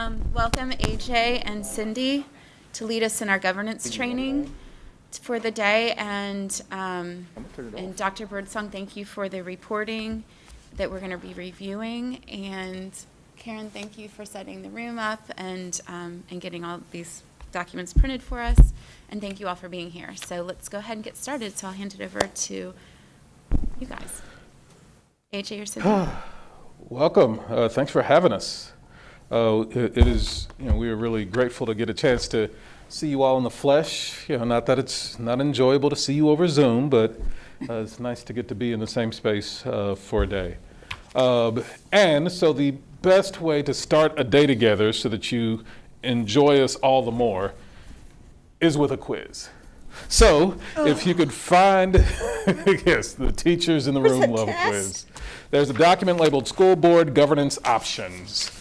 Welcome AJ and Cindy to lead us in our governance training for the day, and Dr. Birdsong, thank you for the reporting that we're going to be reviewing, and Karen, thank you for setting the room up and getting all these documents printed for us, and thank you all for being here. So let's go ahead and get started. So I'll hand it over to you guys. AJ or Cindy. Welcome. Thanks for having us. It is, we are really grateful to get a chance to see you all in the flesh. Not that it's not enjoyable to see you over Zoom, but it's nice to get to be in the same space for a day. And so the best way to start a day together so that you enjoy us all the more is with a quiz. So if you could find, yes, the teachers in the room love a quiz. There's a document labeled School Board Governance Options.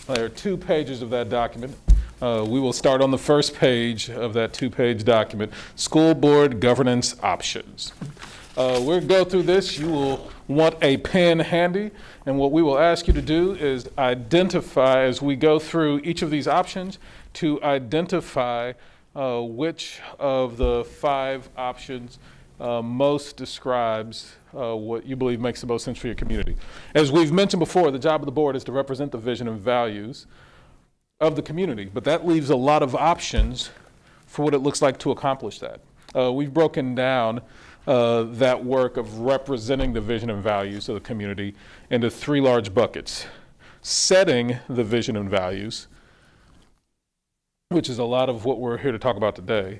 There are 2 pages of that document. We will start on the first page of that 2-page document, School Board Governance Options. We'll go through this. You will want a pen handy, and what we will ask you to do is identify, as we go through each of these options, to identify which of the 5 options most describes what you believe makes the most sense for your community. As we've mentioned before, the job of the board is to represent the vision and values of the community, but that leaves a lot of options for what it looks like to accomplish that. We've broken down that work of representing the vision and values of the community into 3 large buckets. Setting the vision and values, which is a lot of what we're here to talk about today,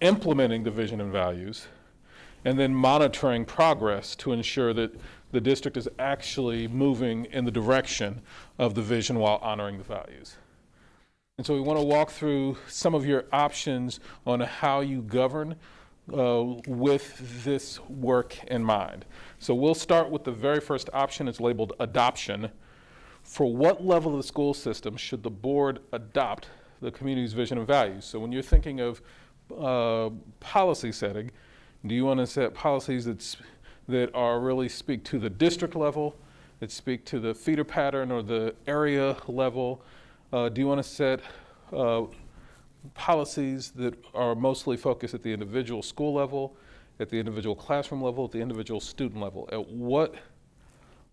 implementing the vision and values, and then monitoring progress to ensure that the district is actually moving in the direction of the vision while honoring the values. And so we want to walk through some of your options on how you govern with this work in mind. So we'll start with the very first option. It's labeled adoption. For what level of the school system should the board adopt the community's vision and values? So when you're thinking of policy setting, do you want to set policies that are really speak to the district level, that speak to the feeder pattern or the area level? Do you want to set policies that are mostly focused at the individual school level, at the individual classroom level, at the individual student level? At what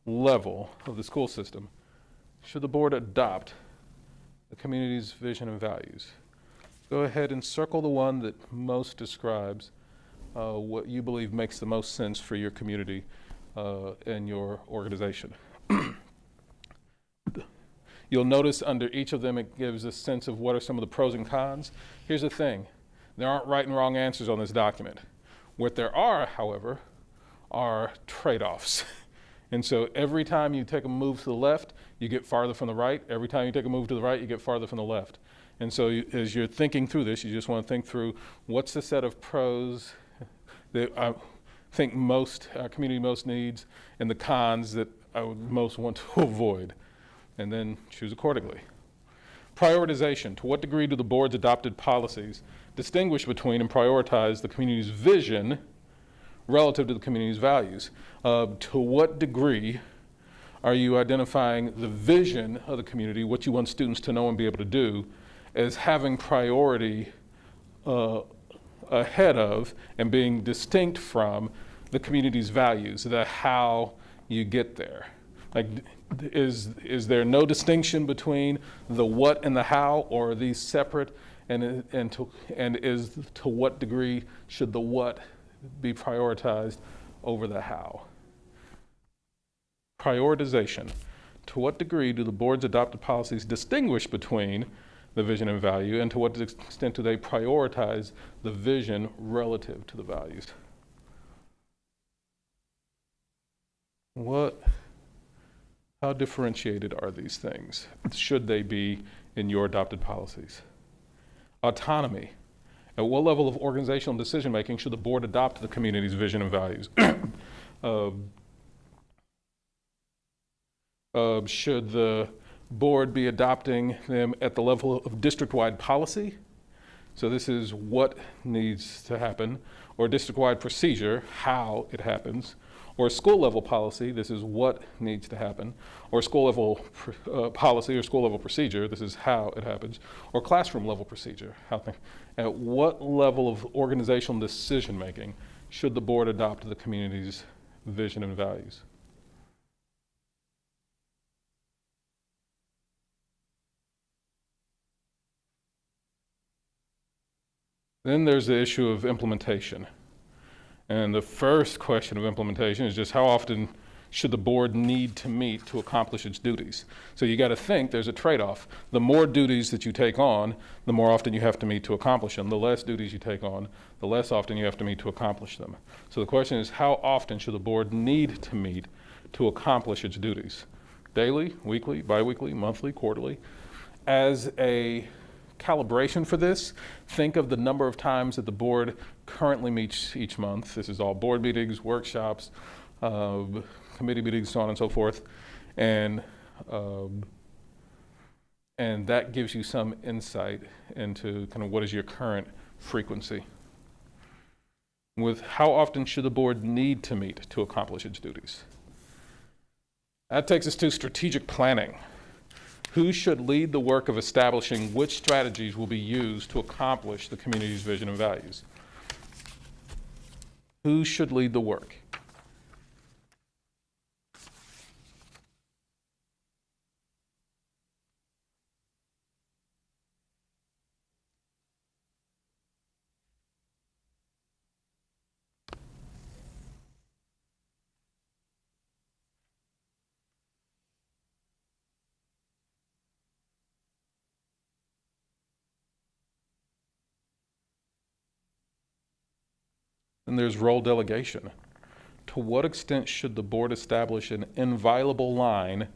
level of the school system should the board adopt the community's vision and values? Go ahead and circle the one that most describes what you believe makes the most sense for your community and your organization. You'll notice under each of them it gives a sense of what are some of the pros and cons. Here's the thing, there aren't right and wrong answers on this document. What there are, however, are trade-offs. And so every time you take a move to the left, you get farther from the right. Every time you take a move to the right, you get farther from the left. And so as you're thinking through this, you just want to think through what's the set of pros that I think our community most needs, and the cons that I would most want to avoid, and then choose accordingly. Prioritization. To what degree do the board's adopted policies distinguish between and prioritize the community's vision relative to the community's values? To what degree are you identifying the vision of the community, what you want students to know and be able to do, as having priority ahead of and being distinct from the community's values, the how you get there? Like, is there no distinction between the what and the how, or are these separate? And is to what degree should the what be prioritized over the how? Prioritization. To what degree do the board's adopted policies distinguish between the vision and value, and to what extent do they prioritize the vision relative to the values? How differentiated are these things? Should they be in your adopted policies? Autonomy. At what level of organizational decision making should the board adopt the community's vision and values? Should the board be adopting them at the level of district-wide policy? So this is what needs to happen, or district-wide procedure, how it happens, Or a school level policy, this is what needs to happen. Or school level policy or school level procedure, this is how it happens. Or classroom level procedure, at what level of organizational decision making should the board adopt the community's vision and values? Then there's the issue of implementation. And the first question of implementation is just how often should the board need to meet to accomplish its duties? So you got to think there's a trade-off. The more duties that you take on, the more often you have to meet to accomplish them. The less duties you take on, the less often you have to meet to accomplish them. So the question is, how often should the board need to meet to accomplish its duties? Daily, weekly, biweekly, monthly, quarterly? As a calibration for this, think of the number of times that the board currently meets each month. This is all board meetings, workshops, committee meetings, so on and so forth. And that gives you some insight into kind of what is your current frequency. With how often should the board need to meet to accomplish its duties? That takes us to strategic planning. Who should lead the work of establishing which strategies will be used to accomplish the community's vision and values? Who should lead the work? And there's role delegation. To what extent should the board establish an inviolable line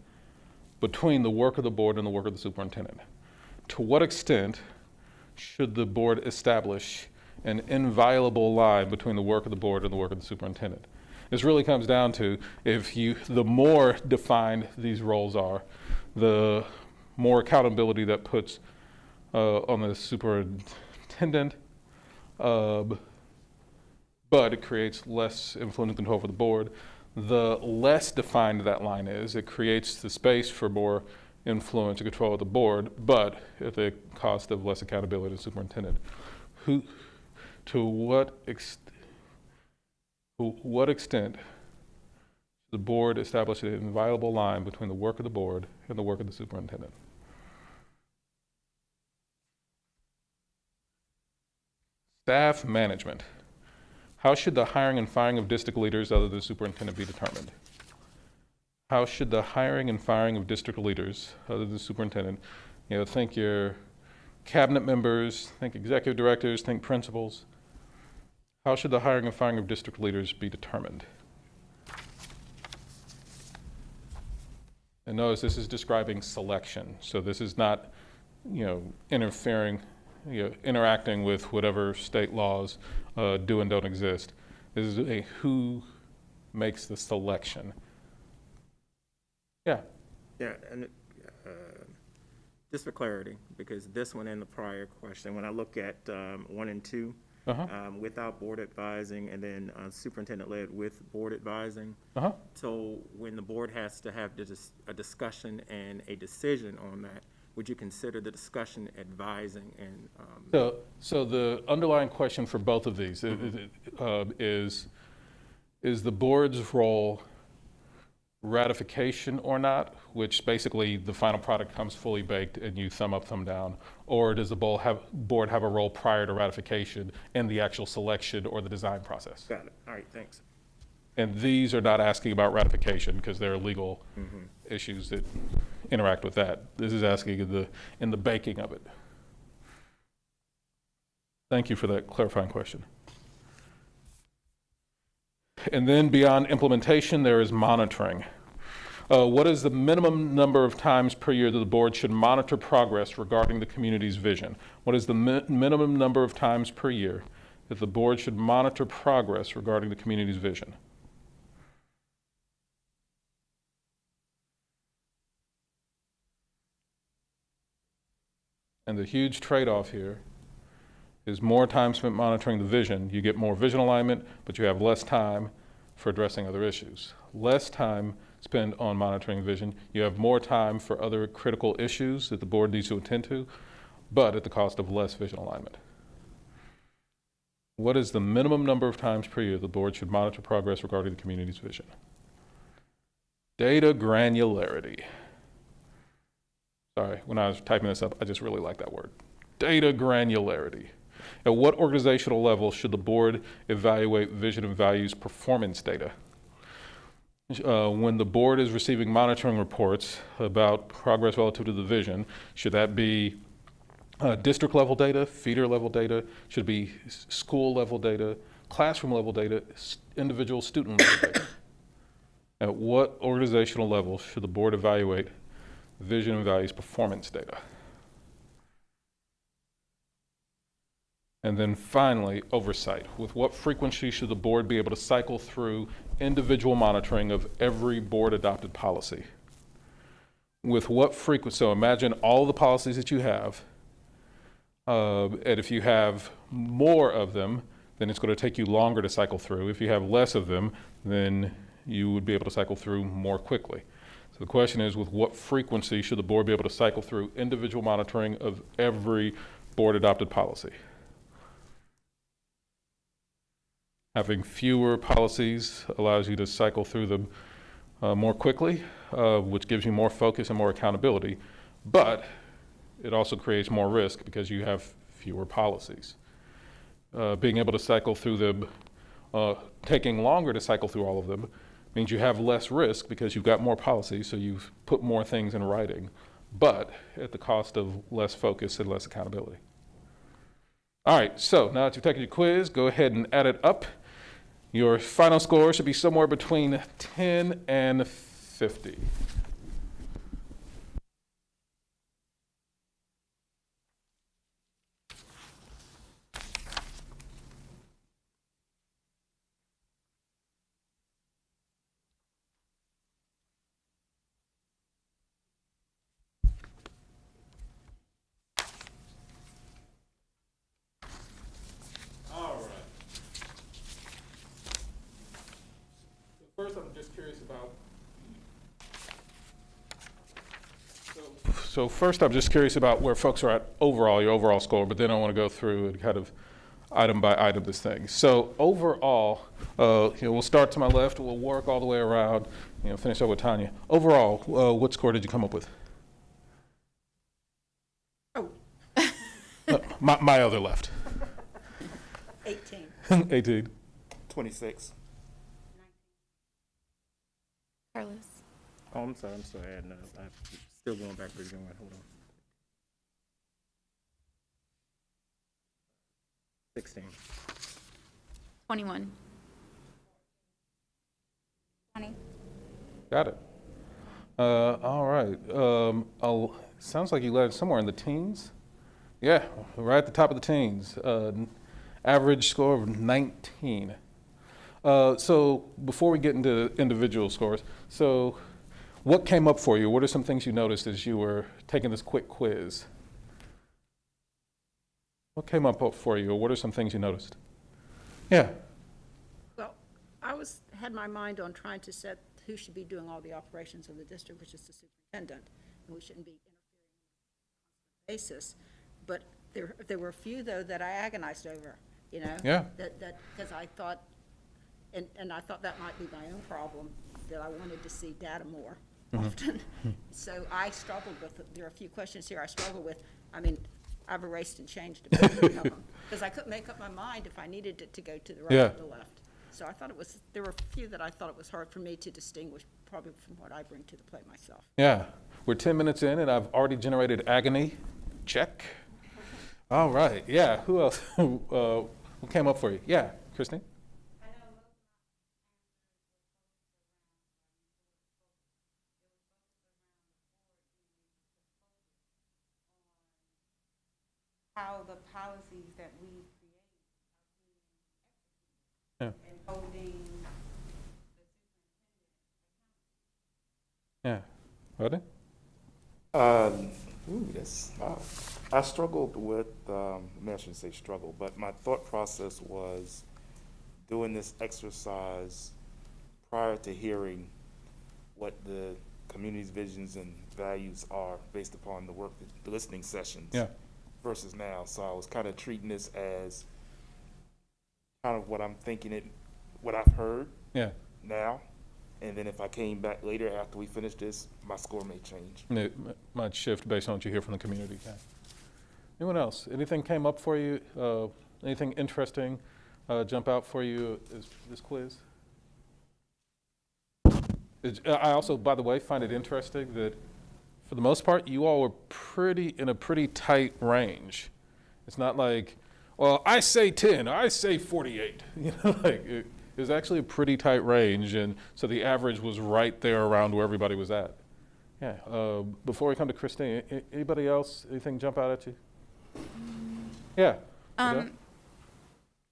between the work of the board and the work of the superintendent? To what extent should the board establish an inviolable line between the work of the board and the work of the superintendent? This really comes down to the more defined these roles are, the more accountability that puts on the superintendent, but it creates less influence and control for the board. The less defined that line is, it creates the space for more influence and control of the board, but at the cost of less accountability to the superintendent. To what extent the board establishes an inviolable line between the work of the board and the work of the superintendent? Staff management. How should the hiring and firing of district leaders other than the superintendent be determined? How should the hiring and firing of district leaders other than the superintendent, think your cabinet members, think executive directors, think principals. How should the hiring and firing of district leaders be determined? And notice this is describing selection. So this is not, interacting with whatever state laws do and don't exist. This is a who makes the selection. Yeah. Yeah, and just for clarity, because this one and the prior question, when I look at 1 and 2, without board advising, and then superintendent-led with board advising. So when the board has to have a discussion and a decision on that, would you consider the discussion advising? And so the underlying question for both of these is the board's role ratification or not, which basically the final product comes fully baked and you thumb up, thumb down, or does the board have a role prior to ratification in the actual selection or the design process? Got it. All right, thanks. And these are not asking about ratification because there are legal issues that interact with that. This is asking in the baking of it. Thank you for that clarifying question. And then beyond implementation, there is monitoring. What is the minimum number of times per year that the board should monitor progress regarding the community's vision? What is the minimum number of times per year that the board should monitor progress regarding the community's vision? And the huge trade-off here is more time spent monitoring the vision. You get more vision alignment, but you have less time for addressing other issues. Less time spent on monitoring vision. You have more time for other critical issues that the board needs to attend to, but at the cost of less vision alignment. What is the minimum number of times per year the board should monitor progress regarding the community's vision? Data granularity. Sorry, when I was typing this up, I just really like that word. Data granularity. At what organizational level should the board evaluate vision and values performance data? When the board is receiving monitoring reports about progress relative to the vision, should that be district level data, feeder level data? Should it be school level data, classroom level data, individual student level data? At what organizational level should the board evaluate vision and values performance data? And then finally, oversight. With what frequency should the board be able to cycle through individual monitoring of every board adopted policy? With what frequency? So imagine all the policies that you have, and if you have more of them, then it's going to take you longer to cycle through. If you have less of them, then you would be able to cycle through more quickly. So the question is, with what frequency should the board be able to cycle through individual monitoring of every board adopted policy? Having fewer policies allows you to cycle through them more quickly, which gives you more focus and more accountability, but it also creates more risk because you have fewer policies. Being able to cycle through them, taking longer to cycle through all of them, means you have less risk because you've got more policies, so you've put more things in writing, but at the cost of less focus and less accountability. All right, so now that you've taken your quiz, go ahead and add it up. Your final score should be somewhere between 10 and 50. First, I'm just curious about. So first, I'm just curious about where folks are at overall, your overall score. But then I want to go through and kind of item by item this thing. So overall, we'll start to my left. We'll work all the way around. Finish up with Tanya. Overall, what score did you come up with? Oh. My other left. 18. 18. 26. Carlos. Oh, I'm sorry, adding up. I'm still going backwards. Hold on. 16. 21. 20. Got it. All right. Sounds like you landed somewhere in the teens. Yeah, right at the top of the teens. Average score of 19. So before we get into individual scores, so what came up for you? What are some things you noticed as you were taking this quick quiz? What came up for you, or what are some things you noticed? Yeah. Well, I had my mind on trying to set who should be doing all the operations of the district, which is the superintendent, and we shouldn't be interfering on a basis. But there were a few, though, that I agonized over, Yeah. that because I thought, and I thought that might be my own problem, that I wanted to see data more often. So I struggled with it. There are a few questions here I struggle with. I mean, I've erased and changed a few of them because I couldn't make up my mind if I needed it to go to the right or the left. So I thought there were a few that I thought it was hard for me to distinguish, probably from what I bring to the plate myself. Yeah. We're 10 minutes in, and I've already generated agony. Check. All right. Yeah. Who else? Who came up for you? Yeah. Christine? How the policies that we create Yeah. and holding Yeah. Ready? I struggled with, maybe I shouldn't say struggle, but my thought process was doing this exercise prior to hearing what the community's visions and values are based upon the work, the listening sessions. Yeah. Versus now. So I was kind of treating this as kind of what I'm thinking what I've heard Yeah. now. And then if I came back later after we finish this, my score may change. And it might shift based on what you hear from the community. Yeah. Anyone else? Anything came up for you? Anything interesting jump out for you this quiz? I also, by the way, find it interesting that for the most part, you all were in a pretty tight range. It's not like, well, I say 10, I say 48. Like it was actually a pretty tight range, and so the average was right there around where everybody was at. Yeah. Before we come to Christine, anybody else? Anything jump out at you? Yeah.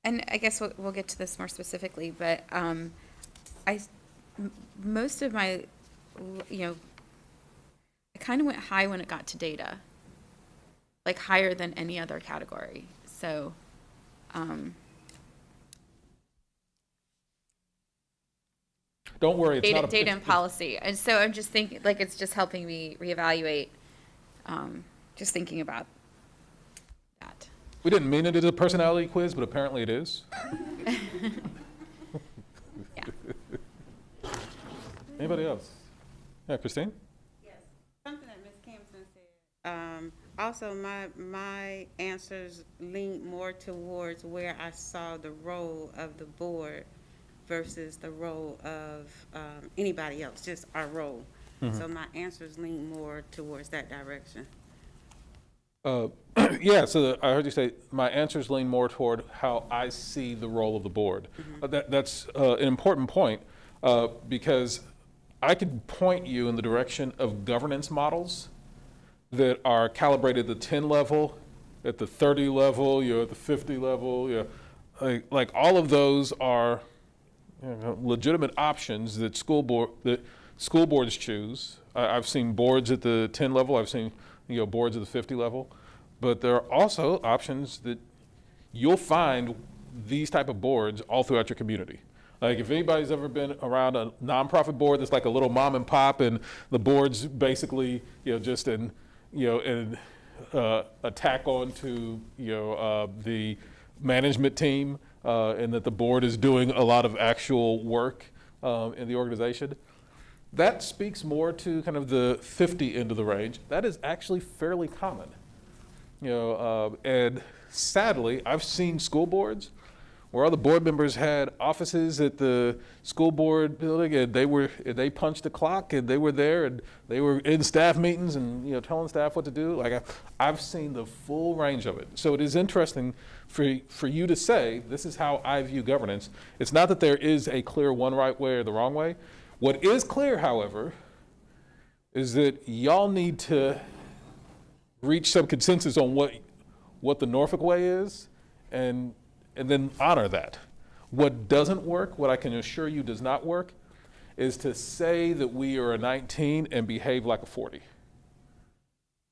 And I guess we'll get to this more specifically, but most of my, I kind of went high when it got to data, like higher than any other category. So, don't worry, it's not a data and policy. And so I'm just thinking, like, it's just helping me reevaluate, just thinking about that. We didn't mean it as a personality quiz, but apparently it is. Yeah. Anybody else? Yeah, Christine? Yes, something that Ms. Campson said. Also, my answers lean more towards where I saw the role of the board versus the role of anybody else, just our role. So my answers lean more towards that direction. Yeah, so I heard you say my answers lean more toward how I see the role of the board. That's an important point because I could point you in the direction of governance models that are calibrated at the 10 level, at the 30 level, at the 50 level. Like all of those are legitimate options that school boards choose. I've seen boards at the 10 level. I've seen boards at the 50 level. But there are also options that you'll find these type of boards all throughout your community. Like if anybody's ever been around a nonprofit board that's like a little mom and pop, and the board's basically just an attack onto the management team, and that the board is doing a lot of actual work in the organization. That speaks more to kind of the 50 end of the range. That is actually fairly common. And sadly, I've seen school boards where all the board members had offices at the school board building, and they punched the clock, and they were there, and they were in staff meetings, and telling staff what to do. Like I've seen the full range of it. So it is interesting for you to say this is how I view governance. It's not that there is a clear one right way or the wrong way. What is clear, however, is that y'all need to reach some consensus on what the Norfolk way is, and then honor that. What doesn't work, what I can assure you does not work, is to say that we are a 19 and behave like a 40.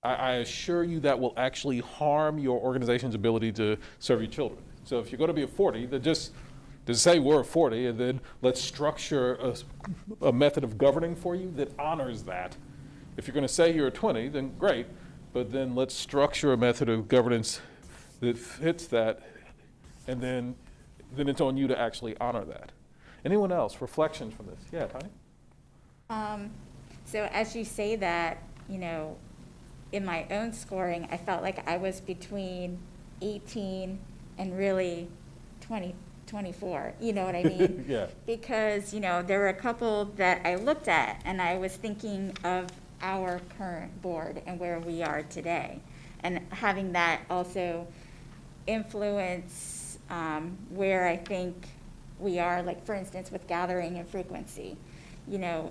I assure you that will actually harm your organization's ability to serve your children. So if you're going to be a 40, then just to say we're a 40, and then let's structure a method of governing for you that honors that. If you're going to say you're a 20, then great, but then let's structure a method of governance that fits that, and then it's on you to actually honor that. Anyone else? Reflections from this? Yeah, Tanya? So as you say that, in my own scoring, I felt like I was between 18 and really 24, you know what I mean? Yeah. Because, there were a couple that I looked at, and I was thinking of our current board and where we are today, and having that also influence where I think we are, like for instance with gathering and frequency,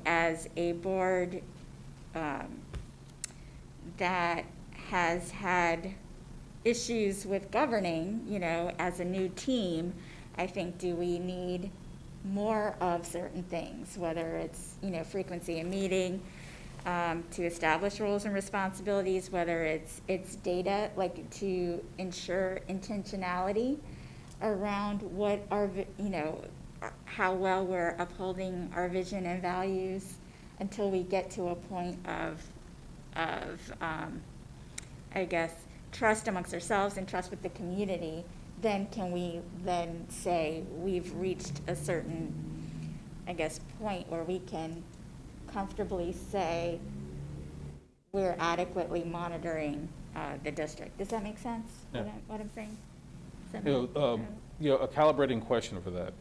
as a board that has had issues with governing, as a new team, I think, do we need more of certain things, whether it's, frequency in meeting, to establish roles and responsibilities, whether it's data, like to ensure intentionality around what our, how well we're upholding our vision and values until we get to a point of I guess, trust amongst ourselves and trust with the community, then can we then say we've reached a certain, I guess, point where we can comfortably say we're adequately monitoring the district. Does that make sense? Yeah. What I'm saying? Does that make A calibrating question for that.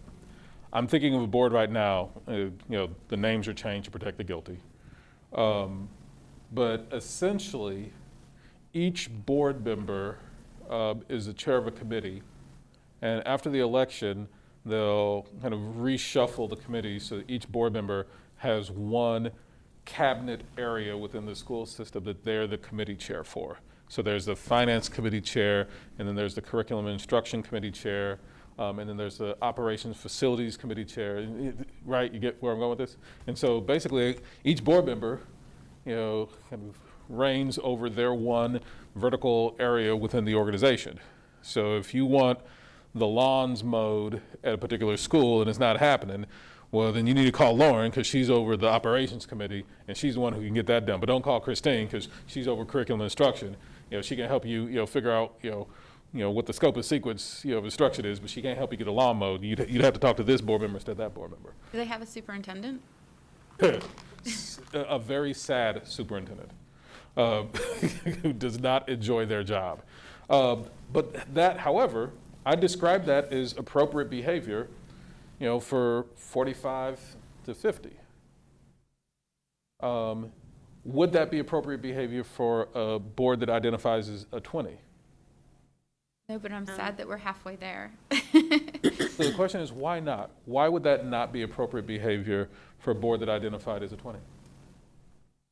I'm thinking of a board right now, the names are changed to protect the guilty. But essentially, each board member is the chair of a committee, and after the election, they'll kind of reshuffle the committee so that each board member has one cabinet area within the school system that they're the committee chair for. So there's the finance committee chair, and then there's the curriculum and instruction committee chair, and then there's the operations facilities committee chair, right? You get where I'm going with this? And so basically, each board member, kind of reigns over their one vertical area within the organization. So if you want the lawns mowed at a particular school and it's not happening, well, then you need to call Lauren because she's over the operations committee and she's the one who can get that done. But don't call Christine because she's over curriculum instruction. She can help you, figure out, what the scope and sequence, of instruction is, but she can't help you get a lawn mowed. You'd have to talk to this board member instead of that board member. Do they have a superintendent? A very sad superintendent who does not enjoy their job. But that, however, I describe that as appropriate behavior, for 45 to 50. Would that be appropriate behavior for a board that identifies as a 20? No, but I'm sad that we're halfway there. So the question is, why not? Why would that not be appropriate behavior for a board that identified as a 20?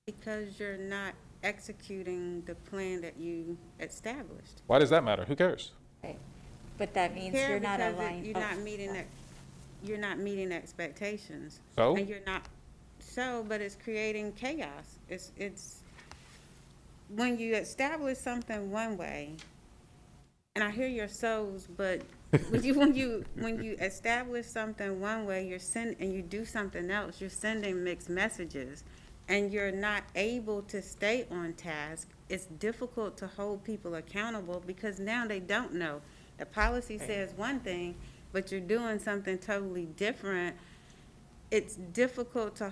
Because you're not executing the plan that you established. Why does that matter? Who cares? Right. But that means Care you're not because aligned. you're not meeting expectations. So? And you're not, but it's creating chaos. It's, when you establish something one way, and I hear your so's, but when you establish something one way, and you do something else, you're sending mixed messages, and you're not able to stay on task. It's difficult to hold people accountable because now they don't know. The policy says one thing, but you're doing something totally different. It's difficult to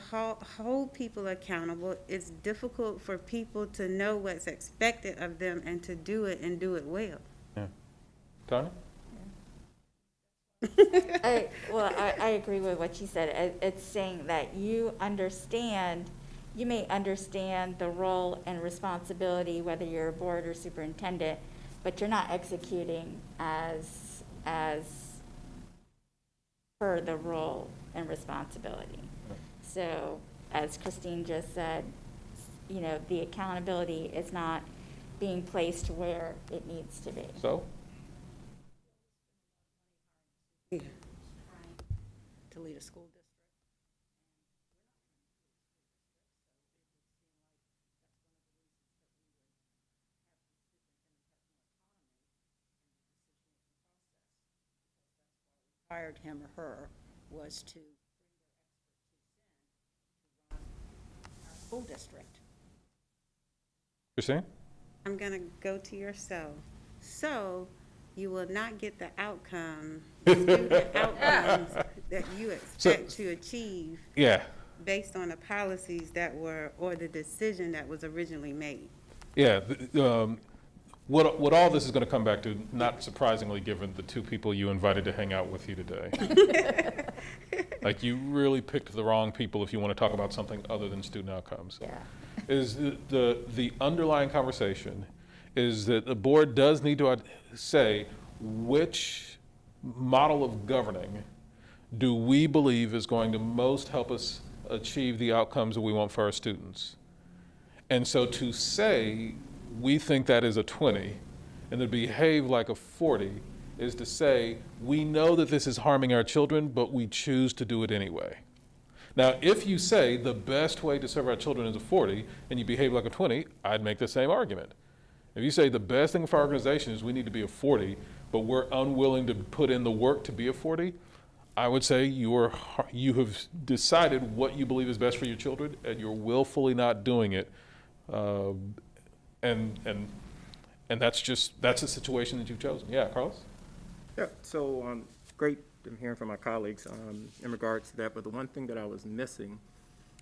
hold people accountable. It's difficult for people to know what's expected of them and to do it and do it well. Yeah. Tony? I agree with what you said. It's saying that you may understand the role and responsibility, whether you're a board or superintendent, but you're not executing as per the role and responsibility. So, as Christine just said, the accountability is not being placed where it needs to be. So? To lead a school district. Hired him or her was to bring their expertise in to run our school district. Christine? I'm gonna go to your so you will not get the outcomes that you expect to achieve Yeah. based on the policies or the decision that was originally made. Yeah. What all this is going to come back to, not surprisingly, given the two people you invited to hang out with you today. Like, you really picked the wrong people if you want to talk about something other than student outcomes. Yeah. Is the underlying conversation is that the board does need to say which model of governing do we believe is going to most help us achieve the outcomes that we want for our students. And so to say we think that is a 20 and to behave like a 40 is to say we know that this is harming our children, but we choose to do it anyway. Now, if you say the best way to serve our children is a 40 and you behave like a 20, I'd make the same argument. If you say the best thing for our organization is we need to be a 40, but we're unwilling to put in the work to be a 40, I would say you have decided what you believe is best for your children, and you're willfully not doing it, and that's a situation that you've chosen. Yeah, Carlos. Yeah, so great I'm hearing from my colleagues in regards to that, but the one thing that I was missing,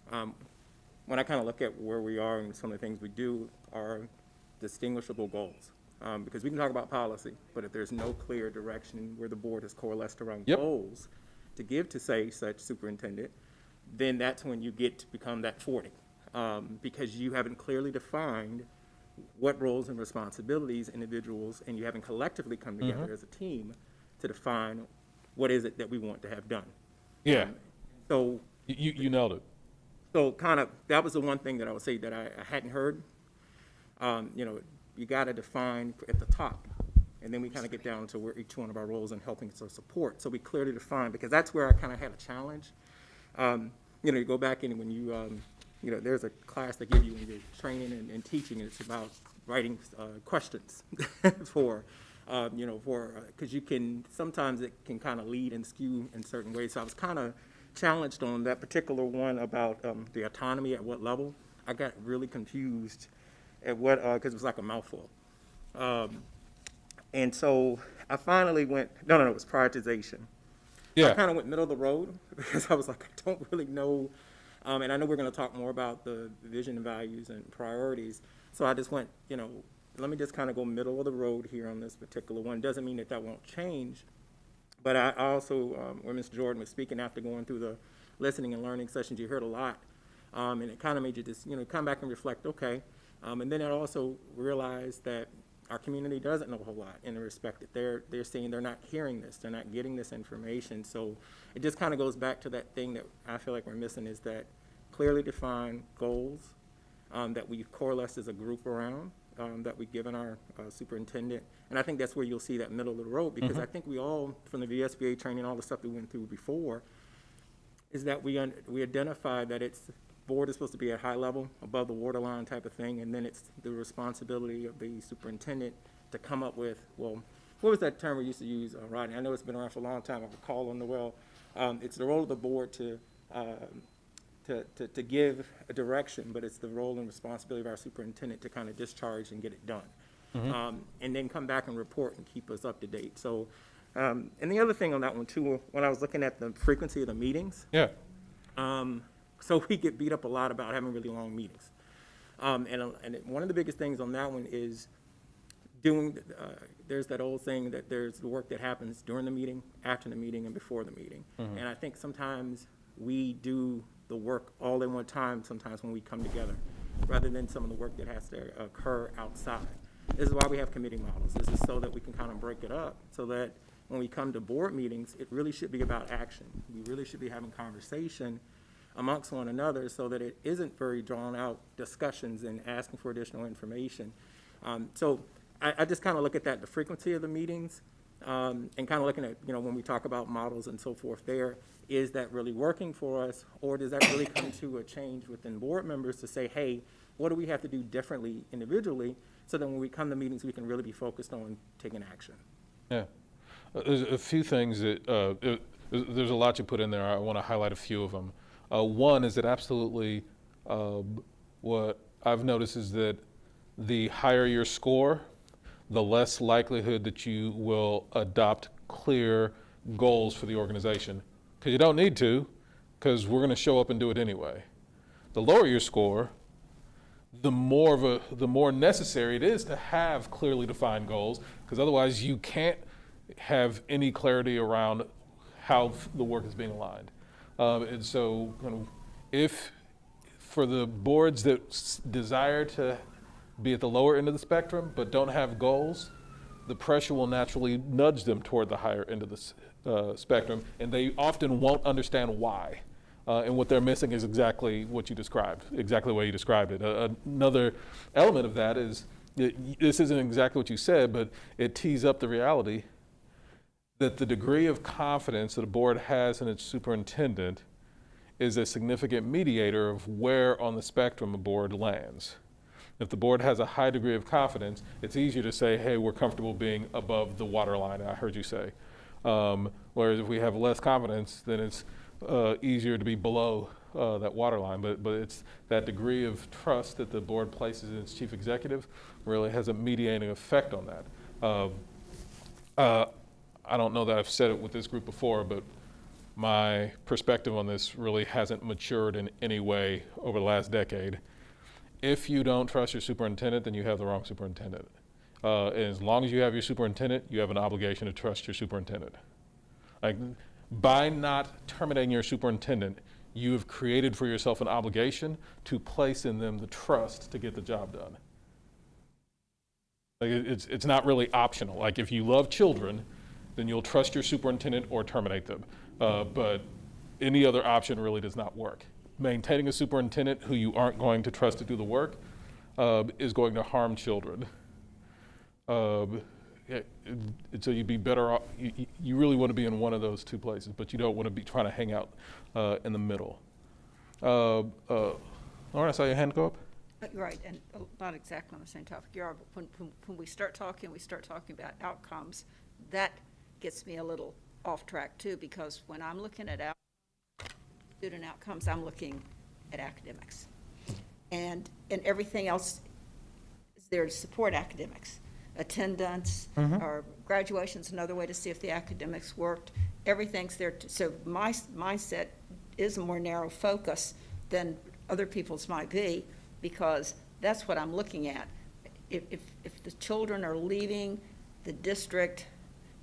when I kind of look at where we are and some of the things we do are distinguishable goals. Because we can talk about policy, but if there's no clear direction where the board has coalesced around Yep. goals to give to, say, such superintendent, then that's when you get to become that 40. Because you haven't clearly defined what roles and responsibilities individuals, and you haven't collectively come together as a team to define what is it that we want to have done. Yeah. So You nailed it. so kind of, that was the one thing that I would say that I hadn't heard. You got to define at the top, and then we kind of get down to where each one of our roles and helping to support. So we clearly define, because that's where I kind of had a challenge. You go back in when there's a class they give you when you're training and teaching, and it's about writing questions because you can, sometimes it can kind of lead and skew in certain ways. So I was kind of challenged on that particular one about the autonomy at what level. I got really confused at what, because it was like a mouthful. And so I finally went, no, it was prioritization. I Yeah. kind of went middle of the road because I was like, I don't really know. And I know we're going to talk more about the vision and values and priorities. So I just went, let me just kind of go middle of the road here on this particular one. Doesn't mean that won't change. But I also, when Ms. Jordan was speaking after going through the listening and learning sessions, you heard a lot. And it kind of made you just, come back and reflect, okay. And then I also realized that our community doesn't know a whole lot in the respect that they're saying they're not hearing this, they're not getting this information. So it just kind of goes back to that thing that I feel like we're missing, is that clearly defined goals that we've coalesced as a group around, that we've given our superintendent. And I think that's where you'll see that middle of the road, because I think we all, from the VSBA training, all the stuff that we went through before, is that we identify that it's board is supposed to be at high level, above the waterline type of thing, and then it's the responsibility of the superintendent to come up with, well, what was that term we used to use, Rodney? I know it's been around for a long time. I would call on the well. It's the role of the board to give a direction, but it's the role and responsibility of our superintendent to kind of discharge and get it done, and then come back and report and keep us up to date. So, and the other thing on that one too, when I was looking at the frequency of the meetings, Yeah. so we get beat up a lot about having really long meetings. And one of the biggest things on that one is there's that old saying that there's the work that happens during the meeting, after the meeting, and before the meeting. And I think sometimes we do the work all in one time sometimes when we come together, rather than some of the work that has to occur outside. This is why we have committee models. This is so that we can kind of break it up, so that when we come to board meetings, it really should be about action. We really should be having conversation amongst one another, so that it isn't very drawn out discussions and asking for additional information. So I just kind of look at that, the frequency of the meetings, and kind of looking at, when we talk about models and so forth there, is that really working for us, or does that really come to a change within board members to say, hey, what do we have to do differently individually, so that when we come to meetings, we can really be focused on taking action? Yeah. There's a few things that, there's a lot you put in there. I want to highlight a few of them. One is that absolutely what I've noticed is that the higher your score, the less likelihood that you will adopt clear goals for the organization. Because you don't need to, because we're going to show up and do it anyway. The lower your score, the more necessary it is to have clearly defined goals, because otherwise you can't have any clarity around how the work is being aligned. And so, if for the boards that desire to be at the lower end of the spectrum but don't have goals, the pressure will naturally nudge them toward the higher end of the spectrum, and they often won't understand why. And what they're missing is exactly what you described, exactly the way you described it. Another element of that is, this isn't exactly what you said, but it tees up the reality that the degree of confidence that a board has in its superintendent is a significant mediator of where on the spectrum a board lands. If the board has a high degree of confidence, it's easier to say, hey, we're comfortable being above the waterline, I heard you say. Whereas if we have less confidence, then it's easier to be below that water line. But it's that degree of trust that the board places in its chief executive really has a mediating effect on that. I don't know that I've said it with this group before, but my perspective on this really hasn't matured in any way over the last decade. If you don't trust your superintendent, then you have the wrong superintendent. And as long as you have your superintendent, you have an obligation to trust your superintendent. Like, by not terminating your superintendent, you have created for yourself an obligation to place in them the trust to get the job done. Like, it's not really optional. Like, if you love children, then you'll trust your superintendent or terminate them. But any other option really does not work. Maintaining a superintendent who you aren't going to trust to do the work is going to harm children. So you'd be better off, you really want to be in one of those two places, but you don't want to be trying to hang out in the middle. Lauren, I saw your hand go up. Right, and not exactly on the same topic you are, but when we start talking about outcomes, that gets me a little off track too, because when I'm looking at student outcomes, I'm looking at academics. And everything else is there to support academics. Attendance, or graduation's another way to see if the academics worked. Everything's there. So my mindset is a more narrow focus than other people's might be, because that's what I'm looking at. If the children are leaving the district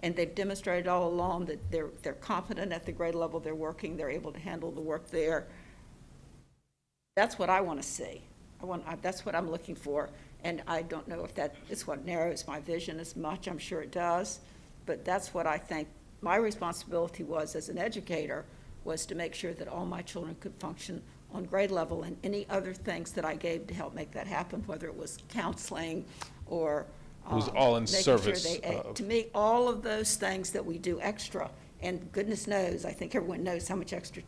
and they've demonstrated all along that they're competent at the grade level they're working, they're able to handle the work there, that's what I want to see. That's what I'm looking for. And I don't know if that is what narrows my vision as much. I'm sure it does. But that's what I think my responsibility was as an educator, was to make sure that all my children could function on grade level, and any other things that I gave to help make that happen, whether it was counseling or It was all in making service sure they, of. to me, all of those things that we do extra, and goodness knows, I think everyone knows how much extra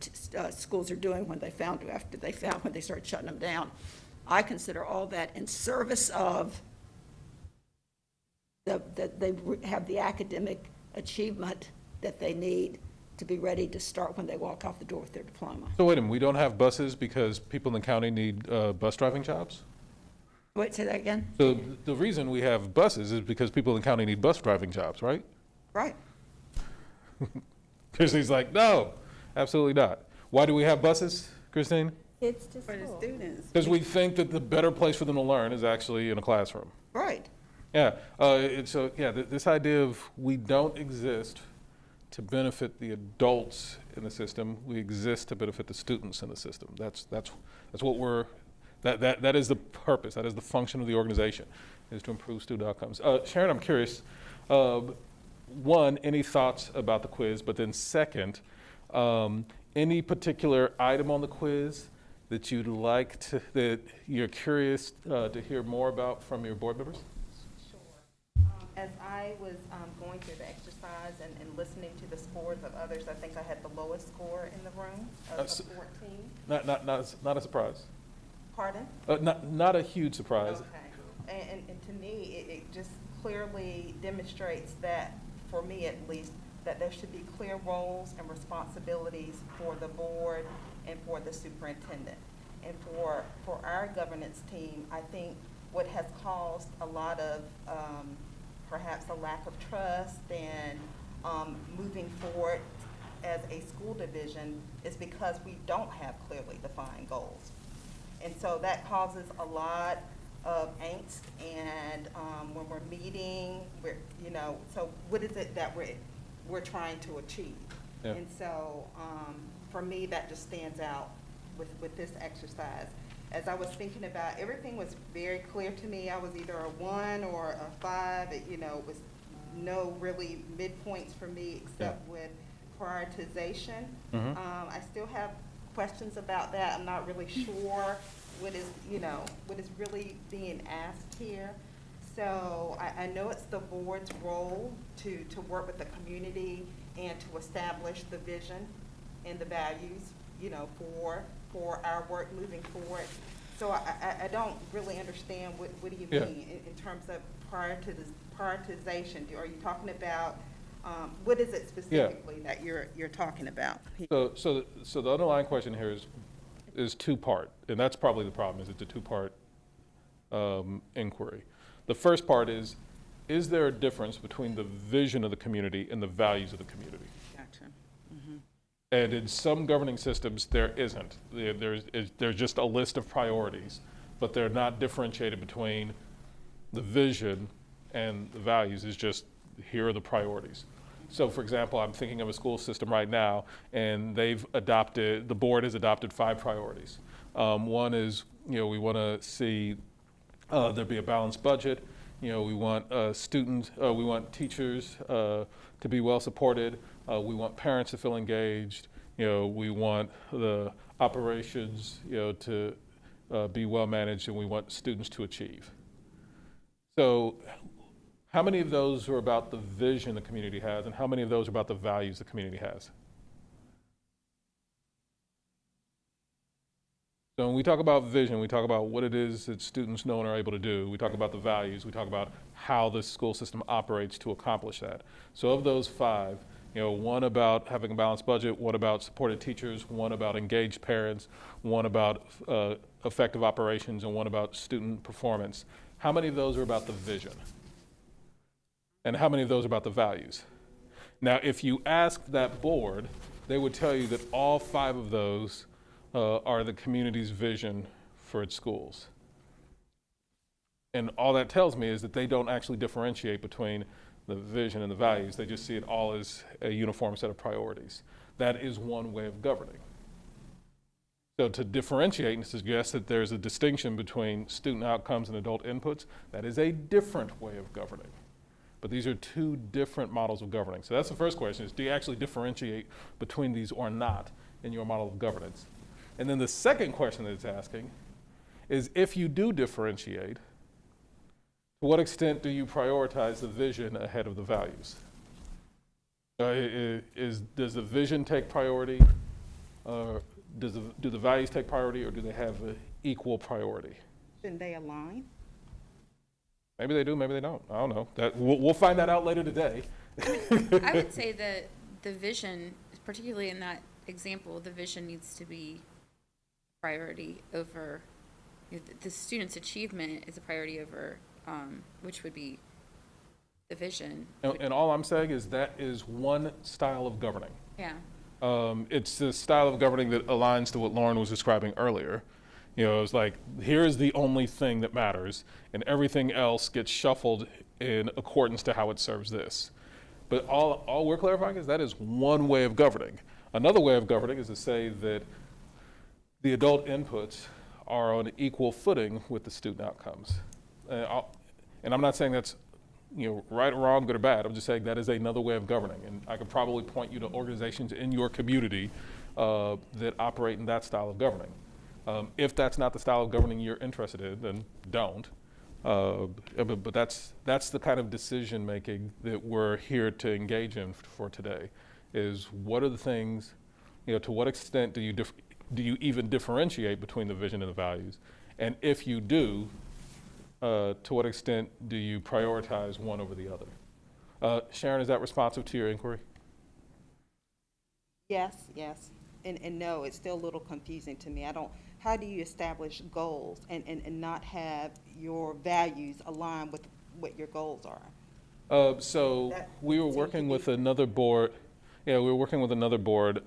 schools are doing when they started shutting them down. I consider all that in service of that they have the academic achievement that they need to be ready to start when they walk out the door with their diploma. So wait a minute, we don't have buses because people in the county need bus driving jobs? Wait, say that again? So the reason we have buses is because people in the county need bus driving jobs, right? Right. Christine's like, no, absolutely not. Why do we have buses, Christine? It's just For the students. Because we think that the better place for them to learn is actually in a classroom. Right. Yeah, this idea of we don't exist to benefit the adults in the system, we exist to benefit the students in the system. That's what we're, that is the purpose, that is the function of the organization, is to improve student outcomes. Sharon, I'm curious, one, any thoughts about the quiz, but then second, any particular item on the quiz that you'd like to, that you're curious to hear more about from your board members? As I was going through the exercise and listening to the scores of others, I think I had the lowest score in the room of 14. Not a surprise. Pardon? Not a huge surprise. Okay. And to me, it just clearly demonstrates that, for me at least, that there should be clear roles and responsibilities for the board and for the superintendent. And for our governance team, I think what has caused a lot of perhaps a lack of trust and moving forward as a school division is because we don't have clearly defined goals. And so that causes a lot of angst, and when we're meeting, so what is it that we're trying to achieve? Yeah. And so for me, that just stands out with this exercise. As I was thinking about, everything was very clear to me. I was either a 1 or a 5. It was no really midpoints for me except with prioritization. I still have questions about that. I'm not really sure what is really being asked here. So I know it's the board's role to work with the community and to establish the vision and the values, for our work moving forward. So I don't really understand what do you mean in terms of prioritization? Are you talking about What is it specifically that you're talking about? So the underlying question here is two-part, and that's probably the problem, is it's a two-part inquiry. The first part is there a difference between the vision of the community and the values of the community? Gotcha. And in some governing systems, there isn't. There's just a list of priorities, but they're not differentiated between the vision and the values. It's just, here are the priorities. So for example, I'm thinking of a school system right now, and the board has adopted 5 priorities. One is, we want to see there be a balanced budget. We want we want teachers to be well supported. We want parents to feel engaged. We want the operations, to be well managed, and we want students to achieve. So how many of those are about the vision the community has, and how many of those are about the values the community has? So when we talk about vision, we talk about what it is that students know and are able to do. We talk about the values. We talk about how the school system operates to accomplish that. So of those 5, one about having a balanced budget, one about supported teachers, one about engaged parents, one about effective operations, and one about student performance. How many of those are about the vision? And how many of those are about the values? Now, if you ask that board, they would tell you that all 5 of those are the community's vision for its schools. And all that tells me is that they don't actually differentiate between the vision and the values. They just see it all as a uniform set of priorities. That is one way of governing. So to differentiate and suggest that there's a distinction between student outcomes and adult inputs, that is a different way of governing. But these are 2 different models of governing. So that's the first question, is do you actually differentiate between these or not in your model of governance? And then the second question that it's asking is, if you do differentiate, to what extent do you prioritize the vision ahead of the values? Does the vision take priority? Do the values take priority, or do they have an equal priority? Shouldn't they align? Maybe they do, maybe they don't. I don't know. We'll find that out later today. I would say that the vision, particularly in that example, the vision needs to be priority over, the student's achievement is a priority over, which would be the vision. And all I'm saying is that is one style of governing. Yeah. It's the style of governing that aligns to what Lauren was describing earlier. It's like, here's the only thing that matters, and everything else gets shuffled in accordance to how it serves this. But all we're clarifying is that is one way of governing. Another way of governing is to say that the adult inputs are on equal footing with the student outcomes. And I'm not saying that's right or wrong, good or bad. I'm just saying that is another way of governing. And I could probably point you to organizations in your community that operate in that style of governing. If that's not the style of governing you're interested in, then don't. But that's the kind of decision making that we're here to engage in for today, is what are the things, to what extent do you even differentiate between the vision and the values? And if you do, to what extent do you prioritize one over the other? Sharon, is that responsive to your inquiry? Yes. And no, it's still a little confusing to me. How do you establish goals and not have your values align with what your goals are? So we were working with another board. Yeah, we were working with another board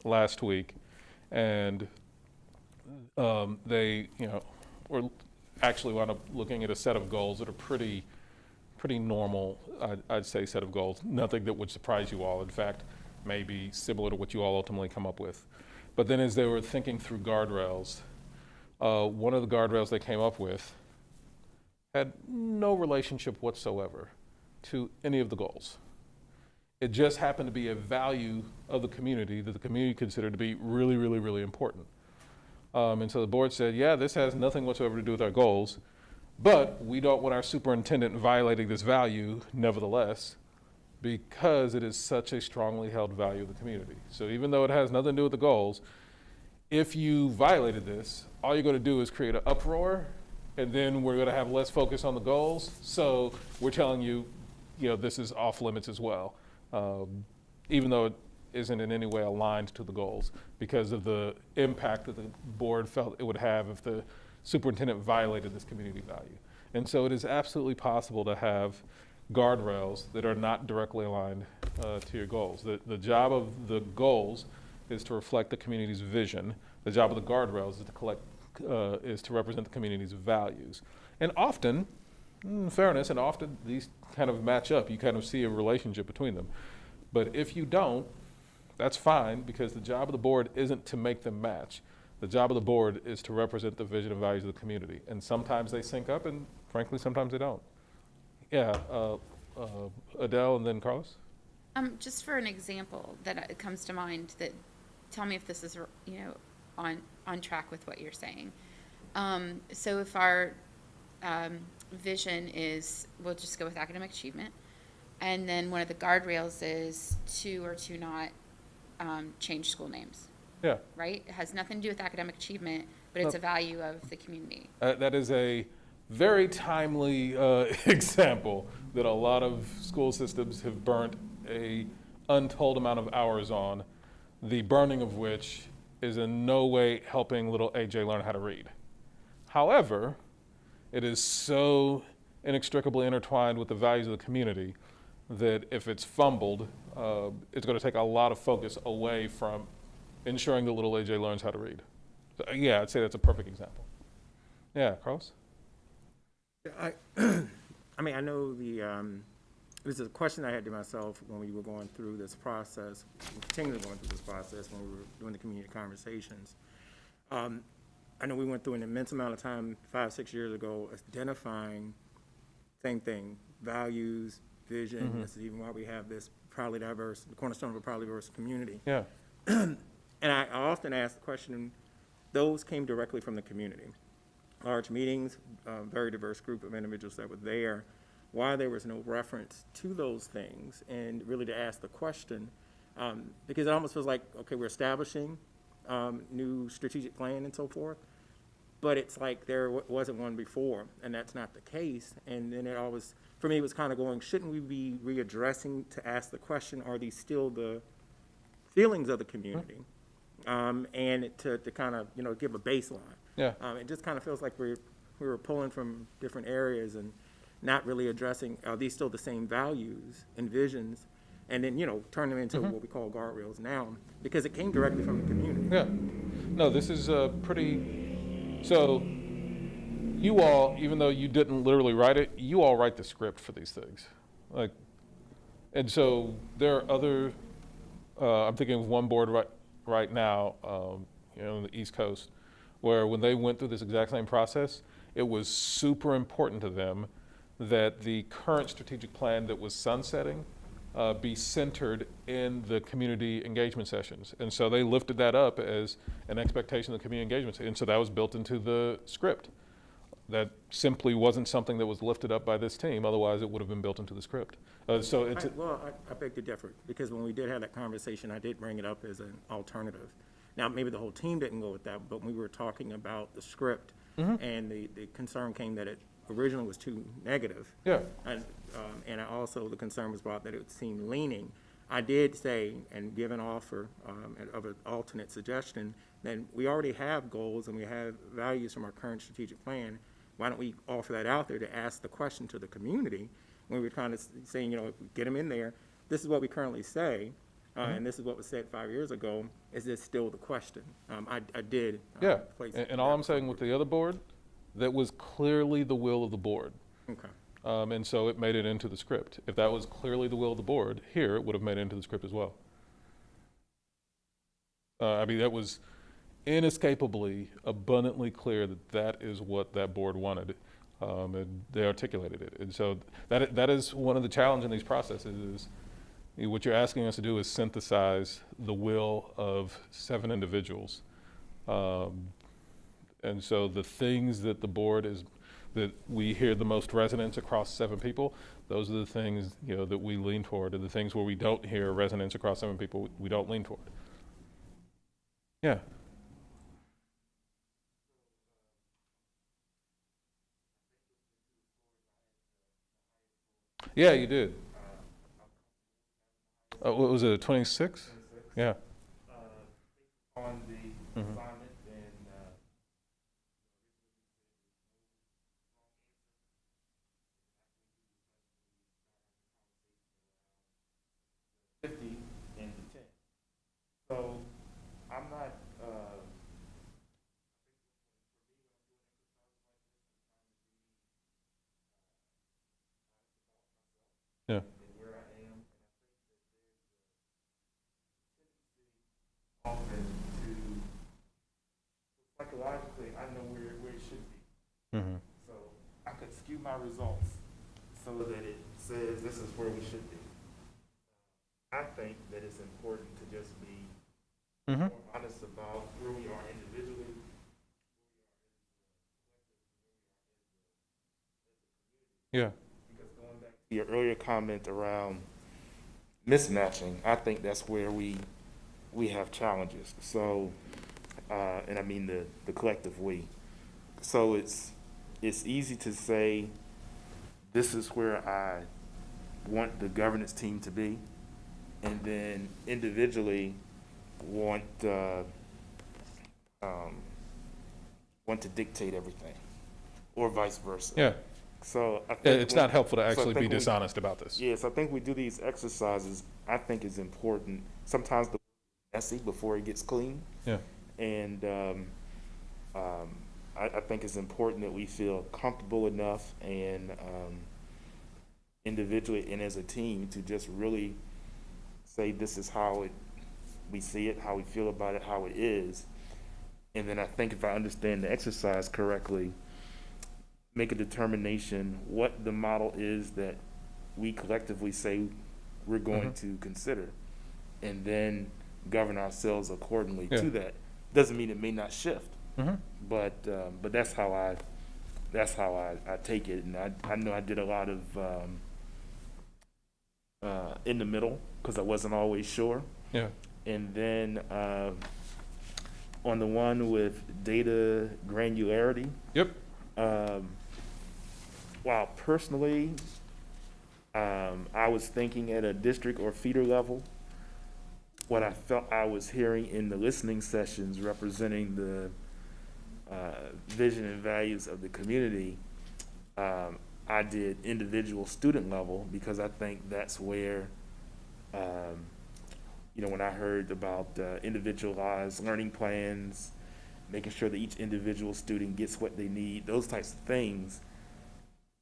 last week, and they, were actually wound up looking at a set of goals that are pretty normal, I'd say, set of goals. Nothing that would surprise you all. In fact, maybe similar to what you all ultimately come up with. But then as they were thinking through guardrails, one of the guardrails they came up with had no relationship whatsoever to any of the goals. It just happened to be a value of the community that the community considered to be really, really, really important. And so the board said, yeah, this has nothing whatsoever to do with our goals, but we don't want our superintendent violating this value nevertheless, because it is such a strongly held value of the community. So even though it has nothing to do with the goals, if you violated this, all you're going to do is create an uproar, and then we're going to have less focus on the goals. So we're telling you, this is off limits as well. even though it isn't in any way aligned to the goals because of the impact that the board felt it would have if the superintendent violated this community value. And so it is absolutely possible to have guardrails that are not directly aligned to your goals. The job of the goals is to reflect the community's vision. The job of the guardrails is to represent the community's values. And often, in fairness, and often these kind of match up. You kind of see a relationship between them. But if you don't, that's fine, because the job of the board isn't to make them match. The job of the board is to represent the vision and values of the community. And sometimes they sync up, and frankly, sometimes they don't. Yeah, Adele and then Carlos? Just for an example that comes to mind, that tell me if this is, on track with what you're saying. So if our vision is, we'll just go with academic achievement, and then one of the guardrails is to not change school names. Yeah. Right? It has nothing to do with academic achievement, but it's a value of the community. That is a very timely example that a lot of school systems have burnt a untold amount of hours on, the burning of which is in no way helping little AJ learn how to read. However, it is so inextricably intertwined with the values of the community that if it's fumbled, it's going to take a lot of focus away from ensuring that little AJ learns how to read. So, yeah, I'd say that's a perfect example. Yeah, Carlos? I mean, I know this is a question I had to myself when we were going through this process, continually going through this process when we were doing the community conversations. I know we went through an immense amount of time 5-6 years ago identifying, same thing, values, vision. Mm-hmm. This is even why we have this proudly diverse, the cornerstone of a proudly diverse community. Yeah. And I often ask the question, those came directly from the community. Large meetings, very diverse group of individuals that were there. Why there was no reference to those things, and really to ask the question, because it almost feels like, okay, we're establishing new strategic plan and so forth, but it's like there wasn't one before, and that's not the case. And then it always, for me, it was kind of going, shouldn't we be readdressing to ask the question, are these still the feelings of the community? And to kind of, give a baseline. Yeah. It just kind of feels like we were pulling from different areas and not really addressing, are these still the same values and visions? And then, turn them into what we call guardrails now, because it came directly from the community. Yeah. No, this is so you all, even though you didn't literally write it, you all write the script for these things. And so there are other, I'm thinking of one board right now, on the East Coast, where when they went through this exact same process, it was super important to them that the current strategic plan that was sunsetting be centered in the community engagement sessions. And so they lifted that up as an expectation of the community engagement. And so that was built into the script. That simply wasn't something that was lifted up by this team. Otherwise, it would have been built into the script. I beg to differ, because when we did have that conversation, I did bring it up as an alternative. Now, maybe the whole team didn't go with that, but when we were talking about the script, and the concern came that it originally was too negative. Yeah. And also the concern was brought that it seemed leaning. I did say, and give an offer of an alternate suggestion, that we already have goals and we have values from our current strategic plan. Why don't we offer that out there to ask the question to the community when we're kind of saying, if we get them in there, this is what we currently say, and this is what was said 5 years ago. Is this still the question? I did. Yeah, place and all I'm saying with the other board, that was clearly the will of the board. Okay. And so it made it into the script. If that was clearly the will of the board, here, it would have made it into the script as well. That was inescapably, abundantly clear that that is what that board wanted. And they articulated it. And so that is one of the challenges in these processes is what you're asking us to do is synthesize the will of 7 individuals. And so the things that the board that we hear the most resonance across 7 people, those are the things, that we lean toward, and the things where we don't hear resonance across 7 people, we don't lean toward. Yeah. Yeah, you did. What was it, 26? Yeah. On the assignment and, 50 and the 10. So I'm not, Yeah. where I am, and I think that there's a tendency often to, psychologically, I know where it should be. Mm-hmm. So I could skew my results so that it says this is where we should be. I think that it's important to just be Mm-hmm. more honest about where we are individually. Yeah. Because going back to your earlier comment around mismatching, I think that's where we have challenges. So, and I mean the collective we. So it's easy to say, this is where I want the governance team to be, and then individually want to dictate everything, or vice versa. Yeah. So I think It's not helpful to so I actually be think dishonest about this. Yes, I think we do these exercises. I think is important. Sometimes the messy before it gets clean, Yeah. and I think it's important that we feel comfortable enough and individually and as a team to just really say this is how we see it, how we feel about it, how it is. And then I think if I understand the exercise correctly, make a determination what the model is that we collectively say we're going to consider, and then govern ourselves accordingly Yeah. to that. Doesn't mean it may not shift, Mm-hmm. but that's how I take it. And I know I did a lot of in the middle because I wasn't always sure. Yeah. And then on the one with data granularity, Yep. while personally I was thinking at a district or feeder level, what I felt I was hearing in the listening sessions representing the vision and values of the community, I did individual student level because I think that's where, when I heard about individualized learning plans, making sure that each individual student gets what they need, those types of things,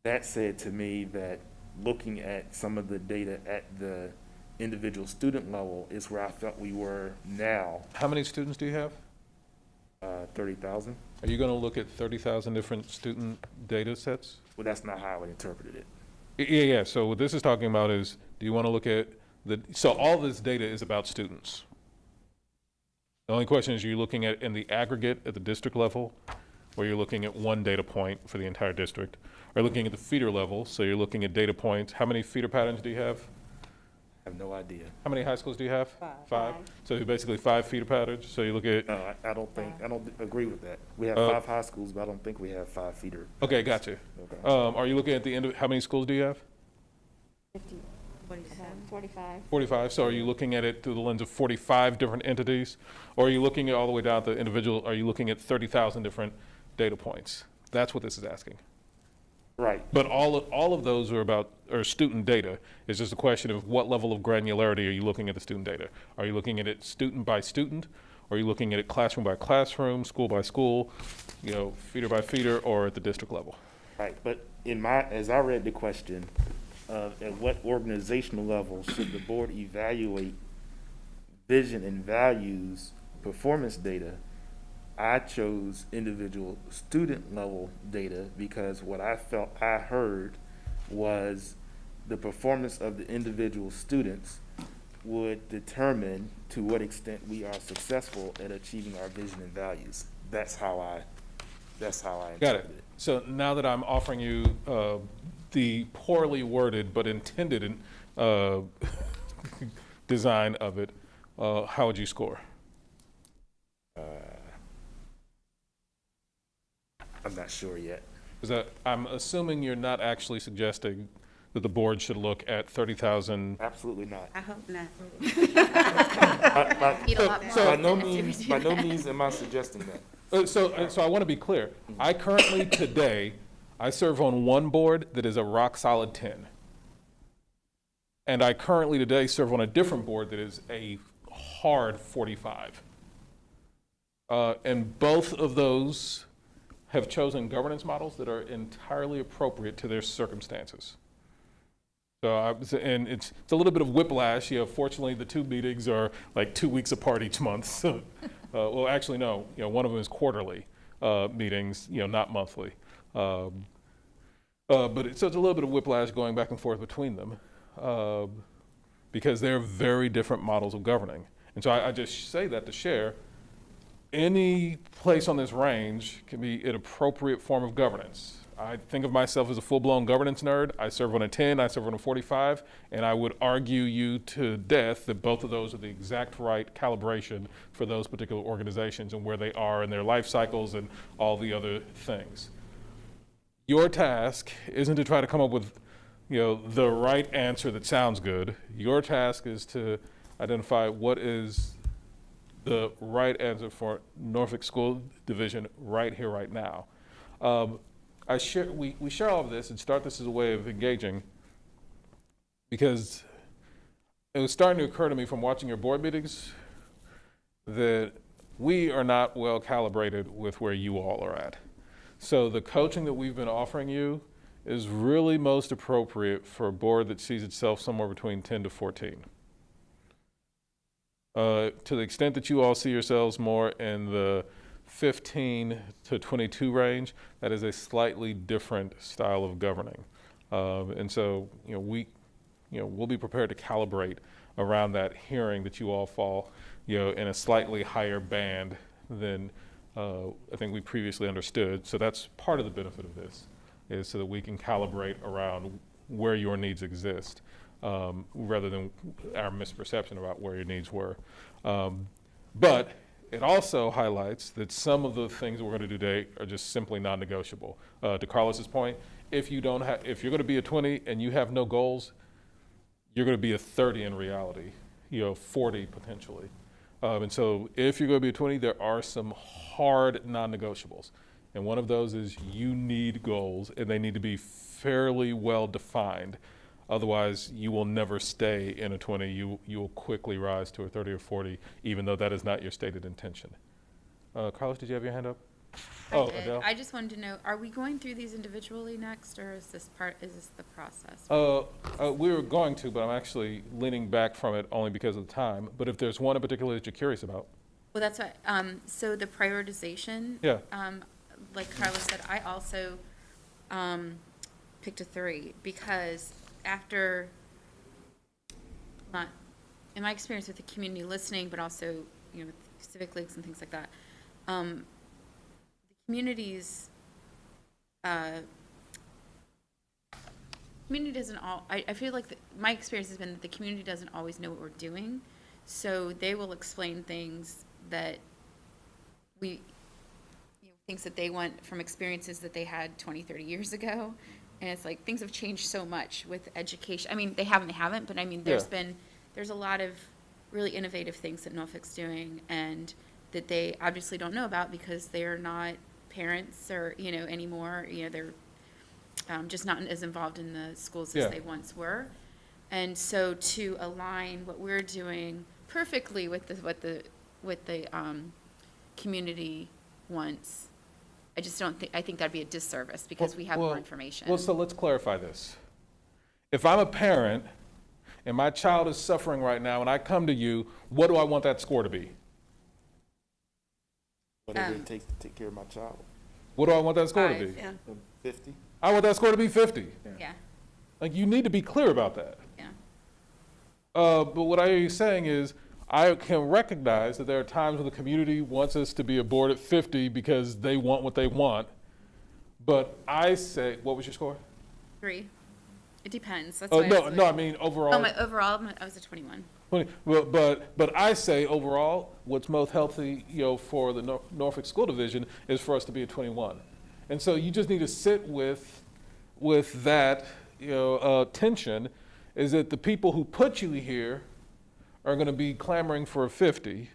that said to me that looking at some of the data at the individual student level is where I felt we were now. How many students do you have? 30,000. Are you going to look at 30,000 different student data sets? Well, that's not how I interpreted it. Yeah. So what this is talking about is, do you want to look at so all this data is about students. The only question is, are you looking at in the aggregate at the district level, or you're looking at one data point for the entire district, or looking at the feeder level, so you're looking at data points. How many feeder patterns do you have? I have no idea. How many high schools do you have? Five. So you're basically 5 feeder patterns. So you look at. No, I don't agree with that. We have 5 high schools, but I don't think we have 5 feeder. Okay, gotcha. Okay. Are you looking at the end of, how many schools do you have? 50, 45. 45. So are you looking at it through the lens of 45 different entities? Or are you looking at all the way down to individual, are you looking at 30,000 different data points? That's what this is asking. Right. But all of those are student data. It's just a question of what level of granularity are you looking at the student data? Are you looking at it student by student? Or are you looking at it classroom by classroom, school by school, feeder by feeder, or at the district level? Right. But as I read the question, at what organizational level should the board evaluate vision and values performance data? I chose individual student level data because what I felt I heard was the performance of the individual students would determine to what extent we are successful at achieving our vision and values. That's how I interpreted Got it. So now that I'm offering you the poorly worded but intended design of it, how would you score? I'm not sure yet. Because I'm assuming you're not actually suggesting that the board should look at 30,000. Absolutely not. I hope not. Need a lot more By no than means, by no means am I suggesting that. So I want to be clear. I currently today, I serve on one board that is a rock solid 10. And I currently today serve on a different board that is a hard 45. And both of those have chosen governance models that are entirely appropriate to their circumstances. So and it's a little bit of whiplash. Fortunately, the two meetings are like 2 weeks apart each month. So, well, actually, no. One of them is quarterly meetings. Not monthly. So it's a little bit of whiplash going back and forth between them because they're very different models of governing. And so I just say that to share. Any place on this range can be an appropriate form of governance. I think of myself as a full-blown governance nerd. I serve on a 10, I serve on a 45, and I would argue you to death that both of those are the exact right calibration for those particular organizations and where they are in their life cycles and all the other things. Your task isn't to try to come up with, the right answer that sounds good. Your task is to identify what is the right answer for Norfolk School Division right here, right now. We share all of this and start this as a way of engaging because it was starting to occur to me from watching your board meetings that we are not well calibrated with where you all are at. So the coaching that we've been offering you is really most appropriate for a board that sees itself somewhere between 10 to 14. To the extent that you all see yourselves more in the 15 to 22 range, that is a slightly different style of governing. And so, we'll be prepared to calibrate around that, hearing that you all fall, in a slightly higher band than I think we previously understood. So that's part of the benefit of this, is so that we can calibrate around where your needs exist, rather than our misperception about where your needs were. But it also highlights that some of the things we're going to do today are just simply non-negotiable. To Carlos's point, if you're going to be a 20 and you have no goals, you're going to be a 30 in reality, 40 potentially. And so if you're going to be a 20, there are some hard non-negotiables. And one of those is you need goals, and they need to be fairly well defined. Otherwise, you will never stay in a 20. You will quickly rise to a 30 or 40, even though that is not your stated intention. Carlos, did you have your hand up? I did. Adele? I just wanted to know, are we going through these individually next, or is this the process? We were going to, but I'm actually leaning back from it only because of the time. But if there's one in particular that you're curious about. Well, that's what, so the prioritization. Yeah. Like Carlos said, I also picked a 3 because after, not, in my experience with the community listening, but also, with civic leagues and things like that, the communities, community doesn't I feel like my experience has been that the community doesn't always know what we're doing, so they will explain things that things that they want from experiences that they had 20, 30 years ago. And it's like, things have changed so much with education. I mean, they haven't, but I mean, there's a lot of really innovative things that Norfolk's doing and that they obviously don't know about because they're not parents or, anymore. They're just not as involved in the schools as they once were. And so to align what we're doing perfectly with what the community wants, I just don't think, I think that'd be a disservice because we have more information. Well, so let's clarify this. If I'm a parent and my child is suffering right now and I come to you, what do I want that score to be? Whatever it takes to take care of my child. What do I want that score to 5. be? Yeah. 50? I want that score to be 50. Yeah. Like, you need to be clear about that. Yeah. But what I hear you saying is, I can recognize that there are times when the community wants us to be a board at 50 because they want what they want. But I say, what was your score? 3. It depends. That's No, I mean overall. Oh, my overall, I was a 21. Well, but I say overall, what's most healthy, for the Norfolk School Division is for us to be at 21. And so you just need to sit with that, tension is that the people who put you here are going to be clamoring for a 50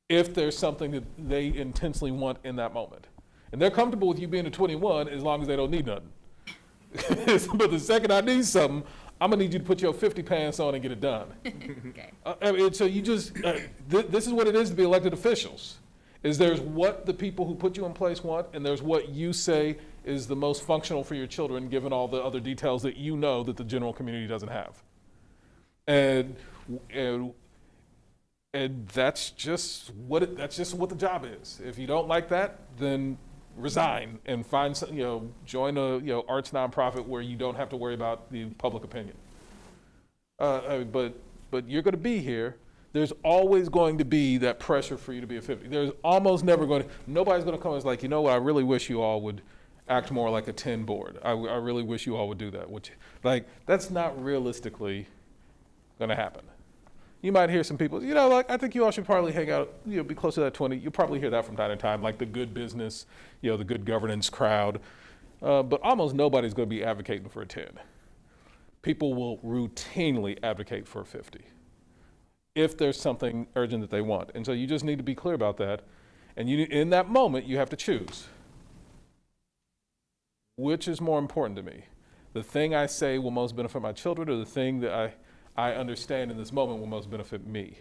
if there's something that they intensely want in that moment. And they're comfortable with you being a 21 as long as they don't need nothing. But the second I need something, I'm gonna need you to put your 50 pants on and get it done. Okay. I mean, so you just, this is what it is to be elected officials, is there's what the people who put you in place want, and there's what you say is the most functional for your children, given all the other details that you know that the general community doesn't have. And that's just what the job is. If you don't like that, then resign and find some, join a arts nonprofit where you don't have to worry about the public opinion. But you're going to be here. There's always going to be that pressure for you to be a 50. There's almost never nobody's going to come and like, you know what, I really wish you all would act more like a 10 board. I really wish you all would do that. Which, that's not realistically going to happen. You might hear some people, I think you all should probably hang out, be close to that 20. You'll probably hear that from time to time, like the good business, the good governance crowd. But almost nobody's going to be advocating for a 10. People will routinely advocate for a 50 if there's something urgent that they want. And so you just need to be clear about that. And in that moment, you have to choose. Which is more important to me? The thing I say will most benefit my children, or the thing that I understand in this moment will most benefit me?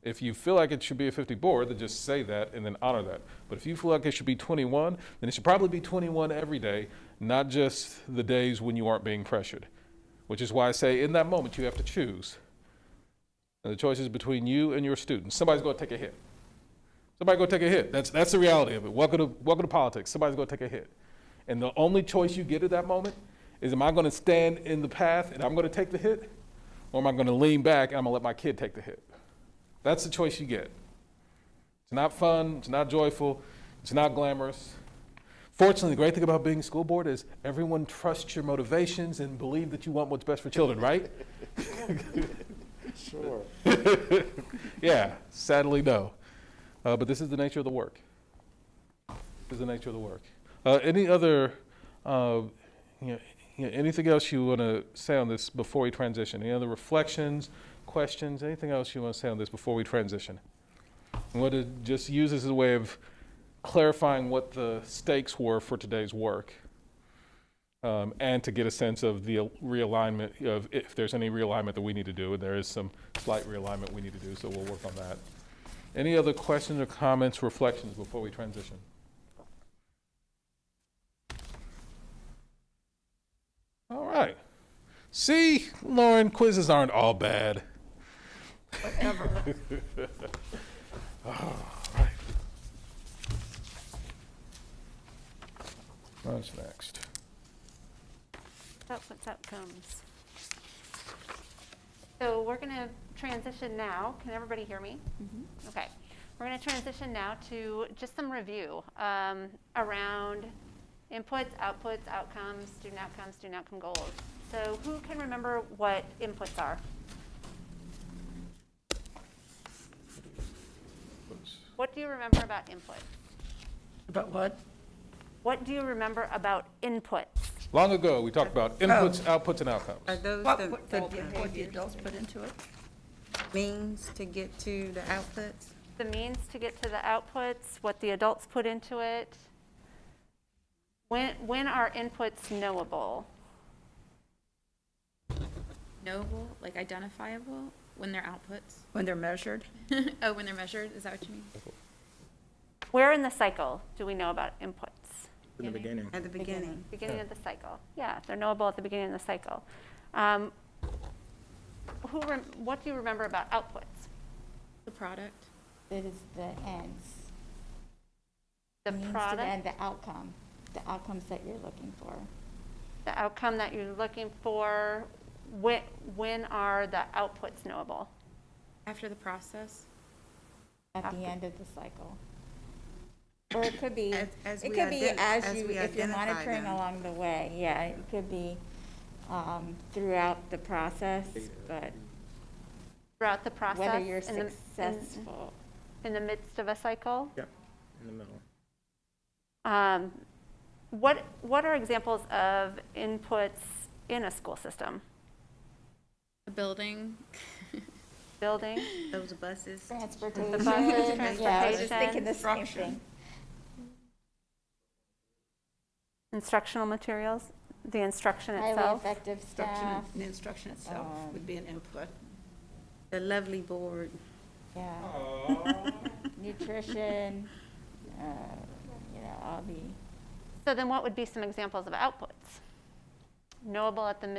If you feel like it should be a 50 board, then just say that and then honor that. But if you feel like it should be 21, then it should probably be 21 every day, not just the days when you aren't being pressured. Which is why I say in that moment you have to choose. And the choice is between you and your students. Somebody's going to take a hit. Somebody's going to take a hit. That's the reality of it. Welcome to politics. Somebody's going to take a hit. And the only choice you get at that moment is, am I going to stand in the path and I'm going to take the hit? Or am I going to lean back and I'm going to let my kid take the hit? That's the choice you get. It's not fun. It's not joyful. It's not glamorous. Fortunately, the great thing about being a school board is everyone trusts your motivations and believe that you want what's best for children, right? Sure. Yeah, sadly, no. But this is the nature of the work. This is the nature of the work. Any other, anything else you want to say on this before we transition? Any other reflections, questions, anything else you want to say on this before we transition? I want to just use this as a way of clarifying what the stakes were for today's work, and to get a sense of the realignment, of if there's any realignment that we need to do, and there is some slight realignment we need to do, so we'll work on that. Any other questions or comments, reflections before we transition? All right. See, Lauren, quizzes aren't all bad. Whatever. All right. What's next? Outputs, outcomes. So we're going to transition now. Can everybody hear me? Mm-hmm. Okay. We're going to transition now to just some review around inputs, outputs, outcomes, student outcome goals. So who can remember what inputs are? What do you remember about inputs? About what? What do you remember about inputs? Long ago, we talked about inputs, outputs, and outcomes. Are those What the the adults put into it? means to get to the outputs? The means to get to the outputs, what the adults put into it. When are inputs knowable? Knowable, like identifiable, when they're outputs? When they're measured? Oh, when they're measured, is that what you mean? Where in the cycle do we know about inputs? In the beginning. At the beginning. Beginning of the cycle. Yeah, they're knowable at the beginning of the cycle. What do you remember about outputs? The product. It is the ends. The Means to product, end, the outcome, the outcomes that you're looking for. the outcome that you're looking for. When are the outputs knowable? After the process. At the end of the cycle. Or it could be, As it we could be as as you, we if you're identify monitoring them. along the way, yeah, it could be throughout the process, but Throughout the process? whether you're in the- successful. in the midst of a cycle? Yep, in the middle. what are examples of inputs in a school system? The building. Building, Those buses. Transportation. The buses, Yeah, I was just thinking the same transportation. thing. instructional materials, the instruction Highly itself. effective Instruction, staff, the instruction itself would be an input. The lovely board. yeah. Nutrition, all the, So then what would be some examples of outputs? Knowable in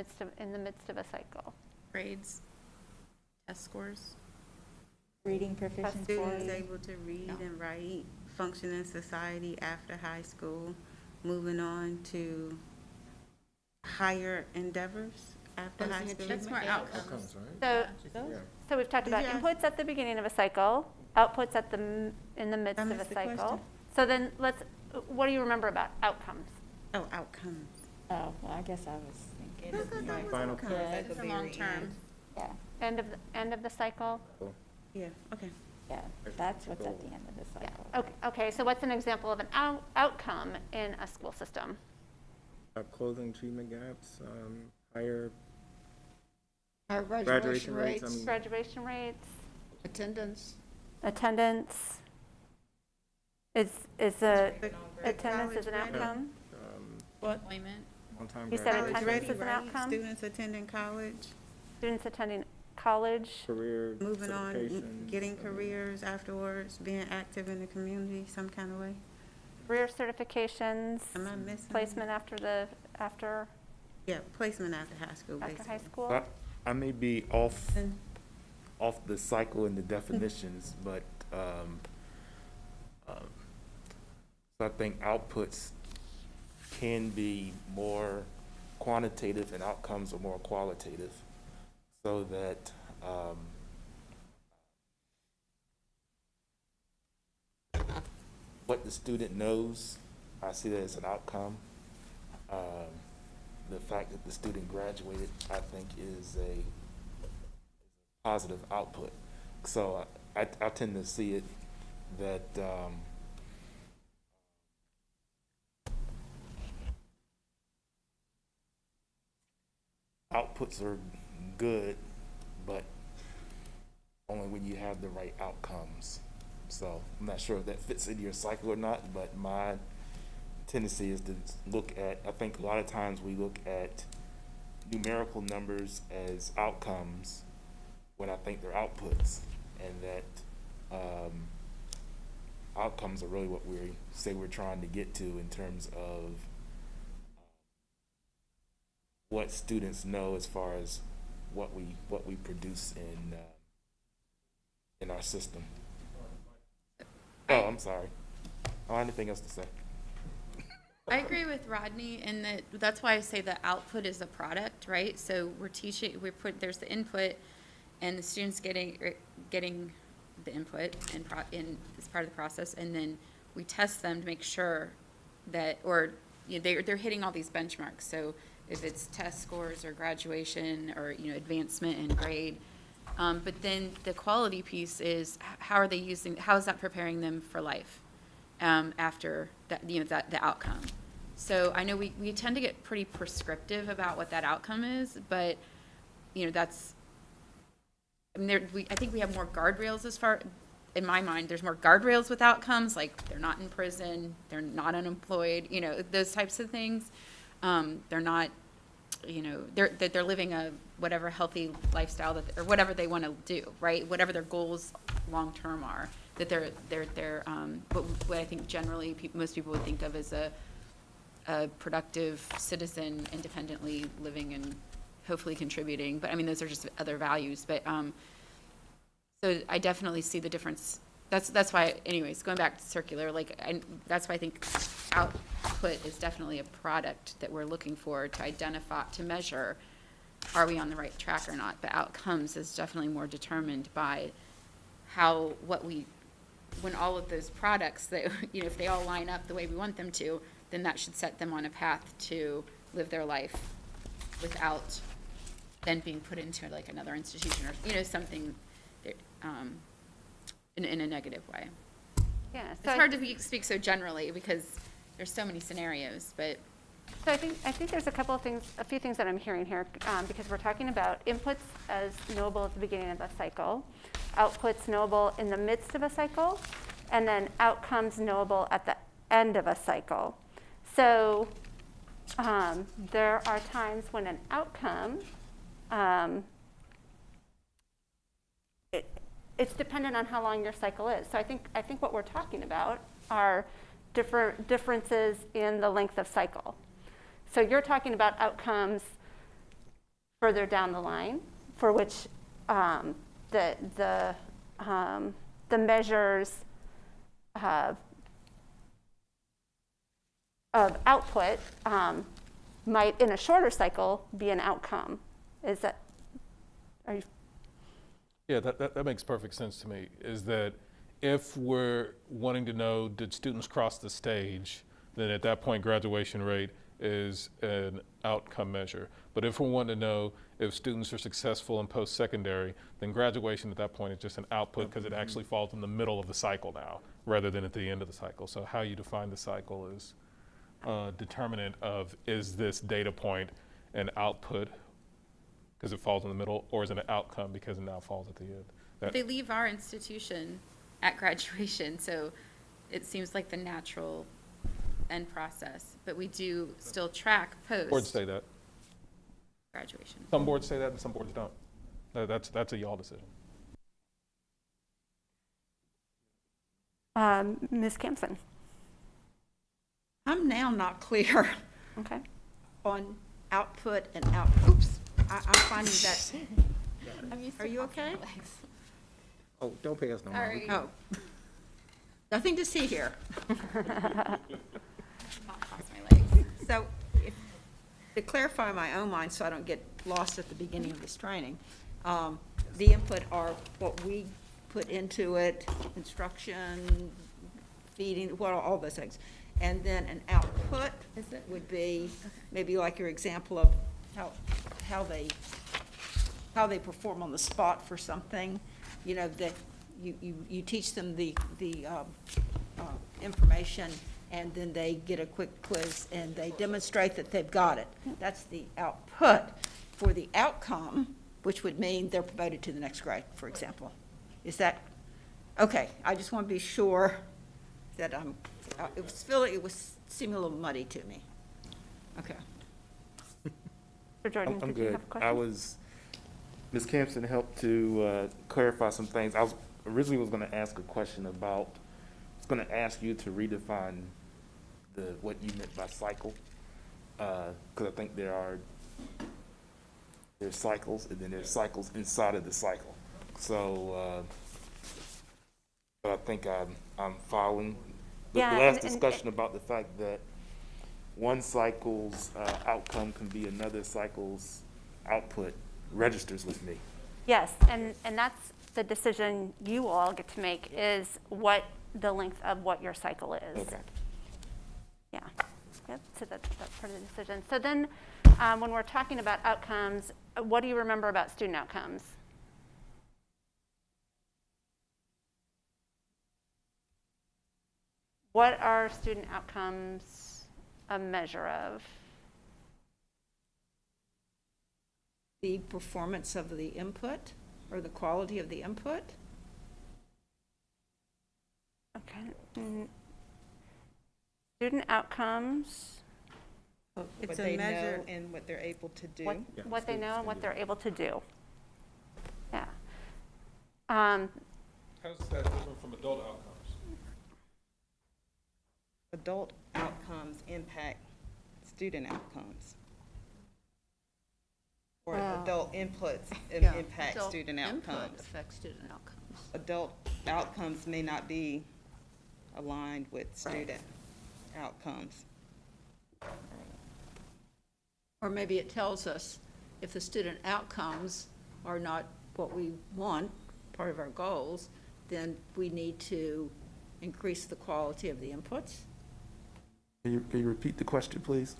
the midst of a cycle. Grades, test scores. reading proficiency. Students able to read and write, function in society after high school, moving on to higher endeavors after high school. That's more outcomes. So, so we've talked Did about you ask- inputs at the beginning of a cycle, outputs in the midst I of a missed the cycle. question. So then what do you remember about outcomes? Oh, outcomes. Oh, well, I guess I was thinking, Final outcomes. cut. For long-term. yeah, End of the cycle? Yeah, okay. yeah, that's what's at the end of the cycle. Okay, so what's an example of an outcome in a school system? Closing achievement gaps, higher Our graduation rates. Graduation rates, Attendance. attendance? Is attendance is an College ready. outcome? Employment. On-time You said graduation, attendance Ready, is an right? outcome? Students attending college, Students attending college, career moving on, certifications, getting careers afterwards, being active in the community some kind of way. career certifications, Am I missing? placement after Yeah, placement after high school, high basically. school? I may be off Then- the cycle and the definitions, but so I think outputs can be more quantitative and outcomes are more qualitative, so that what the student knows, I see that as an outcome. The fact that the student graduated, I think, is a positive output. So I tend to see it that outputs are good, but only when you have the right outcomes. So I'm not sure if that fits into your cycle or not, but my tendency is to look at, I think a lot of times we look at numerical numbers as outcomes when I think they're outputs, and that outcomes are really what we say we're trying to get to in terms of what students know as far as what we produce in our system. Oh, I'm sorry. I don't have anything else to say. I agree with Rodney in that that's why I say the output is a product, right? So we're teaching, there's the input, and the students getting the input as part of the process, and then we test them to make sure that, they're hitting all these benchmarks. So if it's test scores or graduation or advancement in grade, but then the quality piece is how is that preparing them for life? After that, the outcome. So I know we tend to get pretty prescriptive about what that outcome is, but that's. I mean, I think we have more guardrails in my mind. There's more guardrails with outcomes, like they're not in prison, they're not unemployed, those types of things. They're not, they're living a whatever healthy lifestyle or whatever they want to do, right? Whatever their goals long term are. That they're what I think generally most people would think of as a productive citizen, independently living and hopefully contributing. But I mean, those are just other values. But so I definitely see the difference. That's why, anyways, going back to circular, that's why I think output is definitely a product that we're looking for to identify, to measure, are we on the right track or not? But outcomes is definitely more determined by when all of those products that, if they all line up the way we want them to, then that should set them on a path to live their life without then being put into another institution or, something in a negative way. Yeah, It's hard to speak so generally because there's so many scenarios, but So I think there's a few things that I'm hearing here, because we're talking about inputs as knowable at the beginning of a cycle, outputs knowable in the midst of a cycle, and then outcomes knowable at the end of a cycle. So there are times when an outcome, it's dependent on how long your cycle is. So I think what we're talking about are differences in the length of cycle. So you're talking about outcomes further down the line, for which the measures of output might, in a shorter cycle, be an outcome. Is that? Are you? Yeah, that makes perfect sense to me, is that if we're wanting to know, did students cross the stage, then at that point, graduation rate is an outcome measure. But if we want to know if students are successful in post-secondary, then graduation at that point is just an output because it actually falls in the middle of the cycle now, rather than at the end of the cycle. So how you define the cycle is determinant of, is this data point an output because it falls in the middle, or is it an outcome because it now falls at the end? they leave our institution at graduation, so it seems like the natural end process. But we do still track Boards post say that. graduation. Some boards say that and some boards don't. That's a y'all decision. Ms. Campson. I'm now not clear Okay. on output and oops, I'm finding that, are you okay? Oh, don't pay us no more. Sorry. Oh. Nothing to see here. Not cross my legs. So, to clarify my own mind, so I don't get lost at the beginning of this training, the input are what we put into it, instruction, feeding, well, all those things. And then an output would be maybe like your example of how they perform on the spot for something. You know, that you teach them the information, and then they get a quick quiz and they demonstrate that they've got it. That's the output. For the outcome, which would mean they're promoted to the next grade, for example. Is that, okay, I just want to be sure that it was seeming a little muddy to me. Okay. Mr. Jordan, I'm did you good. have a question? Ms. Campson helped to clarify some things. I was originally was going to ask a question about, I was going to ask you to redefine what you meant by cycle, because I think there's cycles, and then there's cycles inside of the cycle. So I think I'm following the Yeah, last and- discussion about the fact that one cycle's outcome can be another cycle's output registers with me. Yes, and that's the decision you all get to make, is what the length of what your cycle is. Okay. Yeah, yep, so that's part of the decision. So then, when we're talking about outcomes, what do you remember about student outcomes? What are student outcomes a measure of? The performance of the input or the quality of the input? Okay. Student outcomes, It's What a they measure. know and what they're able to do. what they know and what they're able to do. Yeah. How's that different from adult outcomes? Adult outcomes impact student outcomes. Or adult inputs impact student outcomes. Affects student outcomes. Adult outcomes may not be aligned with student outcomes. Or maybe it tells us if the student outcomes are not what we want, part of our goals, then we need to increase the quality of the inputs. Can you repeat the question, please?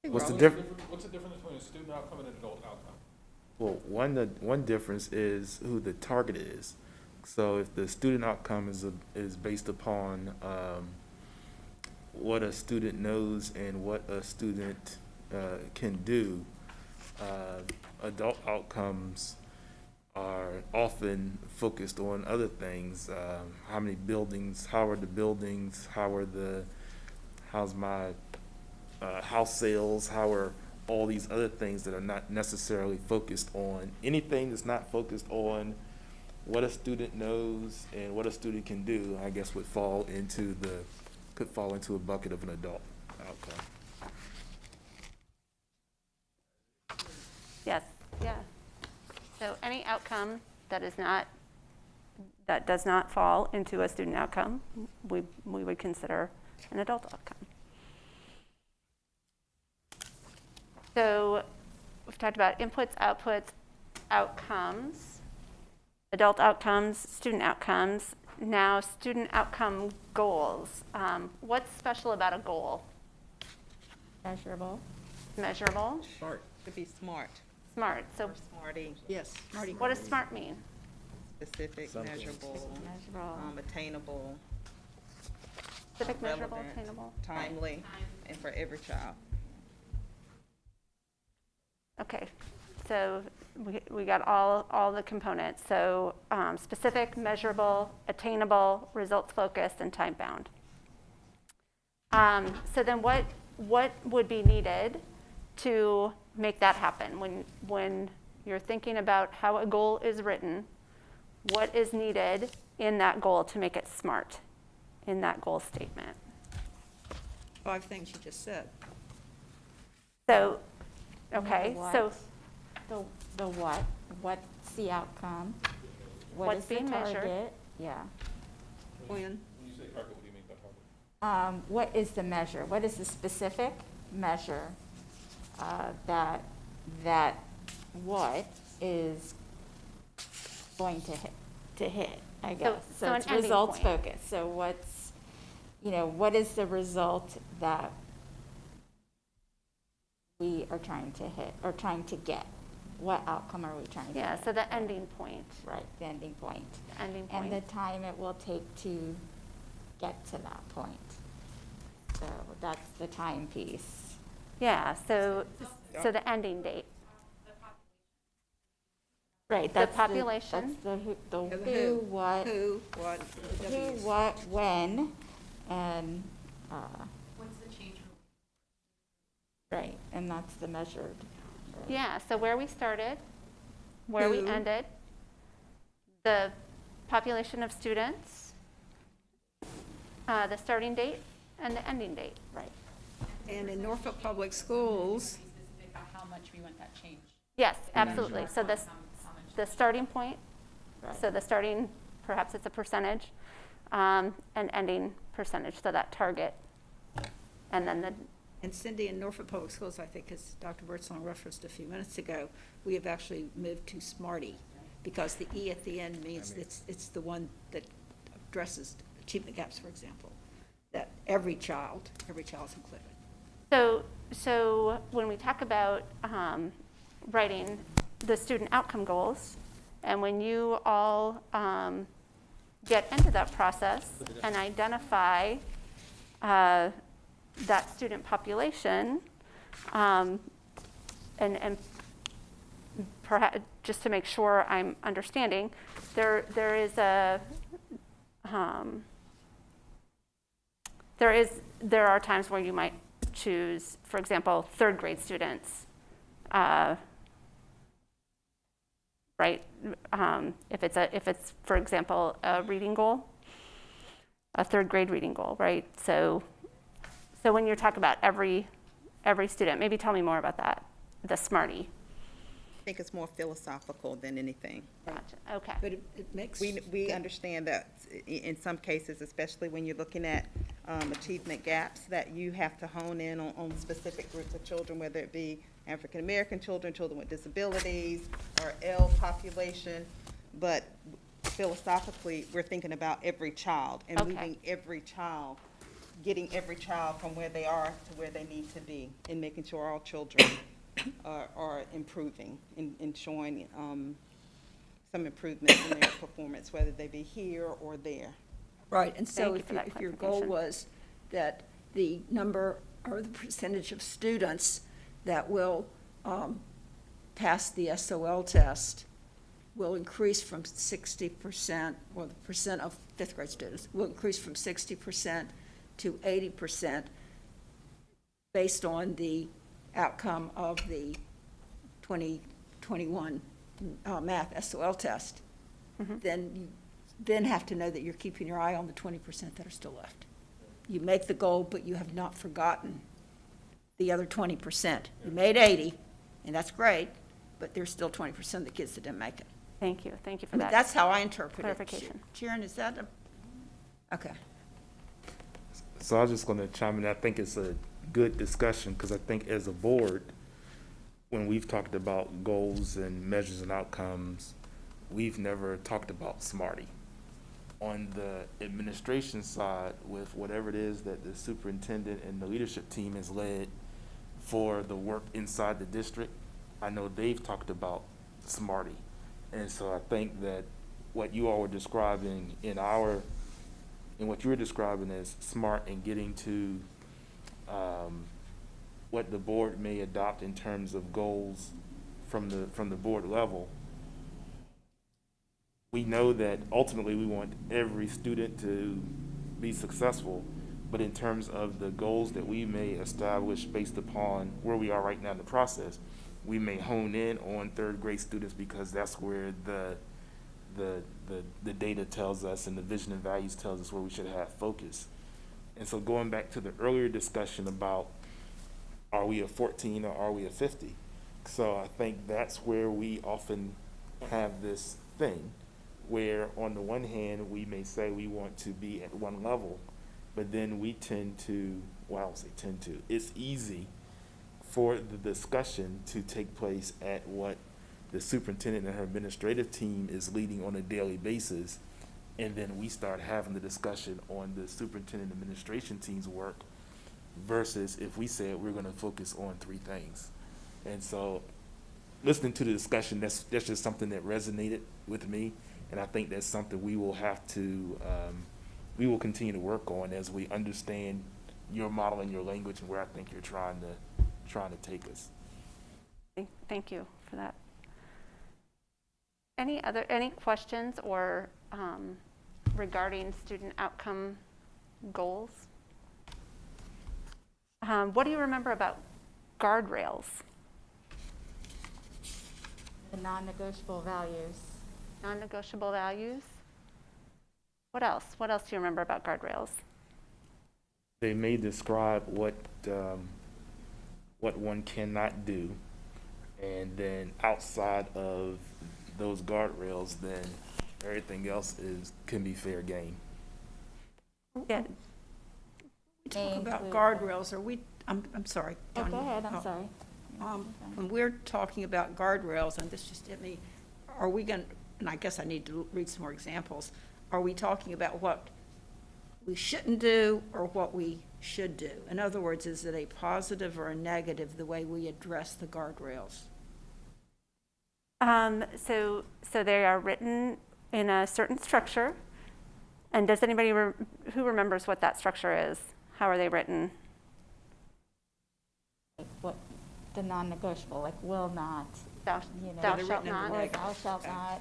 What's the What's difference? What's the difference between a student outcome and an adult outcome? Well, one difference is who the target is. So if the student outcome is based upon what a student knows and what a student can do. Adult outcomes are often focused on other things. How many buildings, how are the buildings, how's my house sales, how are all these other things that are not necessarily focused on. Anything that's not focused on what a student knows and what a student can do, I guess could fall into a bucket of an adult outcome. Yes, yeah. So any outcome that does not fall into a student outcome, we would consider an adult outcome. So we've talked about inputs, outputs, outcomes, adult outcomes, student outcomes. Now, student outcome goals. What's special about a goal? Measurable. Measurable, Smart. Could be smart, smart. So or smarty, Yes, Marty. what does smart mean? specific, measurable, Measurable. attainable, Specific, measurable, relevant, attainable. timely, and for every child. Okay, so we got all the components. So specific, measurable, attainable, results focused, and time bound. So then what would be needed to make that happen? When you're thinking about how a goal is written, what is needed in that goal to make it SMART in that goal statement? 5 things you just said. So, okay, The so what, the what, what's the outcome? What What's is the being measured? target? Yeah. When? When you say target, what do you mean by target? What is the measure? What is the specific measure that what is going to hit, I guess. so So an it's ending results point. focused. So what's, what is the result that we are trying to hit or trying to get? What outcome are we trying to yeah, get? so the ending point. Right, the ending point. The ending And the point. time it will take to get to that point. So that's the time piece. Yeah, so the ending date. Right, The that's population. That's the The who, what, Who, what, the who, W's. what, when, and, right, and that's the measured. Yeah, so where we started, where we Who. ended, the population of students, the starting date, and the ending date. Right. And in Norfolk Public Schools, How much we want that change. Yes, absolutely. So the starting point, Right. so the starting, perhaps it's a percentage, and ending percentage, so that target. And then and Cindy, in Norfolk Public Schools, I think, as Dr. Birdsong referenced a few minutes ago, we have actually moved to SMARTY, because the E at the end means it's the one that addresses achievement gaps, for example, that every child's included. So when we talk about writing the student outcome goals, and when you all get into that process and identify that student population, and perhaps just to make sure I'm understanding, there are times where you might choose, for example, third grade students, right? If it's, for example, a reading goal, a third grade reading goal, right? So when you talk about every student, maybe tell me more about that, the SMARTY. I think it's more philosophical than anything. Gotcha. Okay. But it makes. We understand that in some cases, especially when you're looking at achievement gaps, that you have to hone in on specific groups of children, whether it be African-American children, children with disabilities, or L population. But philosophically, we're thinking about every child and Okay. moving every child, getting every child from where they are to where they need to be, and making sure all children are improving and showing some improvements in their performance, whether they be here or there. Right, and so Thank you for that if your goal clarification. was that the number or the percentage of students that will pass the SOL test will increase from 60%, or the percent of fifth grade students will increase from 60% to 80% based on the outcome of the 2021 math SOL test. Then you then have to know that you're keeping your eye on the 20% that are still left. You make the goal, but you have not forgotten the other 20%. You made 80, and that's great, but there's still 20% of the kids that didn't make it. Thank you for I mean, that. that's how I interpret it. Clarification. Sharon, is that a, okay. So I was just gonna chime in. I think it's a good discussion, because I think as a board, when we've talked about goals and measures and outcomes, we've never talked about SMARTY. On the administration side, with whatever it is that the superintendent and the leadership team has led for the work inside the district, I know they've talked about SMARTY. And so I think that what you all were describing in what you were describing as SMART and getting to what the board may adopt in terms of goals from the board level, we know that ultimately we want every student to be successful, but in terms of the goals that we may establish based upon where we are right now in the process, we may hone in on third grade students because that's where the data tells us and the vision and values tells us where we should have focus. And so going back to the earlier discussion about are we a 14 or are we a 50? So I think that's where we often have this thing where on the one hand, we may say we want to be at one level, but then we tend to, well, I don't say tend to, it's easy for the discussion to take place at what the superintendent and her administrative team is leading on a daily basis, and then we start having the discussion on the superintendent administration team's work versus if we said we're gonna focus on three things. And so listening to the discussion, that's just something that resonated with me. And I think that's something we will have to, we will continue to work on as we understand your model and your language and where I think you're trying to take us. Thank you for that. Any questions or regarding student outcome goals? What do you remember about guardrails? The non-negotiable values. Non-negotiable values? What else? What else do you remember about guardrails? They may describe what one cannot do, and then outside of those guardrails, then everything else can be fair game. Yeah. We talk about guardrails, are we, I'm sorry. Oh, Johnny. go ahead, I'm sorry. When we're talking about guardrails, and this just hit me, are we going to, and I guess I need to read some more examples, are we talking about what we shouldn't do or what we should do? In other words, is it a positive or a negative, the way we address the guardrails? So they are written in a certain structure. And does anybody who remembers what that structure is? How are they written? Like what the non-negotiable, like will not, Thou you know, shalt not. or thou shalt not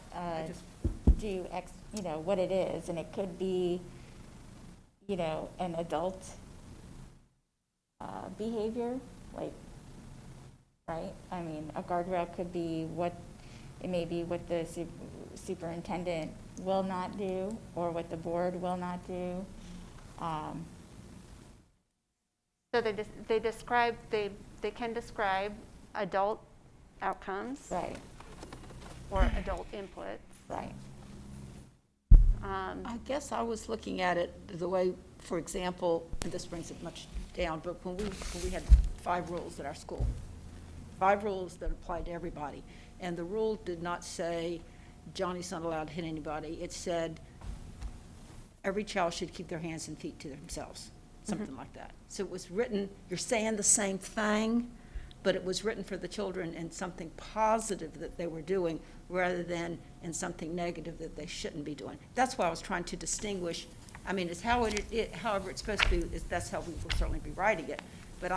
do X, you know, what it is, and it could be, you know, an adult behavior, like, right? I mean, a guardrail could be it may be what the superintendent will not do, or what the board will not do. So they can describe adult outcomes. Right, Or adult inputs. right. I guess I was looking at it the way, for example, and this brings it much down, but when we had 5 rules at our school, 5 rules that applied to everybody, and the rule did not say Johnny's not allowed to hit anybody. It said every child should keep their hands and feet to themselves, something like that. So it was written, you're saying the same thing, but it was written for the children in something positive that they were doing rather than in something negative that they shouldn't be doing. That's why I was trying to distinguish I mean, it's how however it's supposed to be, that's how we will certainly be writing it. But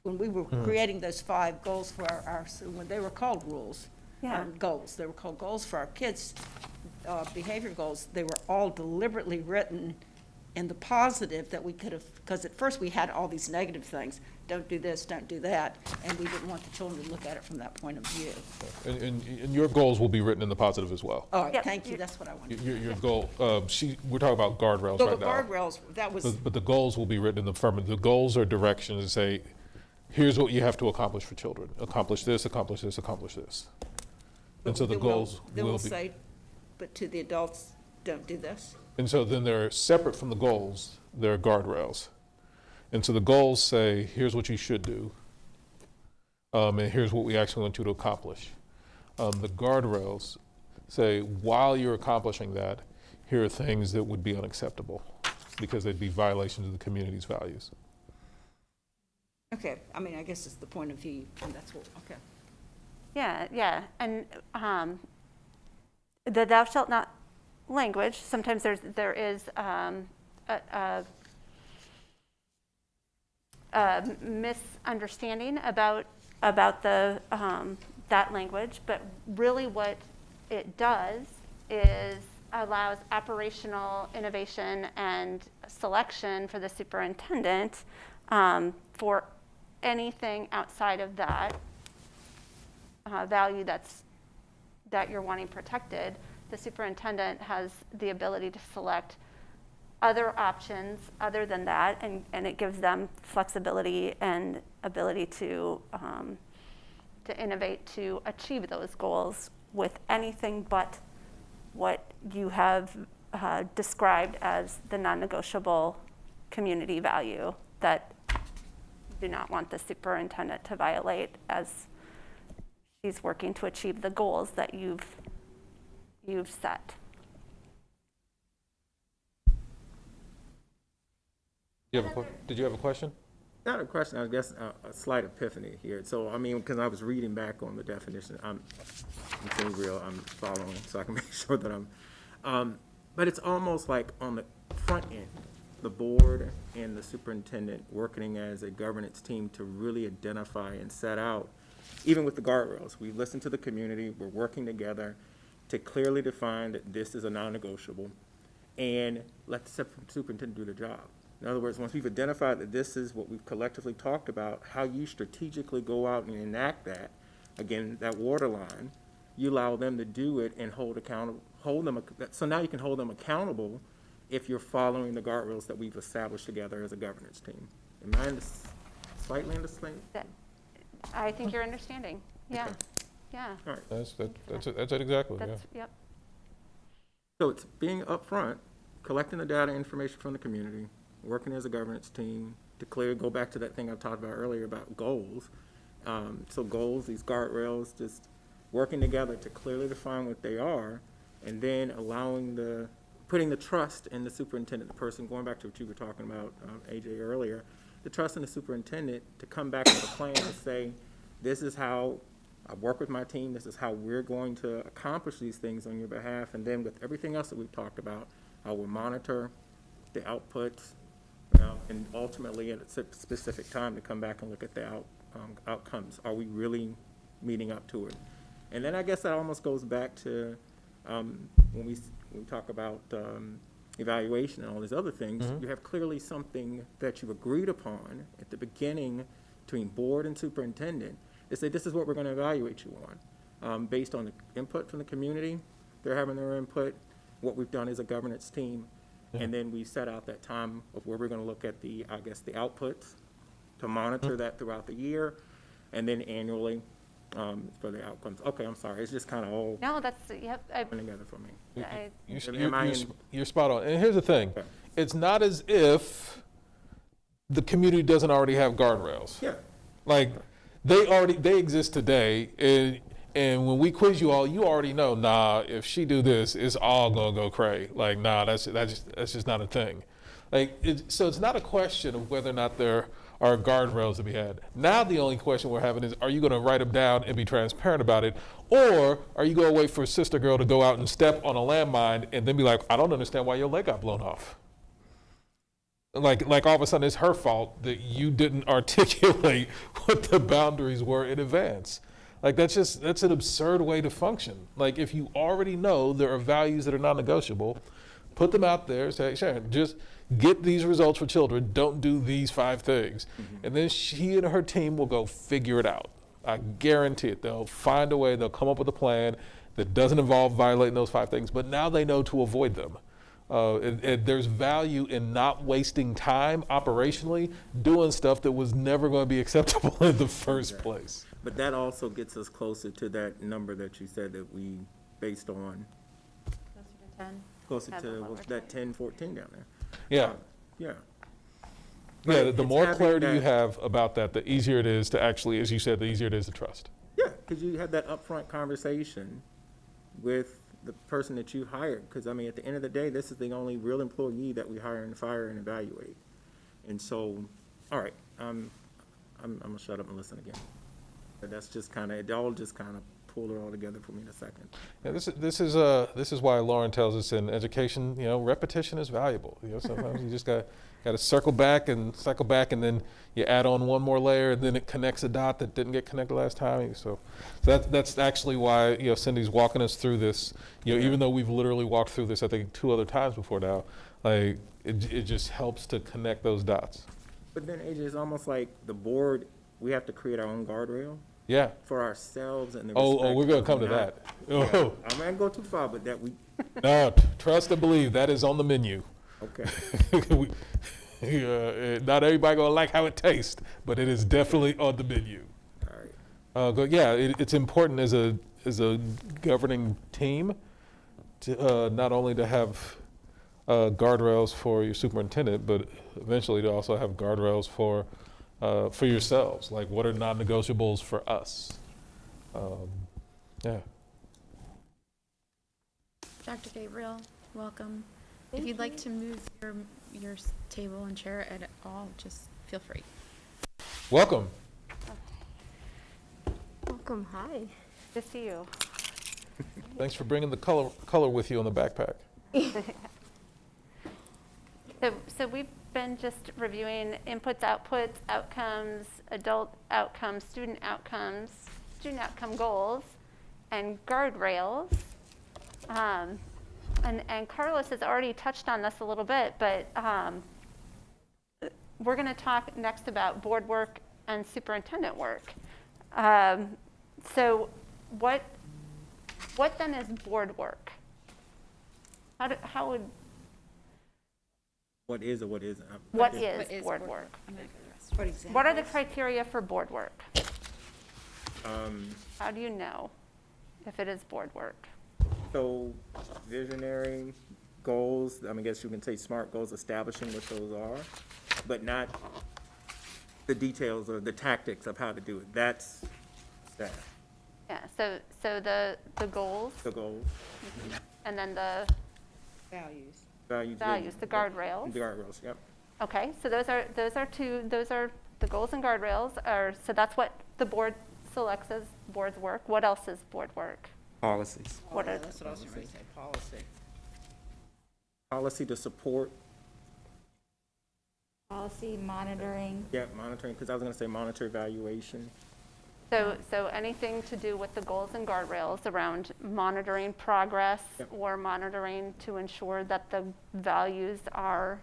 when we were creating those 5 goals for when they were called rules, Yeah. goals, they were called goals for our kids, behavior goals, they were all deliberately written in the positive that we could have, because at first we had all these negative things, don't do this, don't do that, and we didn't want the children to look at it from that point of view. And your goals will be written in the positive as well. All right, Yep. thank you, that's what I wanted. Your goal, we're talking about guardrails So right the now. guardrails, that was, But the goals will be written in the affirmative. The goals are directions to say, here's what you have to accomplish for children. Accomplish this, accomplish this, accomplish this. And so the then we'll- goals then will we'll be. say, but to the adults, don't do this. And so then they're separate from the goals, they're guardrails. And so the goals say, here's what you should do. And here's what we actually want you to accomplish. The guardrails say, while you're accomplishing that, here are things that would be unacceptable because they'd be violations of the community's values. Okay, I mean, I guess it's the point of view, and that's what, okay. Yeah, and the thou shalt not language, sometimes there is a misunderstanding about the that language, but really what it does is allows operational innovation and selection for the superintendent for anything outside of that value that you're wanting protected. The superintendent has the ability to select other options other than that, and it gives them flexibility and ability to innovate to achieve those goals with anything but what you have described as the non-negotiable community value that you do not want the superintendent to violate as she's working to achieve the goals that you've set. Did you have a question? Not a question, I guess a slight epiphany here. So, I mean, because I was reading back on the definition, I'm being real, I'm following, so I can make sure that but it's almost like on the front end, the board and the superintendent working as a governance team to really identify and set out, even with the guardrails, we listen to the community, we're working together to clearly define that this is a non-negotiable and let the superintendent do the job. In other words, once we've identified that this is what we've collectively talked about, how you strategically go out and enact that, again, that water line, you allow them to do it and so now you can hold them accountable if you're following the guardrails that we've established together as a governance team. Am I slightly understanding? I think you're understanding. Yeah, Okay. yeah. All right. That's it exactly, yeah. Yep. So it's being upfront, collecting the data information from the community, working as a governance team to go back to that thing I talked about earlier about goals. So goals, these guardrails, just working together to clearly define what they are, and then putting the trust in the superintendent, the person, going back to what you were talking about, AJ, earlier, the trust in the superintendent to come back with a plan to say, this is how I work with my team, this is how we're going to accomplish these things on your behalf, and then with everything else that we've talked about, I will monitor the outputs, and ultimately at a specific time to come back and look at the outcomes. Are we really meeting up to it? And then I guess that almost goes back to when we talk about evaluation and all these other things, you have clearly something that you've agreed upon at the beginning between board and superintendent to say this is what we're going to evaluate you on. Based on the input from the community, they're having their input, what we've done as a governance team, and then we set out that time of where we're going to look at the outputs to monitor that throughout the year, and then annually for the outcomes. Okay, I'm sorry, it's just kind of all No, that's, yep. coming together for me. You're spot on. And here's the thing. Okay. It's not as if the community doesn't already have guardrails. Yeah. Like, they exist today, and when we quiz you all, you already know, nah, if she do this, it's all gonna go cray. Like, nah, that's just not a thing. Like, so it's not a question of whether or not there are guardrails to be had. Now the only question we're having is, are you going to write them down and be transparent about it? Or are you going to wait for sister girl to go out and step on a landmine and then be like, I don't understand why your leg got blown off. Like all of a sudden it's her fault that you didn't articulate what the boundaries were in advance. Like that's an absurd way to function. Like if you already know there are values that are non-negotiable, put them out there, say, Sharon, just get these results for children, don't do these 5 things. And then she and her team will go figure it out. I guarantee it. They'll find a way, they'll come up with a plan that doesn't involve violating those 5 things, but now they know to avoid them. And there's value in not wasting time operationally doing stuff that was never going to be acceptable in the first place. But that also gets us closer to that number that you said that we based on, Closer to 10. closer Have to what what's we're that 10, 14 down there. Yeah. Yeah. Yeah, But the it's more having clarity you that- have about that, the easier it is to actually, as you said, the easier it is to trust. Yeah, because you have that upfront conversation with the person that you hired. Because, I mean, at the end of the day, this is the only real employee that we hire and fire and evaluate. And so, all right, I'm going to shut up and listen again. But that's just kind of, it all just kind of pulled it all together for me in a second. Yeah, this is why Lauren tells us in education, repetition is valuable. Sometimes you just got to circle back, and then you add on one more layer, and then it connects a dot that didn't get connected last time. So that's actually why Cindy's walking us through this. Even though we've literally walked through this, I think 2 other times before now. Like it just helps to connect those dots. But then, AJ, it's almost like the board, we have to create our own guardrail Yeah. for ourselves and the Oh, we're gonna respect come to of that. not- Oh. I'm not gonna go too far, but that we, No, trust and believe that is on the menu. okay. Not everybody gonna like how it tastes, but it is definitely on the menu. All right. But yeah, it's important as a governing team to not only to have guardrails for your superintendent, but eventually to also have guardrails for yourselves. Like, what are non-negotiables for us? Yeah. Dr. Gabriel, welcome. If you'd like to move your table and chair at all, just feel free. Welcome. Welcome, hi. Good to see you. Thanks for bringing the color with you on the backpack. So we've been just reviewing inputs, outputs, outcomes, adult outcomes, student outcomes, student outcome goals, and guardrails. And Carlos has already touched on this a little bit, but we're going to talk next about board work and superintendent work. So what then is board work? How would What is or what isn't? what is board work? What examples? What are the criteria for board work? Um, How do you know if it is board work? So visionary goals, I guess you can say SMART goals, establishing what those are, but not the details or the tactics of how to do it. That's staff, Yeah, so the goals the goals, and then the Values. values, the guardrails. The guardrails, yep. Okay, so those are the goals and guardrails so that's what the board selects as board's work. What else is board work? Policies. What are, That's what I was going to say, policy. Policy to support, Policy, monitoring. monitoring, because I was gonna say monitor evaluation. so anything to do with the goals and guardrails around monitoring progress Yep. or monitoring to ensure that the values are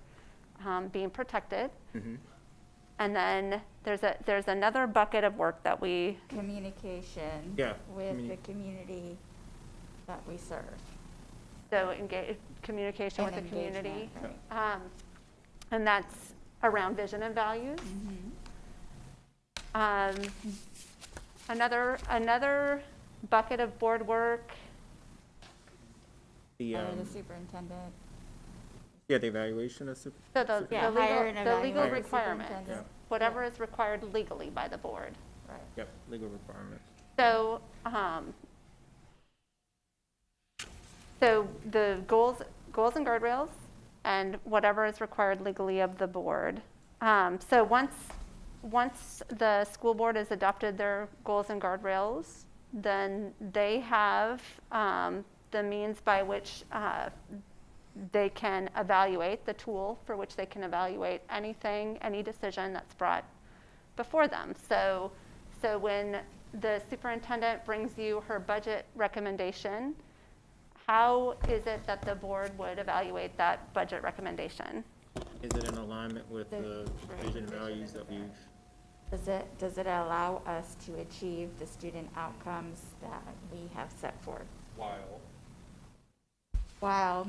being protected. And then there's another bucket of work that we, Communication. Yeah, With communi- the community that we serve. so engage, communication with the And community. engagement, right. And that's around vision and values. Another bucket of board work, The, Or the superintendent. yeah, the evaluation of super. so the Yeah, hire and the legal evaluate the requirements, superintendent. whatever is required legally by the board. Right. Yep, legal requirements. So, so the goals and guardrails, and whatever is required legally of the board. So once once the school board has adopted their goals and guardrails, then they have the means by which they can evaluate, the tool for which they can evaluate anything, any decision that's brought before them. So when the superintendent brings you her budget recommendation, how is it that the board would evaluate that budget recommendation? Is it in alignment with the vision values that we've? Does it allow us to achieve the student outcomes that we have set forth? While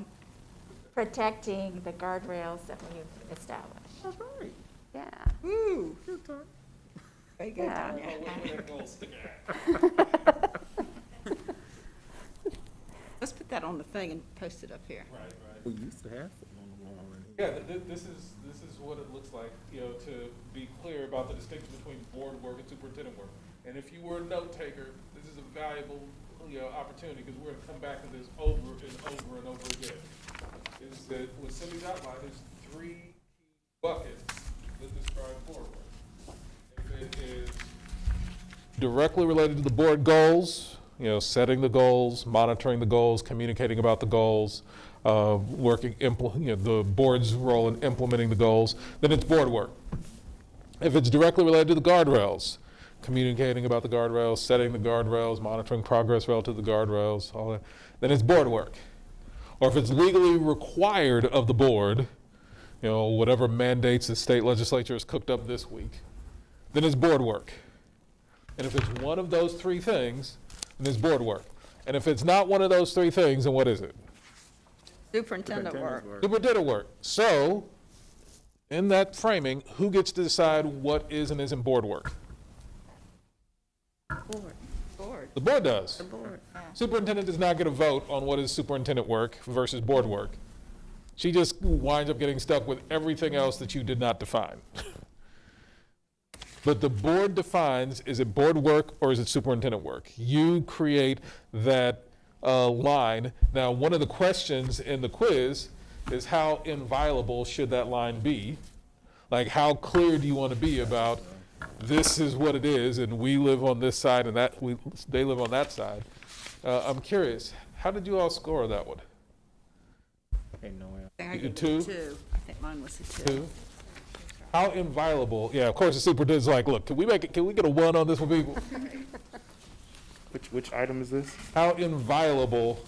protecting the guardrails that we've established. That's right. Yeah. Ooh, Good talk. very good, Yeah. Tanya. Let's put that on the thing and post it up here. We used to have them on the wall in here. Yeah, this is what it looks like, to be clear about the distinction between board work and superintendent work. And if you were a note taker, this is a valuable, opportunity, because we're gonna come back to this over and over and over again. Is that what Cindy's outlined is 3 key buckets that describe board work. If it is directly related to the board goals, setting the goals, monitoring the goals, communicating about the goals, the board's role in implementing the goals, then it's board work. If it's directly related to the guardrails, communicating about the guardrails, setting the guardrails, monitoring progress relative to the guardrails, all that, then it's board work. Or if it's legally required of the board, whatever mandates the state legislature has cooked up this week, then it's board work. And if it's one of those 3 things, then it's board work. And if it's not one of those 3 things, then what is it? Superintendent work. Superintendent work. So, in that framing, who gets to decide what is and isn't board work? Board. The board does. The board. Superintendent does not get a vote on what is superintendent work versus board work. She just winds up getting stuck with everything else that you did not define. But the board defines, is it board work or is it superintendent work? You create that line. Now, one of the questions in the quiz is how inviolable should that line be? Like, how clear do you want to be about this is what it is, and we live on this side, and they live on that side? I'm curious, how did you all score that one? I gave it a 2? 2. I think mine was a 2. 2? How inviolable? Yeah, of course the superintendent's like, look, can we get a 1 on this one, people? Which item is this? How inviolable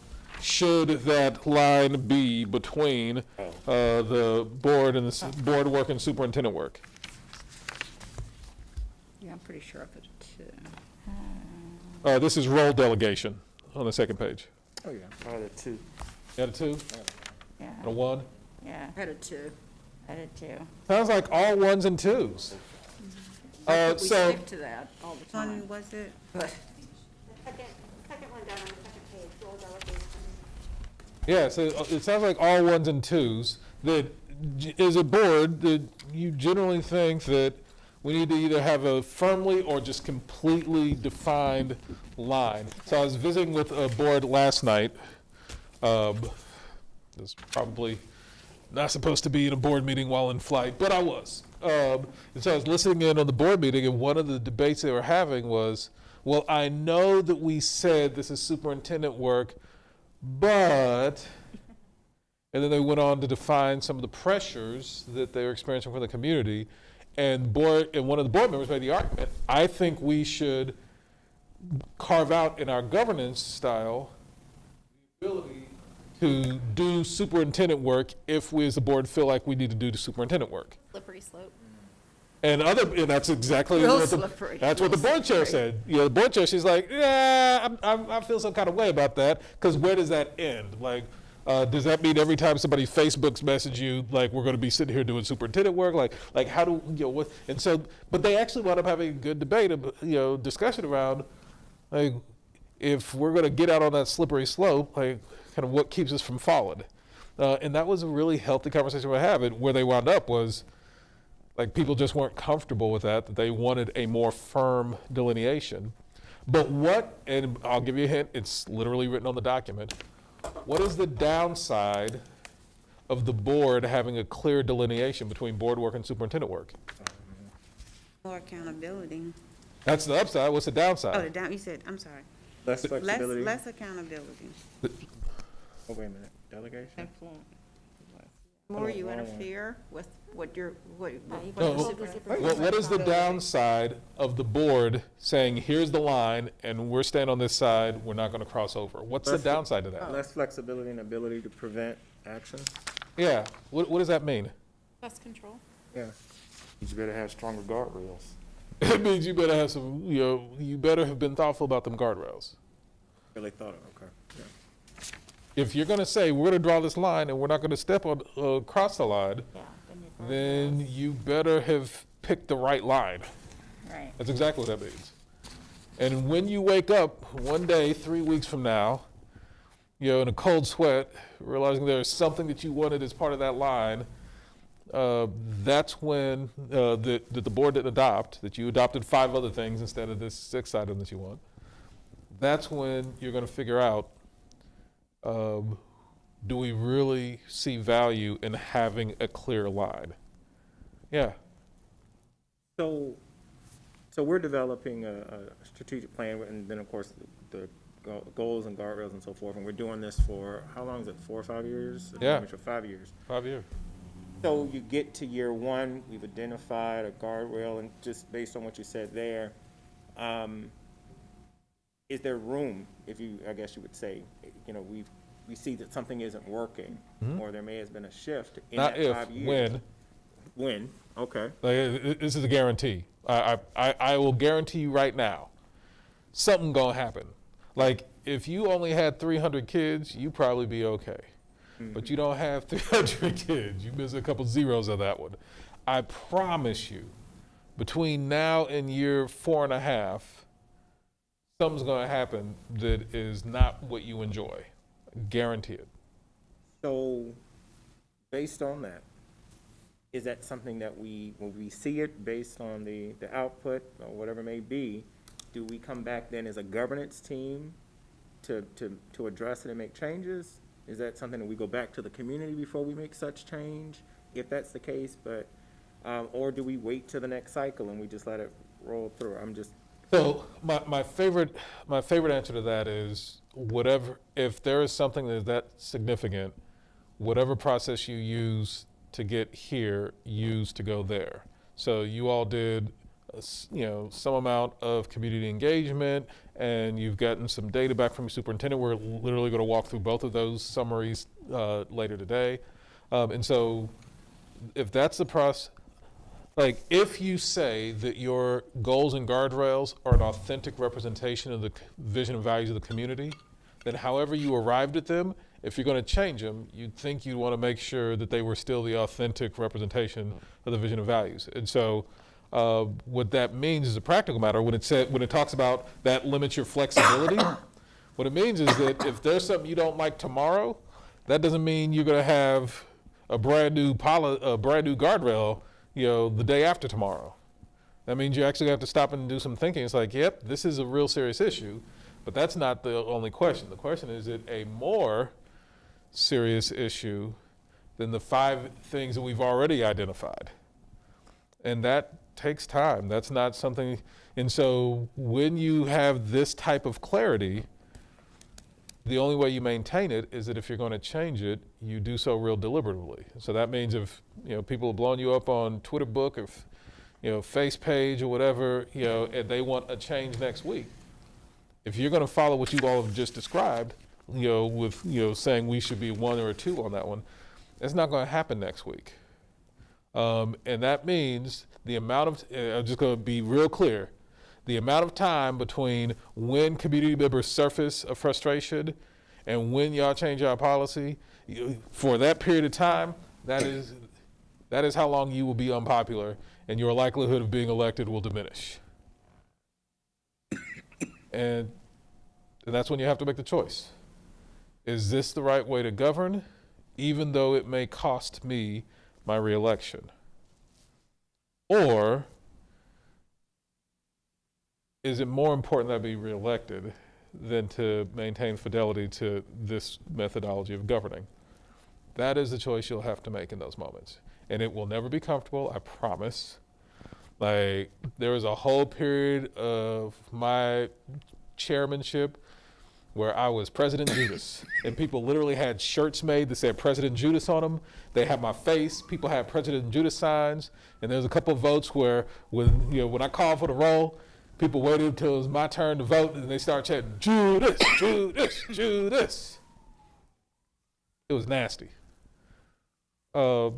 should that line be between the board and the board work and superintendent work? Yeah, I'm pretty sure I put a 2. This is role delegation on the second page. Oh, yeah. Oh, the 2. You had a 2? Yeah, And a 1? yeah, I had a 2. I did too. Sounds like all 1s and 2s. We So, stick to that all the time. One was it? But Second one down on the second page, role delegation. yeah, so it sounds like all 1s and 2s. That as a board, that you generally think that we need to either have a firmly or just completely defined line. So I was visiting with a board last night. It's probably not supposed to be in a board meeting while in flight, but I was. And so I was listening in on the board meeting, and one of the debates they were having was, well, I know that we said this is superintendent work, but, and then they went on to define some of the pressures that they were experiencing from the community, and one of the board members made the argument, I think we should carve out in our governance style the ability to do superintendent work if we as a board feel like we need to do the superintendent work. Slippery slope. And that's exactly Real what slippery. that's what the board chair said. The board chair, she's like, yeah, I feel some kind of way about that, because where does that end? Like, does that mean every time somebody Facebook's message you, like, we're going to be sitting here doing superintendent work? Like how do, what? And so, but they actually wound up having a good debate, discussion around, like, if we're going to get out on that slippery slope, like, kind of what keeps us from falling. And that was a really healthy conversation we're having. Where they wound up was, like, people just weren't comfortable with that they wanted a more firm delineation. But and I'll give you a hint, it's literally written on the document, what is the downside of the board having a clear delineation between board work and superintendent work? More accountability. That's the upside. What's the downside? Oh, the down, you said, I'm sorry. Less Less, flexibility. less accountability. Oh, wait a minute, delegation? The more you interfere with what you're, what No, the superintendent. what is the downside of the board saying, here's the line, and we're staying on this side, we're not gonna cross over? What's the Less- downside to that? Less flexibility and ability to prevent action? Yeah, what does that mean? Less control. Yeah. You better have stronger guardrails. It means you better have some, you better have been thoughtful about them guardrails. Really thought of, okay, yeah. If you're gonna say, we're gonna draw this line and we're not gonna step on, across the line, Yeah, then you better have picked the right line. right. That's exactly what that means. And when you wake up one day, 3 weeks from now, in a cold sweat, realizing there's something that you wanted as part of that line, that's when that the board didn't adopt, that you adopted 5 other things instead of this 6th item that you want. That's when you're going to figure out, do we really see value in having a clear line? Yeah. So we're developing a strategic plan, and then, of course, the goals and guardrails and so forth, and we're doing this for, how long is it, 4 or 5 years? Yeah. For 5 years. 5 years. So you get to year 1, we've identified a guardrail, and just based on what you said there, is there room, I guess you would say, we see that something isn't working, or there may have been a shift in Not that if, 5 years. when. When, okay. This is a guarantee. I will guarantee you right now, something gonna happen. Like, if you only had 300 kids, you'd probably be okay. But you don't have 300 kids. You miss a couple zeros of that one. I promise you, between now and year 4.5, something's gonna happen that is not what you enjoy. Guarantee it. So, based on that, is that something that when we see it based on the output or whatever it may be, do we come back then as a governance team to address it and make changes? Is that something that we go back to the community before we make such change, if that's the case? But, or do we wait till the next cycle and we just let it roll through? So my favorite answer to that is, if there is something that significant, whatever process you use to get here, use to go there. So you all did, some amount of community engagement, and you've gotten some data back from your superintendent. We're literally going to walk through both of those summaries later today. And so if that's the process, like, if you say that your goals and guardrails are an authentic representation of the vision and values of the community, then however you arrived at them, if you're going to change them, you'd think you'd want to make sure that they were still the authentic representation of the vision and values. And so what that means is a practical matter. When it talks about that limits your flexibility, what it means is that if there's something you don't like tomorrow, that doesn't mean you're going to have a brand new guardrail, the day after tomorrow. That means you actually have to stop and do some thinking. It's like, yep, this is a real serious issue, but that's not the only question. The question is it a more serious issue than the 5 things that we've already identified? And that takes time. That's not something, and so when you have this type of clarity, the only way you maintain it is that if you're going to change it, you do so real deliberately. So that means if people are blowing you up on Twitter book or face page or whatever, and they want a change next week, if you're going to follow what you all have just described, with saying we should be 1 or 2 on that one, it's not going to happen next week. And that means the amount of, I'm just going to be real clear, the amount of time between when community members surface a frustration and when y'all change our policy, for that period of time, that is how long you will be unpopular, and your likelihood of being elected will diminish. And that's when you have to make the choice. Is this the right way to govern, even though it may cost me my reelection? Or is it more important that I be reelected than to maintain fidelity to this methodology of governing? That is the choice you'll have to make in those moments. And it will never be comfortable, I promise. Like, there was a whole period of my chairmanship where I was President Judas, and people literally had shirts made that said President Judas on them. They had my face. People had President Judas signs, and there was a couple of votes where, when I called for the roll, people waited until it was my turn to vote, and they started chanting Judas, Judas, Judas. It was nasty. But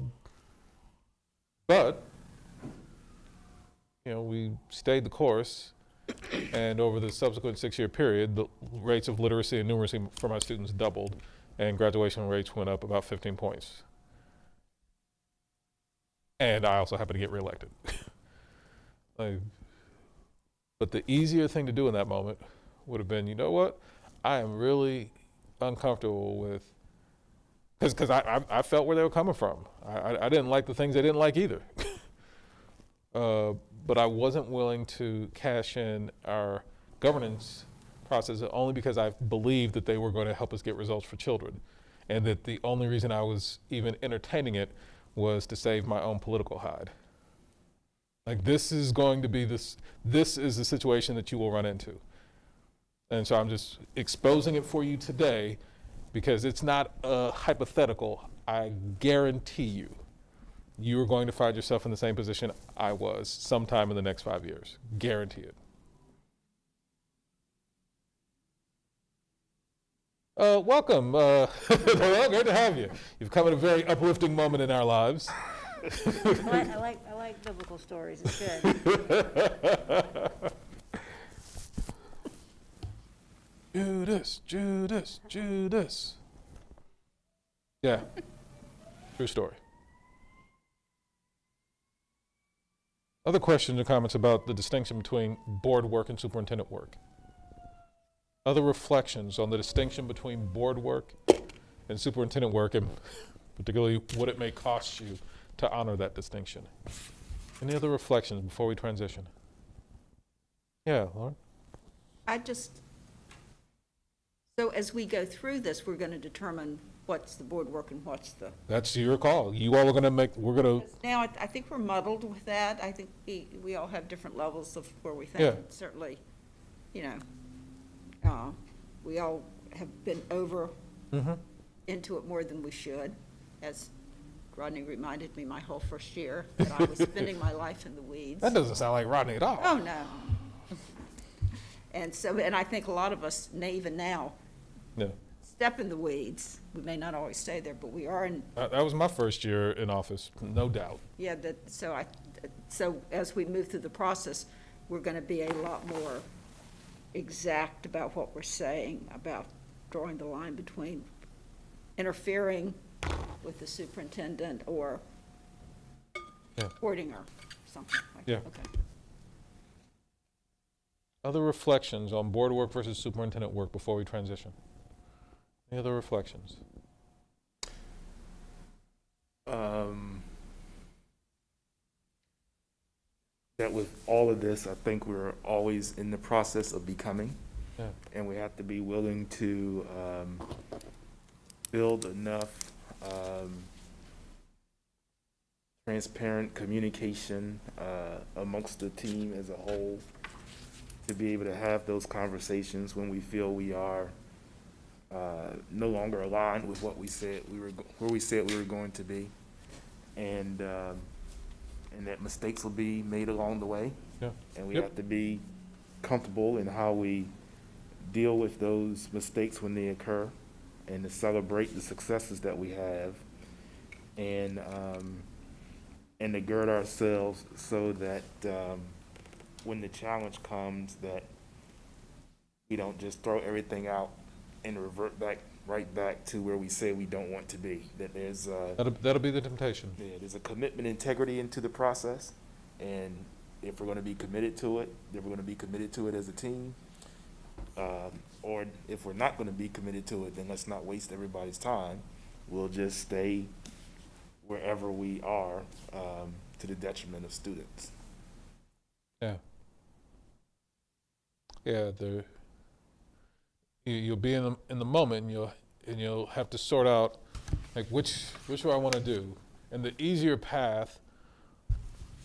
we stayed the course, and over the subsequent 6-year period, the rates of literacy and numeracy for my students doubled, and graduation rates went up about 15 points. And I also happened to get reelected. But the easier thing to do in that moment would have been, you know what? I am really uncomfortable with, because I felt where they were coming from. I didn't like the things they didn't like either. But I wasn't willing to cash in our governance process only because I believed that they were going to help us get results for children, and that the only reason I was even entertaining it was to save my own political hide. Like, this is going to be this is the situation that you will run into. And so I'm just exposing it for you today because it's not a hypothetical. I guarantee you are going to find yourself in the same position I was sometime in the next 5 years. Guarantee it. Welcome. Well, great to have you. You've come at a very uplifting moment in our lives. I like biblical stories. It's good. Judas, Judas, Judas. Yeah, true story. Other questions or comments about the distinction between board work and superintendent work? Other reflections on the distinction between board work and superintendent work, and particularly what it may cost you to honor that distinction? Any other reflections before we transition? Yeah, Lauren? So as we go through this, we're going to determine what's the board work and what's the. That's your call. You all are going to Now, I think we're muddled with that. I think we all have different levels of where we think. Yeah. Certainly, we all have been into it more than we should, as Rodney reminded me my whole first year that I was spending my life in the weeds. That doesn't sound like Rodney at all. Oh, no. And I think a lot of us, even now, step in the weeds. We may not always stay there, but we are in. That was my first year in office, no doubt. Yeah, so as we move through the process, we're going to be a lot more exact about what we're saying, about drawing the line between interfering with the superintendent or supporting her, something like that. Okay. Other reflections on board work versus superintendent work before we transition? Any other reflections? That with all of this, I think we're always in the process of becoming, and we have to be willing to build enough transparent communication amongst the team as a whole to be able to have those conversations when we feel we are no longer aligned with what we said where we said we were going to be, and that mistakes will be made along the way, and we have to be comfortable in how we deal with those mistakes when they occur, and to celebrate the successes that we have, and to gird ourselves so that when the challenge comes, that we don't just throw everything out and revert right back to where we say we don't want to be. That there's that'll be the temptation. Yeah, there's a commitment, integrity into the process, and if we're going to be committed to it, then we're going to be committed to it as a team. Or if we're not going to be committed to it, then let's not waste everybody's time. We'll just stay wherever we are to the detriment of students. Yeah, you'll be in the moment, and you'll have to sort out like which do I want to do, and the easier path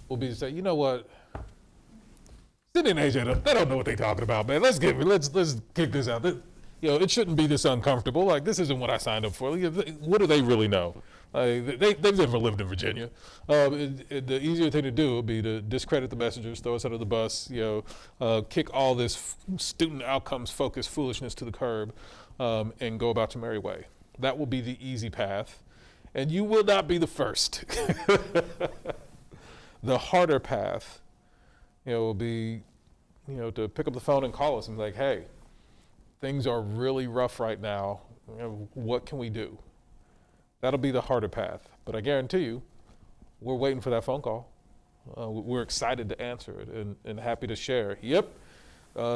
will be to say, you know what, Cindy and AJ, they don't know what they're talking about, man. Let's kick this out. It shouldn't be this uncomfortable. Like, this isn't what I signed up for. What do they really know? They've never lived in Virginia. The easier thing to do would be to discredit the messengers, throw us under the bus, kick all this student outcomes focused foolishness to the curb, and go about your merry way. That will be the easy path, and you will not be the first. The harder path, will be, to pick up the phone and call us and be like, hey, things are really rough right now. What can we do? That'll be the harder path. But I guarantee you, we're waiting for that phone call. We're excited to answer it and happy to share. Yep,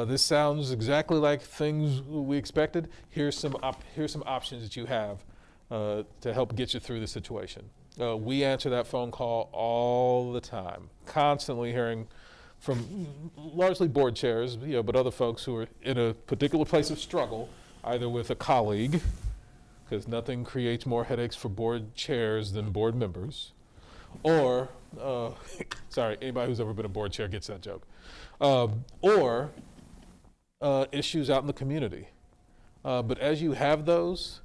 this sounds exactly like things we expected. Here's some options that you have to help get you through the situation. We answer that phone call all the time, constantly hearing from largely board chairs, but other folks who are in a particular place of struggle, either with a colleague, because nothing creates more headaches for board chairs than board members, or, sorry, anybody who's ever been a board chair gets that joke, or issues out in the community. But as you have those,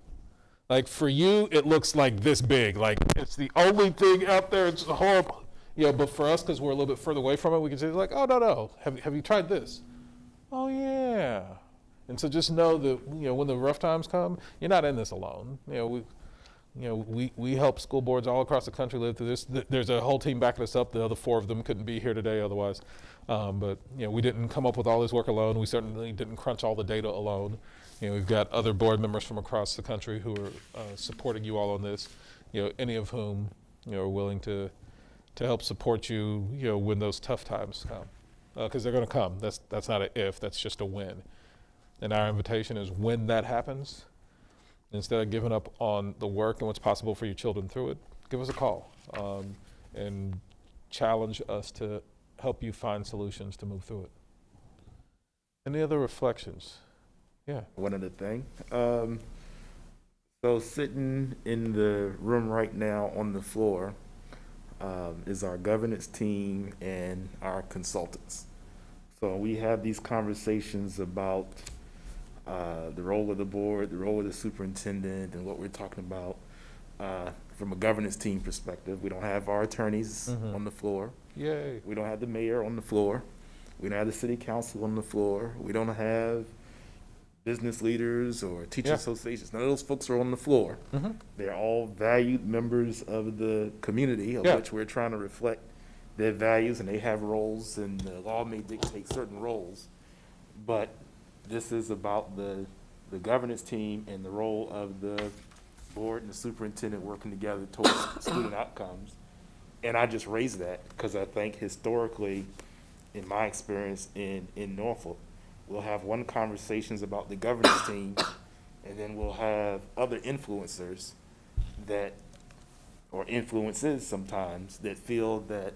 like for you, it looks like this big, like it's the only thing out there, it's horrible. But for us, because we're a little bit further away from it, we can say like, oh, no, have you tried this? Oh, yeah. And so just know that, when the rough times come, you're not in this alone. We help school boards all across the country live through this. There's a whole team backing us up. The other 4 of them couldn't be here today otherwise. But we didn't come up with all this work alone. We certainly didn't crunch all the data alone. We've got other board members from across the country who are supporting you all on this, any of whom, are willing to help support you, when those tough times come. Because they're going to come. That's not an if, that's just a when. And our invitation is when that happens, instead of giving up on the work and what's possible for your children through it, give us a call and challenge us to help you find solutions to move through it. Any other reflections? Yeah. One other thing. So sitting in the room right now on the floor is our governance team and our consultants. So we have these conversations about the role of the board, the role of the superintendent, and what we're talking about from a governance team perspective. We don't have our attorneys on the floor. Yay. We don't have the mayor on the floor. We don't have the city council on the floor. We don't have business leaders or teacher associations. None of those folks are on the floor. They're all valued members of the community, of which we're trying to reflect their values, and they have roles, and the law may dictate certain roles. But this is about the governance team and the role of the board and the superintendent working together towards student outcomes. And I just raise that because I think historically, in my experience in Norfolk, we'll have one conversations about the governance team, and then we'll have other influencers or influences sometimes, that feel that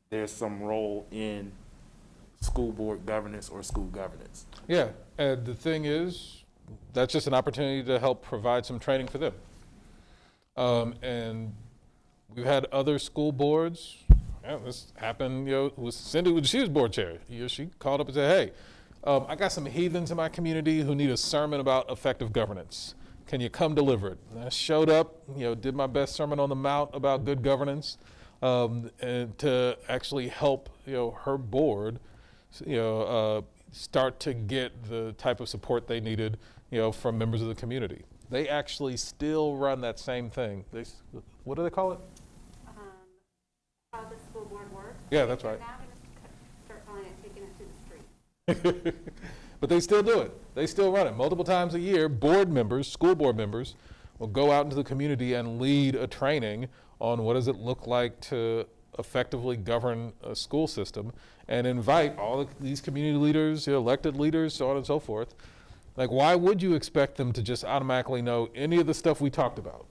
there's some role in school board governance or school governance. Yeah, and the thing is, that's just an opportunity to help provide some training for them. And we've had other school boards. This happened, with Cindy when she was board chair. She called up and said, hey, I got some heathens in my community who need a sermon about effective governance. Can you come deliver it? And I showed up, did my best sermon on the Mount about good governance, and to actually help, her board, start to get the type of support they needed, from members of the community. They actually still run that same thing. What do they call it? How the school board works. Yeah, that's right. Now I'm gonna start calling it taking it to the street. But they still do it. They still run it. Multiple times a year, school board members will go out into the community and lead a training on what does it look like to effectively govern a school system, and invite all of these community leaders, elected leaders, so on and so forth. Like, why would you expect them to just automatically know any of the stuff we talked about?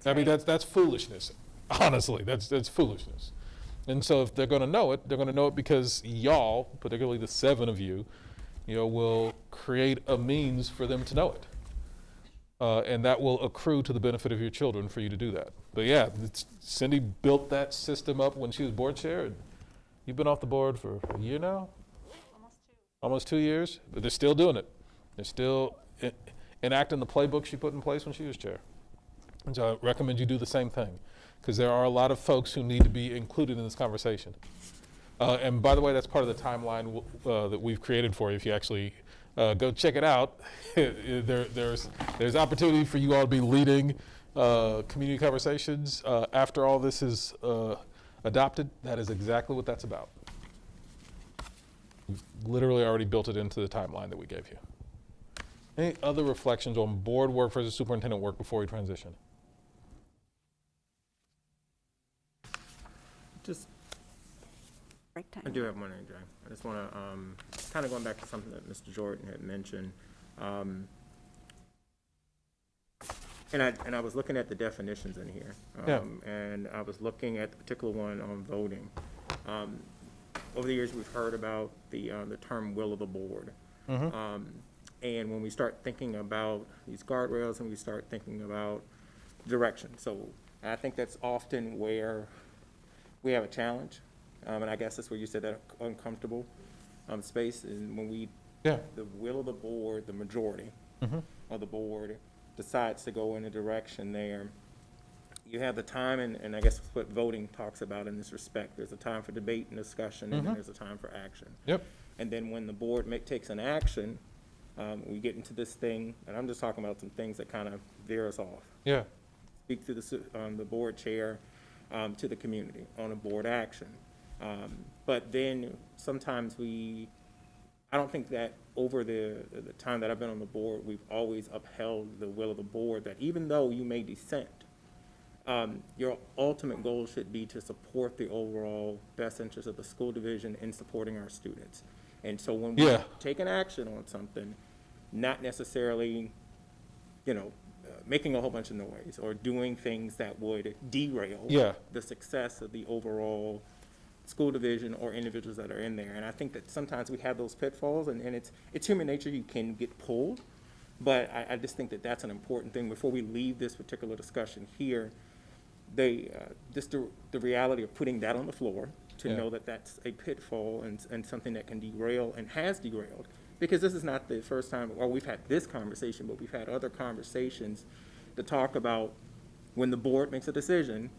I mean, that's foolishness. Honestly, that's foolishness. And so if they're going to know it because y'all, particularly the 7 of you, will create a means for them to know it. And that will accrue to the benefit of your children for you to do that. But yeah, Cindy built that system up when she was board chair. You've been off the board for a year now? Almost 2. Almost 2 years? But they're still doing it. They're still enacting the playbook she put in place when she was chair. And so I recommend you do the same thing, because there are a lot of folks who need to be included in this conversation. And by the way, that's part of the timeline that we've created for you. If you actually go check it out, there's opportunity for you all to be leading community conversations after all this is adopted. That is exactly what that's about. We've literally already built it into the timeline that we gave you. Any other reflections on board work versus superintendent work before we transition? Just, Break time. I do have one, Jay. I just want to, kind of going back to something that Mr. Jordan had mentioned. And I was looking at the definitions in here. And I was looking at the particular one on voting. Over the years, we've heard about the term will of the board. And when we start thinking about these guardrails and we start thinking about direction. So I think that's often where we have a challenge. And I guess that's where you said that uncomfortable space. And when we, the will of the board, the majority of the board decides to go in a direction there, you have the time, and I guess that's what voting talks about in this respect. There's a time for debate and discussion, and then there's a time for action. And then when the board takes an action, we get into this thing, and I'm just talking about some things that kind of veer us off. Speak to the board chair, to the community on a board action. But then sometimes I don't think that over the time that I've been on the board, we've always upheld the will of the board, that even though you may dissent, your ultimate goal should be to support the overall best interest of the school division in supporting our students. And so when we take an action on something, not necessarily, making a whole bunch of noise or doing things that would derail the success of the overall school division or individuals that are in there. And I think that sometimes we have those pitfalls, and it's human nature. You can get pulled, but I just think that that's an important thing before we leave this particular discussion here. Just the reality of putting that on the floor to know that that's a pitfall and something that can derail and has derailed. Because this is not the first time, or we've had this conversation, but we've had other conversations to talk about when the board makes a decision,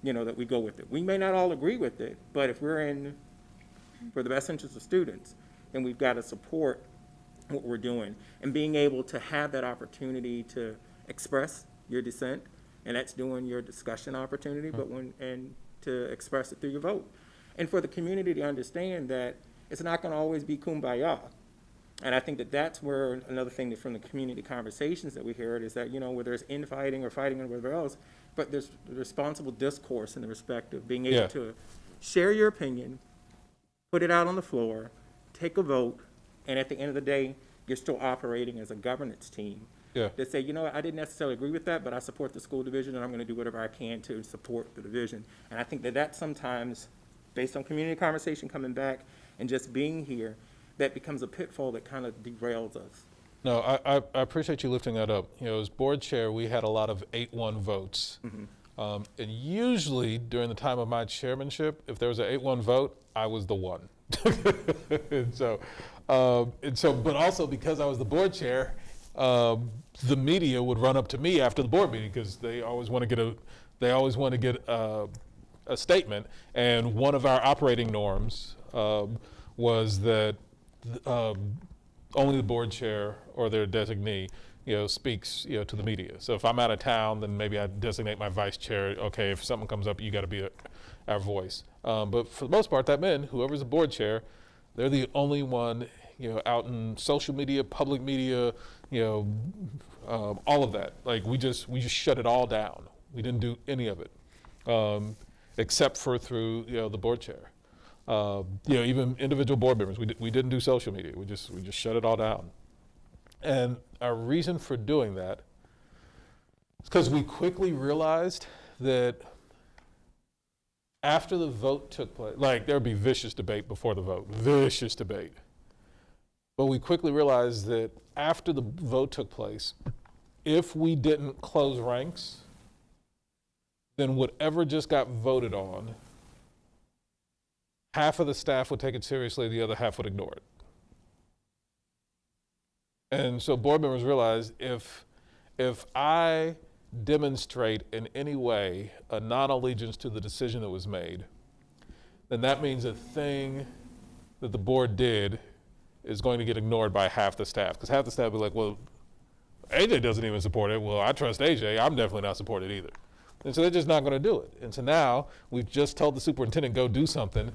that we go with it. We may not all agree with it, but if we're in for the best interest of students, then we've got to support what we're doing. And being able to have that opportunity to express your dissent, and that's doing your discussion opportunity, and to express it through your vote. And for the community to understand that it's not going to always be kumbaya. And I think that that's where another thing that from the community conversations that we heard is that, where there's infighting or fighting or whatever else, but there's responsible discourse in the respect of being able to share your opinion, put it out on the floor, take a vote, and at the end of the day, you're still operating as a governance team. That say, I didn't necessarily agree with that, but I support the school division, and I'm going to do whatever I can to support the division. And I think that sometimes, based on community conversation coming back and just being here, that becomes a pitfall that kind of derails us. No, I appreciate you lifting that up. As board chair, we had a lot of 8-1 votes. And usually during the time of my chairmanship, if there was an 8-1 vote, I was the one. and so, but also because I was the board chair, the media would run up to me after the board meeting because they always want to get a statement. And one of our operating norms was that only the board chair or their designee, speaks, to the media. So if I'm out of town, then maybe I designate my vice chair. Okay, if something comes up, you got to be our voice. But for the most part, that meant whoever's the board chair, they're the only one, out in social media, public media, all of that. Like we just shut it all down. We didn't do any of it, except for through the board chair. Even individual board members, we didn't do social media. We just shut it all down. And our reason for doing that is because we quickly realized that after the vote took place, like there'd be vicious debate before the vote, vicious debate. But we quickly realized that after the vote took place, if we didn't close ranks, then whatever just got voted on half of the staff would take it seriously, the other half would ignore it. And so board members realize if I demonstrate in any way a non-allegiance to the decision that was made, then that means a thing that the board did is going to get ignored by half the staff. Because half the staff will be like, well, AJ doesn't even support it. Well, I trust AJ. I'm definitely not supporting it either. And so they're just not going to do it. And so now we've just told the superintendent, go do something.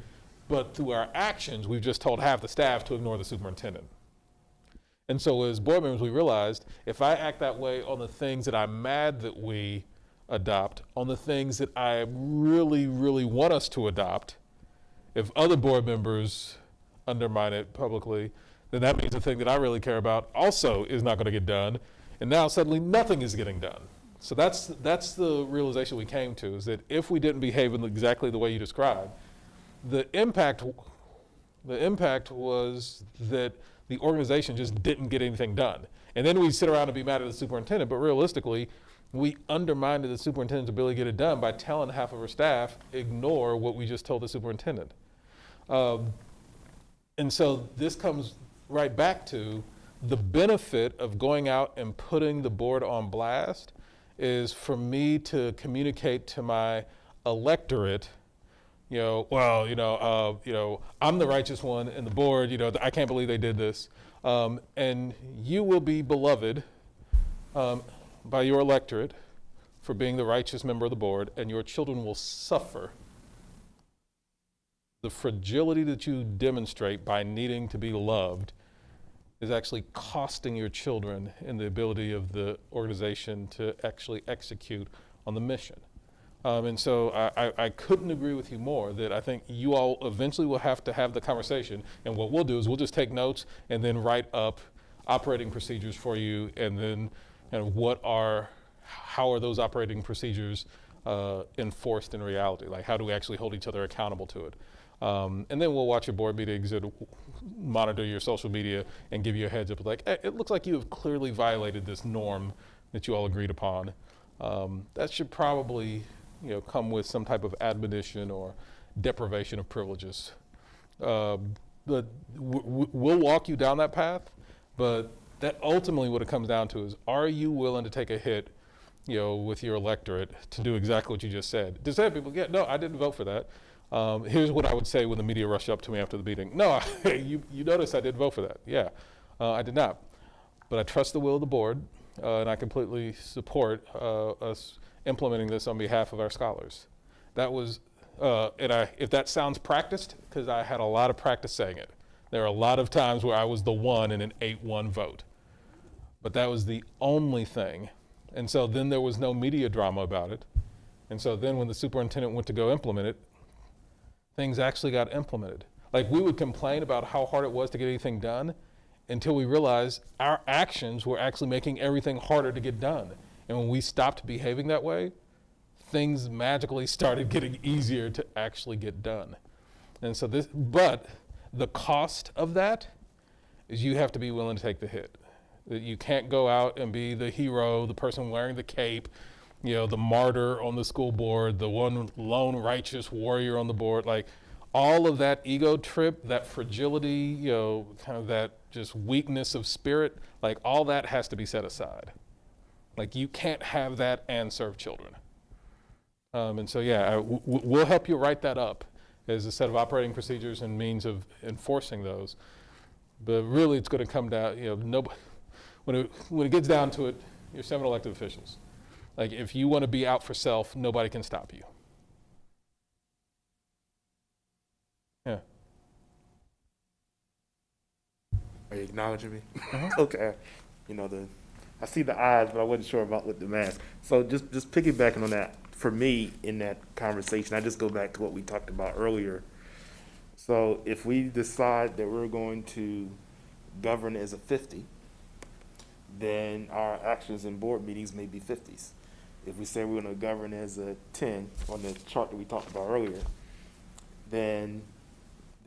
But through our actions, we've just told half the staff to ignore the superintendent. And so as board members, we realized if I act that way on the things that I'm mad that we adopt, on the things that I really, really want us to adopt, if other board members undermine it publicly, then that means the thing that I really care about also is not going to get done. And now suddenly nothing is getting done. So that's the realization we came to, is that if we didn't behave in exactly the way you described, the impact was that the organization just didn't get anything done. And then we sit around and be mad at the superintendent, but realistically, we undermined the superintendent's ability to get it done by telling half of her staff, ignore what we just told the superintendent. And so this comes right back to the benefit of going out and putting the board on blast is for me to communicate to my electorate, I'm the righteous one in the board, I can't believe they did this. And you will be beloved by your electorate for being the righteous member of the board, and your children will suffer the fragility that you demonstrate by needing to be loved is actually costing your children in the ability of the organization to actually execute on the mission. And so I couldn't agree with you more that I think you all eventually will have to have the conversation, and what we'll do is we'll just take notes and then write up operating procedures for you, and then how are those operating procedures enforced in reality? Like, how do we actually hold each other accountable to it? And then we'll watch your board meetings and monitor your social media and give you a heads up like, hey, it looks like you have clearly violated this norm that you all agreed upon. That should probably come with some type of admonition or deprivation of privileges. We'll walk you down that path, but that ultimately what it comes down to is, are you willing to take a hit with your electorate to do exactly what you just said? To say people, yeah, no, I didn't vote for that. Here's what I would say when the media rushed up to me after the meeting. No, you notice I didn't vote for that. Yeah, I did not. But I trust the will of the board, and I completely support us implementing this on behalf of our scholars. That was, if that sounds practiced, because I had a lot of practice saying it. There are a lot of times where I was the one in an 8-1 vote. But that was the only thing. And so then there was no media drama about it. And so then when the superintendent went to go implement it, things actually got implemented. Like, we would complain about how hard it was to get anything done until we realized our actions were actually making everything harder to get done. And when we stopped behaving that way, things magically started getting easier to actually get done. And so but the cost of that is you have to be willing to take the hit. That you can't go out and be the hero, the person wearing the cape, the martyr on the school board, the one lone righteous warrior on the board. Like, all of that ego trip, that fragility, kind of that just weakness of spirit, like, all that has to be set aside. Like, you can't have that and serve children. And so, yeah, we'll help you write that up as a set of operating procedures and means of enforcing those. But really, it's going to come down, when it gets down to it, you're 7 elected officials. Like, if you want to be out for self, nobody can stop you. Yeah. Are you acknowledging me? Okay. I see the eyes, but I wasn't sure about with the mask. So just piggybacking on that, for me, in that conversation, I just go back to what we talked about earlier. So if we decide that we're going to govern as a 50, then our actions in board meetings may be 50s. If we say we're going to govern as a 10 on the chart that we talked about earlier, then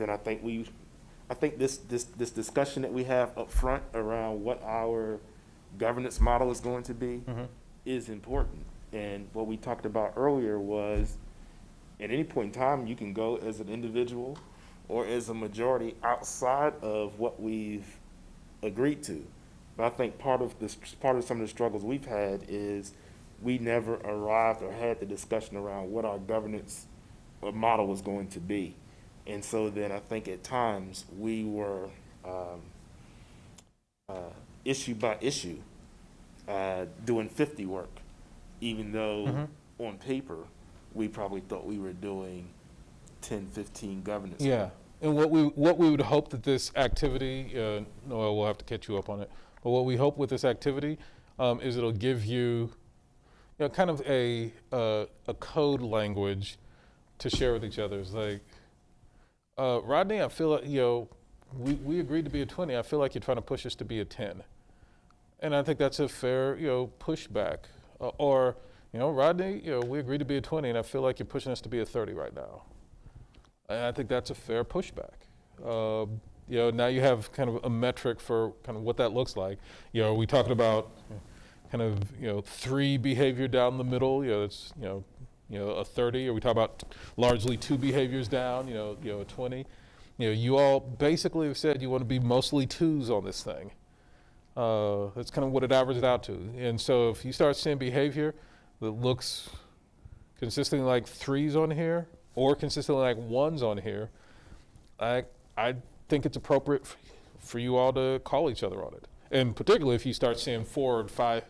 I think this discussion that we have up front around what our governance model is going to be is important. And what we talked about earlier was, at any point in time, you can go as an individual or is a majority outside of what we've agreed to. But I think part of some of the struggles we've had is we never arrived or had the discussion around what our governance model was going to be. And so then I think at times we were issue by issue doing 50 work, even though on paper we probably thought we were doing 10, 15 governance. Yeah, and what we would hope that this activity, Noel, we'll have to catch you up on it, but what we hope with this activity is it'll give you, kind of a code language to share with each other. It's like, Rodney, I feel like, we agreed to be a 20. I feel like you're trying to push us to be a 10. And I think that's a fair, pushback. Or, Rodney, we agreed to be a 20, and I feel like you're pushing us to be a 30 right now. And I think that's a fair pushback. Now you have kind of a metric for kind of what that looks like. Are we talking about kind of, 3 behavior down the middle? It's, a 30. Are we talking about largely 2 behaviors down, a 20? You all basically have said you want to be mostly 2s on this thing. That's kind of what it averaged out to. And so if you start seeing behavior that looks consistently like 3s on here or consistently like 1s on here, I think it's appropriate for you all to call each other on it. And particularly if you start seeing 4 and 5,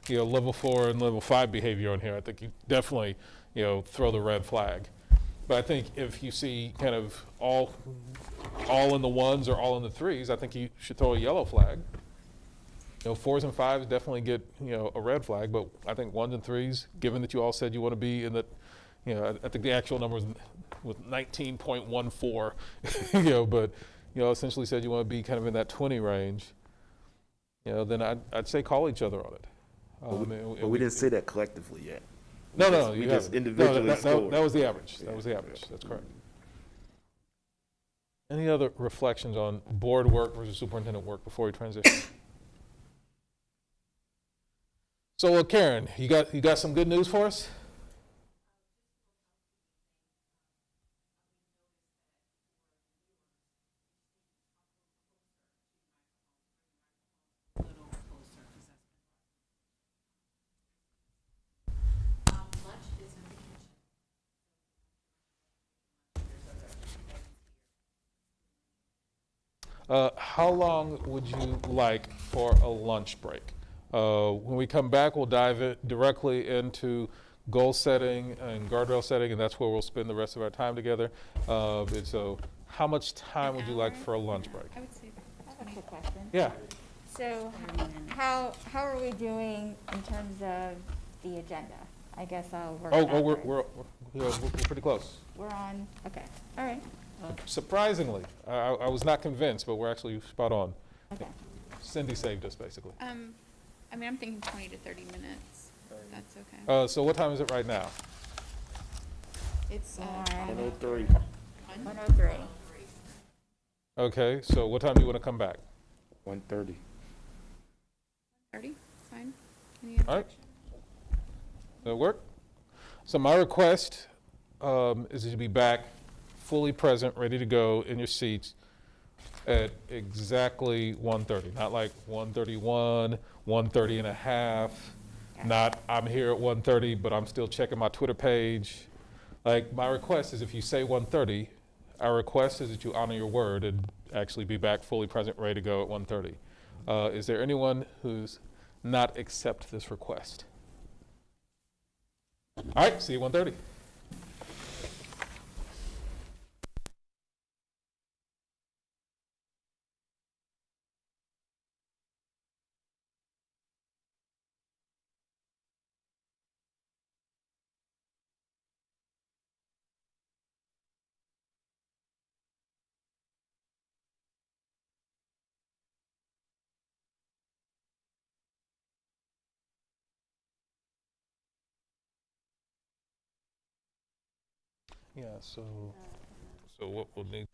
level 4 and level 5 behavior on here, I think you definitely, throw the red flag. But I think if you see kind of all in the 1s or all in the 3s, I think you should throw a yellow flag. 4s and 5s definitely get, a red flag, but I think 1s and 3s, given that you all said you want to be in that, I think the actual number was 19.14, but, essentially said you want to be kind of in that 20 range, then I'd say call each other on it. But we didn't say that collectively yet. No, we you just haven't. individually scored. That was the average. Yeah. That was the average. That's correct. Any other reflections on board work versus superintendent work before we transition? So, Karen, you got some good news for us? How long would you like for a lunch break? When we come back, we'll dive directly into goal setting and guardrail setting, and that's where we'll spend the rest of our time together. And so how much time would you like for a lunch break? I would say I have a quick question. Yeah. So how are we doing in terms of the agenda? I guess I'll work backwards. We're pretty close. We're on, okay, all right, Surprisingly, I was not convinced, but we're actually spot on. okay. Cindy saved us, basically. I'm thinking 20 to 30 minutes. That's okay. So what time is it right now? It's 103. 103. Okay, so what time do you want to come back? 1:30. 30, fine. Any All right. objection? Does that work? So my request is to be back fully present, ready to go in your seats at exactly 1:30, not like 1:31, 1:30 and a half, not I'm here at 1:30, but I'm still checking my Twitter page. Like, my request is if you say 1:30, our request is that you honor your word and actually be back fully present, ready to go at 1:30. Is there anyone who's not accept this request? All right, see you at 1:30. Yeah, so what we'll need.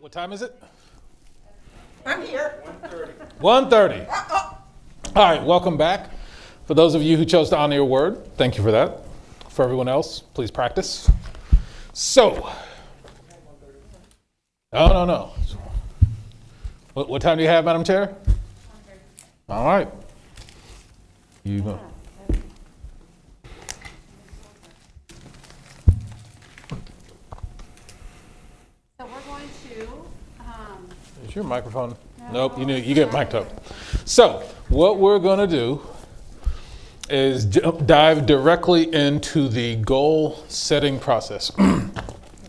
What time is it? I'm here. 1:30. All right, welcome back. For those of you who chose to honor your word, thank you for that. For everyone else, please practice. So, no. What time do you have, Madam Chair? All right. You go. So we're going to, Is your microphone? Nope, you get mic'd up. So, what we're going to do is dive directly into the goal setting process.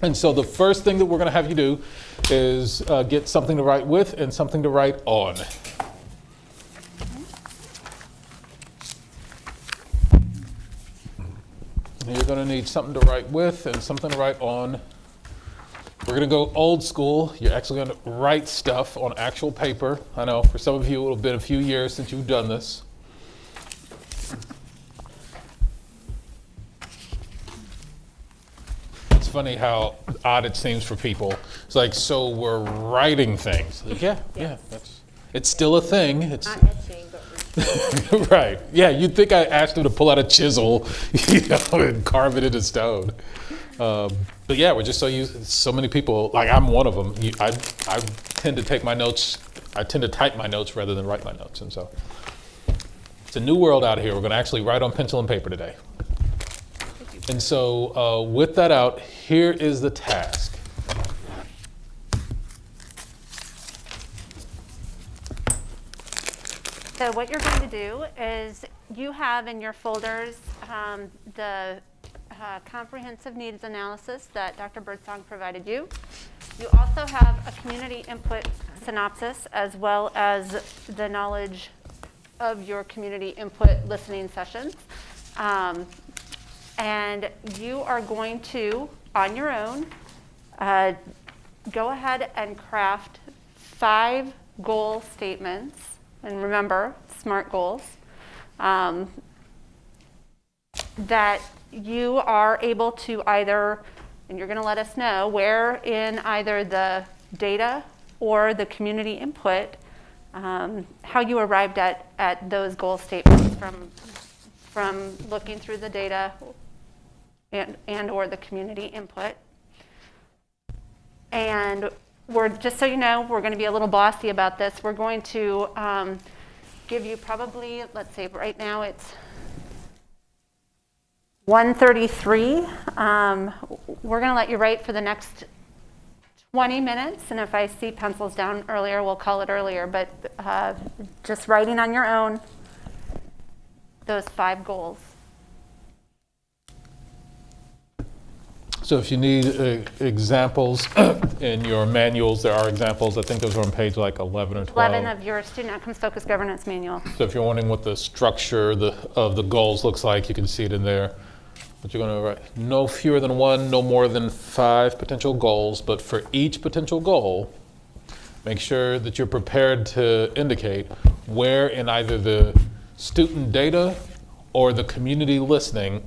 And so the first thing that we're going to have you do is get something to write with and something to write on. You're going to need something to write with and something to write on. We're going to go old school. You're actually going to write stuff on actual paper. I know for some of you it will have been a few years since you've done this. It's funny how odd it seems for people. It's like, so we're writing things. Like, yeah, it's still a thing. It's not etching, but right. Yeah, you'd think I asked him to pull out a chisel, and carve it into stone. But yeah, we're just so used. So many people, like I'm one of them. I tend to take my notes. I tend to type my notes rather than write my notes, and so it's a new world out here. We're going to actually write on pencil and paper today. And so, with that out, here is the task. So what you're going to do is you have in your folders the comprehensive needs analysis that Dr. Birdsong provided you. You also have a community input synopsis as well as the knowledge of your community input listening sessions. And you are going to, on your own, go ahead and craft 5 goal statements. And remember, SMART goals, that you are able to either, and you're going to let us know where in either the data or the community input, how you arrived at those goal statements from looking through the data and or the community input. And we're, just so you know, we're going to be a little bossy about this. We're going to give you probably, let's say right now it's 1:33. We're going to let you write for the next 20 minutes. And if I see pencils down earlier, we'll call it earlier. But just writing on your own those 5 goals. So if you need examples in your manuals, there are examples. I think those are on page like 11 or 12. 11 of your Student Outcomes Focused Governance Manual. So if you're wondering what the structure of the goals looks like, you can see it in there. But you're going to write no fewer than 1, no more than 5 potential goals. But for each potential goal, make sure that you're prepared to indicate where in either the student data or the community listening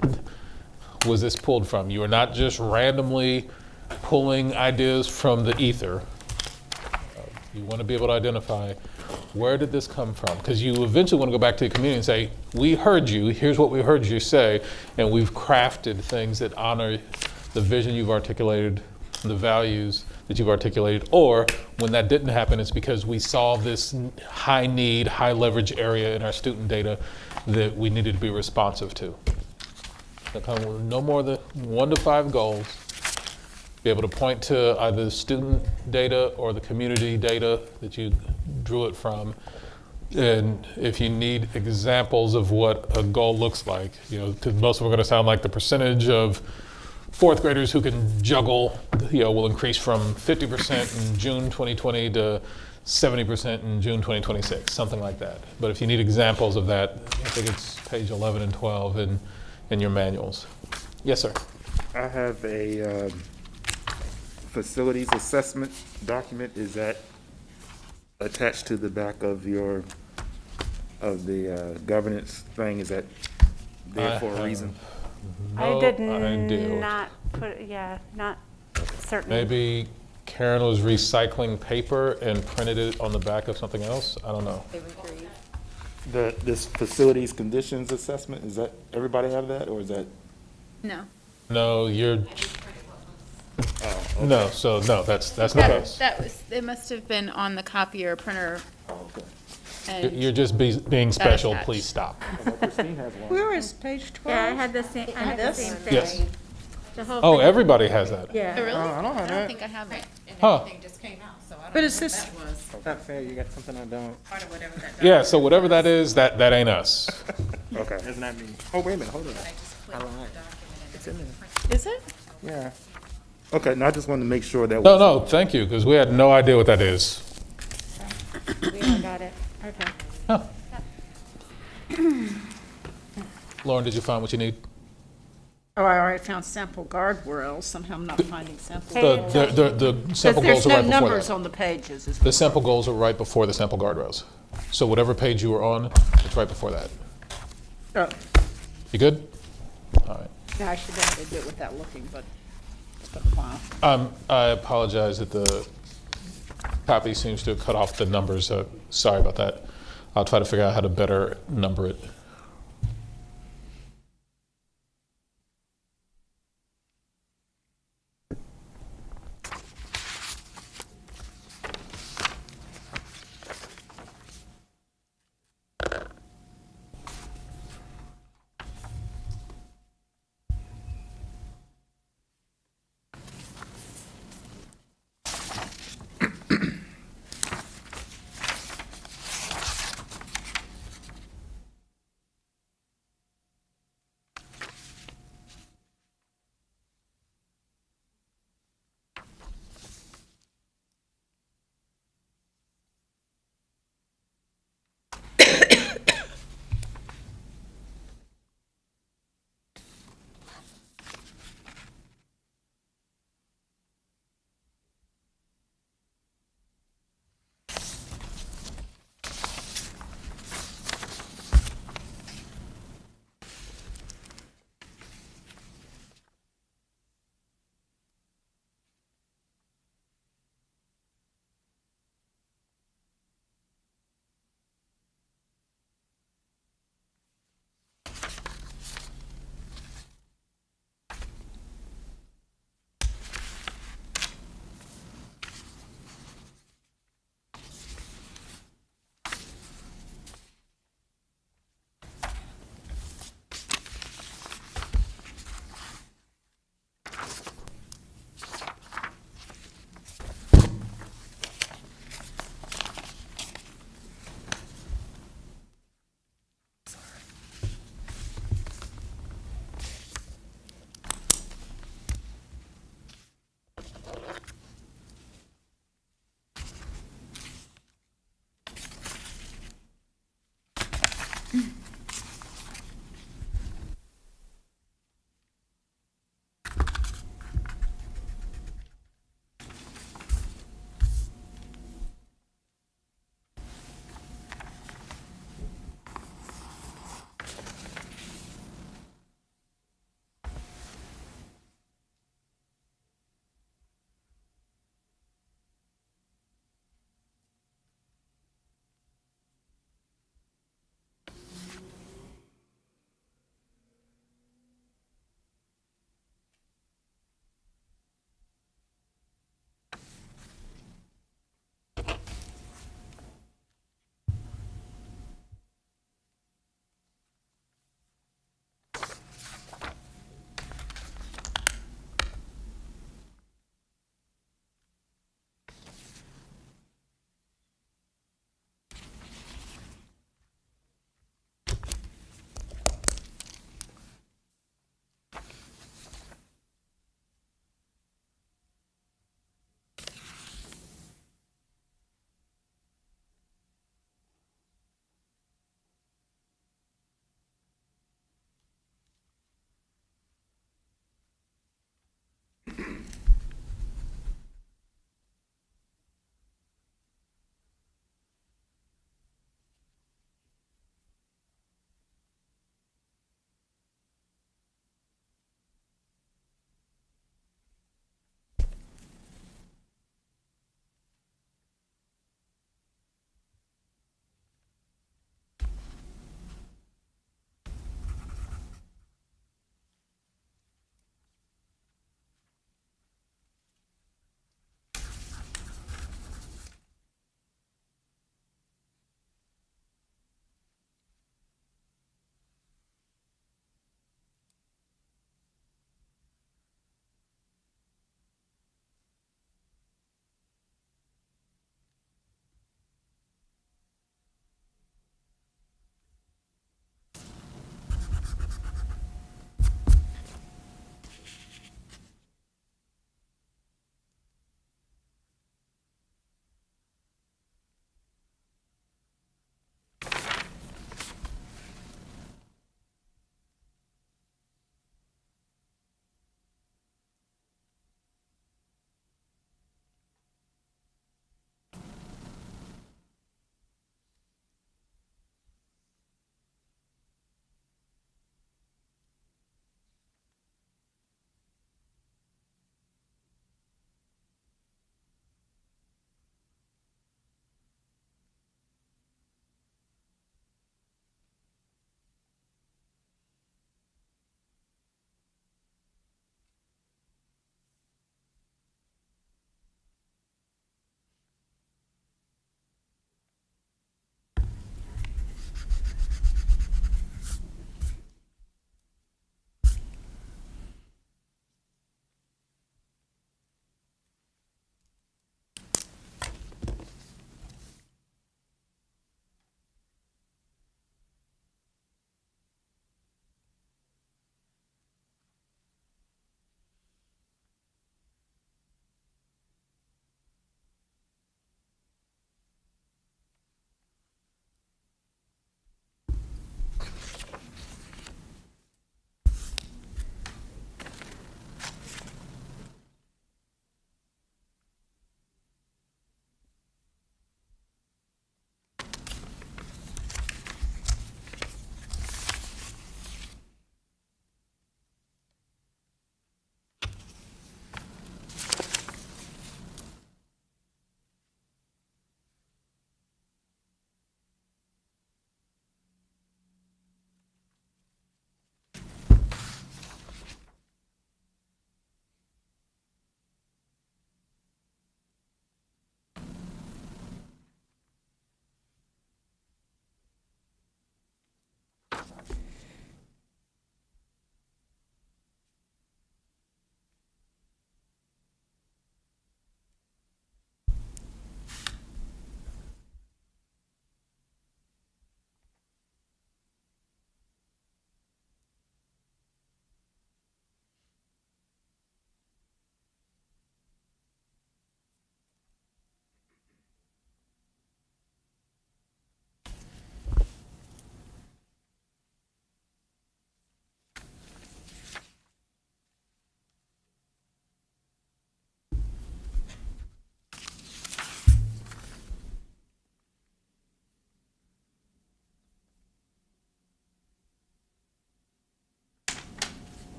was this pulled from. You are not just randomly pulling ideas from the ether. You want to be able to identify where did this come from? Because you eventually want to go back to the community and say, we heard you, here's what we heard you say, and we've crafted things that honor the vision you've articulated, the values that you've articulated, or when that didn't happen, it's because we saw this high need, high leverage area in our student data that we needed to be responsive to. No more than 1 to 5 goals. Be able to point to either the student data or the community data that you drew it from. And if you need examples of what a goal looks like, because most of them are going to sound like the percentage of 4th graders who can juggle, will increase from 50% in June 2020 to 70% in June 2026, something like that. But if you need examples of that, I think it's page 11 and 12 in your manuals. Yes, sir. I have a facilities assessment document. Is that attached to the back of the governance thing? Is that there for a reason? I did not put, not certain. Maybe Karen was recycling paper and printed it on the back of something else. I don't know. This facilities conditions assessment, is that, everybody have that, or is that? No. No, you're, Oh, no, so no, that's not us. That was, it must have been on the copier printer okay. You're and just being special, attached. please stop. Well, Christine has one. Where is page 12? Yeah, I had the same, I had the This? same thing. Yes. The whole Oh, thing. everybody has that. Yeah. Oh, really? I don't have that. think I have it. Huh. But is this, Not fair, you got something I don't. Yeah, so whatever that is, that ain't us. Okay. That's not me. Oh, wait a minute, hold on. I lied. It's in there. Is it? Yeah. Okay, now I just wanted to make sure that. No, no, thank you, because we had no idea what that is. We all got it. Okay. Huh. Lauren, did you find what you need? oh, I already found sample guardrails, somehow I'm not finding sample. The sample There's goals are no right before numbers that. on the pages. is The what- sample goals are right before the sample guardrails. So whatever page you were on, it's right before that. Oh, You good? All right. yeah, I should be able to do it without looking, but it's been a while. I apologize that the copy seems to have cut off the numbers. Sorry about that. I'll try to figure out how to better number it.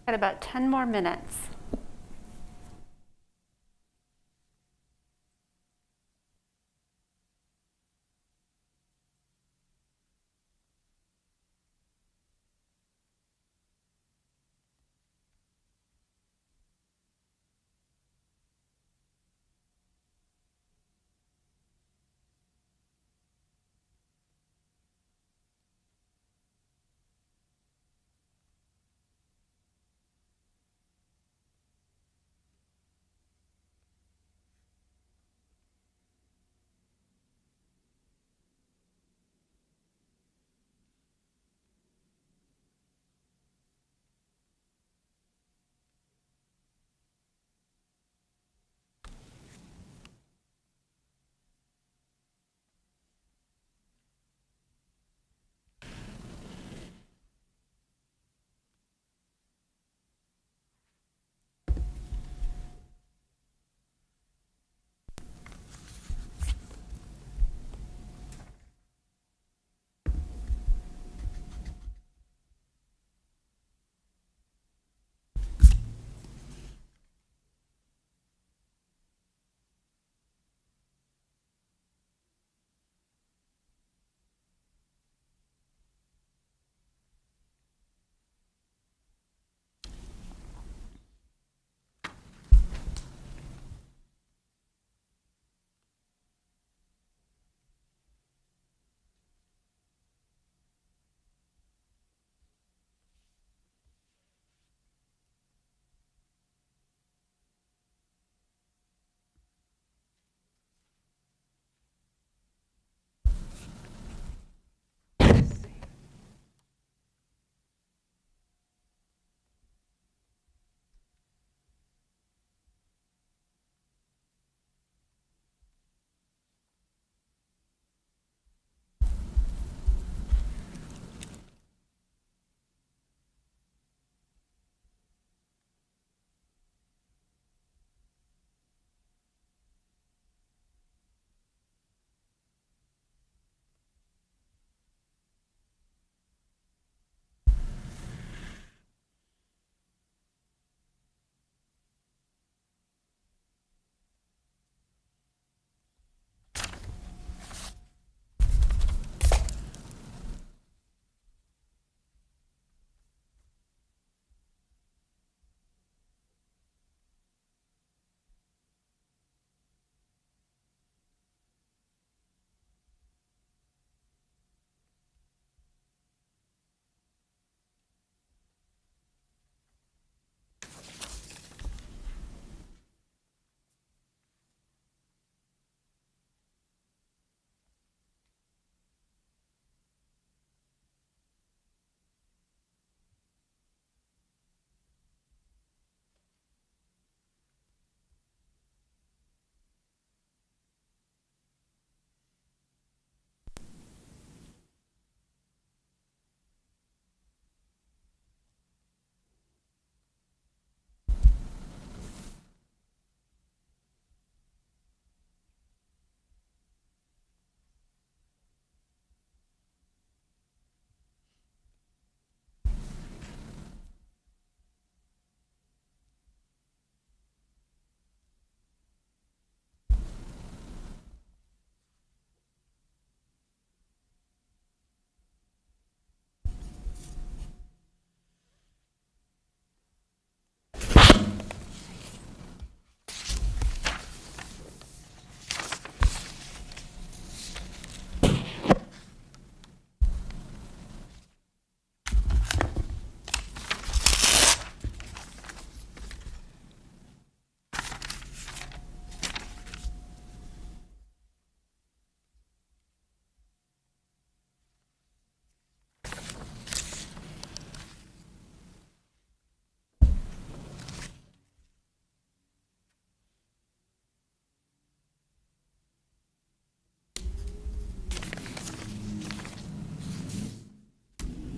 Got about 10 more minutes.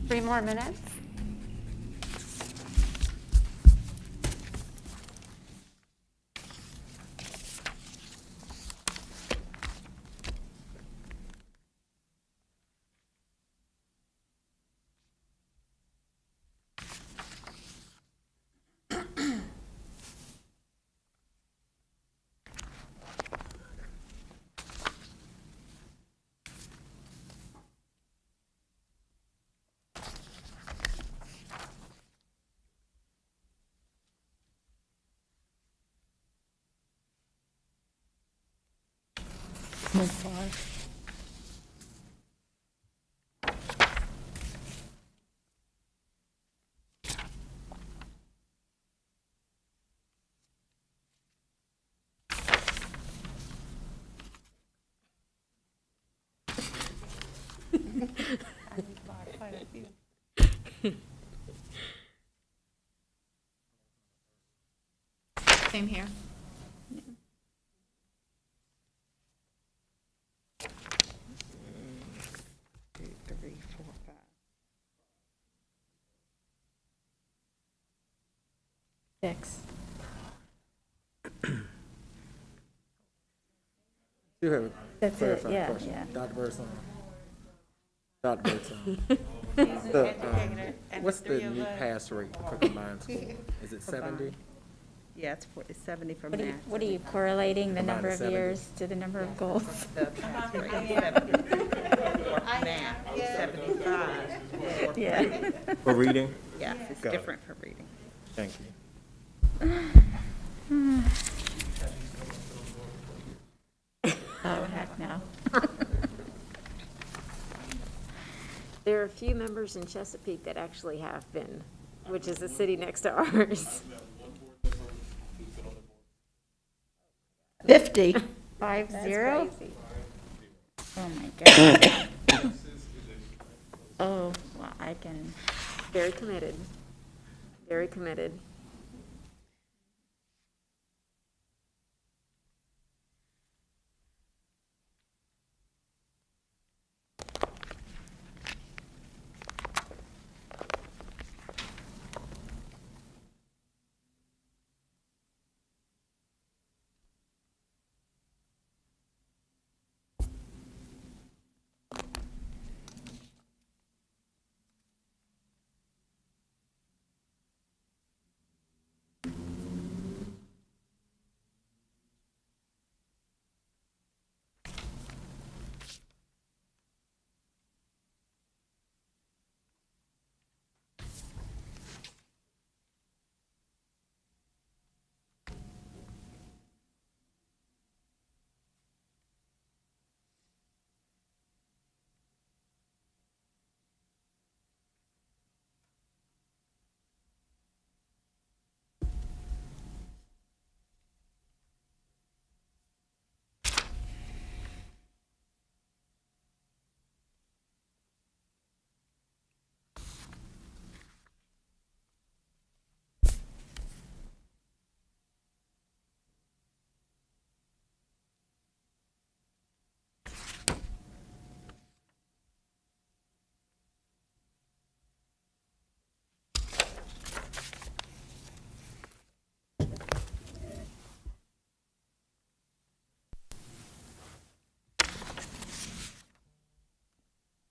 Three more minutes. 5. Same here. 2, 3, 4, 5. Six. You have a That's it, clarifying yeah, question. yeah. Dr. Birdsong. Dr. Birdsong. Educator, and What's three the of neat us. pass rate for combined school? Is it 70? Combined. Yeah, it's 70 for math. What are you correlating the Combined number is of 70. years to the number of goals? The pass rate is 70 for math, 75 for Yeah. For reading? Yes, it's Got it. different for reading. Thank you. Oh, heck no. There are a few members in Chesapeake that actually have been, which is a city next to ours. 50. 5-0? Crazy. Oh, my God. Oh, well, I can, Very committed. Very committed.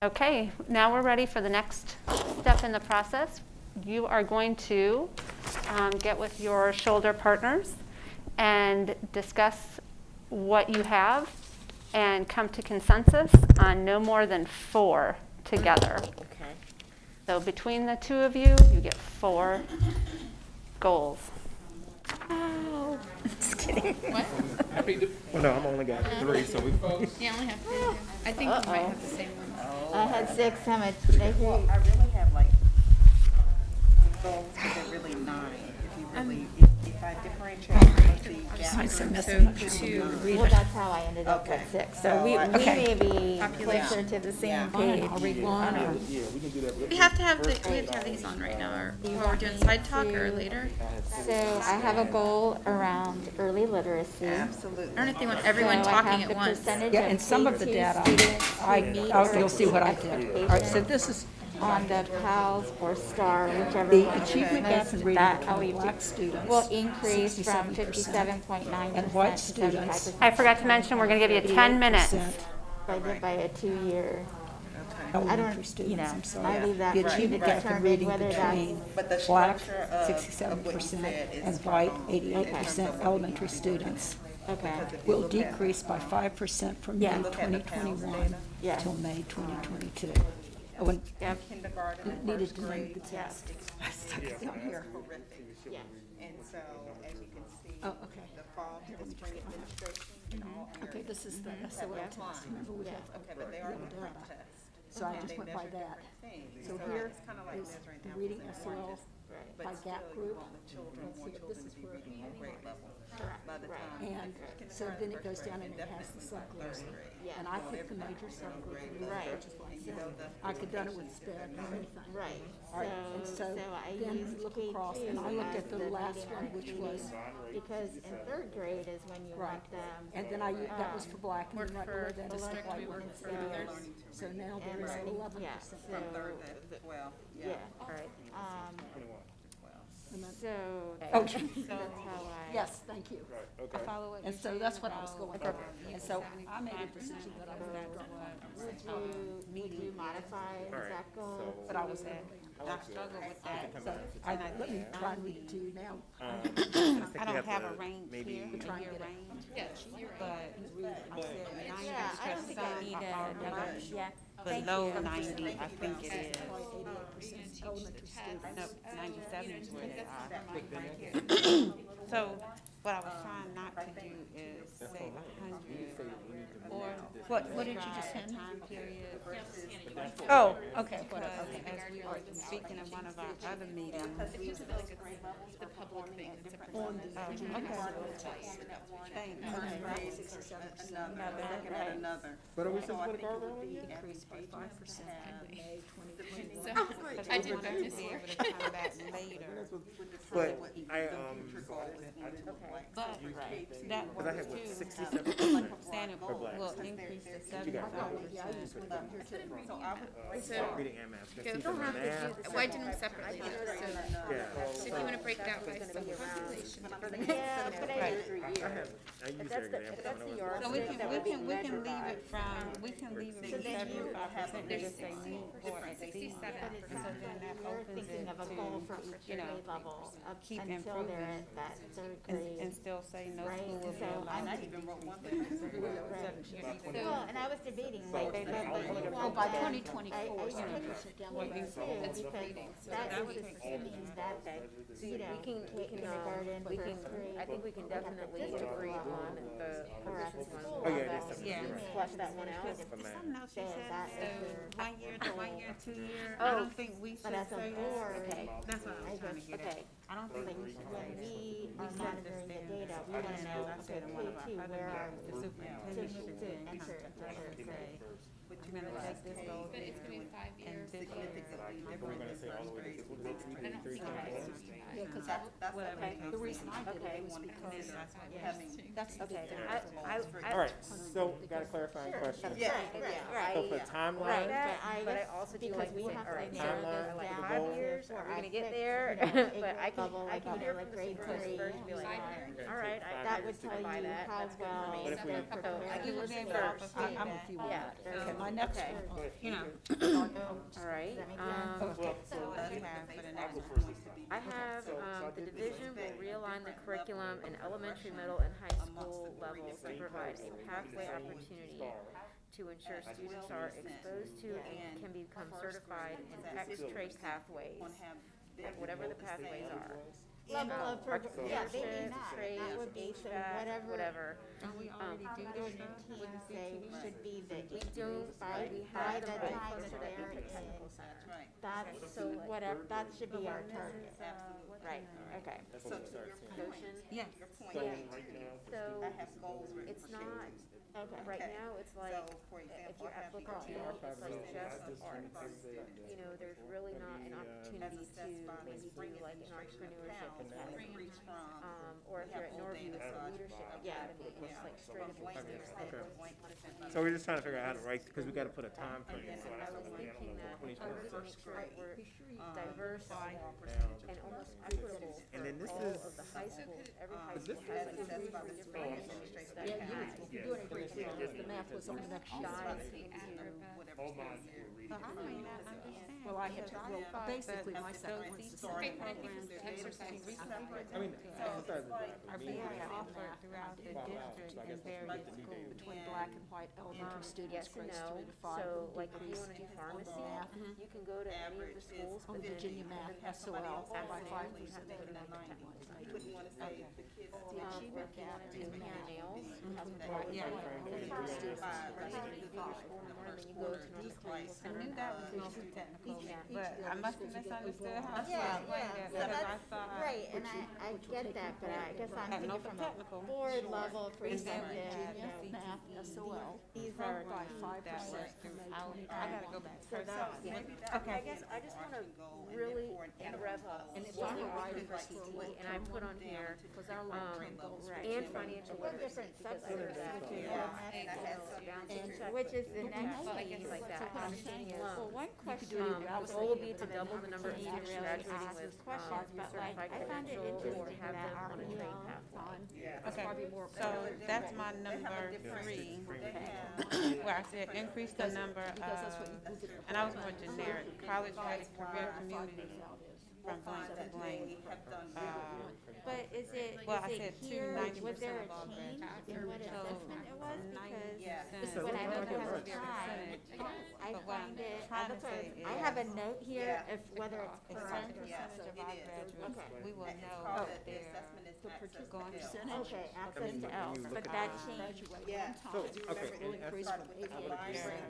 Okay, now we're ready for the next step in the process. You are going to get with your shoulder partners and discuss what you have and come to consensus on no more than 4 together. Okay. So between the two of you, you get 4 goals. oh, just kidding. What? Well, no, I'm only got 3, so we. Yeah, I only have 3. I think we might have the same one. I had 6, how much? Well, I really have like goals, but they're really 9. If you really, if I differentiate the gaps. Well, that's how I ended up with Okay. 6. So we Okay. may be closer to the same page. I'll read one. Yeah, we can do that. We have to have these on right now, or we're doing side talk or later. So I have a goal around early literacy. Absolutely. I don't know if they want everyone So I talking have at the once. percentage Yeah, and some of the K2 data, students who meet you'll see what I did. All right, so expectations this is on the PALS or STAR, whichever the one achievement is gap most, in reading that between will black students. will increase from 67%, 57.9% and white to students. 75%. I forgot to mention, we're going to give you 10 minutes. I did by a 2-year. I Elementary don't, students, I'm sorry. I leave that The for you to achievement gap in determine reading whether between But the black, structure of what you 67%, said is and spot white, on. 88% elementary students Okay, will decrease by 5% from May Yeah. Look at the PALS 2021 data. Yeah. till May 2022. When Kindergarten, needed first to name grade, the test. I stuck it down here. horrific. yeah. And so, as you can see, Oh, okay. the fall to the spring administration and all Okay, this is the SOL test, remember we have Okay, but they are real different data. tests. So I And just they went by measure that. different things. So So here it's kind of like is measuring the apples reading and SOL oranges. by But still, gap you group. want the children, Let's more see, children this to is be where- reading at grade level by the Right. time. And so then it goes down and it has the subgroups. And I picked the major subgroup, which is what I said. I could done it with SPED or anything. Right. All right, and so I then used you look K2 across, and I looked as at the last one, which was, Because in third grade is when you right. want them. And then that was for black, and then right below that is for white one. So now there is 11%. Yeah, From third to 12, Yeah, yeah. right. And then- So, Okay. that's how I. Yes, thank you. I follow what And you're so saying that's what I was about, going for. And so I made a decision that I would That's drop what Would you modify that goal? but I was there. I struggle with that. So let me try and read it to you now. I don't have a range here, a try and year get it. range, Yes, you're right. but I said 90 Yeah, I don't because think I some need are a range, yeah. below 90, I think it is. 88% elementary students. No, 97 is where they are. So what I was trying not to do is say 100 or. What did you just try a send? time period. Oh, okay, Because as we were speaking in one of our other meetings. The public thing, it's a Thank you. Another. But are we So supposed I to put a think it guardrail would in be yet? Increased by 5% in May 2021. So, Because I we did wanted that to be able to come back later. But That Cause I works had what, too. 67%? Standard will increase to 75%. Yeah, I just went down here too. Reading and math. That's You even don't have to math. do, why didn't them separately? So if you want to break it out by subpopulation. Yeah, but I use that example. So we can leave it from, we can leave it from 75% to just say meet or exceed. So then that you're opens thinking it of a goal for to, each you know, grade level up keep until they're improving. at that third and grade. still say no Right, school will be so allowed I to even wrote one Well, and I was debating, like, They but let you them- want By them- 2024, I it's picked 100% down the road. too, because that is assuming that you know, kindergarten, we can, first grade. I think we can definitely agree on the proficiency one. Oh, yeah, Let's yeah. Flush that one out. Something else you Then said, that so is their 1 year to 1 year, 2 year, Oh, I don't think we should But as a say board, that. okay, That's what I was trying to get okay. at. I don't think we should When say we are monitoring the data, we want to know, As I said in one of our okay, other where are meetings, the we? superintendent should To then come enter together and into say, I'm gonna take this goal But here, it's gonna be 5 and years. this year, Yeah, because whatever. the reason I did it Okay. was because having. that's the big difference. Alright, so got a clarifying question. Yeah, Right. So for timeline, Right, But I also do because like we to say, have all to right, narrow timeline, this like down. the goal. years, are we gonna get picked, there? you know, a But I can, level, I can like hear like from the grade superintendent three. first and be like, all right, That would tell buy you that. how That's good for well me. But if we- they're I can prepared. listen First. first. I'm with you on Yeah. that. Okay, my next Okay. one. You know, All right. what you have for the next one. I have, the division will realign the curriculum in elementary, middle, and high school levels to provide a pathway opportunity to ensure students are exposed to and can become certified in X-trait pathways, whatever the pathways are. Yeah, they may not, Trade, that would be, so HVAC, whatever. Don't we already do this Teams stuff? say should be the, don't, by, we by have the them right time closer that to they're the in, technical center. Right. that's, so whatever, that should be our target. Right, okay. So to your point, Yes. your point, So, I have goals written it's for not, students. right now, it's like, So, for if example, you're I have applicable, equal it's like just of arts. You know, there's really not an opportunity to maybe do like an entrepreneurship academy. reach from. Or if you're at Norview, it's a leadership academy, it looks like straight up business things. so we're just trying to figure out how to write, because we gotta put a time frame. So I was thinking that in order to make sure that we're diverse and almost equitable And then this for all is- of the high schools, every high But this school has like Assessed two, by the three state different administrative that You're doing a great job. The math was on the next sheet. dive into Whatever school year. I may not understand. Well, I had to, because well, thought basically, that my second one's the these same. programs that exercise. I mean, exercise is are being offered throughout the district in various schools. Between black black and white elementary students, Yes and grades no. 3 to 5. So will like if you decrease want to do on pharmacy, math. you can go to any of the schools, On but then Virginia math, SOL, by after 5%. you have to put it on the technical side. You wouldn't wanna say the kids. Or if you want to do hair and nails, you have to Black put and it white on elementary the students. you do your school in the morning, then you go to Norfolk Clinical I Center. knew that was going to be technical, Yeah. but I must have misunderstood how she Yeah, explained yeah, it, so because I that's, thought. right, and I get that, but I guess I'm thinking Norfolk from Technical. a board level And then we perspective, had you know, Math, SOL, these are by two 5% that was from May throughout. 2021. I gotta go back. So that's, I guess I just want to really rev up And it's what on we the offer right for of PT, and I put on here, because our long-term goals. right, and financial what literacy, different because subsets, there's which is down to check, which is the next but piece. things like that. But I'm saying is, Well, one question, the goal would be to double the number of students graduating with questions, but like, certified I found it credential or interesting have that them our on a trade EL pathway. That's probably more. So that's my number 3, where I said increase the number Because that's what of, you get. and I was more generic, college ready career community from blank to blank. But is it, Well, I is said it two, here, 90% was there of all a change graduates. in what So, assessment it was? Because So when I look there at was the a time, percentage. I But what find I'm it, trying to that's what say I is- have a note here, if whether it's A certain current. percentage of our graduates, Okay. we will know that they're going to. Okay, access to L, but that changed, Yeah. Will increase from 88%.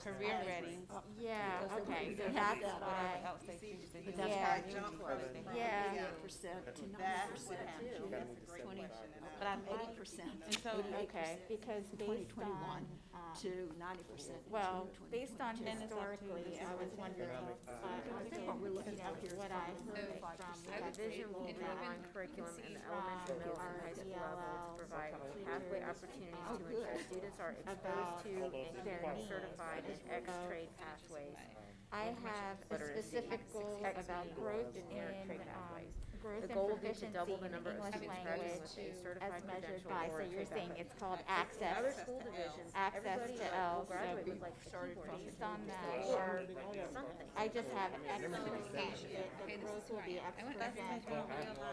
Career ready. yeah, okay, so that's what I, Else they choose to do. yeah, yeah. 88% to 90%. That's what happened. That's a great question. But I'm 80%. And so, Okay, because based 2021 on, to 90% in well, June based on 2022. historically, I was wondering, What we're looking at here is what I heard from The division will realign curriculum in the elementary, middle, and high school level to provide pathway opportunities to ensure students are exposed to and can be certified in X-trade pathways. I have a specific goal about growth in, trade pathways. growth The and goal would be to proficiency double the in number of English students graduating language with a as certified measured credential by, or so a you're trade saying pathway. it's called Other access, school divisions, access everybody to like L, will graduate so with like a keyboard based on that, or something. I just have X percent, the growth will be X percent.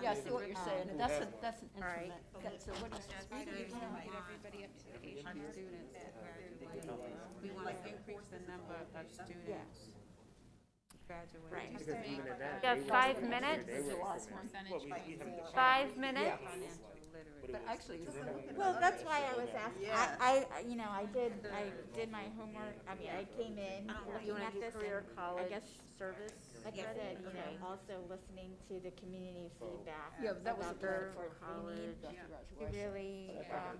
Yeah, I see what you're saying, and that's an right. increment. Okay, so what is everybody up to Asian students to graduate. We want to increase the number of students graduating. Right. Because even at that, You have they 5 were- minutes? they were- Percentage. 5 minutes? Financial literacy. But actually, Well, that's why I was asking, Yeah. I, you know, I did my homework, I mean, I came in You looking want at to do this, career and I college guess, service? like I said, you know, also listening to the community feedback. yeah, that was a about good the for college. really,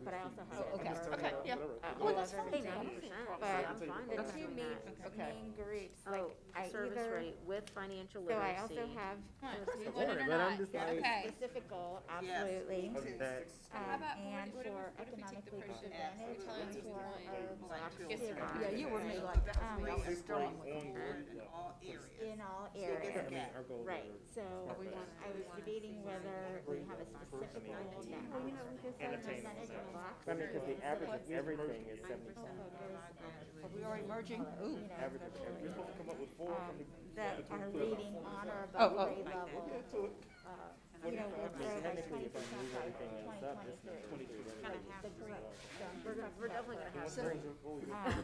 but I also have. Okay, other, okay, yeah. all that's other fine. things. 90%. But I'm fine with the two doing that. main groups, Oh, like, I service either, rate with financial so I literacy. also have Supported, but I'm just like, Okay. specific goal, absolutely. that's, And for economically disadvantaged and for our yeah, you were me like that. I was sixth struggling grade with it. onward, In all areas. in all I areas. mean, our goal Right, is so I was debating whether we have a specific goal that, well, you know, we just have a percentage of blocks. I mean, because the average of everything is 70%. Are we already merging? Ooh. Average of everything. We're supposed to come up with 4 from the. That are reading on or above grade level. You know, if they're like 20% by 2023. The correct. We're definitely gonna have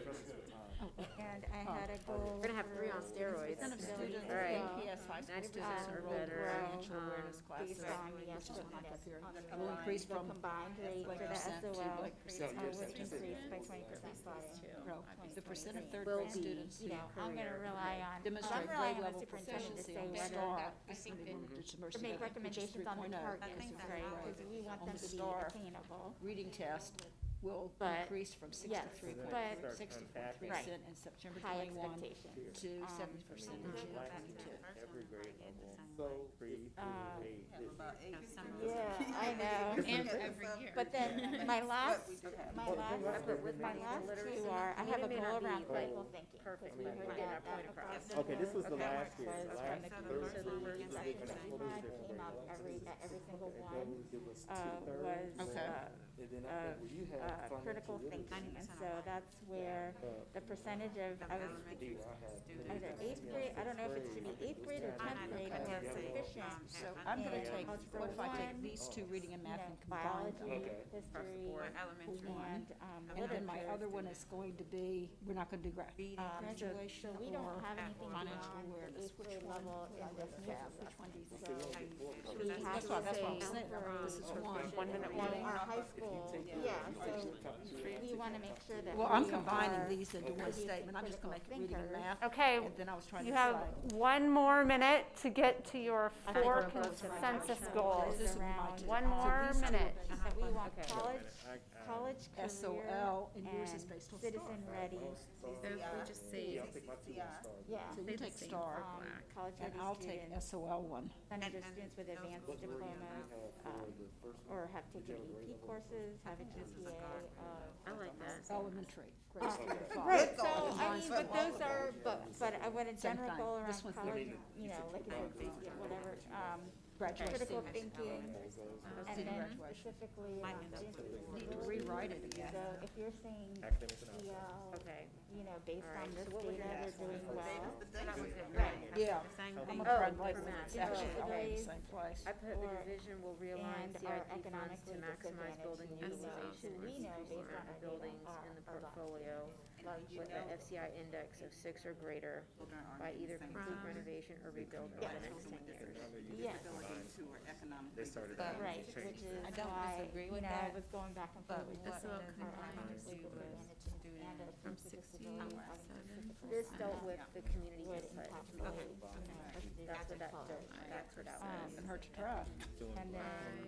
And I had a goal. We're gonna have 3 on steroids. Students, All right. WNPS high school 90% students or enrolled in better, financial awareness classes, Based on the which is what I'm up here, estimates. will increase The from combined rate for the percent to SOL like percent. would increase by 20% by No, the percent of third will grade be, students you who know, I'm gonna rely on, demonstrate I'm grade relying on the level superintendent to proficiency say on the whether, STAR. I think that to make recommendations on the targets, right? right. Because we want On them the to be STAR. attainable. Reading test will But, increase from yes, 63.3% in September High 21 expectations. to 70% in June 22. Every grade level. So, pre, grade, Yeah, I know. And every year. But then my last two are, I have a goal around critical thinking. Perfect, We we heard might get our that point across. Okay, this was the last year, was the from last the third community year, section it's like a that totally came different up way. every single That one, would give us was, 2/3. And then I think where you had critical financial thinking. literacy, And so that's where the percentage of, I was I had either eighth grade, I don't know if it should be eighth grade or 10th grade, or proficient So I'm gonna in take, algebra what if I take 1, these two, reading and you math, know, and combine them? biology, history, and And then my literature. other one is going to be, we're not gonna do graduation So we don't or have anything financial beyond the awareness. eighth Which grade one? level in this Yeah, tab. which one do you think? So we have That's to what I'm say saying. for This is one. 1 minute warning. our high school, yeah, so we want to make sure that Well, I'm we combining are these into one producing statement. I'm just gonna make it reading and thinkers. math. Okay, And then I was trying to you have decide. 1 more minute to get to your I think 4 we're both consensus right. goals. This would be my Around, two. One So more these two- minute. that we want college, college, career, SOL, and yours is and based on citizen STAR. ready. So if we just say, Yeah. So you take STAR, College and ready I'll take students, SOL one. under students with advanced diplomas, or have taken EP courses, have a GPA of. I like that. Elementary, grades 3 to 5. Right, so, I mean, but those are, but I want a Same general thing. goal This around one's college, the- you know, like whatever, Graduation. critical thinking, and Senior then graduation. specifically around Need to rewrite it again. So if you're saying CL, Okay. you know, based on this so what was data, your they're doing well. Yeah. Same I'm thing. gonna try and Oh, write for it. math. It's actually So all in the today's- same place. I put the Or- division will realign and our CIP funds to economically maximize building disadvantaged utilization and we know decrease based the on amount of our buildings data in the are lost. portfolio with an FCI index of 6 or greater by either complete renovation or rebuild over the next 10 years. Yes, They started. right, which is why, you know, I was going back and forth with what SOL our combined economically disadvantaged and our from students with 16 disabilities to are 7. This dealt with the community would input. encapsulate, you know, our students That's what with that, qualities. that's what that was. And her to try. And then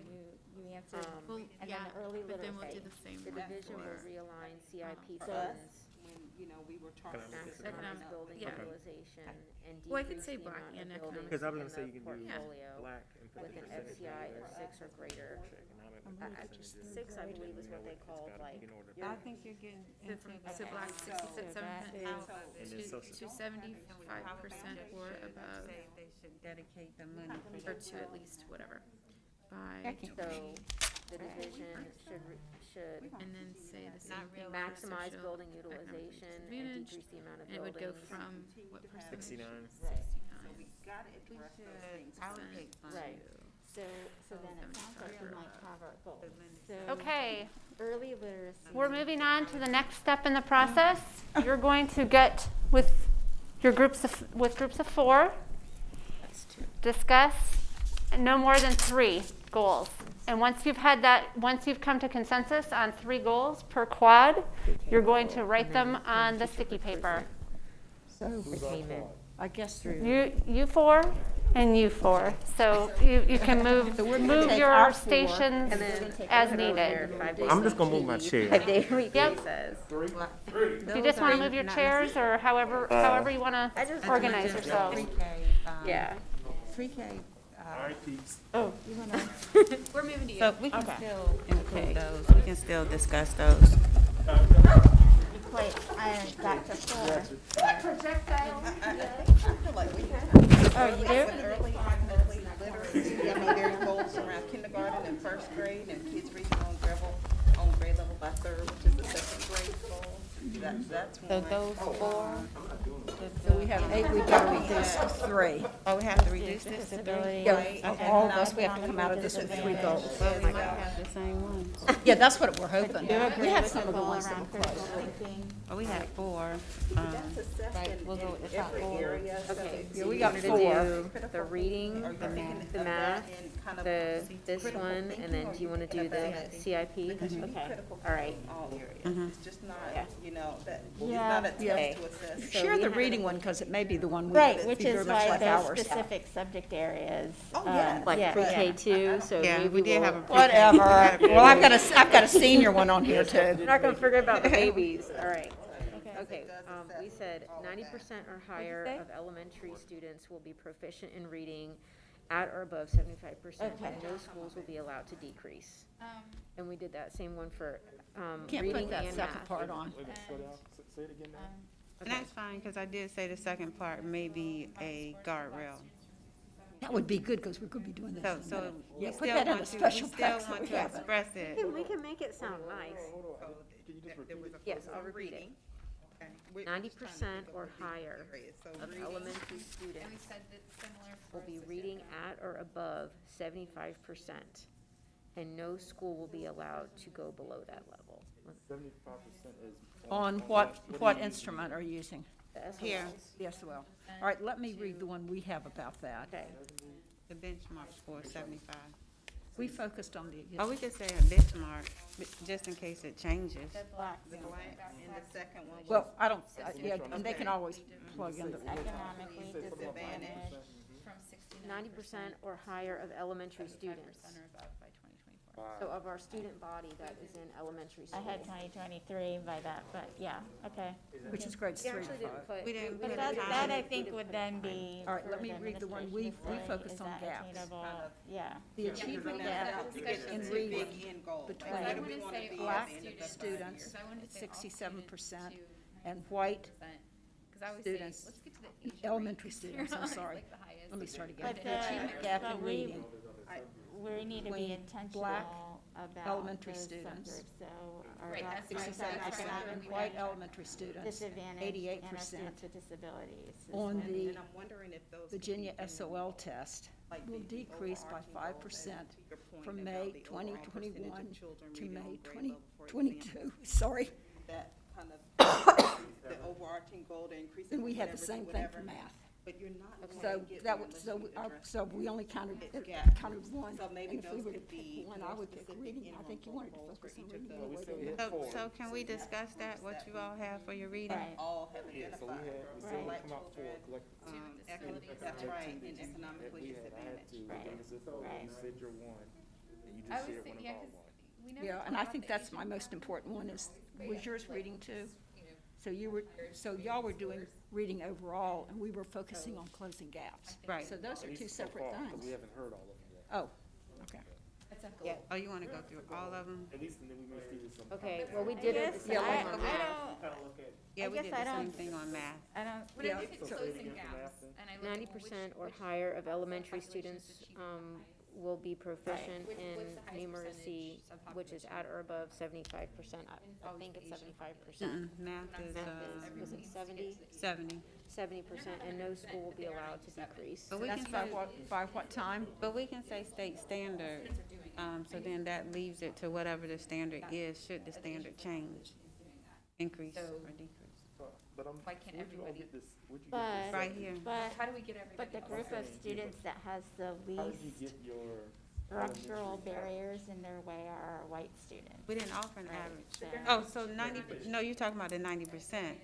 you answered, Well, and then yeah, the early but then we'll do literacy. the same The one division will for realign CIP So- funds, Economic maximize building yeah. utilization, and Well, I could decrease say the black amount and of buildings economic. Because I was in gonna say the you can do portfolio black and put with the an percentage FCI in of there. 6 or greater. Economic percentages. 6, I believe, is what they It's called gotta like. be in order. your- I think you're getting So into from, the. so black So 67 that is- And then to social. 75% or above, They should dedicate the money or to at least whatever, by, So the division should and then say the same thing. for maximize social building economic utilization and disadvantage, decrease the amount of and it would go buildings. from what percentage? 69. 69. Allocate funds. Right. So then it sounds like we might have our goals. So Okay, early literacy. we're moving on to the next step in the process. You're going to get with your groups of 4, discuss no more than 3 goals. And once you've had that, once you've come to consensus on 3 goals per quad, you're going to write them on the sticky paper. So, Attainment. I guess You 4 and you 4. So you can move take your our 4 stations And then as put it over there, needed. 5 days I'm just a gonna move my week, chair. 5 day a week, Yep. it says. If you just want to move your chairs or however you want to organize yourselves. Yeah. Pre-K, We're moving to you. so we can still include those, we can still discuss those. Wait, I got to 4. Oh, you do? Early literacy, I mean, there's goals around kindergarten and first grade, and kids reaching on grade level by 3rd, which is the 2nd grade goal. That's So one. those 4, So we have 8, we've got to reduce to 3. oh, we have to reduce this to 3. Yeah, of all of us, we have to come out of this with 3 goals. Well, we might have the same ones. Yeah, that's what we're hoping. Do you agree We have with some the of the goal ones that around were critical close. thinking? Oh, we had 4. Right, we'll go with the top 4. Okay, Yeah, so we you got wanted 4. to do the reading, The the math, this one, and then do you want to do the CIP? Okay. All right. All areas, it's just not, Yeah. you know, that, it's Yeah. not a Okay. test to assess. So Share we the have- reading one, because it may be the one we Right, would which be very is much why like there's ours. specific subject areas. Oh, yeah. Like yeah. pre-K 2, so Yeah, maybe we did have a we'll, pre-K. Whatever. Well, I've got a senior one on here too. we're not gonna forget about the babies, all right. Okay. Okay, we said 90% or higher of elementary students will be proficient in reading at or above 75%, and no schools will be allowed to decrease. And we did that same one for Can't reading put that and second math. part on. And that's fine, because I did say the second part may be a guardrail. That would be good, because we're going to be doing this. So, in a so minute. we Yeah, put still that in want a to, special we still text that want we to haven't. express it. We can make it sound nice. Yes, I'll repeat it. Okay. We're 90% just trying to think of or what these higher areas. So of reading- elementary And we students said that similar for. will be reading at or above 75%, and no school will be allowed to go below that level. 75% is. On what instrument are you using? The Here. SOLs. The SOL. All right, let me read the one we have about that. Okay, The benchmark score is 75. We focused on the. Oh, we could say a benchmark, just in case it changes. The blank in the second one was Well, I don't, yeah, and they can always plug in the. Economically disadvantaged. From 60 90% or higher of elementary students. or above by 2024. So of our student body that is in elementary I school. had 2023 by that, but yeah, okay. Which is grades We 3 actually to didn't 5. put. We didn't But put that, a time. that I think would then be. All right, let for me the read the one administration we to say, focused is on that gaps. attainable? Yeah. The achievement Yeah. gap Get in the reading big end goal. between Like, where do I we wanna wanna say be all at black the end of the students, Because I wanted to say all 67%, students and white Because I always students, say, let's get to the Asian rate, elementary 'cause students, they're I'm always, sorry. like, the highest. Let me start again. But, The achievement gap but in we- reading. We need to be Between intentional black about elementary those students, subgroups, so our Right, black that's why I students, said our 67%, economic and white elementary students, disadvantaged, and our 88%. students with disabilities. is On when- the And I'm wondering if those. could be Virginia in, SOL test like, will the decrease by overarching goals 5% to your point from about May the overall percentage of 2021 children to reading on May grade level, for 2022. example. Sorry. That kind of, the overarching goal to increase. And it we from had the whatever to same thing for whatever, math. But you're not going So to get that there was, unless you so address we only counted, its gap. counted one. So maybe And if we those were to could pick be one, more I would pick specific reading. I interim think you wanted to goals for focus on each of reading those. more than So can we discuss that, what you all have for your reading? Right. All have Yeah, so we identified. had, we said Right. we Black come out for children, collect. that's right, and economically We had, I had disadvantaged. to, Right. as if you Right. said you're one, and you I just was shared thinking, one yeah, of our 'cause one. we never Yeah, talked and I about think the that's Asian my most important one is, was yours reading too? So you were, so y'all were doing reading overall, and we were focusing on closing gaps. Right. So those are At two least so separate far, 'cause things. we haven't heard all of them yet. Oh, okay. That's a Yeah. goal. Oh, you wanna go through all of them? At least, and then we may see some. Okay, well, we did it the Yes, same I, time I on math. don't, Kind of look at. Yeah, I we guess did I the same don't- thing on math. I don't, When Yeah. I look at So say it closing again for math gaps, then. and I look at 90% or which higher of elementary population is students achieving will be proficient What's in the highest numeracy, percentage of which is at or above 75%. I think it's 75%. Math is, Was it 70? 70. 70%, and no school will be allowed to decrease. But we That's can by say, what time? but we can say state standard, so then that leaves it to whatever the standard is, should the standard change, increase or decrease. But I'm, Why can't where'd you all everybody- get this, where'd you get but, this? Right here. but, How do we get everybody? but the group of students that has the How did you least get your? structural barriers in their way are our white students. We didn't offer an Right, average. so- Oh, so 90, no, you're talking about the 90%.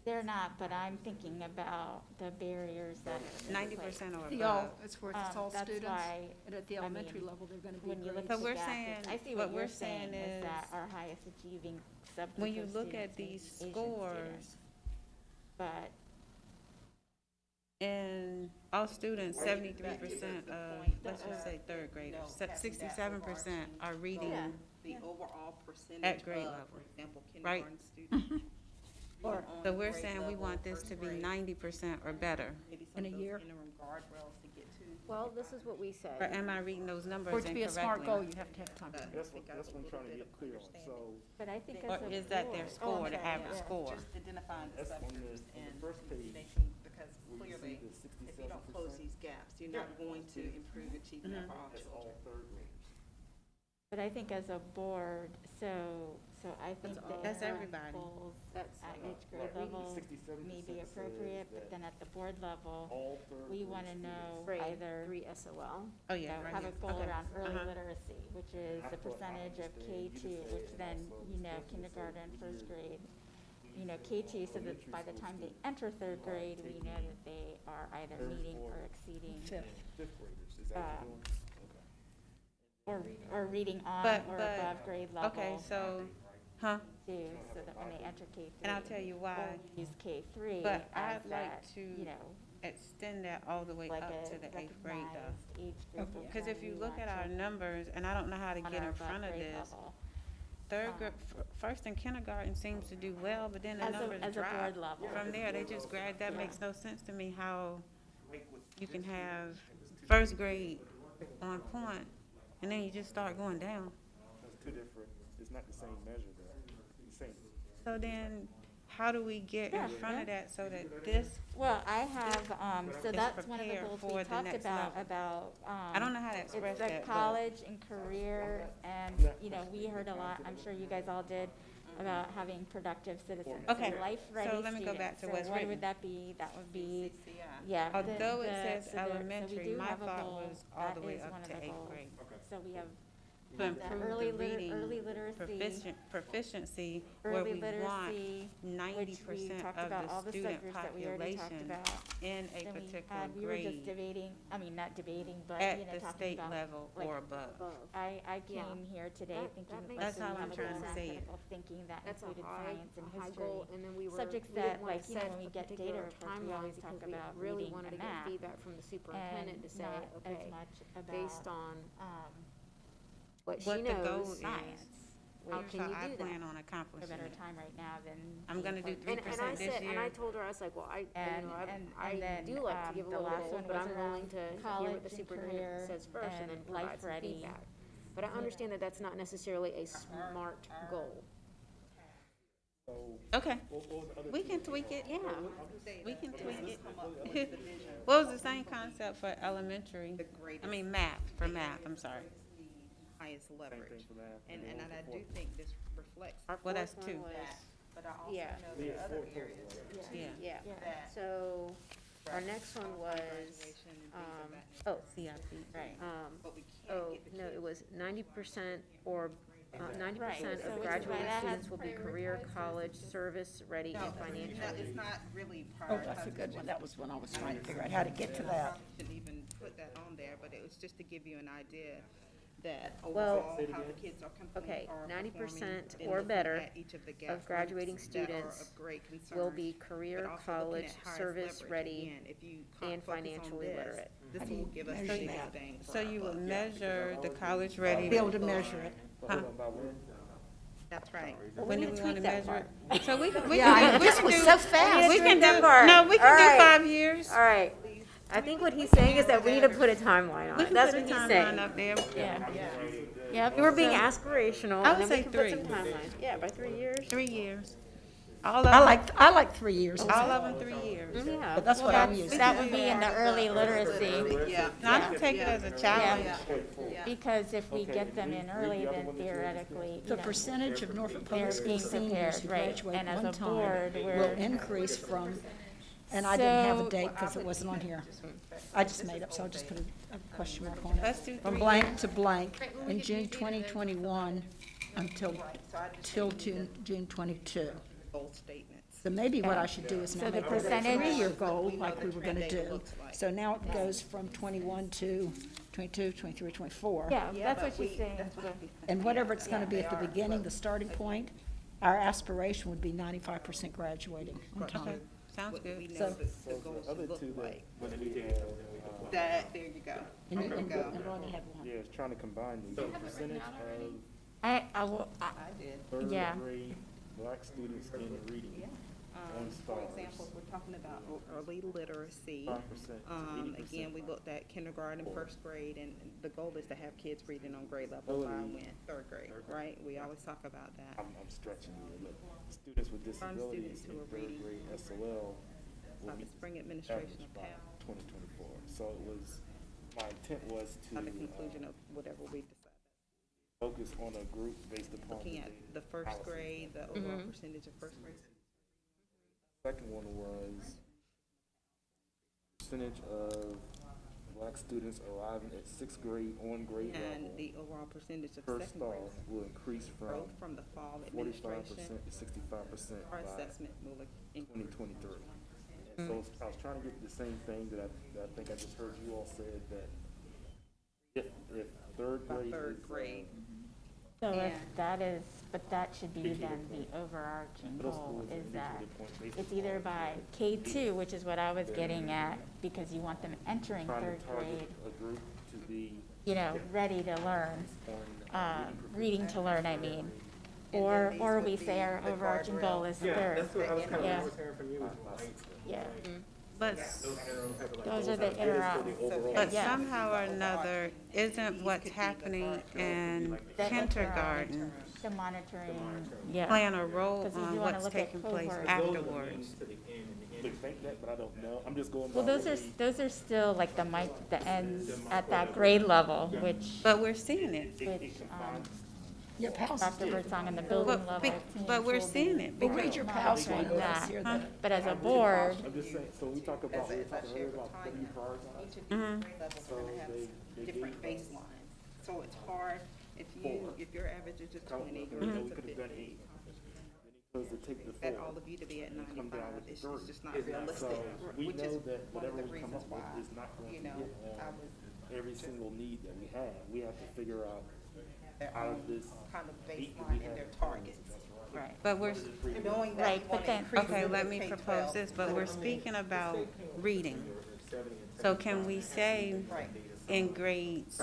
They're not, but I'm thinking about the barriers that are. 90% or The all, above. it's where it's all That's students, why, and at the I elementary mean, level, they're gonna be when you look grades. at But the we're gap, saying- I see what what we're you're saying saying is that is- our highest achieving subgroup When you of look at students is these Asian scores, students. But and all students, 73% of, let's just say third graders, 67% are reading. Yeah. The overall percentage At grade of, level, for example, right? kindergarten students. Or- So we're saying we want this to be 90% or better. Maybe In some a of those year? interim guardrails to get to. Well, this is what we Or said. am I reading those numbers For it to be a smart goal, incorrectly? you have to have time. That's what I'm trying to get clear on, so, But I think Or as a is that their board- score, I'm the sorry, average yeah. score? Just identifying the that's on the, subgroups on and the first page, making, because where you see clearly, the if you don't close 67%, these gaps, you're not going to improve achievement of all that's children. all third graders. But I think as a board, so I think the That's interim everybody. goals That's at No, each grade right. level 67% may be says appropriate, but that then at the board level, All third we grade wanna students know Grade either, 3 SOL. Oh, you yeah, know, right have a here. goal Okay. around early Uh-huh. literacy, which is I the thought I percentage of understood. You just K2, said which and then, also you know, supposed to say kindergarten, we first did grade, you know, K2, so that by the time they enter third grade, we know that they are either Third, meeting fourth. or exceeding, Fifth. Fifth graders, is that what you're doing? Okay. or reading on But- or but- above grade level. Okay, so, huh? Too, so that when they enter K3. And I'll tell you why. Or use K3 But as I'd like that, to you know, Extend that all the way like up a to the eighth grade though. recognized age group. of Because if when you we look want at our to numbers, and I don't know how to on get our in above front of grade this, level. first and kindergarten seems to do well, but then the As numbers a drop. board level. From there, they just grad, that makes no sense to me how you can have first grade on point, and then you just start going down. That's two different, it's not the same measure though, the same. So then, how do we get in Yeah, front yeah. of that so that this, Well, I have, so is that's one of the prepared goals for we the talked next about, I don't know how to express it's the that, but- college and career, and, you know, we heard a lot, I'm sure you guys all did, about having productive citizens. So Okay, life-ready so let me go back students. to what's So what written. would that be? That would be, yeah. Although it says so we elementary, do my have a thought goal. was all the That way is up one of to the 8th goals. grade. So we have To that improve early the liter- reading early literacy. proficiency, where Early we want literacy, 90% which we talked of about all the the student subgroups that we already talked population about. in a Then particular we were just grade debating, I mean, not debating, but, at you know, the talking state about, level like, or above. I came here today That- thinking, that makes like, That's how we I'm have a trying goal to in say it. critical thinking that That's a included high, science and a high history. goal, and then we Subjects we didn't that, wanna like, you know, set when we a get particular data reports, we timeline always talk because we about really reading wanted to and get math, feedback from the superintendent and to say, not as okay, much based about, on what she What the goal knows, is, science. how here's can how you I do plan that? on For a accomplishing better it. time right now than. I'm gonna do being part- 3% this and I year. told her, I was like, well, I And do like to give a the little last goal, one but was I'm around willing to hear college what the and superintendent career says first and then and provide life some ready. feedback. But I understand that that's not necessarily a smart goal. Okay, we can tweak it. Yeah. We can tweak it. What was the same concept for elementary? The greatest. I mean, math, for math, I'm sorry. Highest leverage. And I do think this reflects Well, that's Fourth two. one was- that, but I also Yeah. know there are other areas Yeah. Yeah, that. so our next one was, graduation and things of that nature. oh, CIP. Right. But we can't get the no, it was 90% or 90% Right, so of which is why graduating that students has will be career, college, service ready, and No, financially. it's not really Oh, prioritized. that's a good one. That was when I was trying to figure out how to get to that. Shouldn't even put that on there, but it was just to give you an idea that Well, overall, how the kids are okay, are 90% performing in or looking better at each of the gap of graduating groups that are students of great concern, will be but career, also looking college, at highest service leverage. ready, Again, if you and focus on financially this, literate. This will give us measure the that. bang for So our you will buck. measure the college ready. Be able to measure it. That's right. When do we want to measure it? So we can Yeah, do, we this can was do, so fast. we can do, part. no, we All can do right. 5 years. All right, I think what he's saying is that we need to put a timeline on We it. can That's put what a he's timeline saying. up there. Yeah. Yep. You were being so- aspirational, I and would then we say can put some 3. timelines. Yeah, by 3 years. 3 years. All of I them, like 3 years. all of them 3 years. Yeah. But that's what I'm That's, using. that would be in the early literacy, Yeah. And I don't take it as a challenge. because if we get them in early, then theoretically, you The know, percentage of Norfolk they're Public School being seniors who prepared, right? graduate And as one a board, time will we're, increase from, and I didn't have a So- date because it wasn't on here. I just made up, so I'll just put a question mark on Let's it. do From 3 blank to blank in June 2021 until June 22. Goal statements. So maybe what I should do is now So the make that a percentage- 3-year goal like we were gonna Data do. looks like. So now it goes from 21 to 22, 23, 24. yeah, that's what she's saying. And whatever it's gonna be at the beginning, the starting point, our aspiration would be 95% graduating on time. Sounds What we good. know So- the goals should look like. That, there you go. And There you and go. Ronnie had one. Yeah, it's trying to combine these. Percentage of I will, I did. third Yeah. grade black students in reading on For stars. example, if we're talking about early literacy, 5% to 80%. again, we looked at kindergarten, first grade, and the goal is to have kids reading on grade level by when? Third grade, right? We always talk about that. I'm stretching here. Look, students with disabilities students who in are third reading. grade SOL will By the meet spring administration average of by PAP, 2024. So it was, my intent was to by the conclusion of whatever we decide. focus on a group based upon Looking at the first policy. grade, the overall percentage of first grade. Second one was percentage of black students arriving at sixth grade on grade And level the overall percentage of per second star grade will increase from growth from the fall 45% administration. to 65% Our by assessment will increase. 2023. And so I was trying to get the same thing that I think I just heard you all said, that if third By grade third is, grade. so if And- that is, but that should be then the overarching middle goal, schools is and that individual points based it's upon either by K2, which is what I was getting at, because you want them entering trying third to target grade, a group to be you know, ready to learn, on reading to learn, I mean. And Or, then these or would we be say our the overarching goal guardrails. is third. That's what I was kind of Yeah. hearing from you. by sixth grade. Yeah, But, Those are the interim. but Yeah. somehow or another, isn't what's happening in kindergarten The monitoring, yeah. playing a role Because if on you wanna what's look at taking place cohorts. afterwards? They think that, but I don't know. I'm just going by. Well, those are still like the ends at that grade level, which, But we're seeing it. Dr. Birdsong and the building But, level. but we're seeing it. But read your PALS one, monitoring let's that. hear Huh? that. But as a board, I'm just saying, so we talk about, we talk earlier about what do you prioritize? Each of these grade levels are gonna have different baselines. So it's hard if your average is just 20, yours We is a could have 50. done 8. Because to take the Expect 4. all of you to be at come down 95, with it's 3. just not realistic, So we which is know that one of whatever the we come reasons up with why, is not going you to know, hit I on was every single need that we have. We have to figure out their out own of this kind of 8 that baseline we and have. their targets. right. But we're, Knowing that Right, we but want to then- increase okay, the let me K-12, propose this, but we're speaking about reading. So can we say Right. in grades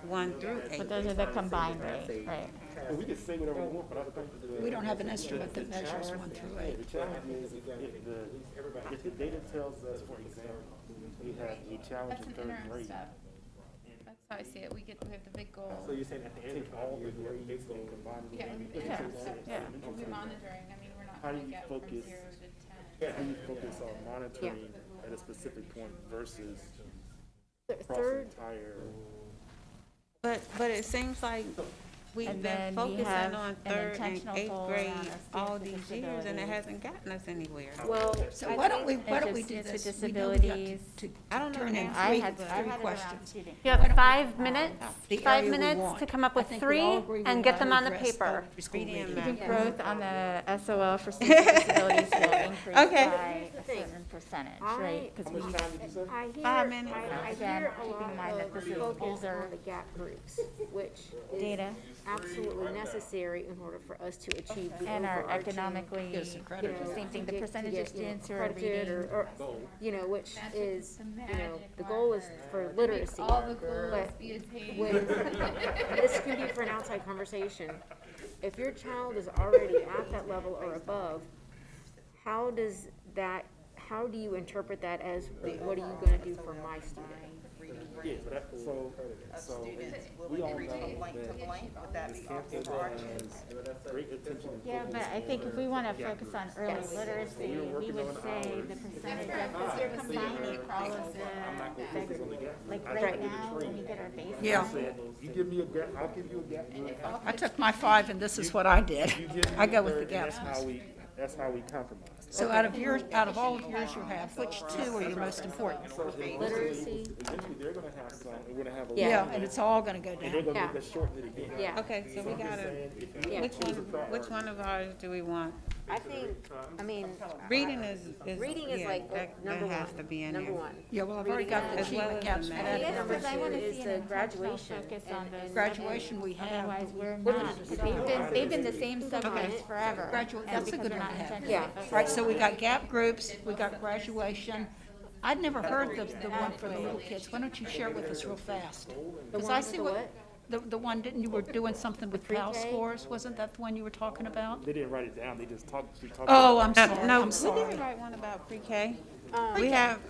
1 through 8? But those are the combined rate, right? Well, we can say whatever we want, but I think We don't have an instrument that measures 1 through 8. the challenge is if the data tells us, for example, we have a challenge in 3rd grade. That's how I see it. We have the big goal. So you're saying at the end Take all the grades and combine them. Yeah, Yeah. We'll be monitoring. I mean, we're not How do gonna you get from focus? 0 to 10. How do you focus on monitoring at a specific point versus across the Third, entire? But it seems like we've And been then we focusing have on an 3rd and intentional 8th goal grade around our all students with these years, and it disabilities. hasn't gotten us anywhere. well, So I why don't think- we It's do just- it's this? with We know we got disabilities. to I don't know turn the in answer. I three had questions. questions. You have 5 minutes, The 5 area we minutes want. to come up I with think we 3 all agree we and get want them to on the address paper. elementary school Reading and reading. math. Growth on the SOL for students with disabilities will increase Okay. by a certain percentage, right? Because we, I hear, 5 minutes. I Again, hear a keep in lot mind that of this is focus older on the gap groups, which is data absolutely necessary in order for us to achieve the and are overarching, economically, Yes, accredited. same thing, the to percentage get, of you know, students who are accredited reading. or, you know, which is, you know, the goal is for literacy. All the goals But be attained. when, this can be for an outside conversation. If your child is already at that level or above, how do you interpret that as, what are you gonna do for my student? Yeah, but that, so Students will we all reach know from blank to blank, would that this be campus overarching? has great attention and Yeah, focus but I think if we on want to gap focus on groups. early Yes. literacy, we working would on say ours. the percentage of, they're combining all of I'm not the, gonna focus on the gap. like I right think it's now, trade. when we get our baseline. Yeah. You give me a gap, I'll give you a gap group. I took my 5 and this is what I did. You give me I a go with the third, gap. and that's how we compromise. So out of all of yours you have, which 2 are your most important? Literacy, Eventually, they're gonna have some, and we're gonna have a. Yeah. Yeah, and it's all gonna go And they're down. gonna Yeah. make us shorten it again. yeah. Okay, so we gotta, Yeah. which one of ours do we want? I think, I mean, Reading is, reading is yeah, like that number one. has to be in Number there. one. Yeah, well, I've already got the As well achievement as gaps the for math. that. Yes, Number because I two want to is see the an intentional graduation. focus on those. Graduation we have. Otherwise, we're What not, is it? they've been the same subjects forever. Graduate, and that's a because good we're one not to have. intentionally Yeah. focused All right, so we got gap groups, we got graduation. I'd never heard the one for the little kids. Why don't you share it with us real fast? The 'Cause one I with see the what, what? the one, didn't you were doing something with PAL pre-K? scores? Wasn't that the one you were talking about? They didn't write it down, they just talked, she talked. Oh, about I'm it. sorry, No, I'm we sorry. didn't write one about pre-K. Um, We have,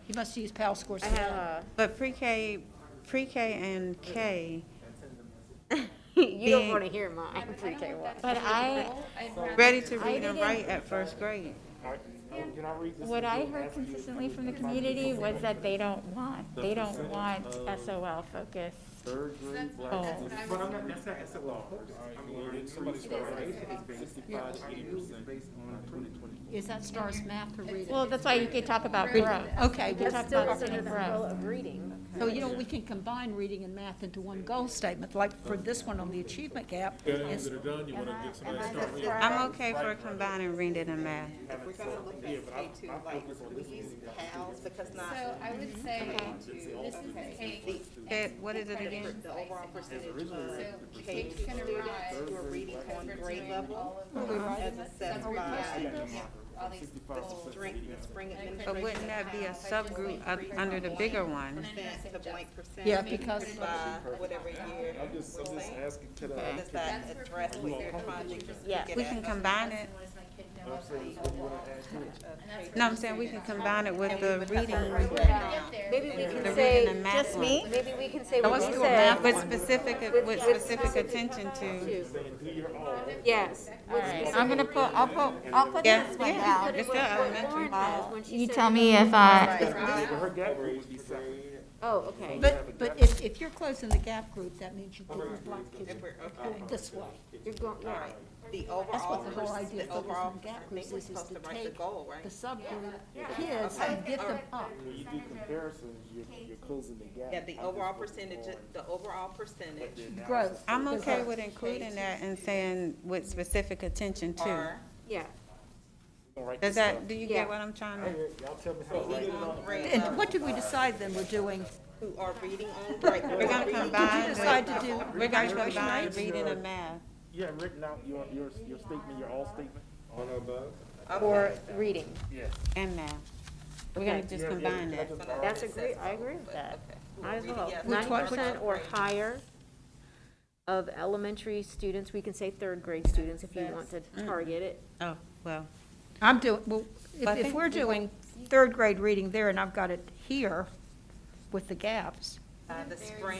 You must use PAL scores I for have that. but pre-K and K, you don't wanna hear mine, pre-K one. But ready to read and didn't- write at 1st grade. Alright, can I read this? what I heard consistently from the community was that they don't want SOL focus. Third grade black. goals. But I'm not, that's a law. I mean, somebody's graduation is 65 to 80% based on 2020. Is that stars math or reading? Well, that's why you could talk about growth. Okay, You could well, talk Still about under student the umbrella growth. of reading. so you know, we can combine reading and math into one goal statement, like for this one on the achievement gap. Is I'm okay for combining reading and math. If we're gonna look at K2, like, do we use PALs, because not. So I would say, this is the case. What is it again? The overall percentage of So K Kate's two gonna students rise. who are reading on grade level, as assessed So we're by pushing all these goals. the spring But administration. wouldn't that be a subgroup up under the bigger one? Percent to blank percent. Yeah, because- By whatever year. I'm just asking, can I? Does that address what you're trying to Yes. get We at? can combine it. No, I'm saying we can combine it with the reading. Maybe we can The say, reading and math just one. me? Maybe we can say what let's we do a said. math With specific attention to. Yes. I'm gonna put, I'll put yeah, this one yeah, down. it's still elementary. You tell me if I, Her gap group would be seven. oh, okay. But if you're closing the gap group, that means you're putting the black kids this way. You're going, yeah. The That's overall, what the whole idea of the overall, focusing gap I groups think we're is supposed to to write the take goal, right? the subgroup kids and get them up. When you do comparisons, you're closing the gap. Yeah, the overall percentage Growth. I'm okay with including that and saying with specific attention to. are Yeah. Does that, do you Yeah. get what I'm trying to? Y'all tell me something. grade And level what did we decide then we're doing? who are reading on grade. We're gonna combine, Decide to do we're gonna graduation combine rates? reading and math. You haven't written out your statement, your all statement? On or above? Or reading. And math. We're gonna just combine that. That's I agree with that. Might as well. Which one? 90% or higher of elementary students, we can say third grade students if you want to target it. Oh, well, I'm doing, well, I if think we're doing third grade reading there and I've got it here with the gaps, The spring,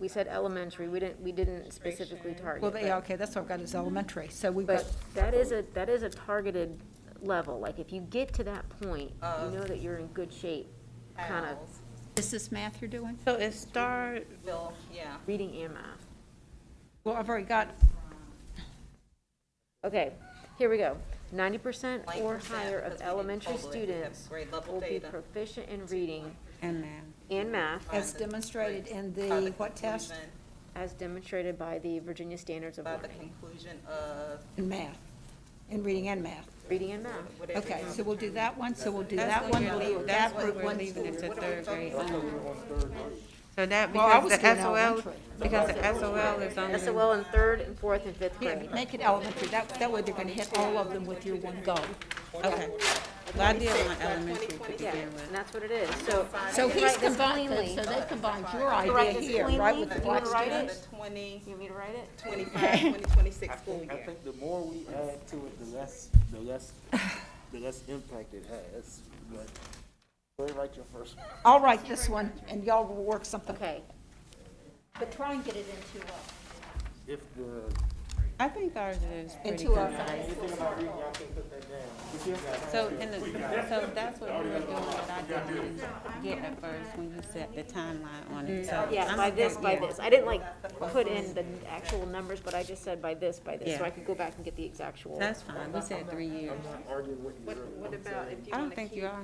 We said elementary, we didn't specifically target. well, but- yeah, okay, that's what I've got is elementary, so we've got, But that is a targeted level, like if you get to that point, you know that you're in good shape, kind of is this math you're doing? so it start, Bill, yeah. reading and math. Well, I've already got, Okay, here we go. 90% Blank or percent, higher because of we didn't elementary total it. We have students grade level will be data. proficient in reading and math. and math as demonstrated in By the what test? conclusion- as demonstrated by the Virginia Standards of By the Learning. conclusion of In math, in reading and math. Reading and math. whatever. Okay, so we'll do that one, so we'll do That's that what one, we're we'll do leaving, gap that's what group we're one. leaving it to third grade. Focus So that, Well, I because was the doing SOL, elementary. because the SOL is on. SOL in third and fourth and fifth Yeah, grade. make it elementary, that way they're gonna hit all of them with your one goal. Okay. Well, I did want elementary to Yeah, begin with. and that's what it is. So. So you he's write this combined, cleanly. so they combined your write idea this here, right, cleanly? with the You black wanna write students? it? the 20, You want me to write it? 25, 2026 school I year. think the more we add to it, the less impact it has, but go ahead, write your first one. I'll write this one, and y'all will work something. Okay. But try and get it into, If the, I think ours is pretty into good. anything about reading, y'all can put that down. So so that's what we were doing, but I didn't get at first when you set the timeline on it, so. Yeah, I'm by okay, this, by yeah. this. I didn't like put in the actual numbers, but I just said by this, so Yeah. I could go back and get the exact. That's fine, we said 3 years. I'm not arguing what you wrote. What about if you I want don't to think keep you are.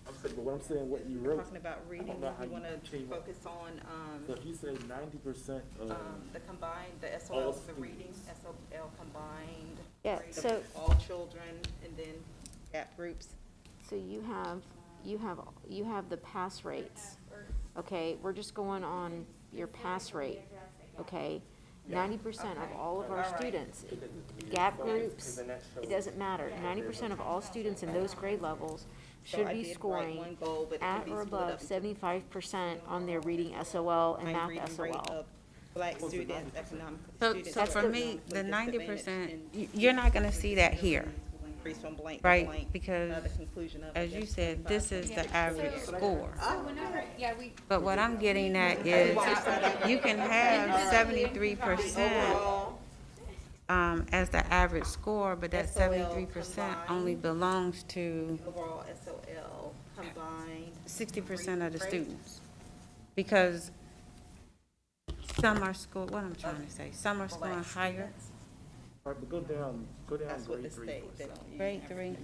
I'm saying, but what I'm saying, what you wrote. talking about reading, I don't know how you want to change it. focus on, So if you say 90% of, the combined, the All SOL, the students. reading, SOL combined. Yeah, grade so- of all children, and then gap groups. So you have the pass rates. Okay, we're just going on your pass rate, okay? 90% of all of our students, gap groups, it doesn't matter. 90% of all students in those grade levels So should I be did write scoring one goal, but it at could be or split above up into 75% on their reading SOL and math reading rate SOL. of Black students, economic So, students. so for me, the economically 90%, disadvantaged, you're not gonna see that here, will increase from blank to right? blank, Because, the conclusion of. as you said, this is the average score. Yeah, we, But what I'm getting at is, you can have 73% as the average score, but that 73% only belongs to Overall SOL combined. 60% of the students. Because some are score, what I'm trying to say, some are scoring higher. all right, but go down That's what the grade 3 state, for they a second. don't use. Grade 3.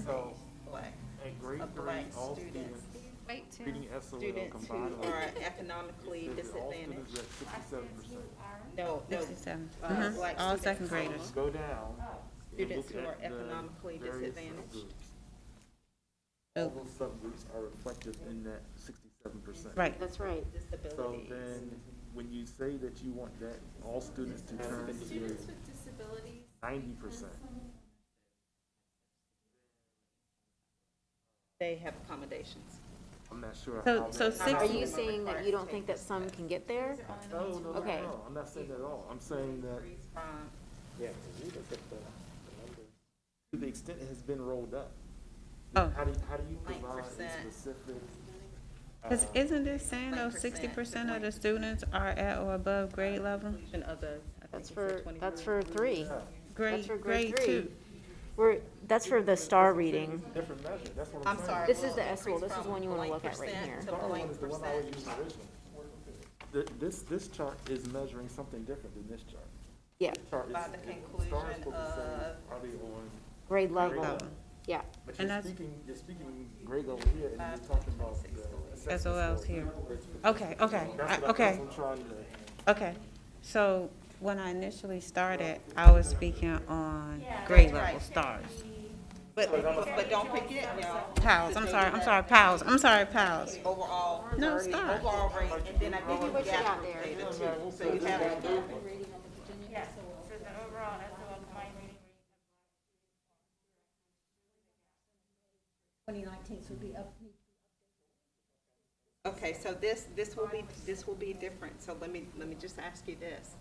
So, Black, at grade of 3, black all students. students wait too. reading SOL Students who combined. are economically All disadvantaged. students at 67%. No, 67. black All students. second graders. Go down. and Students look who are at the economically various disadvantaged. subgroups. All those subgroups are reflected in that 67%. Right. That's right. So Disabilities. then, when you say that you want that, all students to turn to Disabilities. 90%, They have accommodations. I'm not sure. So- how so that- six- Are you saying that you don't think that some can get there? No, no, Okay. no, I'm not saying that at all. I'm saying that From to the extent it has been rolled up. Oh. How do you provide a 9%. specific? Because isn't this saying though 60% of the students are at or above grade level? That's for three. Grade, for grade grade two. That's for the star reading. Different measure, that's what I'm I'm saying. sorry. This is the we'll SWOL. This is increase one you from wanna look at right 0.8% here. to The other one is the one I was 0.8%. using originally. This chart is measuring something different than this chart. Yeah, This chart is- By the stars conclusion supposed to say, of- are they on grade level. level. Yeah. But And you're that's- speaking grade level here, and you're talking about the assessment SOLs scores. here. Okay, okay, That's okay, what I'm trying to. okay. So when I initially started, I was speaking on grade level stars. But don't forget, y'all. PALs, I'm sorry, PALs, pals. Overall. No, stars. Overall rate, and then I give you what you gap got there. data too, so you have. Yes, so the overall SOL combined reading. 2019 will be up. Okay, so this will be different, so let me just ask you this.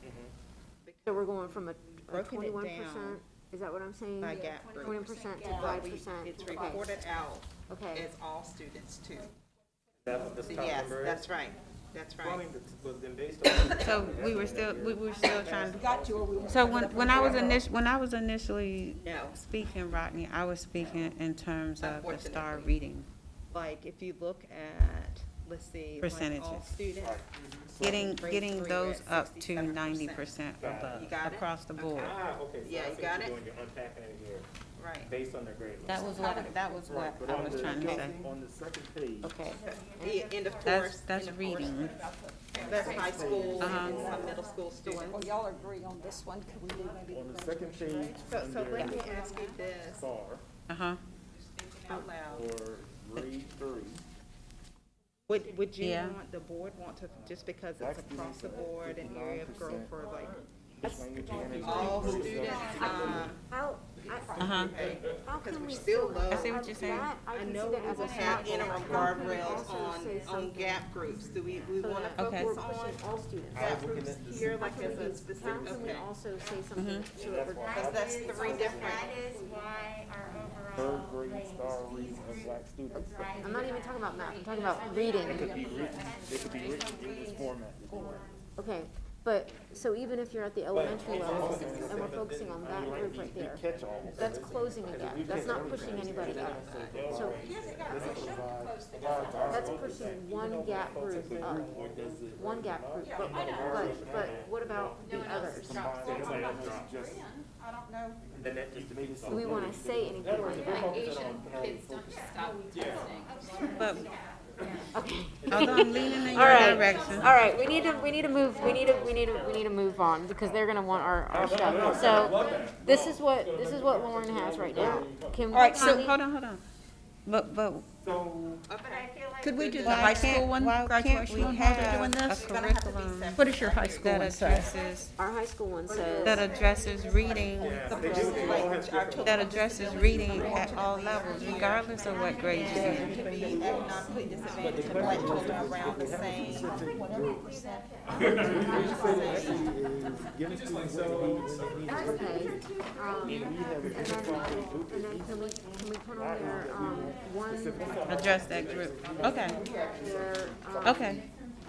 So we're going from a Broken it 21%, down is that what I'm saying? by gap group. 20% to But 5%. it's Okay. reported out Okay. as all students too. That's what this So top yes, number is? that's right, that's Well, I right. mean, but then based on. So we were still trying to. So when I was initially No. speaking, Rodney, I was speaking in terms of the star Unfortunately. reading. Like, if you look at, let's see, like all Percentages. students. Getting Grade three, those we're at up to 67%. 90% above, You got it? across the board. Ah, okay. So Yeah, I you see got what it? you're doing. You're unpacking it here Right. based on their grade level. That was what But I on was the- trying to say. On the second page. Okay. End of course. That's end of course. reading. That's high school Uh-huh. and some middle school students. Well, y'all agree on this one, could we do maybe? On the second page, So let under me ask you this star, Uh-huh. out loud. or grade 3, Would you Yeah. want, the board want to, just because Black it's across the students board, an area of growth 59%. for like language learners, all grade students? seven. How, Uh-huh. how Because can we're we still low. I see what you're saying. that, I I can know see that we as will a have smart interim goal. How can we guardrails also say on something gap groups. Do we want to Okay. We're focus pushing on all students. gap groups here, like as a How specific, can we okay? also say something Mm-hmm. to it? Because that's three different. That is why our Third overall grade grade star reading of black students. I'm not even talking about math, I'm talking about reading. It could be written, it could be written in this format. Okay, but, so even if you're at the elementary level, and we're focusing on that group right there, Catch-all. that's closing a gap, that's not pushing anybody up. So, that's pushing one gap group up, one gap group, but what about the others? Then that just defeats Do we wanna say anything like that? But Okay. although I'm leaning in All your right, direction. all right, we need to move on, because they're gonna want our stuff. So, this is what Lauren has right now. Can we All right, so, kindly- hold on. But Could we do the why high can't- school one, why can't graduation we one, while they're have doing a this? curriculum What does your high school that one say? addresses, Our high school one says. that addresses reading at all levels, regardless of what grade you're in? To be economically disadvantaged, to black children around the same. Okay, and then can we put on there, one, Address that group. Okay, there, okay.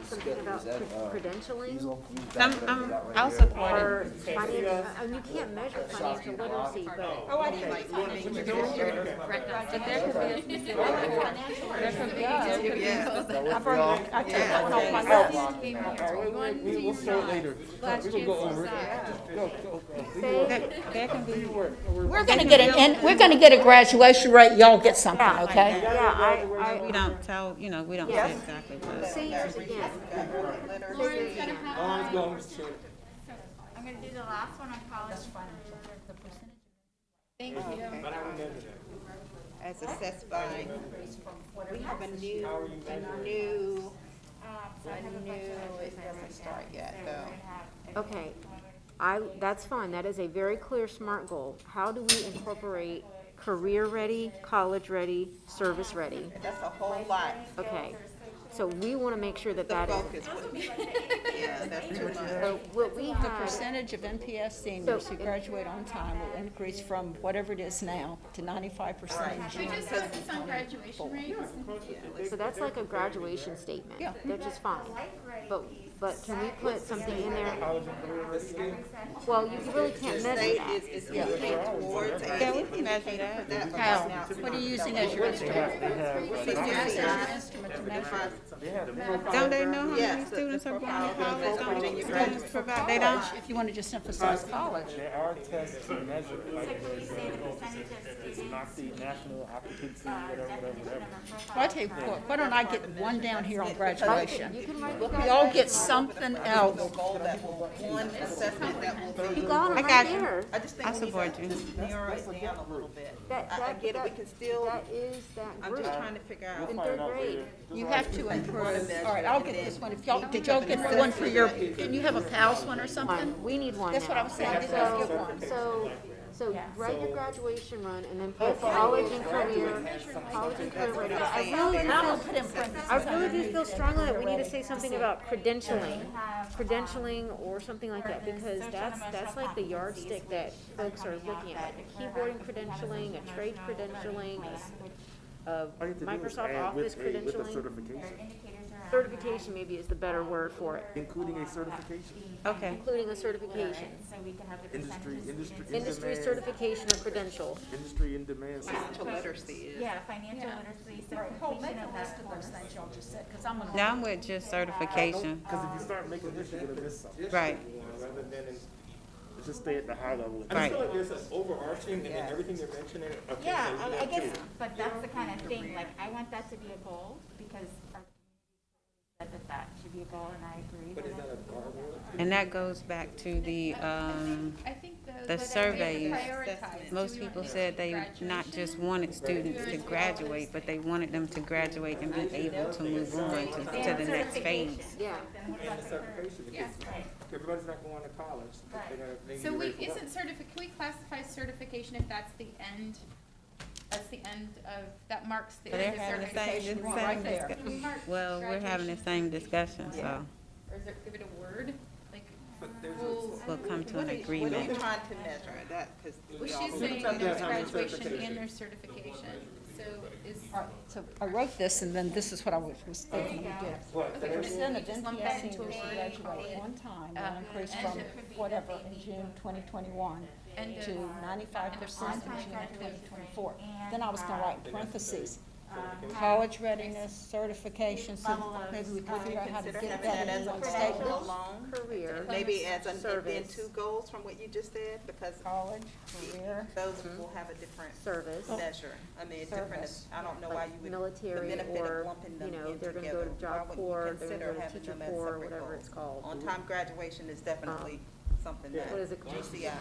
something about credentialing? I'll support Or it. financial, and you can't measure financial literacy, but. Oh, I mean, like, But there could be a specific, We'll start later. We'll go over it. there can be, We're gonna get a graduation rate, y'all get something, okay? Yeah, we don't tell, we don't say exactly, but. seniors again. Lauren's gonna have, Let's go, Mr. Chairman. I'm gonna do the last one on college. Thank you. as assessed by, we have a new, it doesn't start yet though. Okay, that's fine, that is a very clear SMART goal. How do we incorporate career ready, college ready, service ready? That's a whole lot. Okay, So we want to make sure that that is. Focus would be, yeah, that's too much. So what we The had, percentage of NPS seniors who graduate on time will increase from whatever it is now to 95% in June. Just focus on graduation rates. so that's like a graduation statement. Yeah. That's just fine. But can we put something in there? Well, you really can't measure State that. is looking towards a. Yeah, we can measure that. Kyle, what are you using as your instrument? Don't they know how many Yes, the students are going to college? Don't Virginia students provide, they don't? If you want to just emphasize college. There are tests to measure, like it's not the national occupancy, whatever. Well, I tell you what, why don't I get one down here on graduation? You can write We all get something else. Goal that will, one assessment that will be. You got I them got right you. there. I just think I we need support to you. just narrow it down a little bit. I get it, we can still, That is that I'm group just trying to figure out. in third grade. You have to improve. All right, I'll get this one. If y'all, did y'all get the one for your, didn't you have a PALS one or something? Fine, we need one That's what I now. was saying, did y'all get one? So write your graduation run and then put college and career, right there. I really do feel strongly that we need to say something about credentialing or something like that, because that's like the yardstick that folks are looking at. A keyboarding credentialing, a trade credentialing, Microsoft Office credentialing. Certification maybe is the better word for it, Including a certification. Okay. including a certification. Industry certification or credential. Industry in demand. Financial literacy is. Yeah, financial literacy, so Make a list of those things y'all just said, because I'm gonna. Now I'm with just certification. Because if you start making this, you're gonna miss something. Right. Rather than just stay at the high level. I feel like there's an overarching, and then everything they're mentioning. Okay, Yeah, so we I have guess, two. but that's the kind of thing, like, I want that to be a goal, because our community said that should be a goal, and I agree. But is that a guardrail? And that goes back to the, I think the surveys. prioritize. Most people said they not just wanted students to graduate, but they wanted them to graduate and be able to move on to the next phase. Yeah. And the certification, because everybody's not going to college. But they're gonna, they So need to we, be ready for isn't can we classify certification if that's the end of, that marks the They're end of having the certification? same right there. discussion. Well, we're having the same discussion, so Or is there, give it a word, like, But there's full? we'll come to an What are you agreement. trying to measure that, because Well, we all. she's saying Sometimes there's they have a graduation certification. and there's certification, so is, All right, so I wrote this, and then this is what I was thinking we did. The percent of NPS seniors who graduate on time will increase from whatever in June 2021 to 95% in June 2024. Then I was gonna write in parentheses, college readiness, certification, so maybe we could figure out how to Consider get having that that in as a one goal statement. alone, Career. maybe as an, and then Service. 2 goals from what you just said, because College, career, those will have a different Service. measure. I mean, different, Service. I don't know why you would, the Military benefit or, of lumping them you know, in they're gonna go together. to Why Job wouldn't you Corps, they're consider gonna go to having Teacher them as Corps, separate whatever goals? it's called. On-time graduation is definitely something that What is it called? GCI.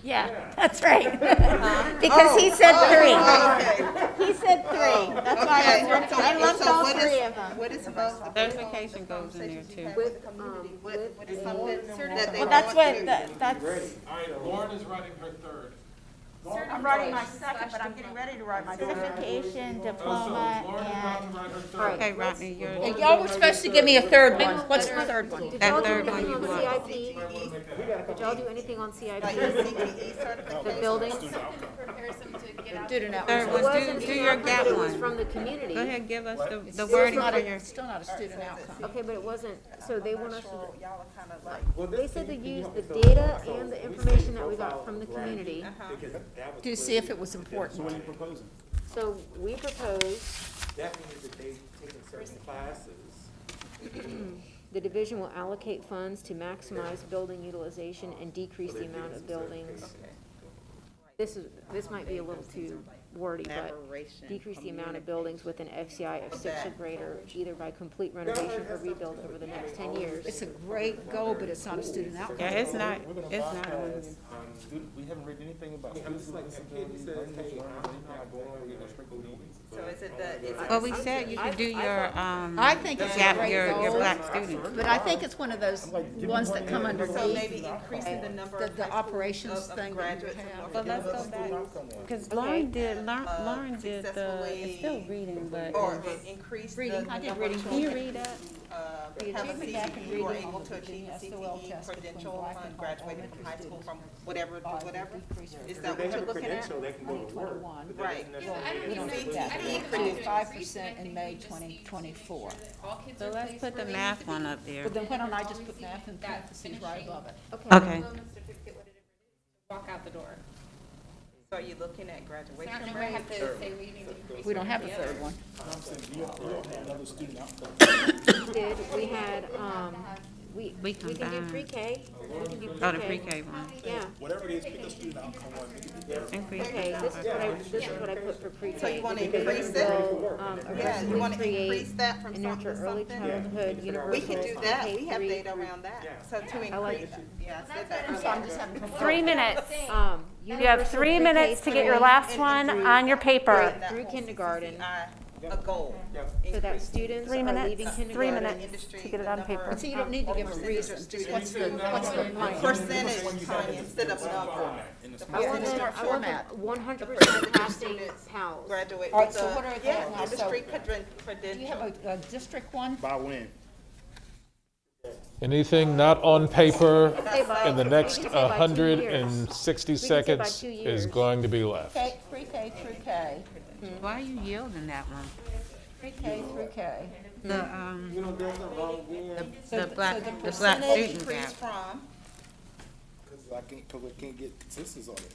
Yeah, that's right. Because he said three. He said three. That's why I lumped all three of them. What is most of the Certification goes in there too. with the community? What is something that they Well, that's want what, to- that's, All right, Lauren is writing her third. I'm writing my second, but I'm getting ready to write my third. certification, diploma, and Write her third. Okay, Rodney, you're, And y'all were supposed to give me a third one. What's the third one? Did That y'all do third one anything you on want. CIP? Did y'all do anything on CIP? Like your CTE The certification? buildings? prepares them to get out. Did an third outreach. It one, wasn't do an your outcome, gap but it was one. from the community. Go ahead, give us the Still wording not for a- your, Still not a student outcome. Okay, but it wasn't, so they want us to, Y'all are kind of like, they said to use the data and the information that we got from the community. To see if it was important. What are you proposing? So we proposed, That means that they've taken certain classes. the division will allocate funds to maximize building utilization and decrease the amount of buildings. This might be a little too wordy, but Collaboration, decrease the amount of buildings with an FCI of 6 or greater, either by complete renovation or rebuild over the next 10 years. It's a great goal, but it's not a student outcome. yeah, it's not, it's not. We haven't read anything about I'm just like, a kid who says, hey, I'm not going, we're gonna straight to meetings. So is it the, is it? Well, we said you could do your, I think it's a gap, great your goal. black students. But I think it's one of those ones that come So underneath maybe increasing the number of the high school- operations of thing that you graduates in have. Well, Norfolk let's go Middle back, because Lauren did the, it's still reading, but. Or increase the Reading. I did number of reading. Can you children, read that? have a achievement gap in CTE or reading able on to the achieve a SOL CTE test between credential black upon and graduating elementary from high school students from whatever to whatever? Is that They what have you're a looking at? credential, they can go to work. but that Right. doesn't Yeah, I don't necessarily- even know. CTE I don't even know credential. if 5% in May 2024. all kids So are let's placed put the where they math need to one be. up there. But then why don't I just put Always math in see that parentheses right finishing above it? Okay. Diploma, certificate, whatever it is, walk out the door. So are you looking at So I graduation don't know, I have rates? to say we need to increase. We don't one have or a the third other. one. We did, we had, we We can do combined. pre-K. We can do Oh, the pre-K one. Yeah, Whatever it is, pick a student outcome one, we can do that. Increase. okay, this is what I put for pre-K. So you wanna because increase it it? will, Yeah, you wanna aggressively increase create that from and something nurture to early something? childhood universals. We can do that, we have K3 data around that, so to increase, yeah, I said that. So I'm just having. 3 minutes. You have universal 3 minutes to get your pre-K last and one through on your paper. That through whole kindergarten. CCI, a goal. So that Increase students 3 are minutes, leaving 3 kindergarten. minutes industry, to get it the on number paper. of- So you don't need to give a percentage of reason, just students what's the percentage, Tanya, instead of number. The I want percentage them, of I want them format. 100% passing students PALS. Graduate All right, with so what are the, they yeah, now? industry So- Do you credential. have a district one? By when? Anything not on paper Say by- in the next we can say by 2 160 years. We can say by seconds 2 is years. going to be left. Pre-K through K, Why are you yielding that one? pre-K through K. The, You know, there's a wrong one. the black, so the the black percentage student Increase gap. from, Cause we can't get consensus on it.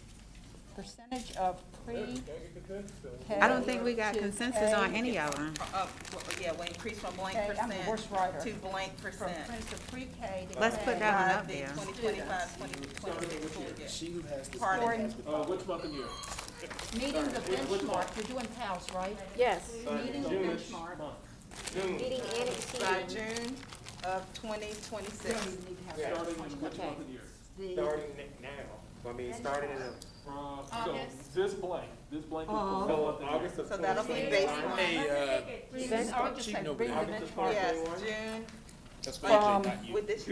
Percentage of pre-K. I don't think we got to consensus K. on any of them. yeah, we increase from blank Okay, I'm the worst percent writer. to blank From percent. pre-K to Let's K. put that one By up the there. 2025, 2026 school year. She who has the. Pardon? Which month of year? Meeting the benchmark, we're doing PALS, right? Yes, Meeting the benchmark. meeting and By exceeding. June of 2026. Starting in which month of year? Starting now, I mean, starting in August. this blank is for August of So that'll be based on, I would just say bring the benchmark yes, June, That's from would this,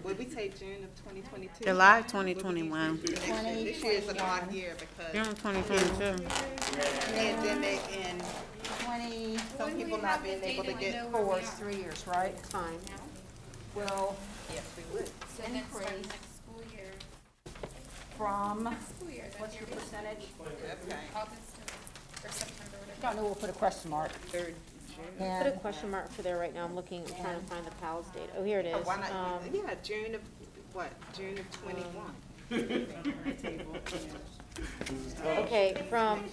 would we say June of 2022? July 2021, This year is an odd year because June 2022. pandemic and 20, some people not being able to get. 4 is 3 years, right? Fine. Will Yes, we would. So then start increase next school year, from, school year, then what's your you're percentage? Okay. August or September, whatever. Don't know, we'll put a question mark. Put a And question mark for there right now. I'm looking, I'm trying to find the PALS data. Oh, here it So is. why not, yeah, June of, what, June of 21? Okay, from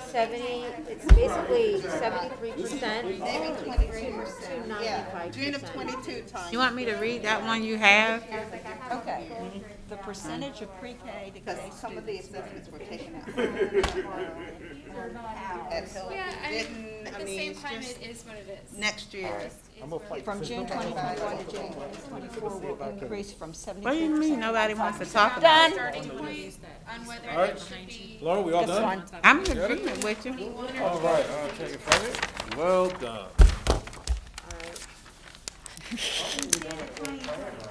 70, it's basically 73% Maybe to 23%. Yeah, 95%. June of 22, Tanya. You want me to read that one you have? okay, the percentage of pre-K to Because K some of the students. assessments were taken out. At Hill, Yeah, didn't, at I the mean, same time, just it is what it is. next year. From June 2021 to June 2024 will increase from 73%. What do you mean nobody wants to talk about Done. it? Starting point on whether it should be. Lauren, we all That's done? fine. I'm in agreement with you. All right, I'll take it from you. Well done.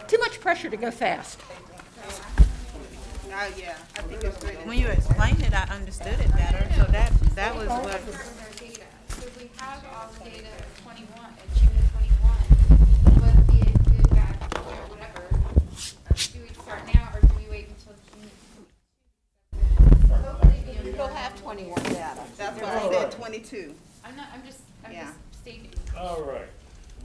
Too much pressure to go fast. Yeah, I think it's good. When you explained it, I understood it better, so that was what, Further data. So if we have all the data of 21, June of 21, would be a good back year, whatever. Do we start now or do we wait until June? Hopefully, We'll have 21 data. That's why I said 22. I'm just Yeah. stating. All right,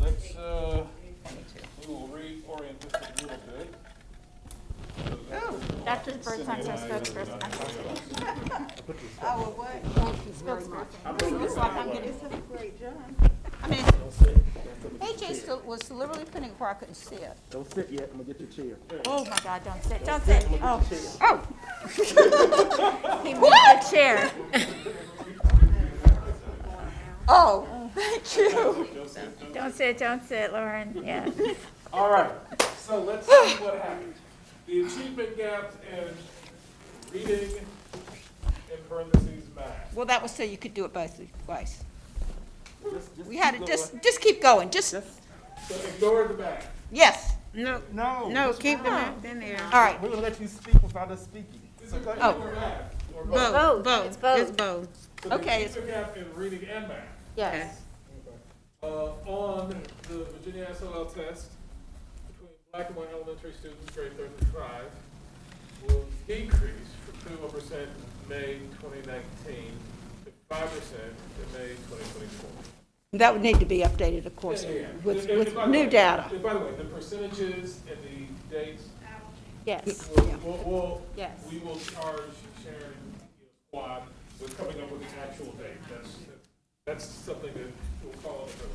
let's, we will reorient this a little bit. Dr. Birdsong's our spokesperson. Oh, well, what? Looks like I'm getting a great job. I mean, AJ still was literally putting it where I couldn't see it. Don't sit yet, I'm gonna get your chair. Oh my God, don't sit, don't sit. Oh, He moved the chair. oh, thank you. Don't sit, Lauren, yeah. All right, so let's see what happens. The achievement gaps in reading, in parentheses, math. Well, that was so you could do it both ways. We had to just keep going, So ignore the back. yes, No, No. no, keep the math in there. all right. We're gonna let you speak without us speaking. So go ahead. Oh, Or both. Both, both, It's both. it's both. So they okay, keep the gap in reading and math. Yes. On the Virginia SOL test, between black and white elementary students, grade 3 through 5, will decrease from 21% in May 2019 to 5% in May 2024. that would need to be updated, of course, with new data. And by the way, the percentages and the dates, Yes. Yes. we will charge Sharon Squad with coming up with the actual date. That's something that will follow through.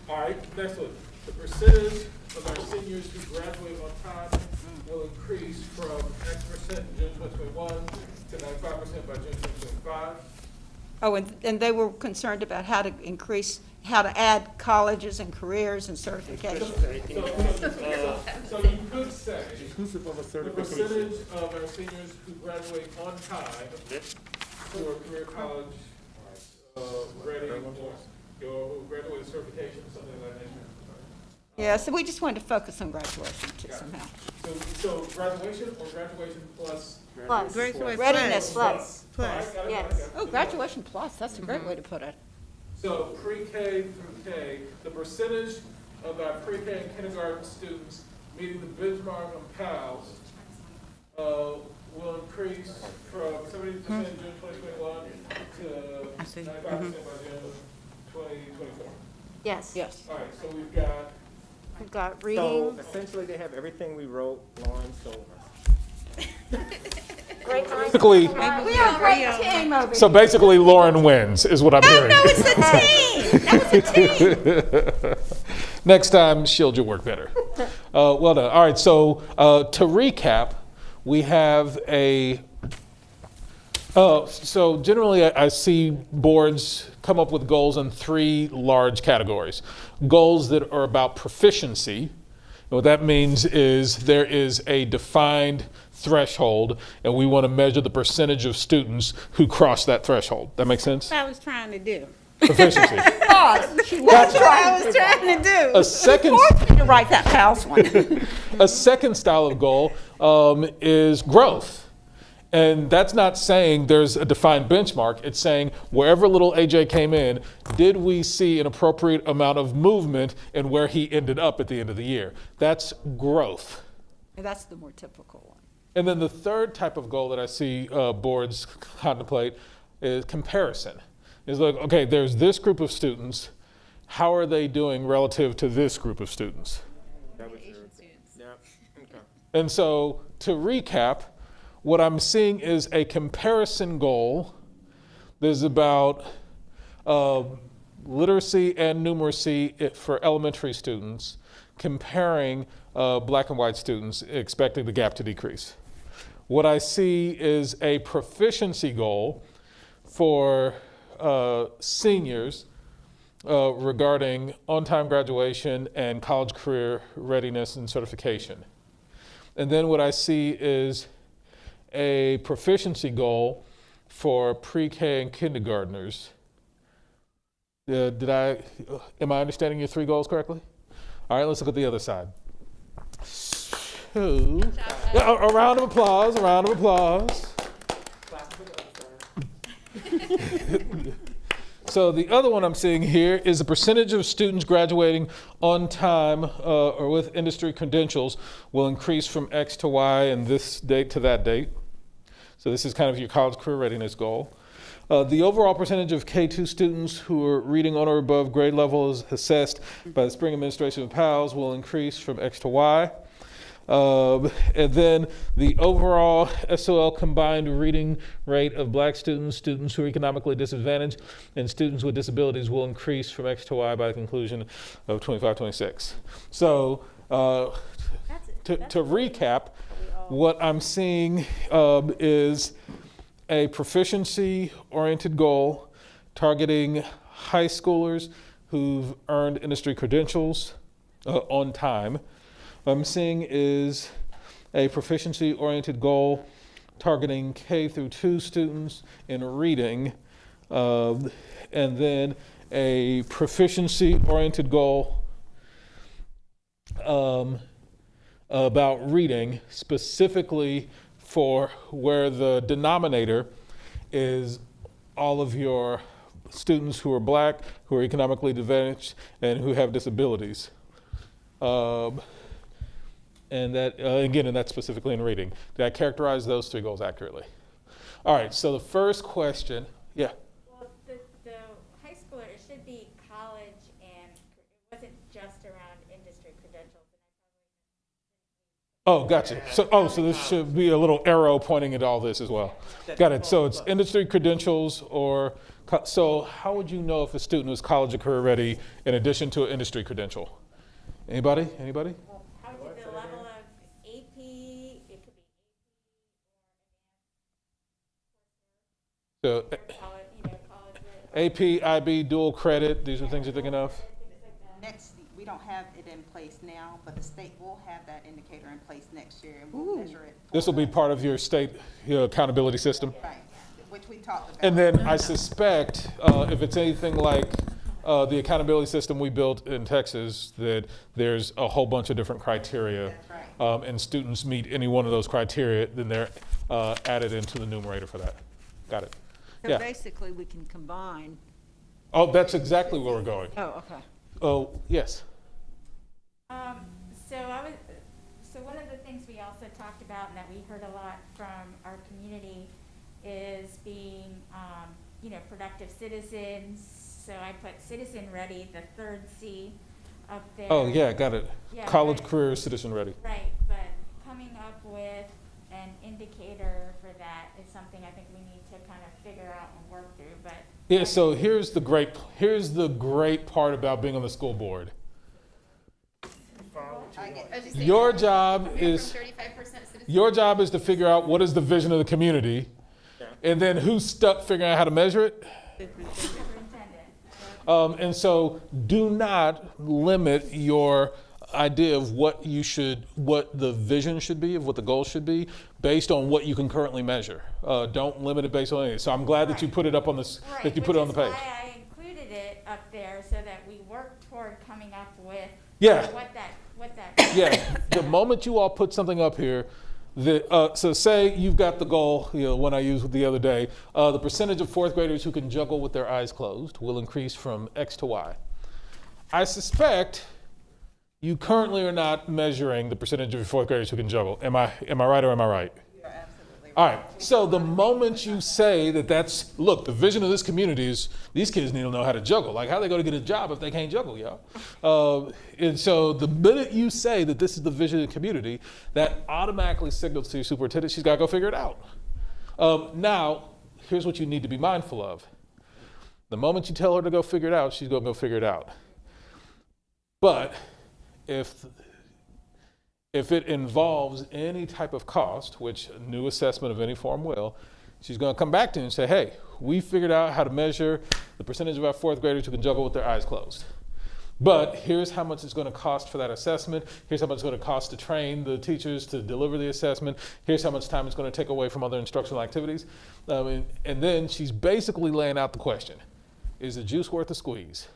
All right, next one. The percentage of our seniors who graduate on time will increase from X% in June 2021 to 95% by June 2025. Oh, and they were concerned about how to add colleges and careers and certifications. So you could say Inclusive of a the certification. percentage of our seniors who graduate on time who are career college ready or who graduate with certification, something of that nature. Yeah, so we just wanted to focus on graduation too somehow. So graduation or graduation plus? Plus. Graduate Readiness Plus. Plus. Yes. Oh, graduation plus, that's a great way to put it. So pre-K through K, the percentage of our pre-K and kindergarten students meeting the benchmark on PALS will increase from 70% in June 2021 to 95% by June 2024. Yes. Yes. All right, so we've got, We've got So reading, essentially, they have everything we wrote, Lauren, so great minds. basically, We are a great team over so here. basically Lauren wins is what I'm hearing. No, it's a team. That was a team. Next time, shield your work better. Well done. All right, so to recap, we have so generally I see boards come up with goals in 3 large categories. Goals that are about proficiency. And what that means is there is a defined threshold, and we want to measure the percentage of students who cross that threshold. That makes sense? I was trying to do. Proficiency. She was trying I was trying to do. A second to write that PALS one. A second style of goal is growth. And that's not saying there's a defined benchmark. It's saying wherever little AJ came in, did we see an appropriate amount of movement in where he ended up at the end of the year? That's growth. That's the more typical one. And then the third type of goal that I see boards contemplate is comparison. It's like, okay, there's this group of students. How are they doing relative to this group of students? that was your, yeah, okay. And so to recap, what I'm seeing is a comparison goal. There's about literacy and numeracy for elementary students, comparing black and white students, expecting the gap to decrease. What I see is a proficiency goal for seniors regarding on-time graduation and college career readiness and certification. And then what I see is a proficiency goal for pre-K and kindergartners. Am I understanding your 3 goals correctly? All right, let's look at the other side. So, a round of applause, a round of applause. So the other one I'm seeing here is the percentage of students graduating on time or with industry credentials will increase from X to Y and this date to that date. So this is kind of your college career readiness goal. The overall percentage of K2 students who are reading on or above grade level as assessed by the spring administration of PALS will increase from X to Y. And then the overall SOL combined reading rate of black students, students who are economically disadvantaged, and students with disabilities will increase from X to Y by the conclusion of 25-26. So to recap, what I'm seeing is a proficiency-oriented goal targeting high schoolers who've earned industry credentials on time. What I'm seeing is a proficiency-oriented goal targeting K through 2 students in reading And then a proficiency-oriented goal about reading, specifically for where the denominator is all of your students who are Black, who are economically disadvantaged, and who have disabilities. And that, again, and that's specifically in reading. Did I characterize those 3 goals accurately? All right, so the first question, yeah. Well, the high schooler, it should be college, and it wasn't just around industry credentials. Oh, gotcha. So this should be a little arrow pointing at all this as well. Got it. So it's industry credentials or, so how would you know if a student is college or career ready in addition to an industry credential? Anybody? How is it the level of AP? It could be So college. AP, IB, dual credit, these are things you're thinking of? Next, we don't have it in place now, but the state will have that indicator in place next year, and we'll measure it. This will be part of your state accountability system? Right, which we talked about. And then I suspect if it's anything like the accountability system we built in Texas, that there's a whole bunch of different criteria. That's right. And students meet any one of those criteria, then they're added into the numerator for that. Got it. So Yeah. basically, we can combine. Oh, that's exactly where we're going. Oh, okay. Oh, yes. So one of the things we also talked about and that we heard a lot from our community is being, productive citizens. So I put citizen ready, the 3rd C up there. Oh, yeah, got it. Yeah, College, but- career, citizen ready. Right, but coming up with an indicator for that is something I think we need to kind of figure out and work through, but. Yeah, so here's the great part about being on the school board. Your job is to figure out what is the vision of the community, and then who's stuck figuring out how to measure it. And so do not limit your idea of what the vision should be, of what the goal should be, based on what you can currently measure. Don't limit it based on anything. So I'm glad that you put it up on this, that you put it on the page. Which is why I included it up there so that we work toward coming up with Yeah. what that. Yeah, the moment you all put something up here, so say you've got the goal, one I used the other day, the percentage of 4th graders who can juggle with their eyes closed will increase from X to Y. I suspect you currently are not measuring the percentage of your 4th graders who can juggle. Am I right or am I right? You're absolutely right. All right, so the moment you say look, the vision of this community is these kids need to know how to juggle. Like, how are they going to get a job if they can't juggle, y'all? And so the minute you say that this is the vision of the community, that automatically signals to your superintendent she's got to go figure it out. Now, here's what you need to be mindful of. The moment you tell her to go figure it out, she's going to go figure it out. But if it involves any type of cost, which a new assessment of any form will, she's going to come back to you and say, hey, we figured out how to measure the percentage of our 4th graders who can juggle with their eyes closed. But here's how much it's going to cost for that assessment. Here's how much it's going to cost to train the teachers to deliver the assessment. Here's how much time it's going to take away from other instructional activities. And then she's basically laying out the question. Is the juice worth the squeeze?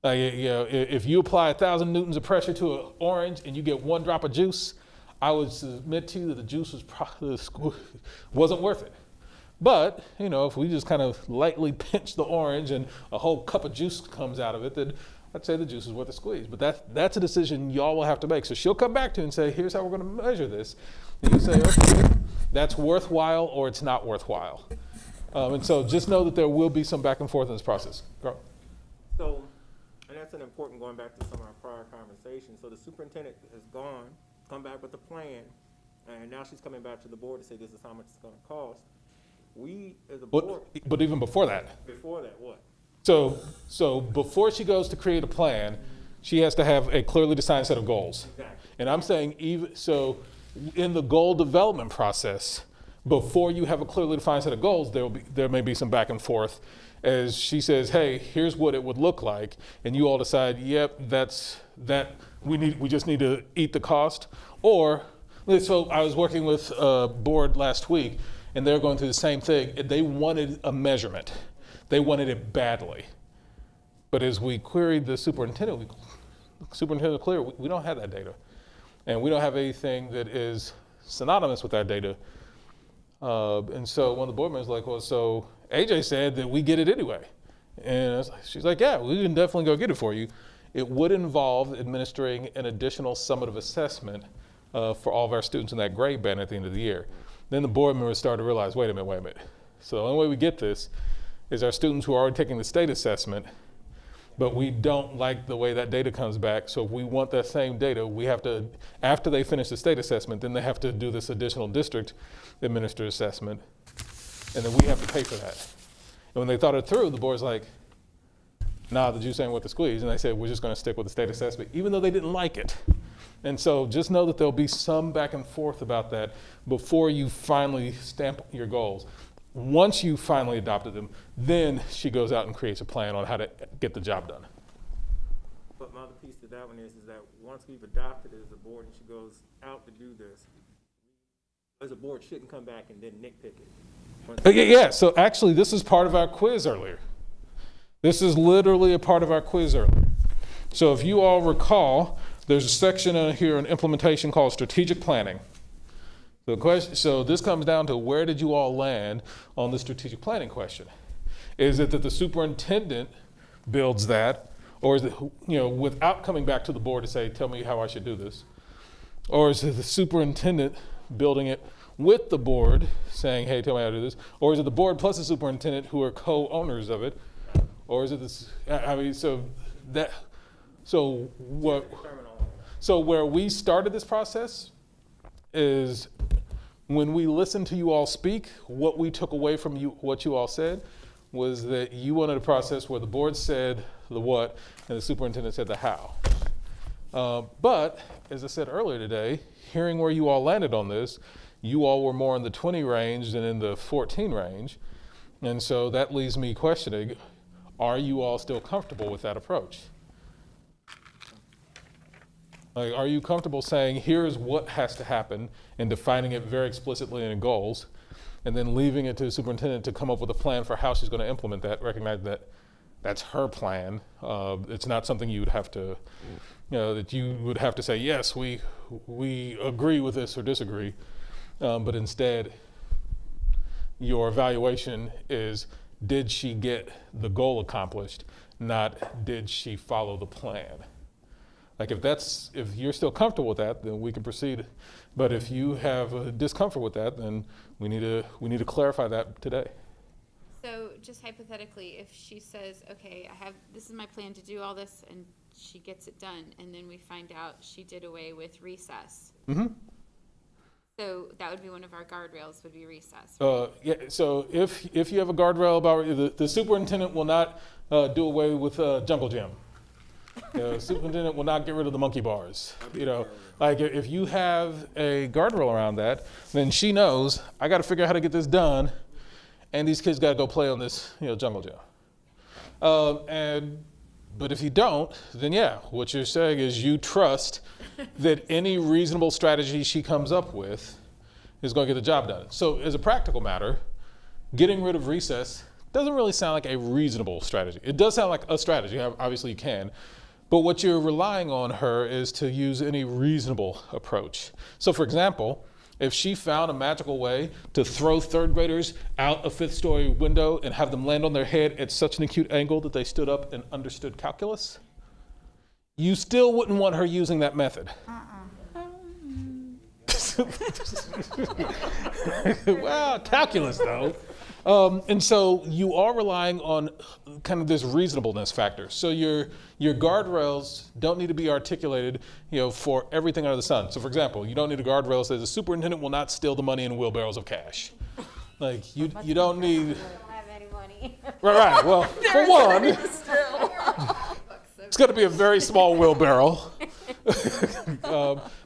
If you apply 1,000 newtons of pressure to an orange and you get 1 drop of juice, I would submit to you that the juice wasn't worth it. But, if we just kind of lightly pinch the orange and a whole cup of juice comes out of it, then I'd say the juice is worth a squeeze. But that's a decision y'all will have to make. So she'll come back to you and say, here's how we're going to measure this. And you say, okay, that's worthwhile or it's not worthwhile. And so just know that there will be some back and forth in this process. Go. So, and that's an important, going back to some of our prior conversations. So the superintendent has come back with a plan, and now she's coming back to the board to say this is how much it's going to cost. We, as a board. But even before that. Before that, what? So before she goes to create a plan, she has to have a clearly defined set of goals. Exactly. And I'm saying in the goal development process, before you have a clearly defined set of goals, there may be some back and forth as she says, hey, here's what it would look like, and you all decide, yep, we just need to eat the cost. Or, so I was working with a board last week, and they're going through the same thing, and they wanted a measurement. They wanted it badly. But as we queried the superintendent, the superintendent was clear, we don't have that data. And we don't have anything that is synonymous with that data. And so one of the board members was like, well, so AJ said that we get it anyway. And I was like, she's like, yeah, we can definitely go get it for you. It would involve administering an additional summative assessment for all of our students in that grade band at the end of the year. Then the board members started to realize, wait a minute. So the only way we get this is our students who are already taking the state assessment, but we don't like the way that data comes back. So if we want that same data, we have to, after they finish the state assessment, then they have to do this additional district administered assessment, and then we have to pay for that. And when they thought it through, the board's like, nah, the juice ain't worth the squeeze. And they said, we're just gonna stick with the state assessment, even though they didn't like it. And so just know that there'll be some back and forth about that before you finally stamp your goals. Once you finally adopted them, then she goes out and creates a plan on how to get the job done. But my other piece to that one is that once we've adopted it as a board and she goes out to do this, as a board shouldn't come back and then nitpick it. Yeah, so actually this is part of our quiz earlier. This is literally a part of our quiz earlier. So if you all recall, there's a section here in implementation called strategic planning. So this comes down to, where did you all land on the strategic planning question? Is it that the superintendent builds that, or is it, without coming back to the board to say, tell me how I should do this? Or is it the superintendent building it with the board saying, hey, tell me how to do this? Or is it the board plus the superintendent who are co-owners of it? Or is it this, so where we started this process is when we listened to you all speak, what we took away from you, what you all said, was that you wanted a process where the board said the what and the superintendent said the how. But as I said earlier today, hearing where you all landed on this, you all were more in the 20 range than in the 14 range. And so that leaves me questioning, are you all still comfortable with that approach? Like, are you comfortable saying, here's what has to happen, and defining it very explicitly in goals, and then leaving it to the superintendent to come up with a plan for how she's going to implement that, recognize that that's her plan. It's not something you would have to, that you would have to say, yes, we agree with this or disagree, but instead your evaluation is, did she get the goal accomplished, not did she follow the plan? Like if you're still comfortable with that, then we can proceed. But if you have a discomfort with that, then we need to clarify that today. So just hypothetically, if she says, okay, this is my plan to do all this, and she gets it done, and then we find out she did away with recess. Mm-hmm. So that would be one of our guardrails, would be recess. Right? Yeah. So if you have a guardrail about the superintendent will not do away with jungle gym. The superintendent will not get rid of the monkey bars. Like if you have a guardrail around that, then she knows I got to figure out how to get this done, and these kids got to go play on this jungle gym. But if you don't, then yeah, what you're saying is you trust that any reasonable strategy she comes up with is going to get the job done. So as a practical matter, getting rid of recess doesn't really sound like a reasonable strategy. It does sound like a strategy, obviously you can, but what you're relying on her is to use any reasonable approach. So for example, if she found a magical way to throw third graders out a fifth story window and have them land on their head at such an acute angle that they stood up and understood calculus, you still wouldn't want her using that method. Well, calculus though. And so you are relying on kind of this reasonableness factor. So your guardrails don't need to be articulated, for everything under the sun. So for example, you don't need a guardrail that says the superintendent will not steal the money in wheelbarrows of cash. Like you don't need. I don't have any money. Right. Well, for one, it's going to be a very small wheelbarrow.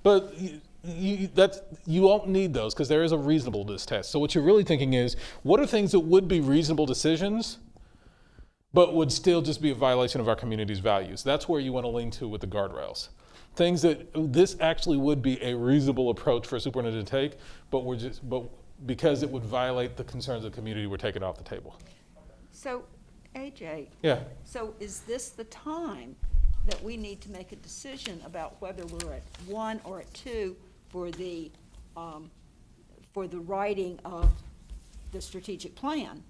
But you won't need those because there is a reasonableness test. So what you're really thinking is, what are things that would be reasonable decisions, but would still just be a violation of our community's values? That's where you want to lean to with the guardrails. Things that this actually would be a reasonable approach for a superintendent to take, but because it would violate the concerns of the community, we're taking it off the table. So AJ, Yeah. so is this the time that we need to make a decision about whether we're at 1 or at 2 for the writing of the strategic plan?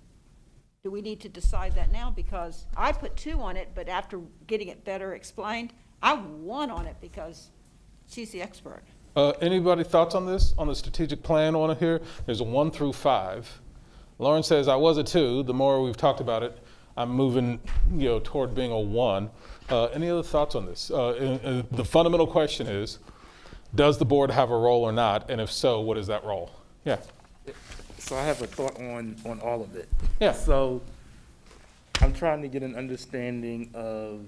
Do we need to decide that now? Because I put 2 on it, but after getting it better explained, I 1 on it because she's the expert. Anybody thoughts on this, on the strategic plan on it here? There's a 1 through 5. Lauren says I was a 2. The more we've talked about it, I'm moving, toward being a 1. Any other thoughts on this? The fundamental question is, does the board have a role or not? And if so, what is that role? Yeah. So I have a thought on all of it. Yeah. So I'm trying to get an understanding of,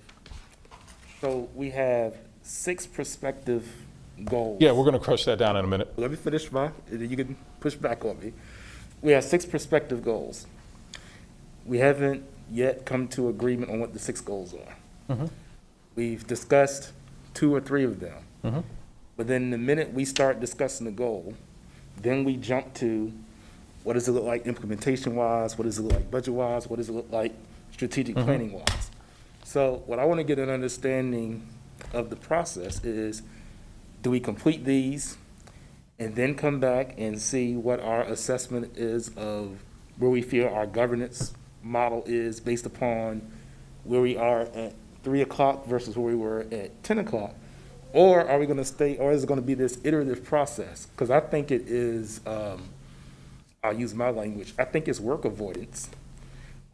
so we have 6 prospective goals. Yeah, we're going to crush that down in a minute. Let me finish you can push back on me. We have 6 prospective goals. We haven't yet come to agreement on what the 6 goals are. Mm-hmm. We've discussed 2 or 3 of them. Mm-hmm. But then the minute we start discussing the goal, then we jump to what does it look like implementation-wise, what does it look like budget-wise, what does it look like strategic planning-wise. So what I want to get an understanding of the process is, do we complete these and then come back and see what our assessment is of where we feel our governance model is based upon where we are at 3 o'clock versus where we were at 10 o'clock? Or are we going to stay, or is it going to be this iterative process? Because I think it is, I'll use my language, I think it's work avoidance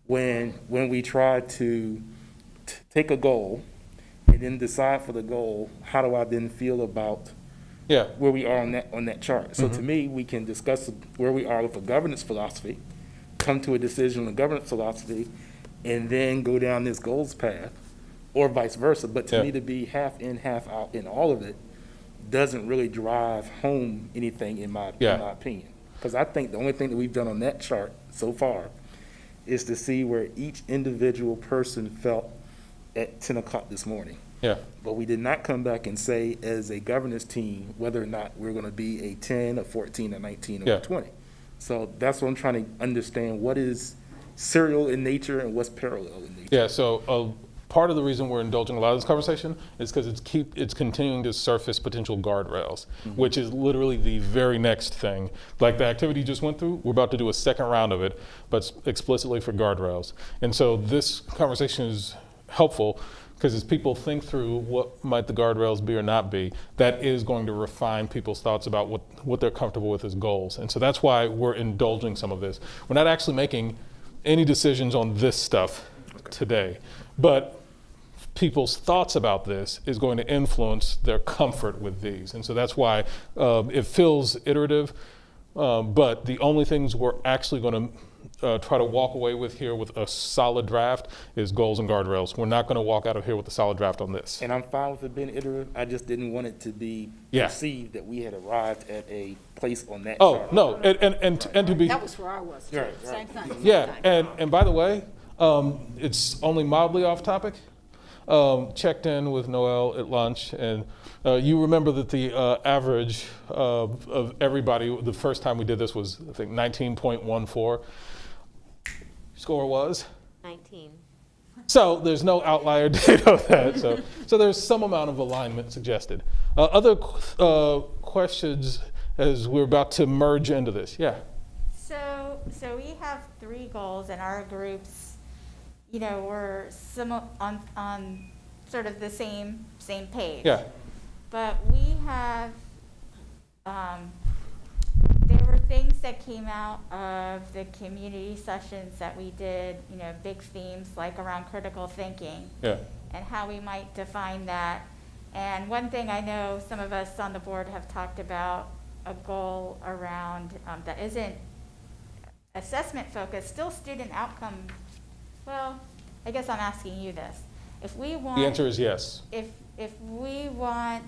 when we try to take a goal and then decide for the goal, how do I then feel about where we are on that chart? So to me, we can discuss where we are with a governance philosophy, come to a decision on a governance philosophy, and then go down this goals path, or vice versa. But to me, to be half in, half out in all of it doesn't really drive home anything in my opinion. Because I think the only thing that we've done on that chart so far is to see where each individual person felt at 10 o'clock this morning. Yeah. But we did not come back and say, as a governance team, whether or not we're going to be a 10, a 14, a 19, or a 20. So that's what I'm trying to understand. What is serial in nature and what's parallel in nature? Yeah, so part of the reason we're indulging a lot of this conversation is because it's continuing to surface potential guardrails, which is literally the very next thing. Like the activity you just went through, we're about to do a second round of it, but explicitly for guardrails. And so this conversation is helpful because as people think through what might the guardrails be or not be, that is going to refine people's thoughts about what they're comfortable with as goals. And so that's why we're indulging some of this. We're not actually making any decisions on this stuff today, but people's thoughts about this is going to influence their comfort with these. And so that's why it feels iterative, but the only things we're actually going to try to walk away with here with a solid draft is goals and guardrails. We're not going to walk out of here with a solid draft on this. And I'm fine with it being iterative. I just didn't want it to be perceived that we had arrived at a place on that chart. Oh, no, and to be... That was where I was, too. Same thing. Yeah, and by the way, it's only mildly off topic. Checked in with Noel at lunch, and you remember that the average of everybody, the first time we did this was, I think, 19.14. Score was? 19. So there's no outlier data of that. So there's some amount of alignment suggested. Other questions as we're about to merge into this? Yeah. So we have 3 goals in our groups. We're on sort of the same page. Yeah. But we have, there were things that came out of the community sessions that we did, big themes like around critical thinking. Yeah. And how we might define that. And one thing I know some of us on the board have talked about, a goal around that isn't assessment focused, still student outcome. Well, I guess I'm asking you this. If we want... The answer is yes. If we want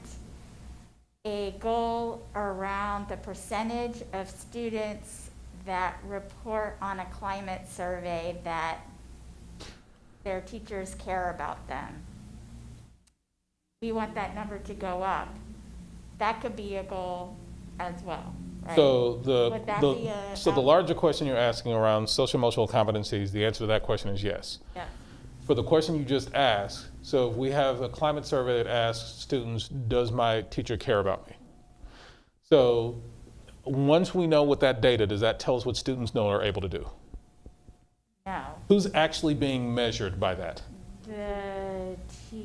a goal around the percentage of students that report on a climate survey that their teachers care about them, we want that number to go up. That could be a goal as well. right? So Would that be the larger question you're asking around social emotional competencies, the answer to that question is yes. Yeah. For the question you just asked, so if we have a climate survey that asks students, does my teacher care about me? So once we know what that data, does that tell us what students know or are able to do? No. Who's actually being measured by that? The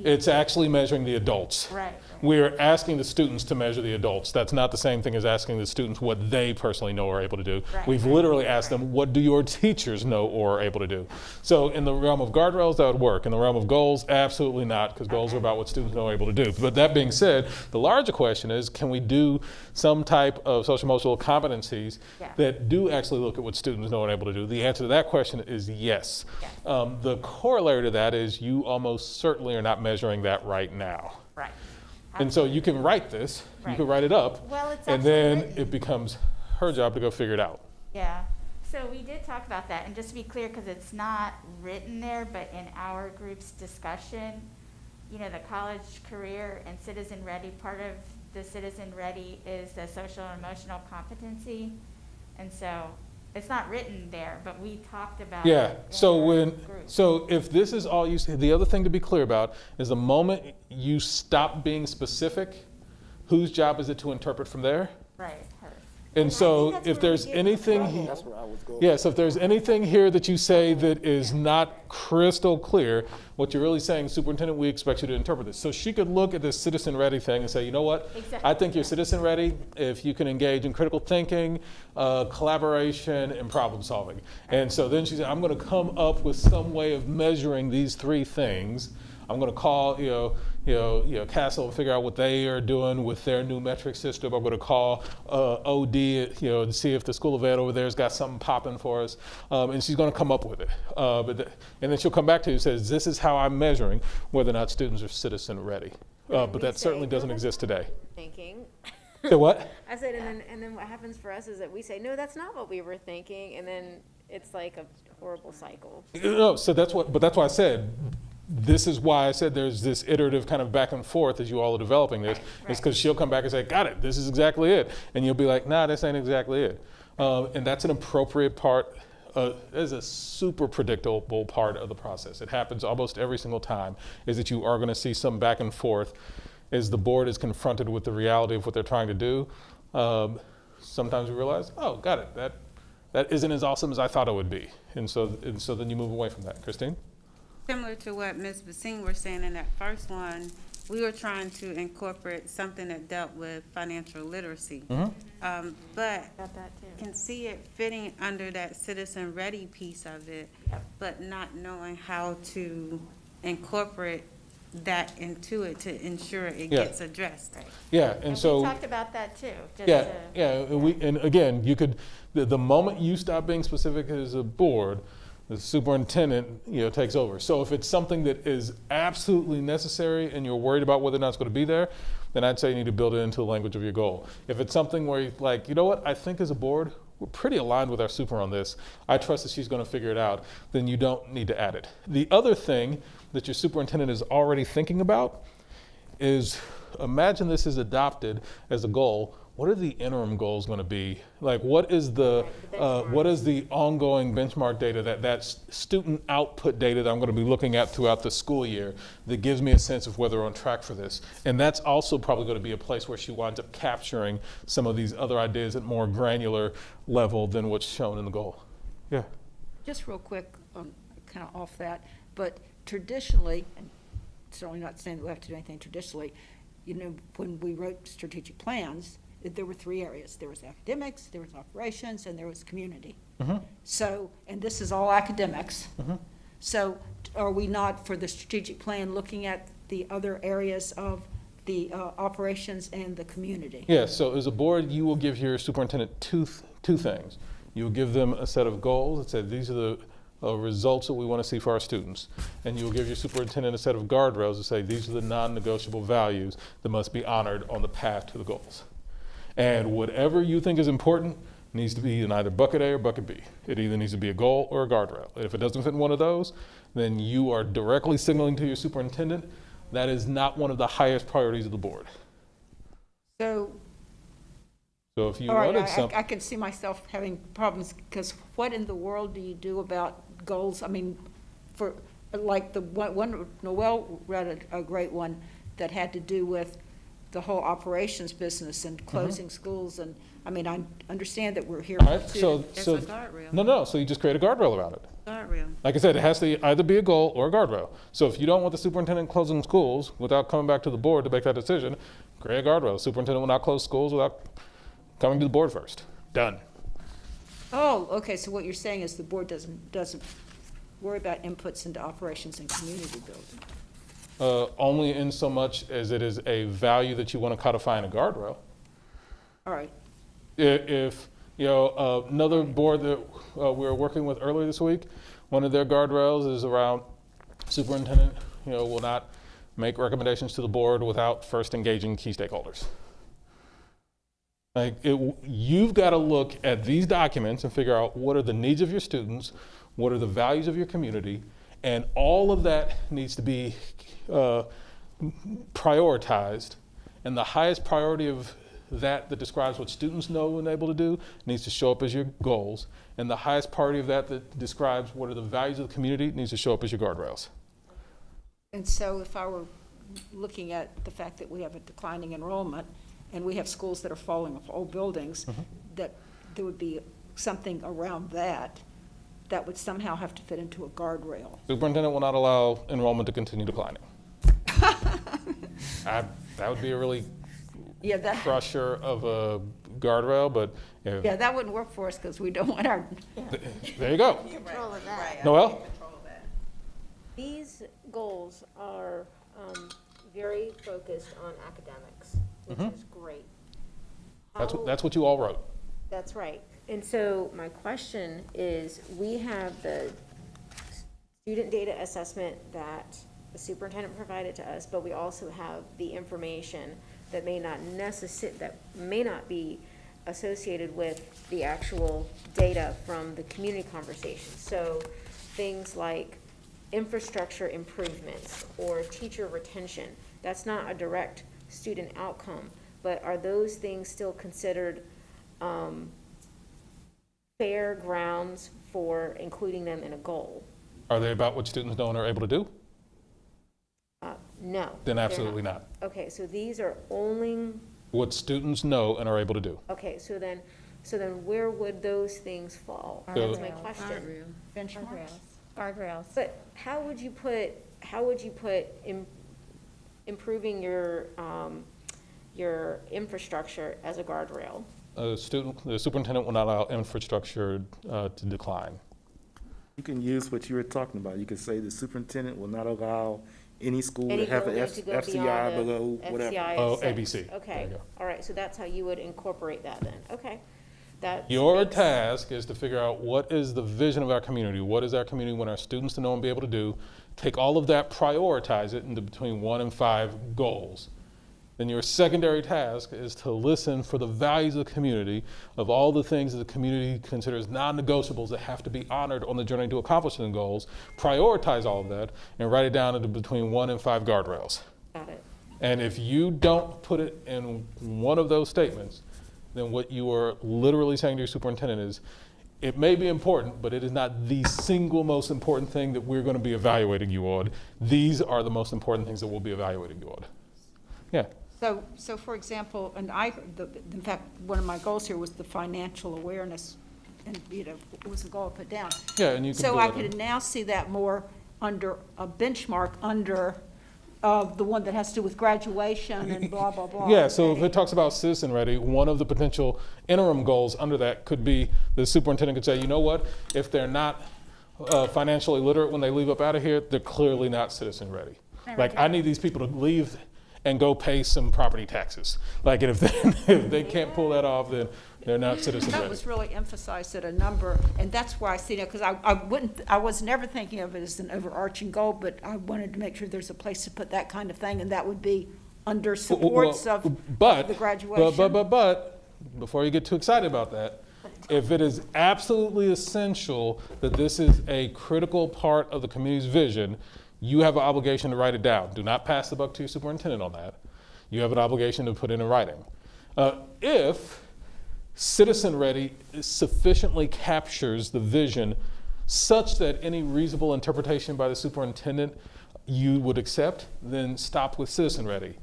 It's actually measuring the adults. Right. We're asking the students to measure the adults. That's not the same thing as asking the students what they personally know or are able to do. Right. We've literally asked them, what do your teachers know or are able to do? So in the realm of guardrails, that would work. In the realm of goals, absolutely not, because goals are about what students know or are able to do. But that being said, the larger question is, can we do some type of social emotional competencies that do actually look at what students know and are able to do? The answer to that question is yes. The corollary to that is you almost certainly are not measuring that right now. Right. And so you can write this, you can write it up, Well, it's and actually then written. it becomes her job to go figure it out. Yeah. So we did talk about that, and just to be clear, because it's not written there, but in our group's discussion, you know, the college career and citizen ready, part of the citizen ready is the social and emotional competency. And so it's not written there, but we talked about Yeah, it in so our group. so if this is all you say, the other thing to be clear about is the moment you stop being specific, whose job is it to interpret from there? Right, hers. And so if there's anything, That's where I was going. yeah, so if there's anything here that you say that is not crystal clear, what you're really saying, superintendent, we expect you to interpret this. So she could look at this citizen ready thing and say, you know what? Exactly. I think you're citizen ready if you can engage in critical thinking, collaboration, and problem solving. And so then she said, I'm going to come up with some way of measuring these three things. I'm going to call, Castle and figure out what they are doing with their new metric system. I'm going to call OD, and see if the School of Ed over there has got something popping for us. And she's going to come up with it. And then she'll come back to you and says, this is how I'm measuring whether or not students are citizen ready. But that certainly doesn't exist today. Thinking. So what? I said, and then what happens for us is that we say, no, that's not what we were thinking, and then it's like a horrible cycle. No, so that's why I said, this is why I said there's this iterative kind of back and forth as you all are developing this, is because she'll come back and say, got it, this is exactly it. And you'll be like, nah, this ain't exactly it. And that's an appropriate part, is a super predictable part of the process. It happens almost every single time, is that you are gonna see some back and forth as the board is confronted with the reality of what they're trying to do. Sometimes we realize, oh, got it, that isn't as awesome as I thought it would be. And so then you move away from that. Christine? Similar to what Ms. Basine was saying in that first one, we were trying to incorporate something that dealt with financial literacy. But Got that too. can see it fitting under that citizen ready piece of it, but not knowing how to incorporate that into it to ensure it gets addressed. Yeah, and so. We talked about that too. Just Yeah, to- yeah, and again, you could, the moment you stop being specific as a board, the superintendent, takes over. So if it's something that is absolutely necessary and you're worried about whether or not it's going to be there, then I'd say you need to build it into the language of your goal. If it's something where you're like, you know what, I think as a board, we're pretty aligned with our super on this, I trust that she's going to figure it out, then you don't need to add it. The other thing that your superintendent is already thinking about is, imagine this is adopted as a goal. What are the interim goals going to be? Like, what is the ongoing benchmark data, that student output data that I'm going to be looking at throughout the school year that gives me a sense of whether we're on track for this? And that's also probably going to be a place where she winds up capturing some of these other ideas at more granular level than what's shown in the goal. Yeah. Just real quick, kind of off that, but traditionally, and certainly not saying that we have to do anything traditionally, when we wrote strategic plans, there were three areas. There was academics, there was operations, and there was community. So, and this is all academics. So are we not, for the strategic plan, looking at the other areas of the operations and the community? Yeah, so as a board, you will give your superintendent two things. You will give them a set of goals that say these are the results that we want to see for our students. And you will give your superintendent a set of guardrails that say these are the non-negotiable values that must be honored on the path to the goals. And whatever you think is important needs to be in either bucket A or bucket B. It either needs to be a goal or a guardrail. If it doesn't fit in one of those, then you are directly signaling to your superintendent that is not one of the highest priorities of the board. So So if you All right, wanted something. I can see myself having problems, because what in the world do you do about goals? I mean, for, like, the one Noel read a great one that had to do with the whole operations business and closing schools, and, I mean, I understand that we're here All right, to. so, It's a guardrail. no, so you just create a guardrail around it. Guardrail. Like I said, it has to either be a goal or a guardrail. So if you don't want the superintendent closing schools without coming back to the board to make that decision, create a guardrail. Superintendent will not close schools without coming to the board first. Done. Oh, okay, so what you're saying is the board doesn't worry about inputs into operations and community building? Only in so much as it is a value that you want to codify in a guardrail. All right, If another board that we were working with earlier this week, one of their guardrails is around superintendent, will not make recommendations to the board without first engaging key stakeholders. You've got to look at these documents and figure out what are the needs of your students, what are the values of your community, and all of that needs to be prioritized. And the highest priority of that describes what students know and able to do needs to show up as your goals. And the highest priority of that describes what are the values of the community needs to show up as your guardrails. and so if I were looking at the fact that we have a declining enrollment, and we have schools that are falling off, old buildings, that there would be something around that would somehow have to fit into a guardrail. Superintendent will not allow enrollment to continue declining. That would be a really Yeah, that, crusher of a guardrail, but yeah, that wouldn't work for us, because we don't want our, there you go. Control of that. Noel? These goals are very focused on academics, which is great. That's what you all wrote. That's right. And so my question is, we have the student data assessment that the superintendent provided to us, but we also have the information that may not be associated with the actual data from the community conversation. So things like infrastructure improvements or teacher retention, that's not a direct student outcome, but are those things still considered fair grounds for including them in a goal? Are they about what students know and are able to do? No. Then they're absolutely not. Okay, so these are only, What students know and are able to do. okay, so then where would those things fall? That's my question. benchmarks. Guardrails. But how would you put improving your infrastructure as a guardrail? The superintendent will not allow infrastructure to decline. You can use what you were talking about. You could say the superintendent will not allow any school Any to have an building to go FCI beyond the below whatever. FCI Oh, of 6. ABC. There Okay, you go. all right, so that's how you would incorporate that then, okay. That Your makes- task is to figure out what is the vision of our community, what is our community want our students to know and be able to do, take all of that, prioritize it into between 1 and 5 goals. Then your secondary task is to listen for the values of the community, of all the things that the community considers non-negotiables that have to be honored on the journey to accomplishing the goals, prioritize all of that, and write it down into between 1 and 5 guardrails. Got it. And if you don't put it in one of those statements, then what you are literally saying to your superintendent is, it may be important, but it is not the single most important thing that we're going to be evaluating you on. These are the most important things that we'll be evaluating you on. Yeah. So for example, and in fact, one of my goals here was the financial awareness, and, it was a goal I put down. Yeah, and you can So do I it. could now see that more under a benchmark, under the one that has to do with graduation and blah, blah, blah. Yeah, so if it talks about citizen ready, one of the potential interim goals under that could be the superintendent could say, you know what, if they're not financially literate when they leave up out of here, they're clearly not citizen ready. Like, I need these people to leave and go pay some property taxes. Like, and if they can't pull that off, then they're not citizen That ready. was really emphasized at a number, and that's why I see it, because I was never thinking of it as an overarching goal, but I wanted to make sure there's a place to put that kind of thing, and that would be under supports of the graduation. But, before you get too excited about that, if it is absolutely essential that this is a critical part of the community's vision, you have an obligation to write it down. Do not pass the buck to your superintendent on that. You have an obligation to put it in writing. If Citizen ready sufficiently captures the vision such that any reasonable interpretation by the superintendent you would accept, then stop with citizen ready.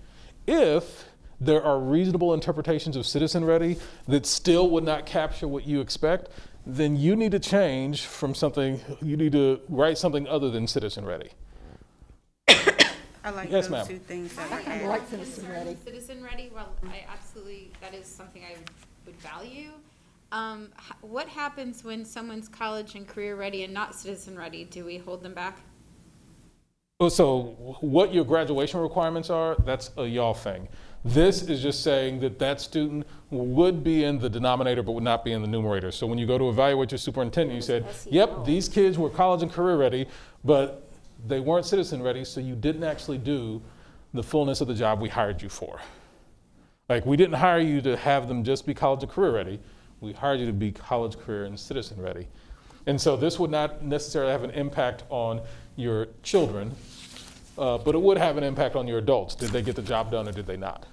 If there are reasonable interpretations of citizen ready that still would not capture what you expect, then you need to change from something, you need to write something other than citizen ready. I like Yes, those ma'am. two things that I were kind of added. like citizen ready. Citizen ready, well, I absolutely, that is something I would value. What happens when someone's college and career ready and not citizen ready? Do we hold them back? So what your graduation requirements are, that's a y'all thing. This is just saying that that student would be in the denominator but would not be in the numerator. So when you go to evaluate your superintendent, you said, yep, these kids were college and career ready, but they weren't citizen ready, so you didn't actually do the fullness of the job we hired you for. Like, we didn't hire you to have them just be college and career ready. We hired you to be college, career, and citizen ready. And so this would not necessarily have an impact on your children, but it would have an impact on your adults. Did they get the job done or did they not?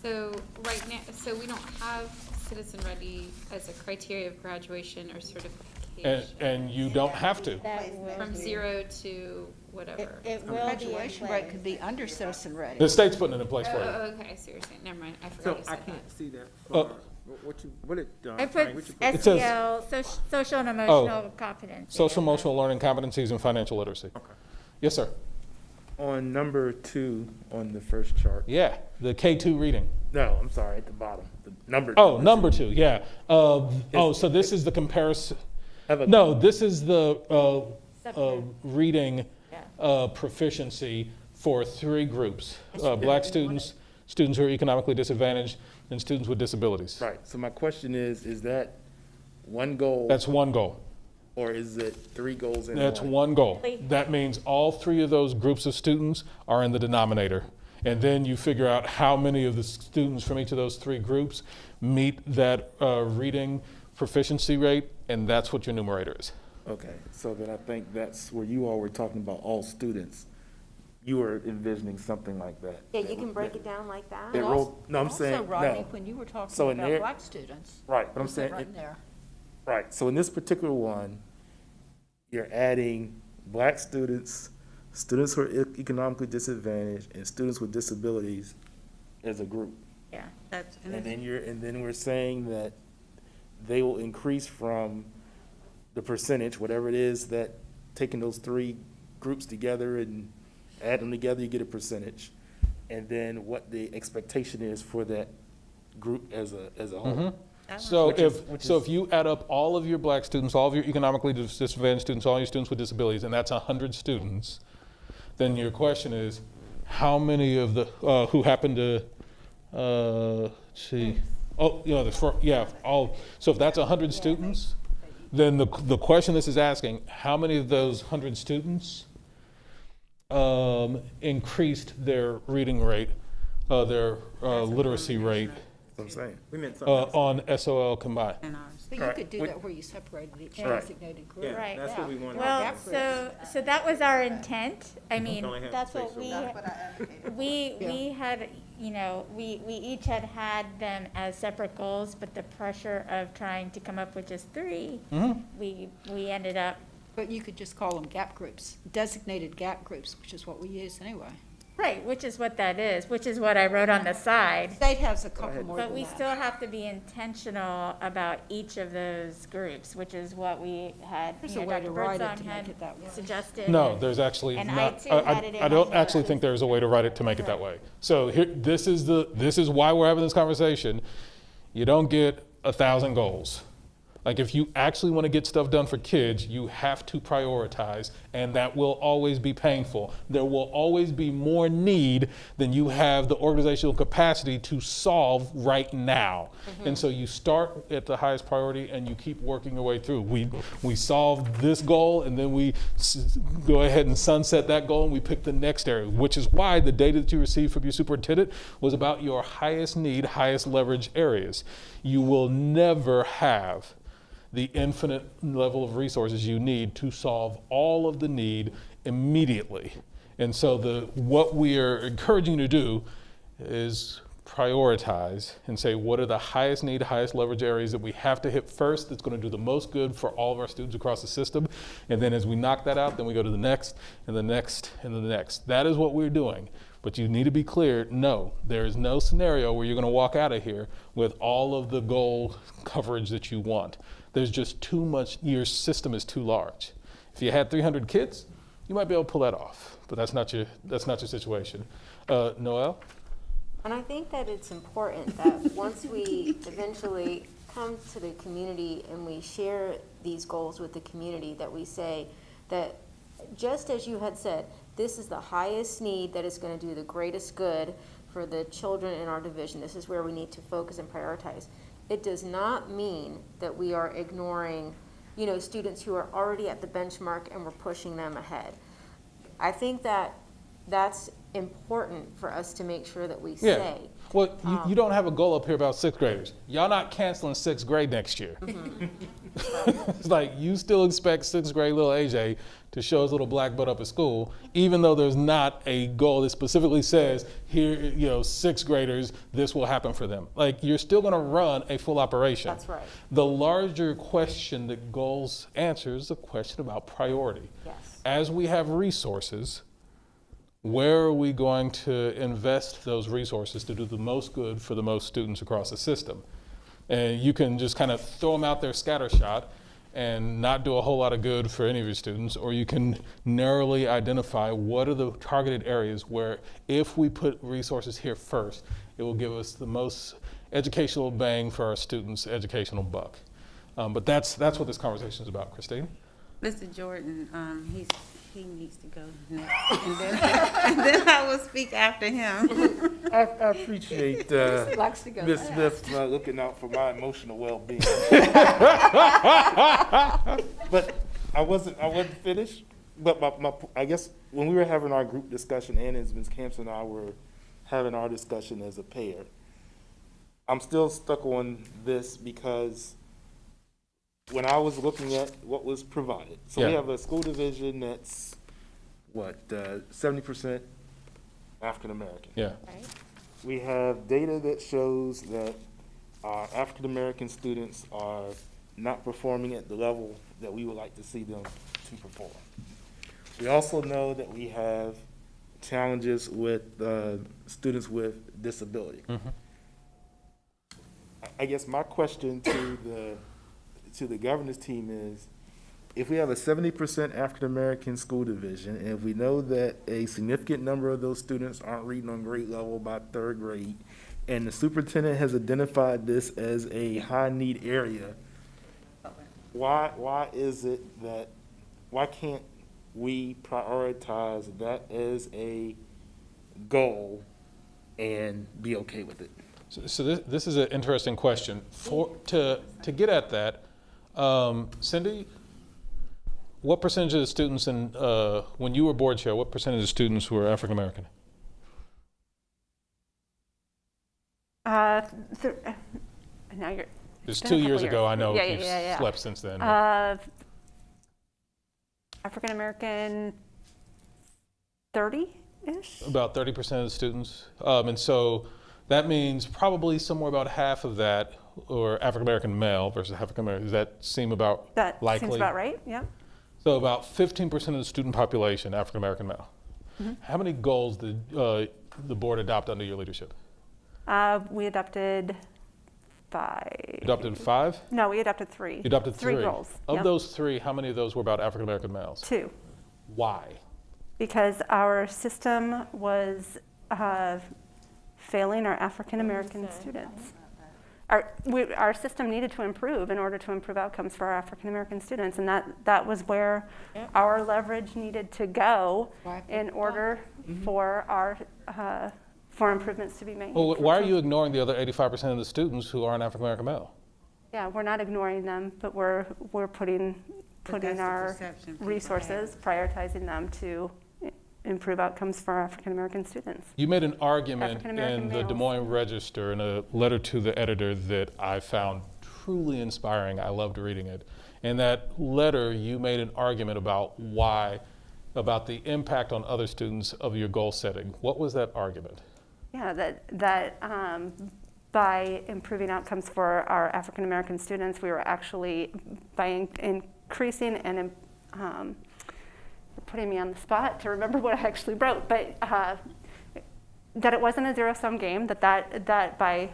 So right now, so we don't have citizen ready as a criteria of graduation or certification. And you don't have to. That will From be- 0 to whatever. It will be in Graduation rate place. could be under citizen ready. The state's putting it in place for you. Oh, okay, I see what you're saying. Never mind, I So forgot you I said can't that. see that. Oh. What it, I put Frank, what you put? It says- SEL, social and emotional competence. Social emotional learning competencies and financial literacy. Okay. Yes, sir. On number 2 on the first chart. Yeah, the K2 reading. No, I'm sorry, at the bottom. The number. Oh, number 2, yeah. So this is the comparison. Have a- No, this is the Subgroup. reading Yeah. proficiency for 3 groups. Black students, students who are economically disadvantaged, and students with disabilities. Right, so my question is that one goal? That's one goal. Or is it 3 goals in one? That's one goal. That means all 3 of those groups of students are in the denominator. And then you figure out how many of the students from each of those 3 groups meet that reading proficiency rate, and that's what your numerator is. Okay, so then I think that's where you all were talking about all students. You were envisioning something like that. Yeah, you can break it down like that. That roll, no, I'm saying, Also, Rodney, no. when you were So talking in about there- black students. Right, but I'm you said saying, right in there. right, so in this particular one, you're adding black students, students who are economically disadvantaged, and students with disabilities as a group. Yeah. That's, And then we're saying that they will increase from the percentage, whatever it is, that taking those 3 groups together and add them together, you get a percentage. And then what the expectation is for that group as a whole. So Which is- which if is- you add up all of your black students, all of your economically disadvantaged students, all your students with disabilities, and that's 100 students, then your question is, how many of the, who happen to, let's see, oh, you know, so if that's 100 students, then the question this is asking, how many of those 100 students increased their reading rate, their literacy rate That's what I'm saying. We meant something else. on SOL combined? and ours. But you Right. could do Wait. that where you separated each Right. designated group. Yeah, Right. that's what we wanted. Well, Gap so that was our intent. I mean, Only have that's to say what so. we, That's what I advocated. we had, you know, we each had them as separate goals, but the pressure of trying to come up with just 3, we ended up, But you could just call them gap groups, designated gap groups, which is what we use anyway. right, which is what that is, which is what I wrote on the side. State has a couple more But than we that. still have to be intentional about each of those groups, which is what we had, There's you a know, way to Dr. write it Birdsong to make had it that way. suggested. No, and- there's actually and I not. too had it in I don't my actually notes. think there's a way to write it to make it that way. So here, this is why we're having this conversation. You don't get 1,000 goals. Like, if you actually want to get stuff done for kids, you have to prioritize, and that will always be painful. There will always be more need than you have the organizational capacity to solve right now. And so you start at the highest priority and you keep working your way through. We solve this goal, and then we go ahead and sunset that goal, and we pick the next area, which is why the data that you received from your superintendent was about your highest need, highest leverage areas. You will never have the infinite level of resources you need to solve all of the need immediately. And so what we are encouraging you to do is prioritize and say, what are the highest need, highest leverage areas that we have to hit first that's going to do the most good for all of our students across the system. And then as we knock that out, then we go to the next and the next and the next. That is what we're doing. But you need to be clear, no, there is no scenario where you're going to walk out of here with all of the goal coverage that you want. There's just too much, your system is too large. If you had 300 kids, you might be able to pull that off, but that's not your situation. Noel? And I think that it's important that once we eventually come to the community and we share these goals with the community, that we say that just as you had said, this is the highest need that is going to do the greatest good for the children in our division. This is where we need to focus and prioritize. It does not mean that we are ignoring, students who are already at the benchmark and we're pushing them ahead. I think that that's important for us to make sure that we say. Well, you don't have a goal up here about sixth graders. Y'all not canceling sixth grade next year. It's like you still expect sixth grade little AJ to show his little black butt up at school, even though there's not a goal that specifically says, here, sixth graders, this will happen for them. Like, you're still gonna run a full operation. That's right. The larger question that goals answers is a question about priority. Yes. As we have resources, where are we going to invest those resources to do the most good for the most students across the system? And you can just kind of throw them out there scattershot and not do a whole lot of good for any of your students, or you can narrowly identify what are the targeted areas where if we put resources here first, it will give us the most educational bang for our students' educational buck. But that's what this conversation is about, Christine. Mr. Jordan, he needs to go next, and then I will speak after him. I appreciate Likes to go Ms. last. Smith looking out for my emotional well-being. But I wasn't finished. But I guess when we were having our group discussion, and as Ms. Campson and I were having our discussion as a pair, I'm still stuck on this because when I was looking at what was provided, so we have a school division that's, 70% African American. Yeah. Right. We have data that shows that our African American students are not performing at the level that we would like to see them to perform. We also know that we have challenges with students with disability. Mm-hmm. I guess my question to the governance team is, if we have a 70% African-American school division, and if we know that a significant number of those students aren't reading on grade level by third grade, and the superintendent has identified this as a high-need area, why can't we prioritize that as a goal and be okay with it? So this is an interesting question. To get at that, Cindy, what percentage of the students when you were board chair, what percentage of students were African American? Now you're. It's 2 years ago. I know you've Yeah. slept since then. African American, 30-ish. About 30% of the students, and so that means probably somewhere about half of that, or African American male versus African American. Does that seem about That likely? seems about right. Yeah. So about 15% of the student population, African American male. Mm-hmm. How many goals did the board adopt under your leadership? We adopted 5. Adopted 5? No, we adopted 3. You adopted 3. 3 goals. Of Yep. those 3, how many of those were about African American males? 2. Why? Because our system was failing our African American students. Our system needed to improve in order to improve outcomes for our African American students, and that was where our leverage needed to go in order for our for improvements to be made. Well, why are you ignoring the other 85% of the students who aren't African American male? Yeah, we're not ignoring them, but we're putting But that's the our perception people resources, prioritizing them to improve outcomes for our African American students. You made an argument African-American in the males. Des Moines Register in a letter to the editor that I found truly inspiring. I loved reading it. In that letter, you made an argument about the impact on other students of your goal setting. What was that argument? Yeah, that by improving outcomes for our African American students, we were actually, by increasing and putting me on the spot to remember what I actually wrote, but that it wasn't a zero-sum game, that by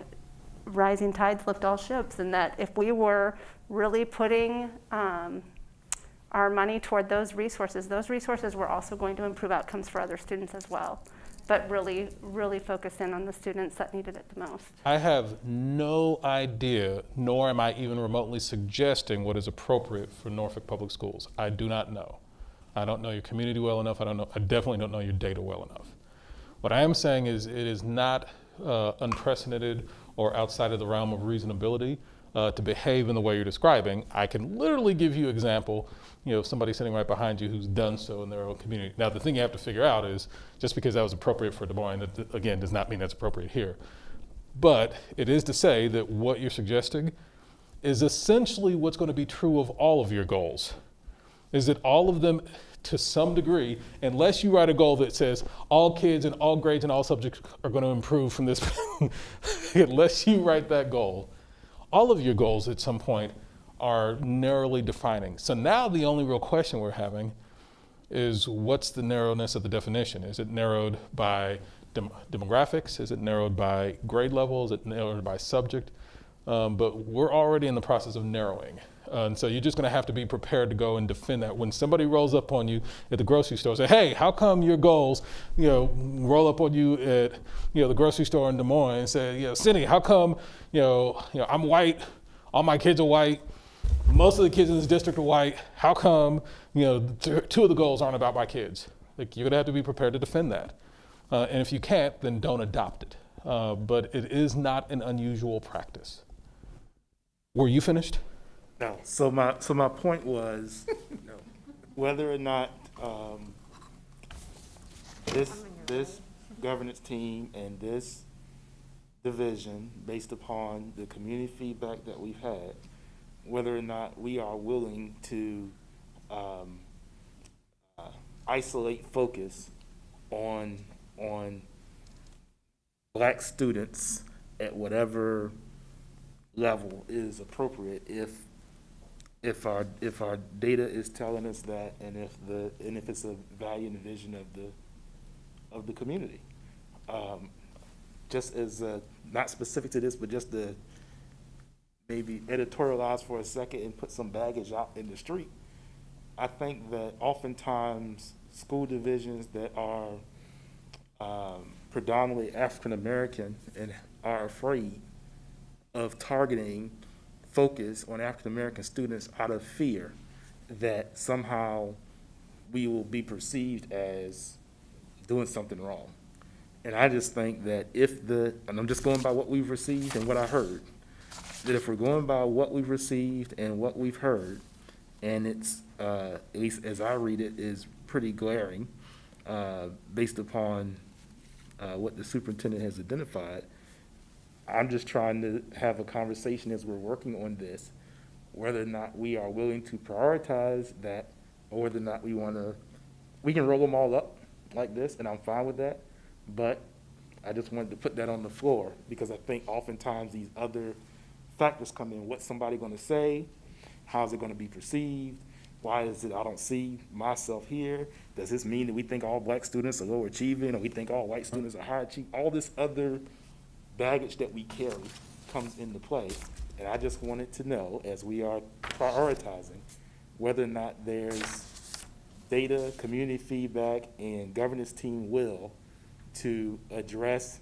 rising tides lift all ships, and that if we were really putting our money toward those resources were also going to improve outcomes for other students as well, but really, really focus in on the students that needed it the most. I have no idea, nor am I even remotely suggesting what is appropriate for Norfolk Public Schools. I do not know. I don't know your community well enough. I definitely don't know your data well enough. What I am saying is it is not unprecedented or outside of the realm of reasonability to behave in the way you're describing. I can literally give you example, somebody sitting right behind you who's done so in their own community. Now, the thing you have to figure out is just because that was appropriate for Des Moines, that again does not mean that's appropriate here. But it is to say that what you're suggesting is essentially what's going to be true of all of your goals. Is that all of them, to some degree, unless you write a goal that says all kids in all grades and all subjects are going to improve from this, unless you write that goal, all of your goals at some point are narrowly defining. So now the only real question we're having is what's the narrowness of the definition? Is it narrowed by demographics? Is it narrowed by grade level? Is it narrowed by subject? But we're already in the process of narrowing. And so you're just gonna have to be prepared to go and defend that. When somebody rolls up on you at the grocery store, say, hey, how come your goals, roll up on you at, the grocery store in Des Moines and say, Cindy, how come, I'm white, all my kids are white, most of the kids in this district are white, how come, two of the goals aren't about my kids? Like, you're gonna have to be prepared to defend that. And if you can't, then don't adopt it. But it is not an unusual practice. Were you finished? No. So my point was whether or not this governance team and this division, based upon the community feedback that we've had, whether or not we are willing to isolate focus on Black students at whatever level is appropriate if our data is telling us that, and if it's a value and vision of the community. Just as not specific to this, but just to maybe editorialize for a second and put some baggage out in the street. I think that oftentimes school divisions that are predominantly African American and are afraid of targeting focus on African American students out of fear that somehow we will be perceived as doing something wrong. And I just think that and I'm just going by what we've received and what I heard, that if we're going by what we've received and what we've heard, and it's, at least as I read it, is pretty glaring, based upon what the superintendent has identified, I'm just trying to have a conversation as we're working on this, whether or not we are willing to prioritize that, or whether or not we can roll them all up like this, and I'm fine with that, but I just wanted to put that on the floor, because I think oftentimes these other factors come in. What's somebody gonna say? How's it gonna be perceived? Why is it I don't see myself here? Does this mean that we think all Black students are low achieving, or we think all white students are high achieving? All this other baggage that we carry comes into play. And I just wanted to know, as we are prioritizing, whether or not there's data, community feedback, and governance team will to address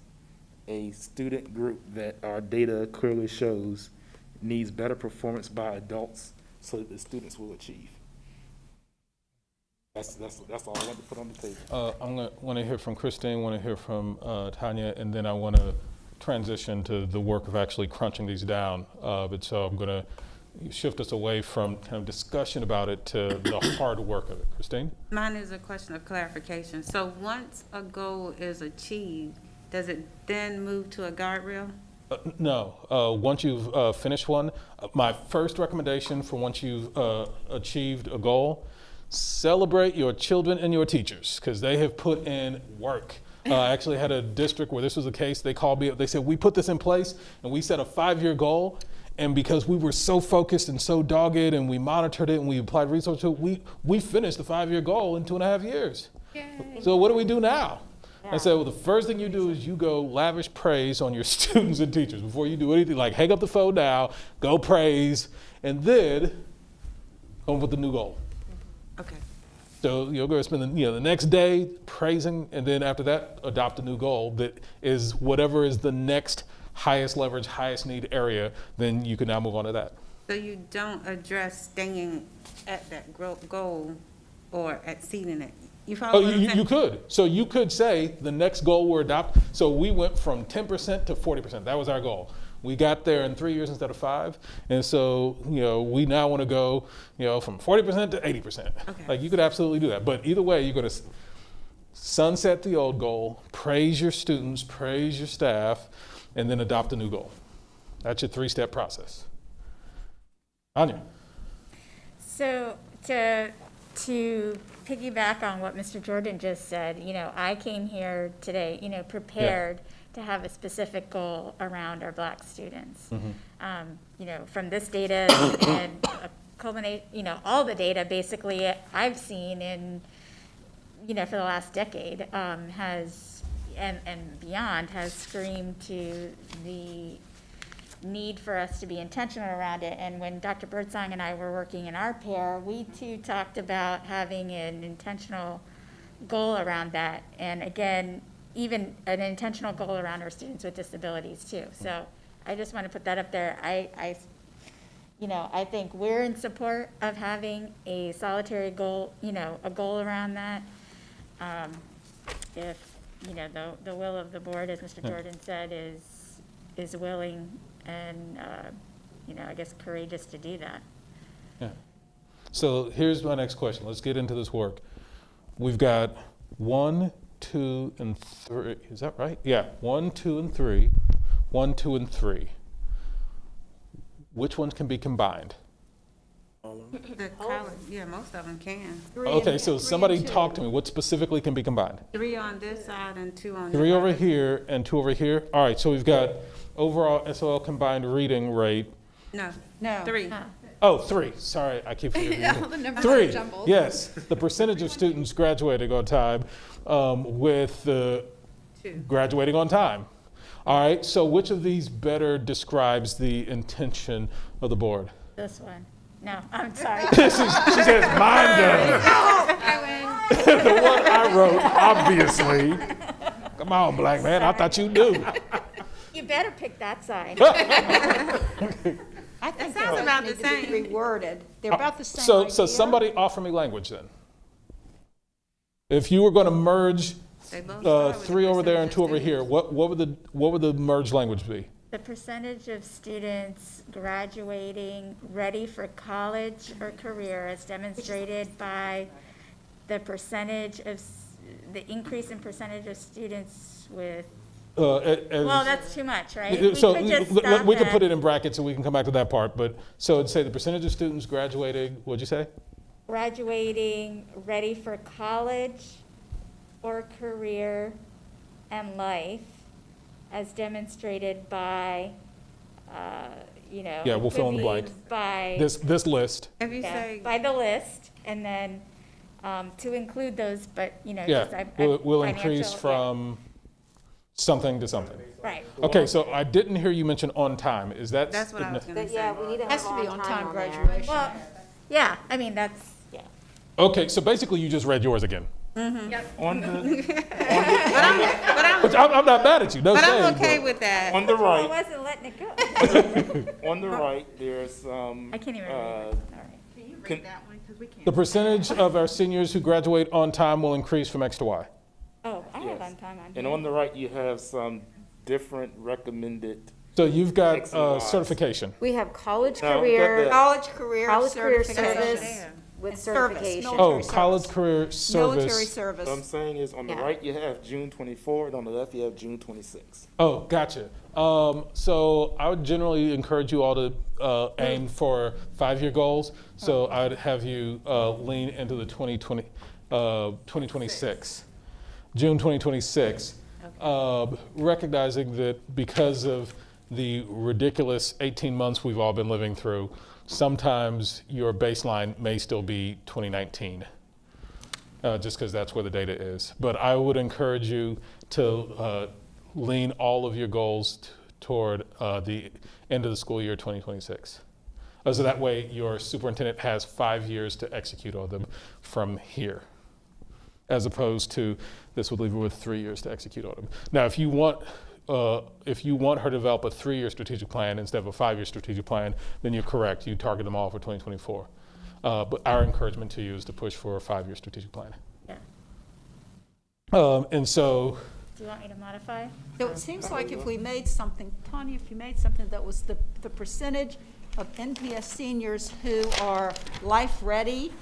a student group that our data clearly shows needs better performance by adults so that the students will achieve. That's all I want to put on the table. I'm going to want to hear from Christine, want to hear from Tanya, and then I want to transition to the work of actually crunching these down. But so I'm going to shift us away from kind of discussion about it to the hard work of it. Christine? Mine is a question of clarification. So once a goal is achieved, does it then move to a guardrail? No. Once you've finished one, my first recommendation for once you've achieved a goal, celebrate your children and your teachers, because they have put in work. I actually had a district where this was the case. They called me up. They said, we put this in place and we set a 5-year goal. And because we were so focused and so dogged and we monitored it and we applied resources to it, we finished the 5-year goal in 2.5 years. Yay. So what do we do now? I said, well, the first thing you do is you go lavish praise on your students and teachers before you do anything. Like, hang up the phone now, go praise, and then come up with the new goal. Okay. So you're going to spend the next day praising, and then after that, adopt a new goal that is whatever is the next highest leverage, highest need area. Then you can now move on to that. So you don't address staying at that goal or exceeding it? You follow what I'm saying? You could. So you could say the next goal we're adopt. So we went from 10% to 40%. That was our goal. We got there in 3 years instead of 5. And so, we now want to go, from 40% to 80%. Okay. Like, you could absolutely do that. But either way, you're going to sunset the old goal, praise your students, praise your staff, and then adopt a new goal. That's your 3-step process. Anya. So to piggyback on what Mr. Jordan just said, I came here today, prepared to have a specific goal around our Black students. Mm-hmm. From this data and culminate, all the data basically I've seen in, for the last decade has, and beyond, has screamed to the need for us to be intentional around it. And when Dr. Birdsong and I were working in our pair, we too talked about having an intentional goal around that. And again, even an intentional goal around our students with disabilities too. So I just want to put that up there. I think we're in support of having a solitary goal, a goal around that. If, the will of the board, as Mr. Jordan said, is willing and, I guess courageous to do that. Yeah. So here's my next question. Let's get into this work. We've got 1, 2, and 3. Is that right? Yeah. 1, 2, and 3. 1, 2, and 3. Which ones can be combined? The college, yeah, most of them can. Okay, so somebody talk to me. What specifically can be combined? 3 on this side and 2 on the 3 over other. here and 2 over here. All right, so we've got overall SOL combined reading rate. No, 3. 3. Sorry, I keep forgetting. The numbers 3. are jumbled. Yes, the percentage of students graduating on time with the 2. graduating on time. All right, so which of these better describes the intention of the board? This one. No, I'm sorry. she says mine does. I win. The one I wrote, obviously. Come on, black man, I thought you knew. You better pick that side. I think sounds about the need to be same. reworded. They're about the same So idea. somebody offer me language then. If you were going to merge They both start with 3 the over there and percentage 2 over of here, what would the merged language be? The percentage of students graduating ready for college or career as demonstrated by the percentage of, the increase in percentage of students with, well, that's too much, right? So We could just we could stop put at it in brackets so we can come back to that part. But so it'd say the percentage of students graduating, what'd you say? graduating ready for college or career and life as demonstrated by, Yeah, we'll fill in the blank. by, This list. If you yeah, say, by the list, and then to include those, but, Yeah, just we'll increase financial- from something to something. yeah, right. Okay, so I didn't hear you mention on time. Is that? that's what I was gonna say. we need to Has have to be on time there. graduation. Well, yeah, I mean, that's, yeah. Okay, so basically you just read yours again. On the, But I'm not mad at you. No But shade, I'm okay with that. on the I right, wasn't letting it go. on the right, there's I can't even read it. All right. Can you Can- read that one, because we can't. The percentage of our seniors who graduate on time will increase from X to Y. Oh, I have Yes. on time on and here. on the right, you have some different recommended. So you've got X and Y. certification. We have college No, career, got College, career, college career certification. service with And service, certification. military Oh, college service. career Military service. service. What I'm saying is, on the Yeah. right, you have June 24, and on the left, you have June 26. Oh, gotcha. So I would generally encourage you all to aim for 5-year goals. So I'd have you lean into the 2026. June 2026, recognizing that because of the ridiculous 18 months we've all been living through, sometimes your baseline may still be 2019, just because that's where the data is. But I would encourage you to lean all of your goals toward the end of the school year 2026. So that way your superintendent has 5 years to execute on them from here, as opposed to this would leave her with 3 years to execute on them. Now, if you want her to develop a 3-year strategic plan instead of a 5-year strategic plan, then you're correct. You target them all for 2024. But our encouragement to you is to push for a 5-year strategic plan. Yeah. And so, Do you want me to modify? So it seems like if we made something, Tanya, if you made something that was the percentage of NPS seniors who are life-ready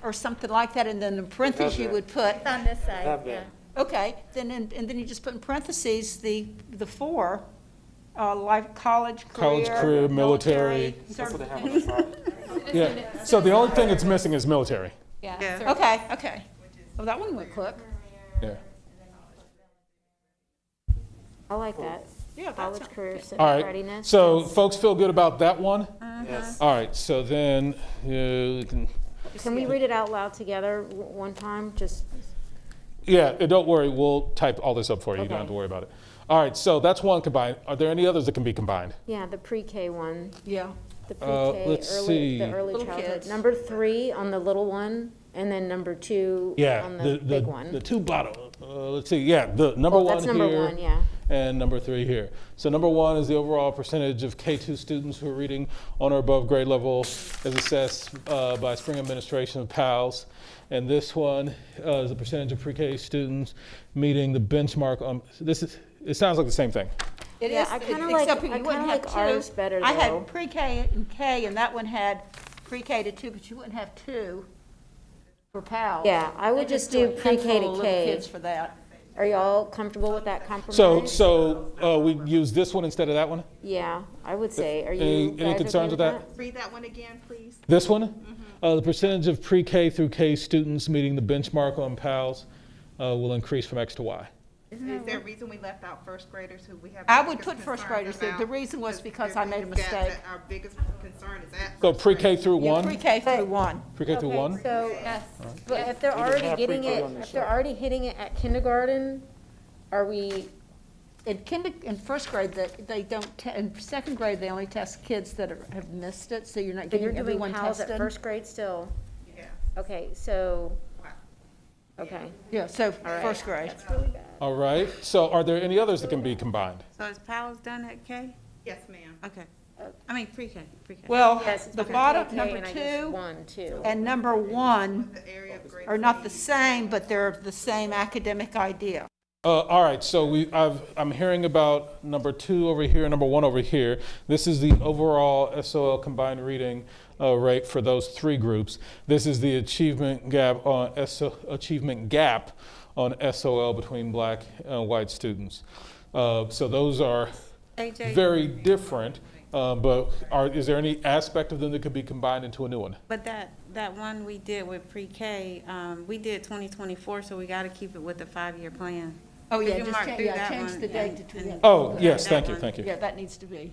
or something like that, and then in parentheses you would put, On this side, yeah. okay, and then you just put in parentheses the 4, life, college, career, military. Yeah, so the only thing it's missing is military. Yeah. Okay. Well, that one went quick. Yeah. I like that. Yeah, that's College, career, civic All right, readiness. so folks feel good about that one? Yes. All right, so then you can, Can we read it out loud together one time? Just, yeah, don't worry, we'll type all this up for you. You don't have to Okay. worry about it. All right, so that's one combined. Are there any others that can be combined? yeah, the pre-K one. Yeah. The pre-K, let's the see. early Little childhood. kids. Number 3 on the little one, and then number 2 Yeah, on the big one. the two bottom, let's see, yeah, the number Oh, one that's here. number 1, yeah. And number 3 here. So number 1 is the overall percentage of K2 students who are reading on or above grade level as assessed by spring administration of PALS. And this one is the percentage of pre-K students meeting the benchmark on, it sounds like the same thing. It Yeah, is, I kinda like- except I you kinda wouldn't have like 2. ours better, I though. had pre-K and K, and that one had pre-K to 2, but you wouldn't have 2 for PALS. Yeah, I would They just do a pre-K to handful of little K. kids for that. Are y'all comfortable with that compromise? So we use this one instead of that one? Yeah, I would say. Are you Any guys okay concerns with that? Read that one again, please. This one? The percentage of pre-K through K students meeting the benchmark on PALS will increase from X to Y. Is there a reason we left out first graders who we have? I the would biggest put first concerns graders. The about? reason was because there's I made a this gap mistake. that Our biggest concern is at. So first pre-K grade. through Yeah, 1? pre-K through 1. Pre-K through 1? So, Yes. but if they're already getting it, if they're already hitting it at kindergarten, are we, In first grade, they don't, in second grade, they only test kids that have missed it, so you're not but you're getting doing everyone PALS tested. at first grade still? Yeah. Okay, so, okay. Yeah, so right. first grade. All right, so are there any others that can be combined? So is PALS done at K? Yes, ma'am. Okay. I mean, pre-K. Well, Yes, it's the okay, bottom, K, number and I guess 2 1, 2. and number 1 The area of grade are not the C. same, but they're the same academic idea. All right, so I'm hearing about number 2 over here, number 1 over here. This is the overall SOL combined reading rate for those 3 groups. This is the achievement gap on SOL between black and white students. So those are AJ, very different, but is there any aspect of them that could be combined into a new one? but that one we did with pre-K, we did 2024, so we got to keep it with the 5-year plan. Oh, Could yeah, you just mark change, through yeah, that change one the date and- to and- 2. Oh, yes, that thank you, one. thank you. Yeah, that needs to be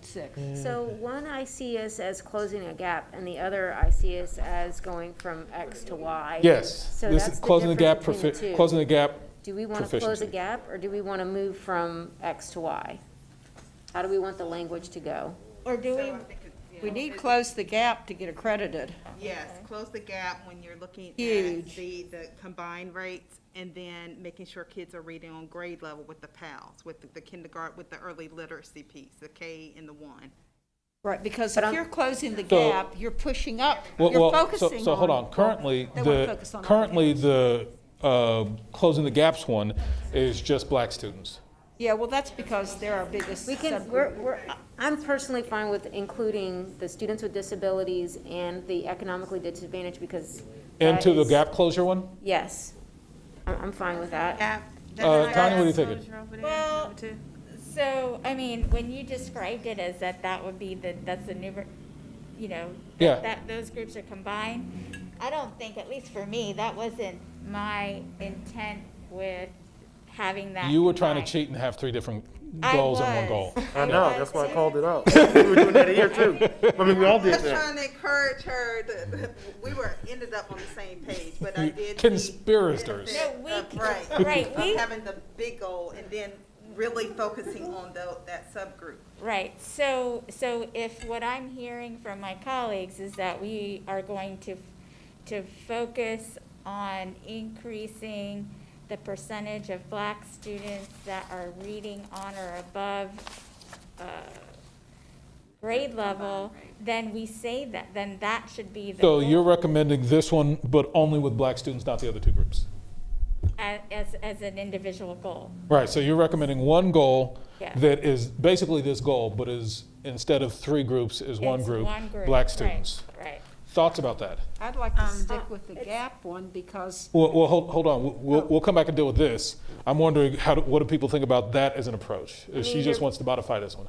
6. So one I see us as closing a gap, and the other I see us as going from X to Y. Yes, So this that's is the closing the gap, difference between the two. closing the gap. Do we want to close a proficiency. gap, or do we want to move from X to Y? How do we want the language to go? Or do we, We need close the gap to get accredited. Yes, close the gap when you're looking at Huge. the combined rates, and then making sure kids are reading on grade level with the PALS, with the kindergarten, with the early literacy piece, the K and the 1. Right, because But if I'm- you're closing the So- gap, you're pushing up, Well, you're well, focusing on. so hold on. Currently, they wanna focus on the closing the gaps one is just black students. Yeah, well, that's because they're our biggest We can, subgroup. I'm personally fine with including the students with disabilities and the economically disadvantaged, because. that Into the is- gap closure one? Yes, I'm fine with that. Gap. Tanya, what are you thinking? Well, Number 2? so, I mean, when you described it as that would be that's the new, you know, Yeah. that those groups are combined, I don't think, at least for me, that wasn't my intent with having that. You were trying to combined. cheat and have 3 different I goals in one goal. was. I know, that's why I called it out. We were doing that here too. I mean, we all did Just that. trying to encourage her we ended up on the same page, but I did. Conspirators. No, we, Right. right, we, Having the big goal and then really focusing on that subgroup. right. So if what I'm hearing from my colleagues is that we are going to focus on increasing the percentage of Black students that are reading on or above grade level, then we say that, then that should be the So goal you're recommending this one, but only with Black students, not the other 2 groups? as an individual goal. Right, so you're recommending one goal Yeah. that is basically this goal, but is, instead of 3 groups, is one It's group, one group, Black right, students. Right. Thoughts about that? I'd like to stick with the gap one because Well, hold on, we'll come back and deal with this. I'm wondering, what do people think about that as an approach? She just wants to modify this one.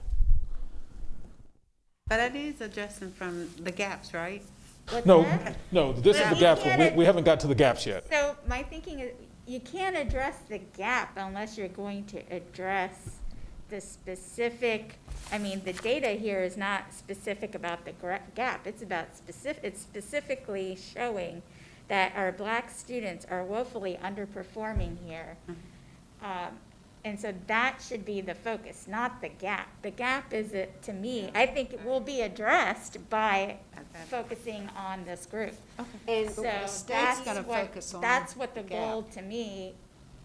But it is addressing from the gaps, right? What's No, that? no, this is Well, the you gaps one. can't- We haven't got to the gaps yet. So my thinking is, you can't address the gap unless you're going to address the specific, I mean, the data here is not specific about the gap. It's about it's specifically showing that our Black students are woefully underperforming here. And so that should be the focus, not the gap. The gap is, to me, I think it will be addressed by focusing on this group. And So the state's that's gonna what, focus on that's what the the goal gap. to me,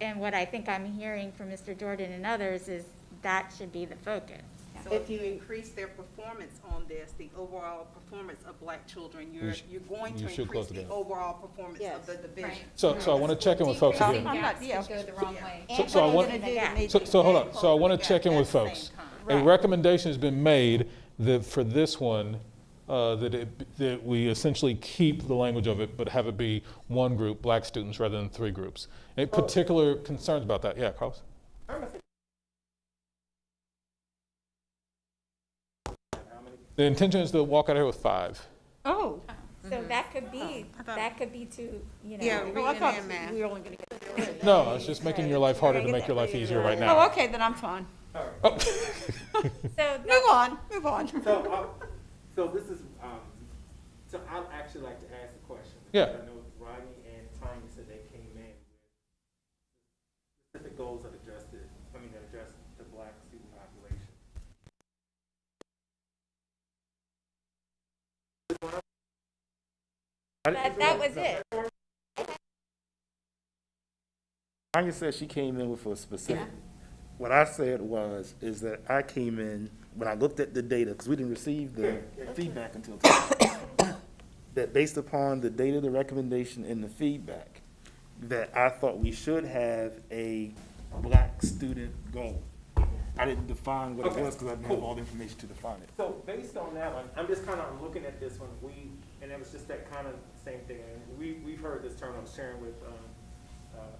and what I think I'm hearing from Mr. Jordan and others is that should be the focus. So if you increase their performance on this, the overall performance of Black children, you're going to you should increase close the the gap. overall performance of the division. So I want to check in with folks Decreasing again. gaps yeah. could go the wrong way. So I want, Closing the gap. so hold on, so I want to check in with At the same folks. time. A recommendation has been made that for this one, that we essentially keep the language of it, but have it be one group, Black students, rather than 3 groups. Any particular concerns about that? Yeah, Carlos? The intention is to walk out here with 5. oh, So that could be, to, you know. Yeah, well, I reading thought and math. we were only going to get. No, it's just making your life harder to make your life easier right Oh, now. okay, then I'm fine. Oh. So Move on. So this is, so I'd actually like to ask a question. Yeah. I know Rodney and Tanya said they came in with specific goals that address the Black student population. that was it. Tanya said she came in with a specific. What I said is that I came in, when I looked at the data, because we didn't receive the feedback until today, that based upon the data, the recommendation, and the feedback, that I thought we should have a Black student goal. I didn't define what it was because I didn't have all the information to define it. So based on that one, I'm just kind of looking at this one, and it was just that kind of same thing. And we've heard this term, I was sharing with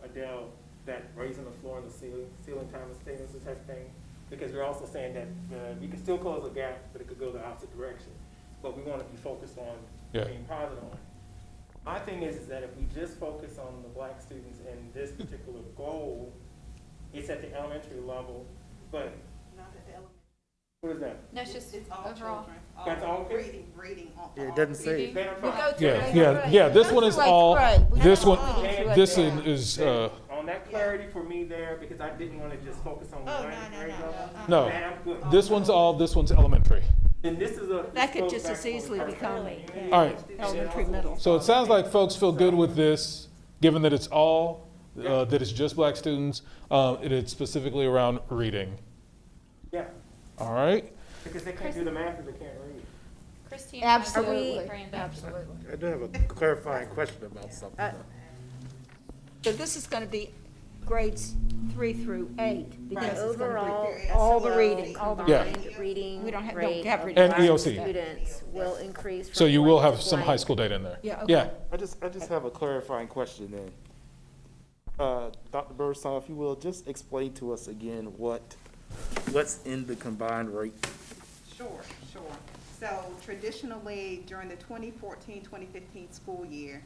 Adele, that raising the floor and the ceiling time and statements and type of thing, because we're also saying that we can still close the gap, but it could go the opposite direction. But we want to be focused on being positive on it. My thing is that if we just focus on the Black students and this particular goal, it's at the elementary level, but Not at the elementary. what is that? No, it's just It's all overall. children. That's all kids? Reading. Yeah, it doesn't say. Yeah, this one is all, this one, grade. this is, On that clarity for me there, because I didn't want to just focus on one grade level. no, Man, I'm good. this one's elementary. And this is a. That could goes just back as to easily what- become All right, elementary, middle. so it sounds like folks feel good with this, given that it's all, that it's just Black students, and it's specifically around reading. Yeah, All right? because they can't do the math if they can't read. Christine has a Absolutely, brand. absolutely. I do have a clarifying question about something. So this is going to be grades 3 through 8 because it's going Overall, to be all the SOL reading, all the Yeah. combined reading We don't have rate of reading. And Black EOC. students will increase. So from you will blank have to some high blank. school data in there. Yeah, okay. Yeah, I just have a clarifying question then. Dr. Birdsong, if you will, just explain to us again what's in the combined rate. Sure. So traditionally, during the 2014-2015 school year,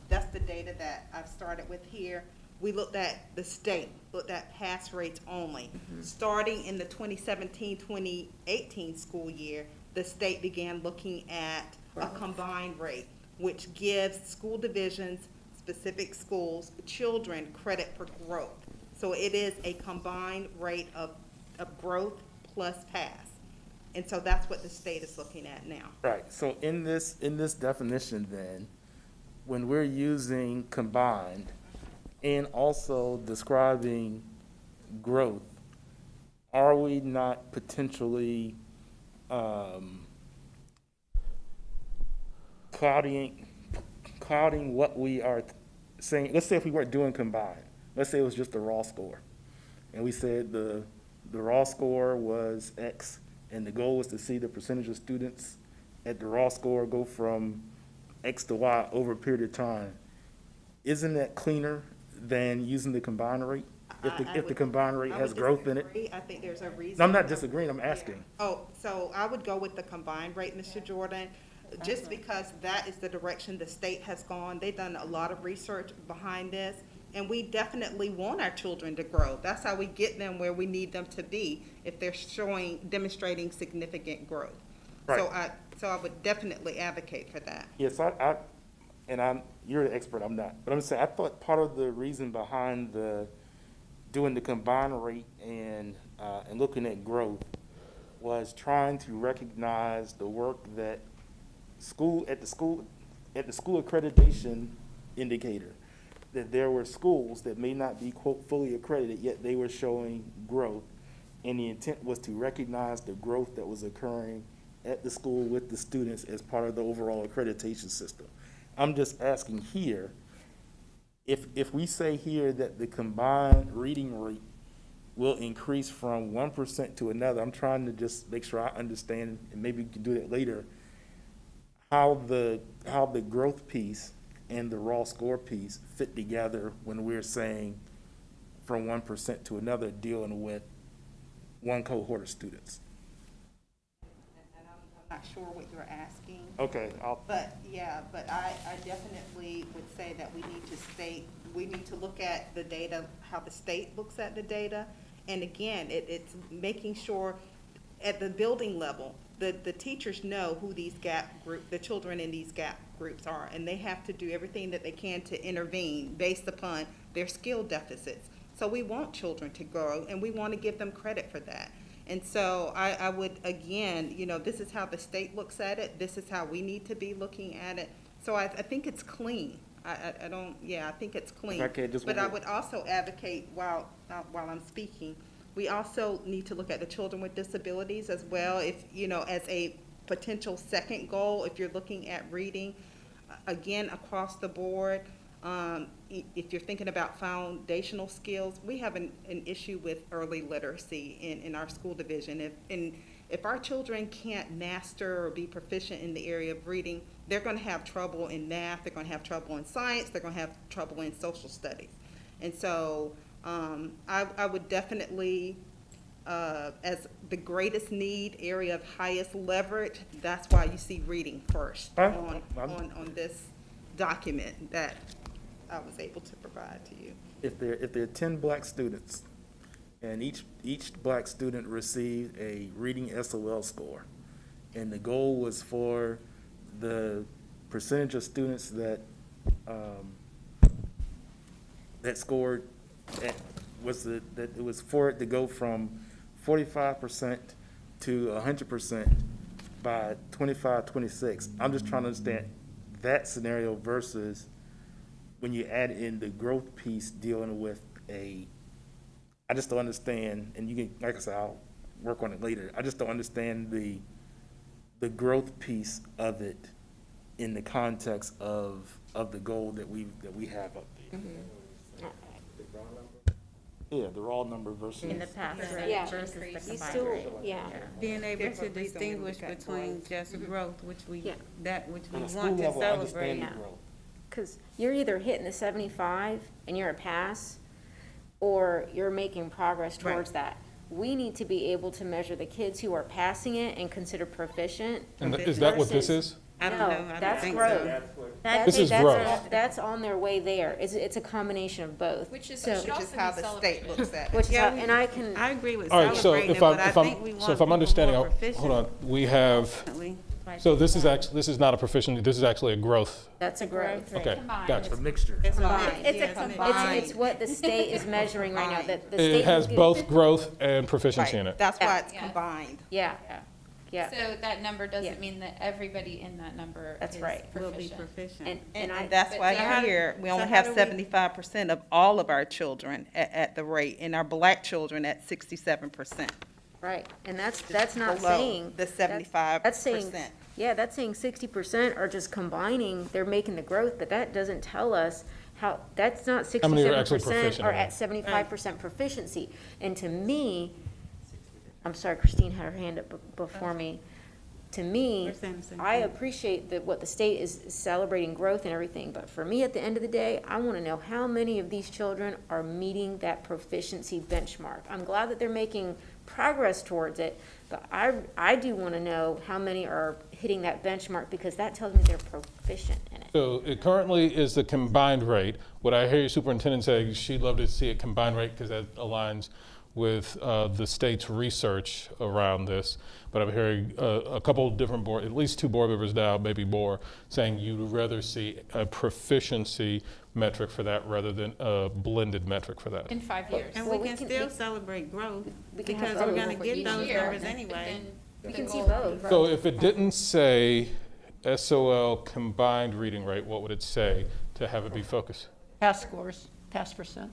that's the data that I've started with here. we looked at the state, looked at pass rates only. Starting in the 2017-2018 school year, the state began looking at a combined rate, which gives school divisions, specific schools, children credit for growth. So it is a combined rate of growth plus pass. And so that's what the state is looking at now. Right, so in this definition then, when we're using combined and also describing growth, are we not potentially clouding what we are saying? Let's say if we weren't doing combined, let's say it was just the raw score, and we said the raw score was X, and the goal was to see the percentage of students at the raw score go from X to Y over a period of time. Isn't that cleaner than using the combined rate? If the combined rate has growth in it? I think there's a reason. No, I'm not disagreeing, I'm asking. Oh, so I would go with the combined rate, Mr. Jordan, just because that is the direction the state has gone. They've done a lot of research behind this, and we definitely want our children to grow. That's how we get them where we need them to be if they're demonstrating significant growth. Right. So I would definitely advocate for that. Yes, you're the expert, I'm not. But I'm saying, I thought part of the reason behind doing the combined rate and looking at growth was trying to recognize the work that at the school accreditation indicator, that there were schools that may not be, quote, fully accredited, yet they were showing growth. And the intent was to recognize the growth that was occurring at the school with the students as part of the overall accreditation system. I'm just asking here, if we say here that the combined reading rate will increase from 1% to another, I'm trying to just make sure I understand, and maybe we can do that later, how the growth piece and the raw score piece fit together when we're saying from 1% to another, dealing with one cohort of students. And I'm not sure what you're asking. Okay, But I definitely would say that we need to look at the data, how the state looks at the data. And again, it's making sure at the building level, the teachers know who the children in these gap groups are, and they have to do everything that they can to intervene based upon their skill deficits. So we want children to grow, and we want to give them credit for that. And so I would, again, this is how the state looks at it. This is how we need to be looking at it. So I think it's clean. I think it's clean. Okay, but I would also advocate while I'm speaking, we also need to look at the children with disabilities as well. If, as a potential second goal, if you're looking at reading, again, across the board, if you're thinking about foundational skills, we have an issue with early literacy in our school division. If our children can't master or be proficient in the area of reading, they're going to have trouble in math, they're going to have trouble in science, they're going to have trouble in social studies. And so I would definitely, as the greatest need, area of highest leverage, that's why you see reading first on this document that I was able to provide to you. If there are 10 black students, and each black student received a reading SOL score, and the goal was for the percentage of students that scored that it was for it to go from 45% to 100% by 25-26. I'm just trying to understand that scenario versus when you add in the growth piece dealing with I just don't understand, and you can, like I said, I'll work on it later. I just don't understand the growth piece of it in the context of the goal that we have up there. Mm-hmm. Yeah, the raw number versus. In the pass rate Yeah. versus the You combined still, rate. yeah. Being able There's a to reason we distinguish look at between growth. just growth, which we Yeah. On a school want to level, I understand celebrate. the Yeah. growth. Because you're either hitting the 75 and you're a pass, or you're making progress towards that. We need to be able to measure the kids who are passing it and considered proficient. And is that what this versus- is? I don't No, know. I don't that's think growth. so. This is growth. That's on their way there. It's a combination of both. Which is, So- should Which is also how be the state celebrated. looks at it. Which is, Yeah, how- and I can, I agree with All right, so celebrating it, if but I I'm, think we want so if I'm people understanding, more proficient. hold on, we have, so this is not a proficiency, this is actually a growth. that's a growth. Okay, Combined. gotcha. A mixture. It's Combined. It's a yes, combined. It's what the state is measuring right now, that the state. It has will give- both growth and proficiency in Right, it. that's why Yeah. it's Yeah. combined. Yeah, yeah. So that number Yeah. doesn't mean that everybody in that number That's is right. Will be proficient. proficient. And And I, that's but why so here, we so only how have do we- 75% of all of our children at the rate, and our black children at 67%. right, and that's not Below saying. the that's- 75%. That's saying, yeah, that's saying 60% are just combining, they're making the growth, but that doesn't tell us how, that's not How many are actually 67% proficient are in it? at 75% proficiency. And to me, I'm sorry, Christine had her hand up before me. To me, We're saying the same I thing. appreciate that what the state is celebrating growth and everything, but for me, at the end of the day, I want to know how many of these children are meeting that proficiency benchmark. I'm glad that they're making progress towards it, but I do want to know how many are hitting that benchmark, because that tells me they're proficient in it. So it currently is the combined rate. What I hear your superintendent saying, she'd love to see a combined rate because that aligns with the state's research around this. But I'm hearing a couple of different board, at least two board members now, maybe more, saying you'd rather see a proficiency metric for that rather than a blended metric for that. In 5 years. And Well, we we can can- still celebrate growth, we can have because we're both gonna for get each those year, numbers but anyway. then We the can see goal- both. So if it didn't say SOL combined reading rate, what would it say to have it be focused? Pass scores, pass percent.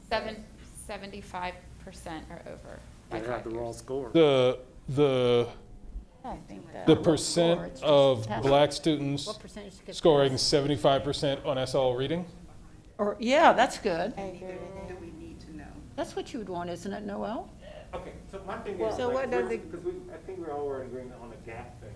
75% or over by They have 5 the wrong years. score. The percent of black students What percentage could scoring pass? 75% on SL reading? Or, yeah, that's good. Do we need to know? That's what you would want, isn't it, Noel? Okay, so my thing Well, is, so like, what does we're- it- because I think we're all in agreement on the gap thing,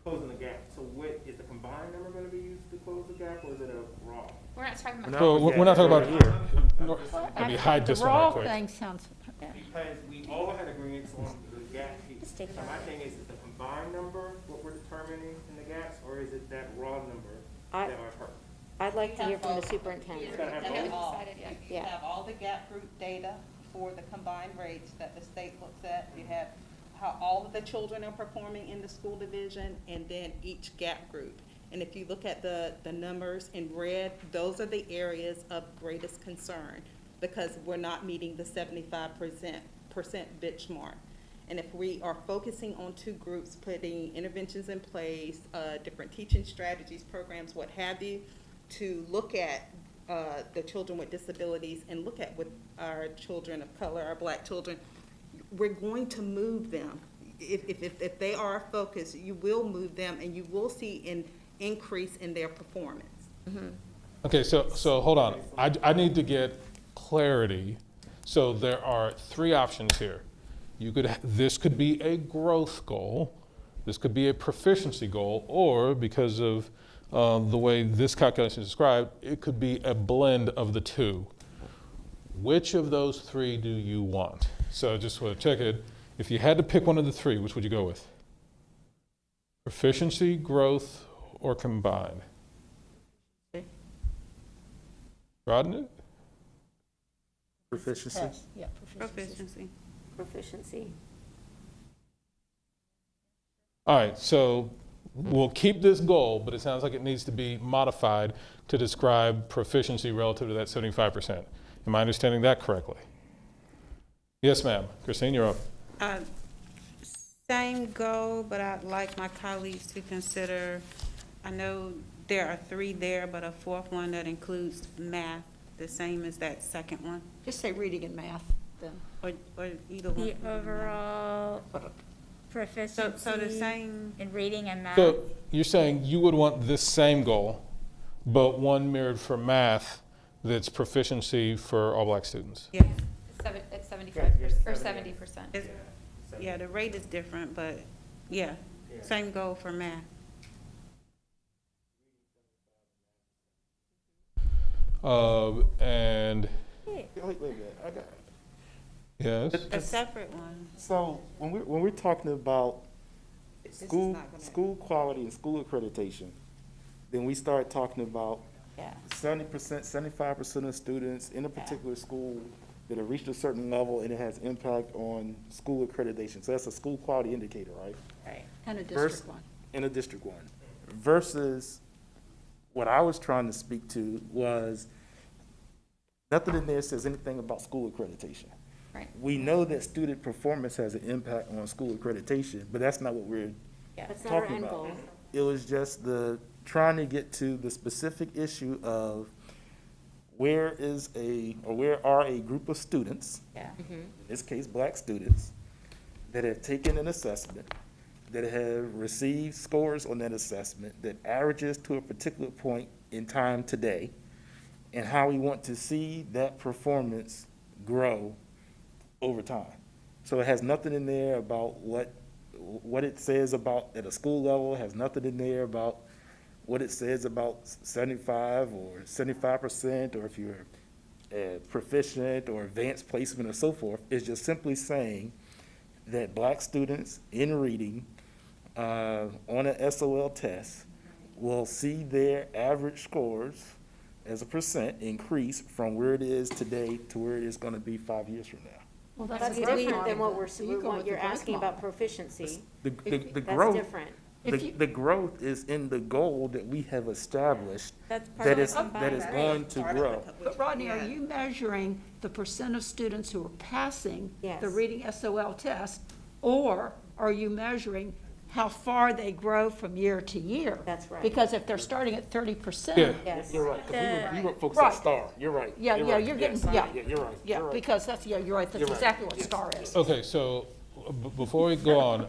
closing the gap. So what, is the combined number gonna be used to close the gap, or is it a raw? We're not talking No. about. So we're not talking about, Here. let me hide this The one raw real quick. thing sounds, Because we all had agreements on the gap piece. Just take So my thing is the combined number, what we're determining in the gaps, or is it that raw number I- that I've heard? I'd like to hear from the superintendent. It's gotta have I haven't both. decided yet. You Yeah. have all the gap group data for the combined rates that the state looks at. You have how all of the children are performing in the school division, and then each gap group. And if you look at the numbers in red, those are the areas of greatest concern, because we're not meeting the 75% benchmark. And if we are focusing on two groups, putting interventions in place, different teaching strategies, programs, what have you, to look at the children with disabilities and look at with our children of color, our black children, we're going to move them. If they are our focus, you will move them, and you will see an increase in their performance. Okay, so hold on. I need to get clarity. So there are three options here. This could be a growth goal, this could be a proficiency goal, or because of the way this calculation is described, it could be a blend of the two. Which of those three do you want? So just want to check it. If you had to pick one of the three, which would you go with? Proficiency, growth, or combined? Rodney? Proficiency. pass, yeah, proficiency. Proficiency. Proficiency. All right, so we'll keep this goal, but it sounds like it needs to be modified to describe proficiency relative to that 75%. Am I understanding that correctly? Yes, ma'am. Christine, you're up. Same goal, but I'd like my colleagues to consider, I know there are three there, but a fourth one that includes math, the same as that second one, Just say reading and math, then. or either one. The overall proficiency. So the same, in reading and math. So you're saying you would want this same goal, but one mirrored for math that's proficiency for all black students? yeah, It's 75% or 70%. it's, yeah, the rate is different, but yeah, same goal for math. And, Wait a minute, I got, yes? A separate one. so when we're talking about This is school, not gonna- school quality and school accreditation, then we start talking about Yeah. 70%, 75% of students in a particular school that have reached a certain level, and it has impact on school accreditation. So that's a school quality indicator, right? Right. And a Vers- district one. In a district one. Versus what I was trying to speak to was nothing in there says anything about school accreditation. Right. We know that student performance has an impact on school accreditation, but that's not what we're That's not our talking end about. goal. It was just trying to get to the specific issue of where are a group of students, Yeah. in this case, Black students, that have taken an assessment, that have received scores on that assessment that averages to a particular point in time today, and how we want to see that performance grow over time. So it has nothing in there about what it says about at a school level, has nothing in there about what it says about 75 or 75%, or if you're proficient or advanced placement or so forth. It's just simply saying that Black students in reading on an SOL test will see their average scores as a percent increase from where it is today to where it is going to be 5 years from now. Well, That's a different growth than what model. So you go what with you're the growth asking model. about proficiency. The That's growth, different. the growth is in the goal that we have established That's part that of is, the combined that is rate. going to grow. But Rodney, are you measuring the percent of students who are passing the Yes. reading SOL test? Or are you measuring how far they grow from year to year? That's right. Because if they're starting at 30%. Yeah. Yes. You're right, 'cause we were focused Right. on STAR, you're right. Yeah, you're yeah, right, you're getting, yes, yeah. you're right. Yeah, you're right. because that's, yeah, you're right, that's You're right. exactly what Yes. STAR is. Okay, so before we go on,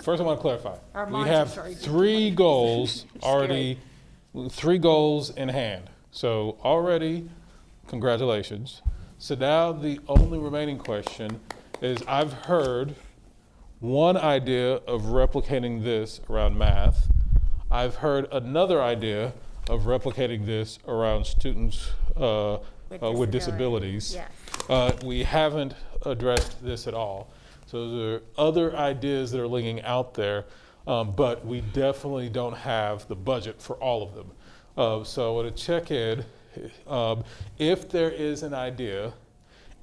first I want to clarify. Our We minds have are very- 3 goals already, 3 goals in hand. So already, congratulations. So now the only remaining question is, I've heard one idea of replicating this around math. I've heard another idea of replicating this around students with disabilities. Yes. We haven't addressed this at all. So there are other ideas that are leaning out there, but we definitely don't have the budget for all of them. So I want to check in, if there is an idea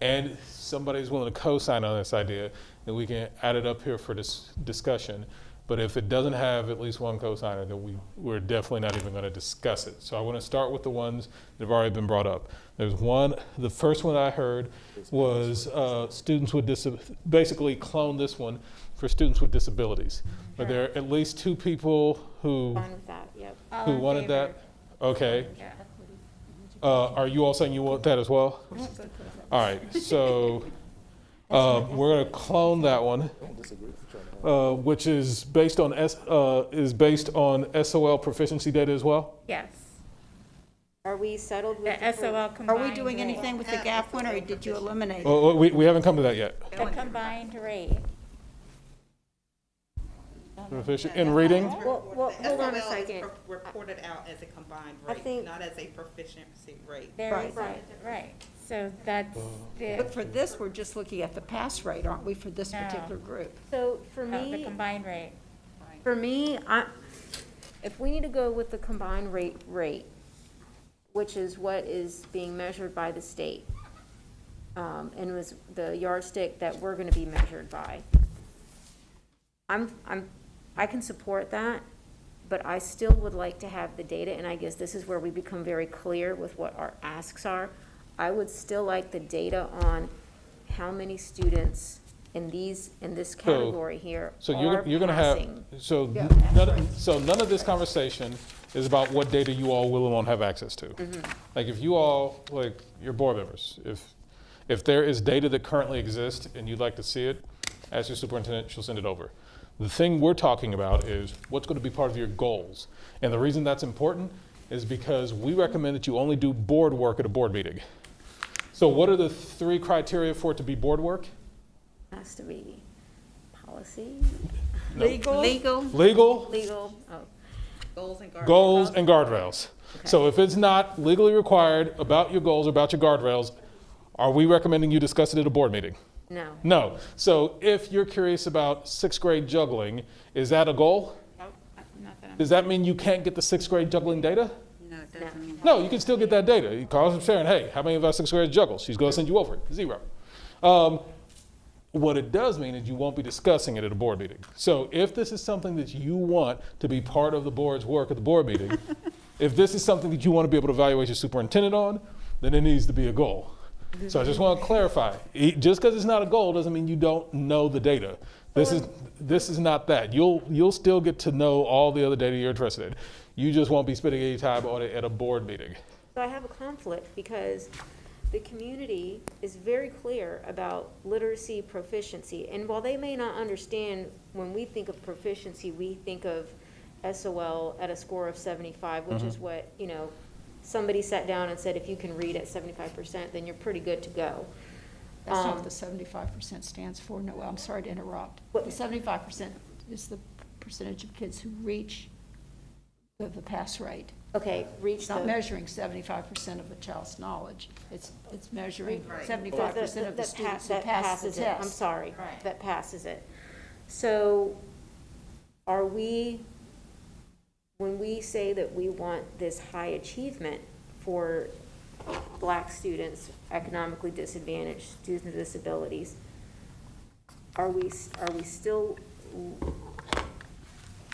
and somebody's willing to co-sign on this idea, then we can add it up here for this discussion. But if it doesn't have at least one co-signer, then we're definitely not even going to discuss it. So I want to start with the ones that have already been brought up. There's one, the first one I heard was students with basically clone this one for students with disabilities. Are there at least 2 people who Fine with that, yep. who wanted that? Okay. Yeah. Are you all saying you want that as well? All right, so we're going to clone that one, which is based on SOL proficiency data as well. Yes. Are we settled with The SOL Are combined we doing rate. anything with the gap one, or did you eliminate it? Oh, we haven't come to that yet. The combined rate. Proficient in reading. Well, hold on a SOL is second. reported out as a combined I rate, think- not as a proficiency rate. Very Right. right. So that's But for this, we're just looking at the pass rate, aren't we, for this No. particular group? So for the me, combined rate. if we need to go with the combined rate, which is what is being measured by the state, and was the yardstick that we're gonna be measured by, I can support that, but I still would like to have the data, and I guess this is where we become very clear with what our asks are. I would still like the data on how many students in this category here So are you're going to have, passing. so none of this conversation is about what data you all will and won't have access to. Like if you all, like your board members, if there is data that currently exists and you'd like to see it, ask your superintendent, she'll send it over. The thing we're talking about is what's going to be part of your goals. And the reason that's important is because we recommend that you only do board work at a board meeting. So what are the 3 criteria for it to be board work? Has to be policy, Legal? legal, Legal, goals and guardrails. So if it's not legally required about your goals or about your guardrails, are we recommending you discuss it at a board meeting? no. No. So if you're curious about 6th grade juggling, is that a goal? Not that I'm Does that mean you can't get the 6th grade juggling data? No, it doesn't mean. No, you can still get that data. You call up Sharon, hey, how many of our 6th graders juggle? She's going to send you over it, 0. What it does mean is you won't be discussing it at a board meeting. So if this is something that you want to be part of the board's work at the board meeting, if this is something that you want to be able to evaluate your superintendent on, then it needs to be a goal. So I just want to clarify, just because it's not a goal doesn't mean you don't know the data. This is not that. You'll still get to know all the other data you're interested in. You just won't be spending any time on it at a board meeting. So I have a conflict because the community is very clear about literacy proficiency. And while they may not understand, when we think of proficiency, we think of SOL at a score of 75, which is what, somebody sat down and said, if you can read at 75%, then you're pretty good to go. That's not what the 75% stands for. No, I'm sorry to interrupt. The 75% is the percentage of kids who reach the pass rate. Okay, reach It's not measuring 75% of a child's knowledge. It's measuring 75% of the students who pass the test. I'm sorry, that passes it. So are we, when we say that we want this high achievement for Black students, economically disadvantaged, students with disabilities, are we still,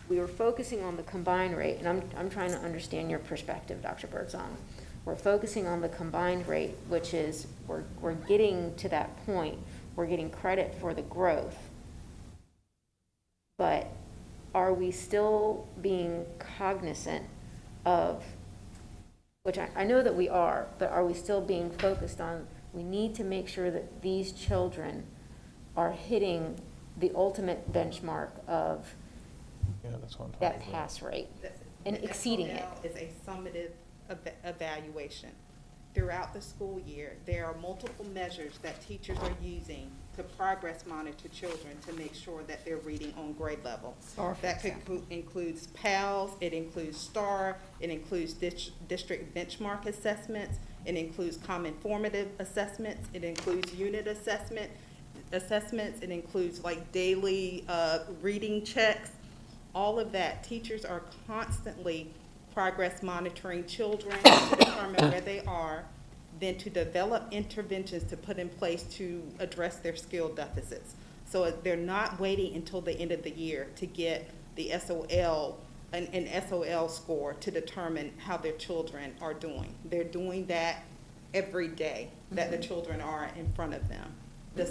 we were focusing on the combined rate, and I'm trying to understand your perspective, Dr. Birdsong. We're focusing on the combined rate, which is, we're getting to that point, we're getting credit for the growth. But are we still being cognizant of, which I know that we are, but are we still being focused on, we need to make sure that these children are hitting the ultimate benchmark of that pass rate and exceeding it. SOL is a summative evaluation. Throughout the school year, there are multiple measures that teachers are using to progress monitor children to make sure that they're reading on grade level. That includes PALS, it includes STAR, it includes district benchmark assessments, it includes common formative assessments, it includes unit assessments, it includes like daily reading checks. All of that, teachers are constantly progress monitoring children to determine where they are, then to develop interventions to put in place to address their skill deficits. So they're not waiting until the end of the year to get the SOL, an SOL score to determine how their children are doing. They're doing that every day that the children are in front of them. The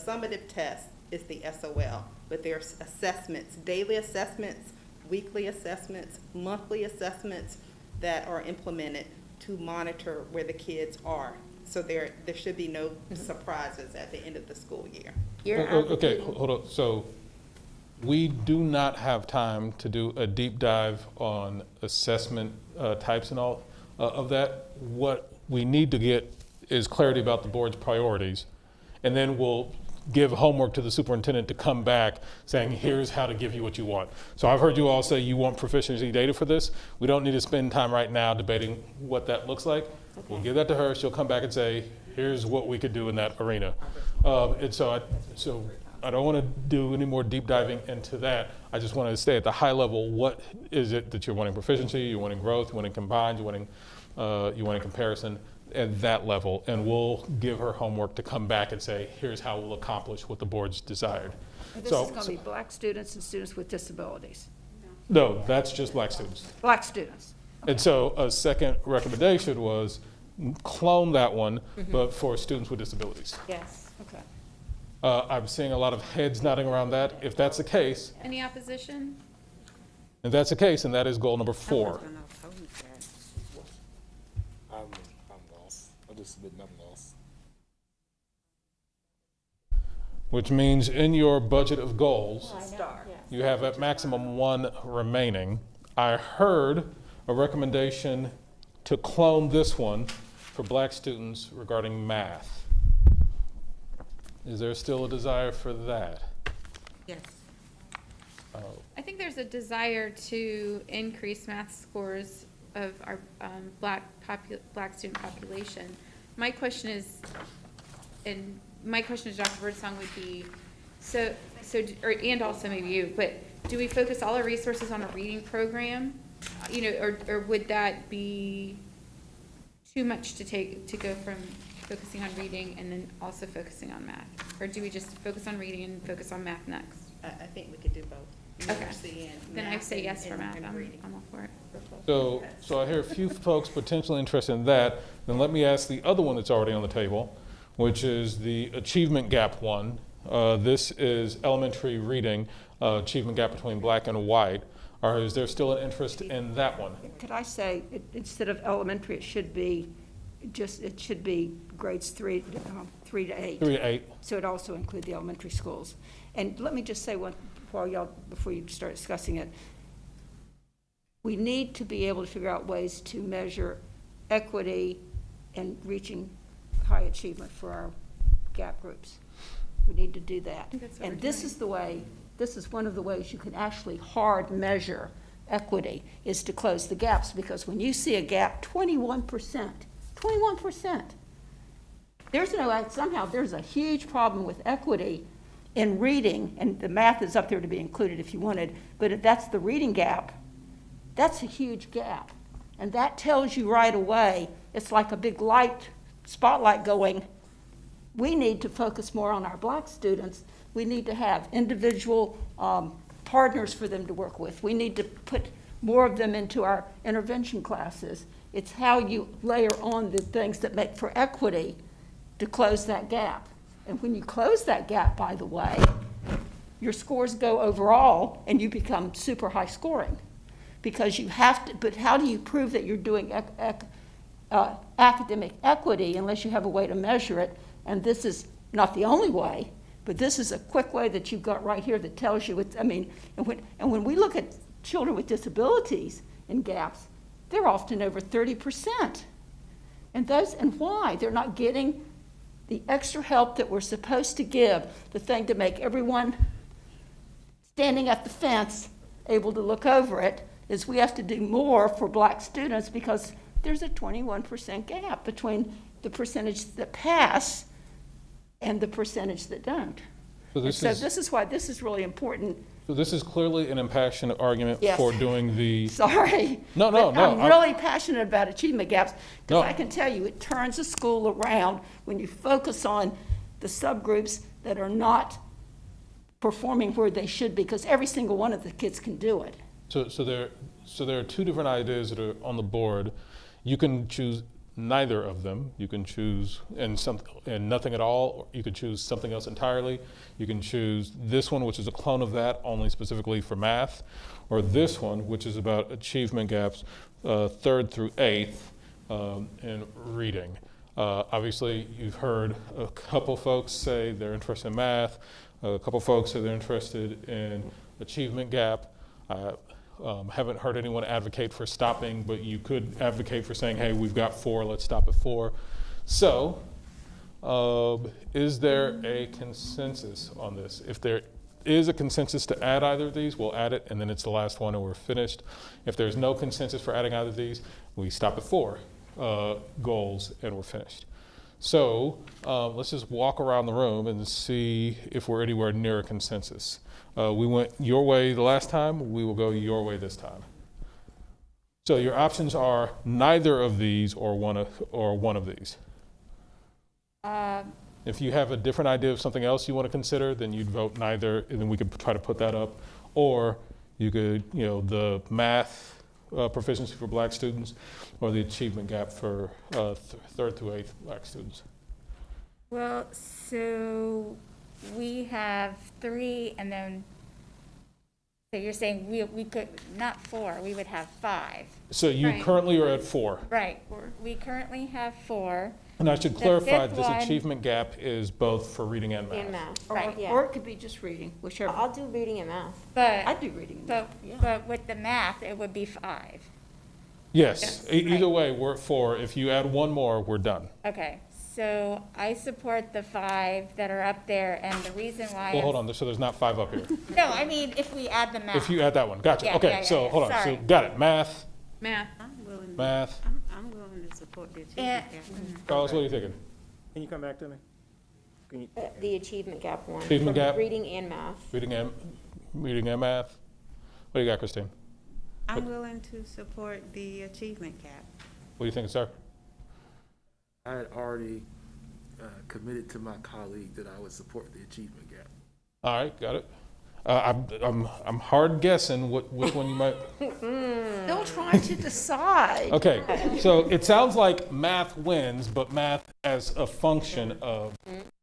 summative test is the SOL, but there's assessments, daily assessments, weekly assessments, monthly assessments that are implemented to monitor where the kids are. So there should be no surprises at the end of the school year. Okay, hold on. So we do not have time to do a deep dive on assessment types and all of that. What we need to get is clarity about the board's priorities, and then we'll give homework to the superintendent to come back saying, here's how to give you what you want. So I've heard you all say you want proficiency data for this. We don't need to spend time right now debating what that looks like. Okay. We'll give that to her. She'll come back and say, here's what we could do in that arena. And so I don't want to do any more deep diving into that. I just want to stay at the high level. What is it that you're wanting proficiency, you're wanting growth, you're wanting combined, you're wanting comparison at that level, and we'll give her homework to come back and say, here's how we'll accomplish what the board's desired. This is going to be Black students and students with disabilities. No, that's just Black students. Black students. Okay. And so a second recommendation was clone that one, but for students with disabilities. Yes. Okay. I'm seeing a lot of heads nodding around that. If that's the case, Any opposition? if that's the case, and that is goal number 4. I'm lost. I'm just admitting I'm lost. Which means in your budget of goals, Star. you have at maximum 1 remaining. I heard a recommendation to clone this one for Black students regarding math. Is there still a desire for that? Yes. I think there's a desire to increase math scores of our Black student population. My question is, and my question to Dr. Birdsong would be, and also maybe you, but do we focus all our resources on a reading program? You know, or would that be too much to go from focusing on reading and then also focusing on math? Or do we just focus on reading and focus on math next? I think we could do both. Okay. Literacy and Then I math say yes and- for math. and reading. I'm all for it. So I hear a few folks potentially interested in that. Then let me ask the other one that's already on the table, which is the achievement gap one. This is elementary reading, achievement gap between black and white. Or is there still an interest in that one? Could I say, instead of elementary, it should be grades 3 to 8. 3 to 8. So it also include the elementary schools. And let me just say one, before you start discussing it. We need to be able to figure out ways to measure equity and reaching high achievement for our gap groups. We need to do that. And this is one of the ways you can actually hard measure equity, is to close the gaps, because when you see a gap, 21%, somehow there's a huge problem with equity in reading, and the math is up there to be included if you wanted, but if that's the reading gap, that's a huge gap. And that tells you right away, it's like a big spotlight going, we need to focus more on our black students. We need to have individual partners for them to work with. We need to put more of them into our intervention classes. It's how you layer on the things that make for equity to close that gap. And when you close that gap, by the way, your scores go overall and you become super high scoring. Because you have to, but how do you prove that you're doing academic equity unless you have a way to measure it? And this is not the only way, but this is a quick way that you've got right here that tells you, and when we look at children with disabilities in gaps, they're often over 30%. And why? They're not getting the extra help that we're supposed to give, the thing to make everyone standing at the fence able to look over it, is we have to do more for black students because there's a 21% gap between the percentage that pass and the percentage that don't. So this is why this is really important. So this is clearly an impassioned argument for doing the... Sorry. No. I'm really passionate about achievement gaps because I can tell you it turns a school around when you focus on the subgroups that are not performing where they should be, because every single one of the kids can do it. So there are two different ideas that are on the board. You can choose neither of them. You can choose and nothing at all, or you could choose something else entirely. You can choose this one, which is a clone of that, only specifically for math, or this one, which is about achievement gaps, 3rd through 8th in reading. Obviously, you've heard a couple folks say they're interested in math, a couple folks say they're interested in achievement gap. Haven't heard anyone advocate for stopping, but you could advocate for saying, hey, we've got 4, let's stop at 4. So, is there a consensus on this? If there is a consensus to add either of these, we'll add it, and then it's the last one and we're finished. If there's no consensus for adding either of these, we stop at 4 goals and we're finished. So, let's just walk around the room and see if we're anywhere near a consensus. We went your way the last time, we will go your way this time. So your options are neither of these or one of these. If you have a different idea of something else you want to consider, then you'd vote neither, and then we could try to put that up. Or you could, the math proficiency for black students, or the achievement gap for 3rd through 8th black students. Well, so we have 3, and then, so you're saying we could, not 4, we would have 5. So you currently are at 4. Right, we currently have 4. And I should clarify, fifth this one- achievement gap is both for reading and math. And math. Right. Yeah. Or it could be just reading, whichever. I'll do reading and math. But, I do reading. but with the math, it would be 5. Yes, either right. way, we're at 4. If you add one more, we're done. Okay, so I support the 5 that are up there, and the reason why. Well, hold on, so there's not 5 up here. No, I mean, if we add the math. If you add that one, gotcha. Yeah, Okay, yeah, so yeah, hold on, sorry. so got it, math, Math. I'm willing to support the Yeah. achievement gap. Carlos, what are you thinking? Can you come back to me? Can you? The achievement gap one. Achievement for gap. Reading and math. Reading and math? What do you got, Christine? I'm willing to support the achievement gap. What do you think, sir? I had already committed to my colleague that I would support the achievement gap. All right, got it. I'm hard guessing which one you might. Still trying to decide. Okay, so it sounds like math wins, but math as a function of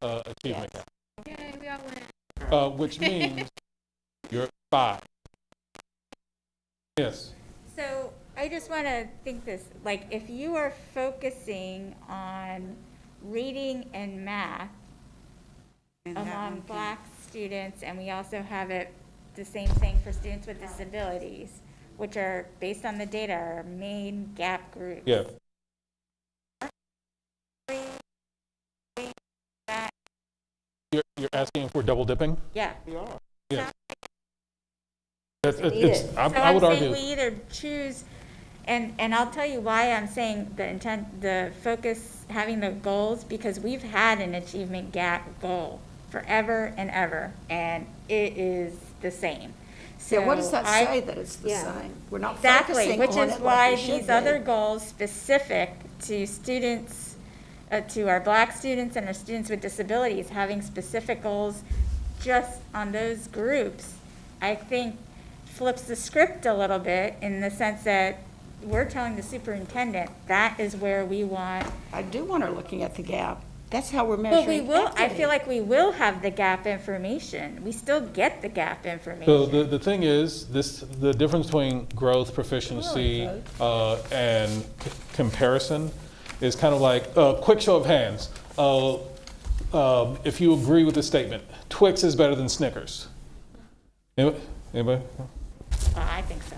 achievement gap, Yay, we all win. which means you're at 5. Yes. So I just want to think this, like, if you are focusing on reading and math And that among one can- Black students, and we also have it, the same thing for students with disabilities, which are, based on the data, our main gap groups. Yeah. You're asking if we're double dipping? Yeah. Yes. So I would I'm saying argue. we either choose, and I'll tell you why I'm saying the intent, the focus, having the goals, because we've had an achievement gap goal forever and ever, and it is the same. So Yeah, what does that I- say that it's the Yeah. same? We're not Exactly, focusing which on is it why like we should these be. other goals specific to students, to our Black students and our students with disabilities, having specific goals just on those groups, I think flips the script a little bit in the sense that we're telling the superintendent, that is where we want. I do want her looking at the gap. That's how we're Well, measuring we will, I equity. feel like we will have the gap information. We still get the gap So information. the thing is, the difference between growth, proficiency, and comparison is kind of like, quick show of hands. If you agree with the statement, Twix is better than Snickers. Anybody? I think so.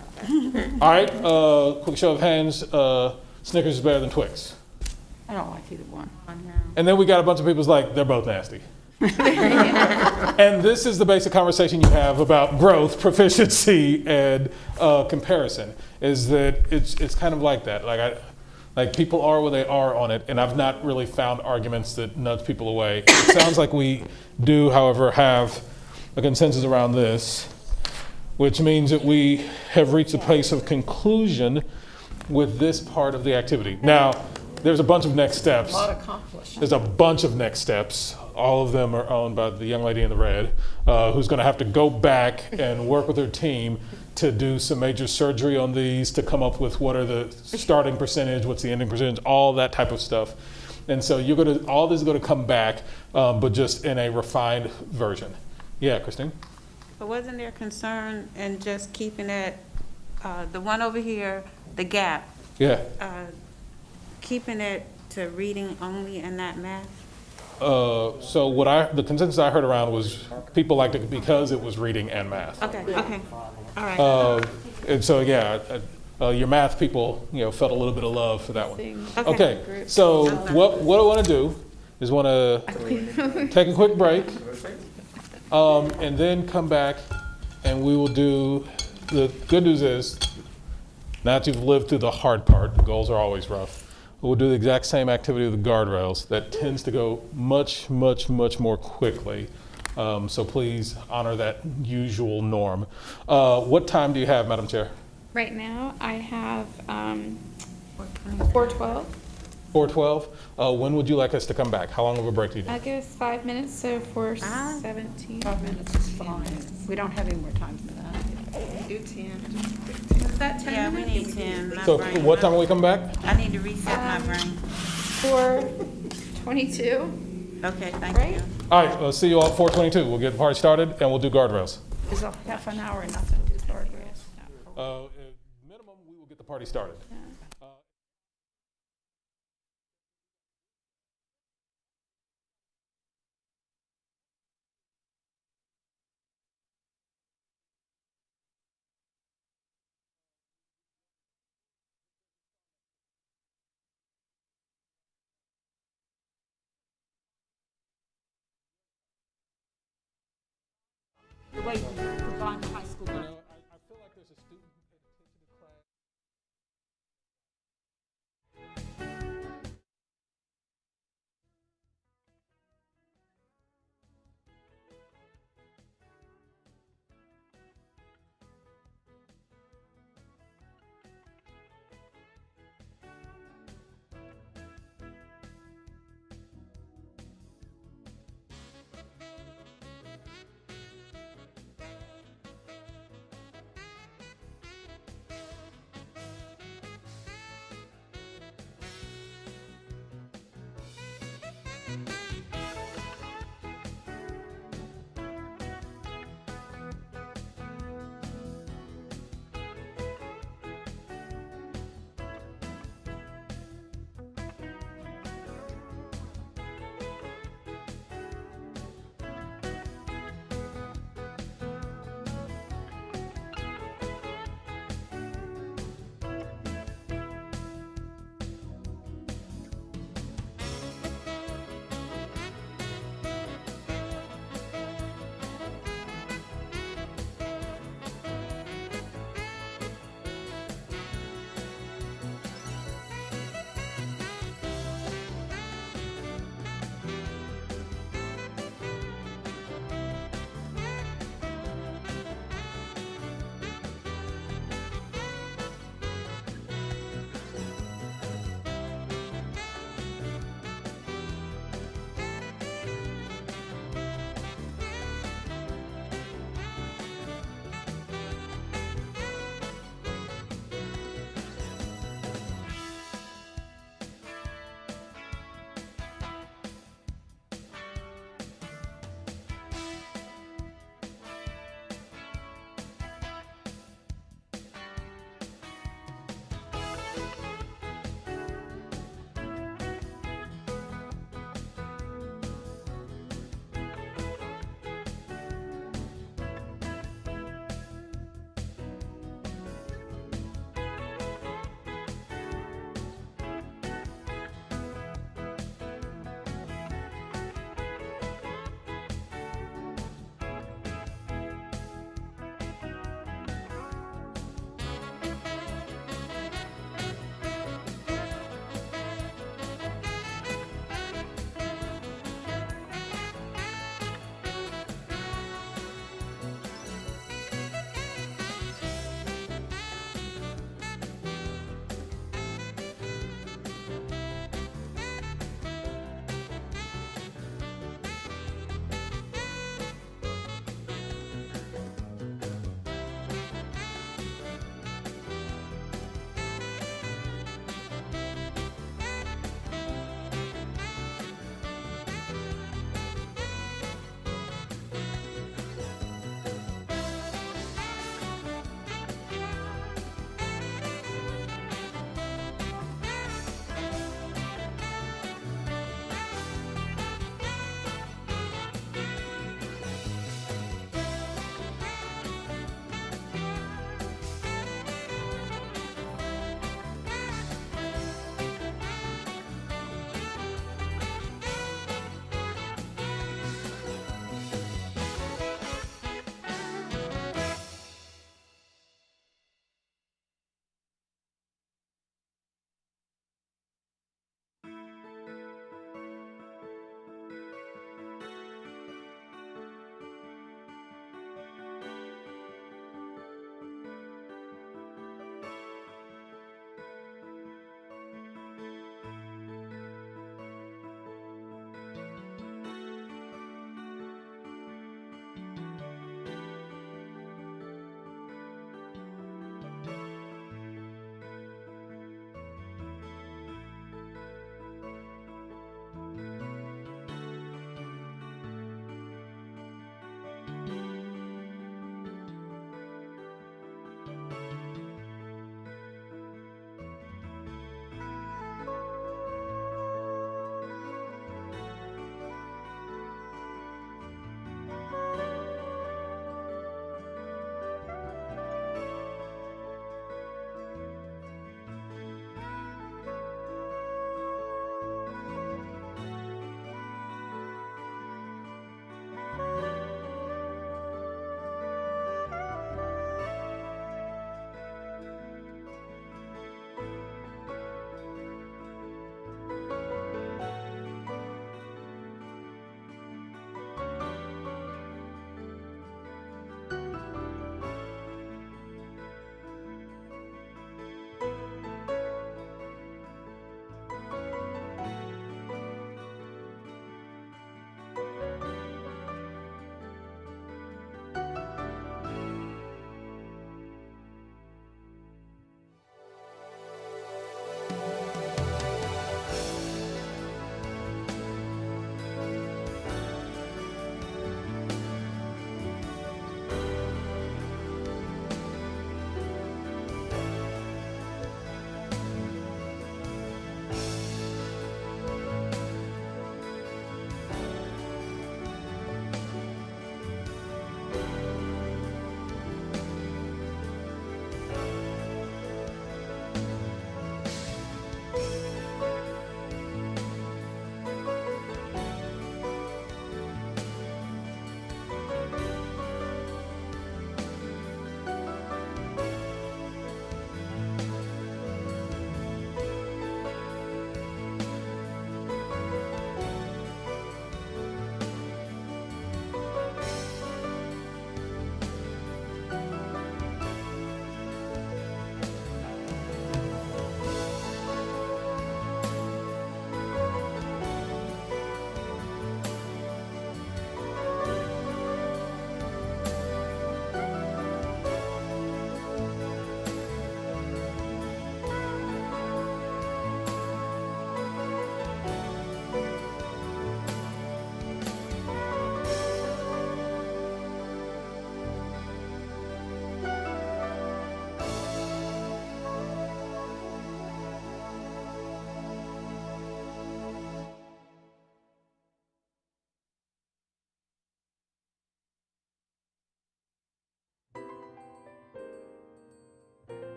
All right, quick show of hands, Snickers is better than Twix. I don't like either one. And then we got a bunch of people's like, they're both nasty. And this is the basic conversation you have about growth, proficiency, and comparison, is that it's kind of like that. Like people are where they are on it, and I've not really found arguments that nudge people away. It sounds like we do, however, have a consensus around this, which means that we have reached a place of conclusion with this part of the activity. Now, there's a bunch of next steps. A lot accomplished. There's a bunch of next steps. All of them are owned by the young lady in the red, who's going to have to go back and work with her team to do some major surgery on these, to come up with what are the starting percentage, what's the ending percentage, all that type of stuff. And so all this is going to come back, but just in a refined version. Yeah, Christine? But wasn't there concern in just keeping it, the one over here, the gap, Yeah. keeping it to reading only and not math? So the consensus I heard around was people liked it because it was reading and math. Okay, all right. And so, yeah, your math people, felt a little bit of love for that one. Okay. Okay, so what I want to do is want to take a quick break, and then come back, and we will do, the good news is, now that you've lived through the hard part, the goals are always rough, we'll do the exact same activity with the guardrails. That tends to go much, much, much more quickly. So please honor that usual norm. What time do you have, Madam Chair? Right now, I have 4:12. 4:12? When would you like us to come back? How long of a break do you need? Give us 5 minutes, so for 17. 5 minutes is fine. We don't have any more time than that. Do 10. Is that 10 Yeah, we minutes? need 10. My So brain- what time will we come back? I need to reset my brain. 4:22. Okay, thank Right? you. All right, see you all at 4:22. We'll get the party started, and we'll do guardrails. Is a half an hour nothing to start with? Minimum, we will get the party started. The way you combine the high school. I feel like there's a student who paid attention to class.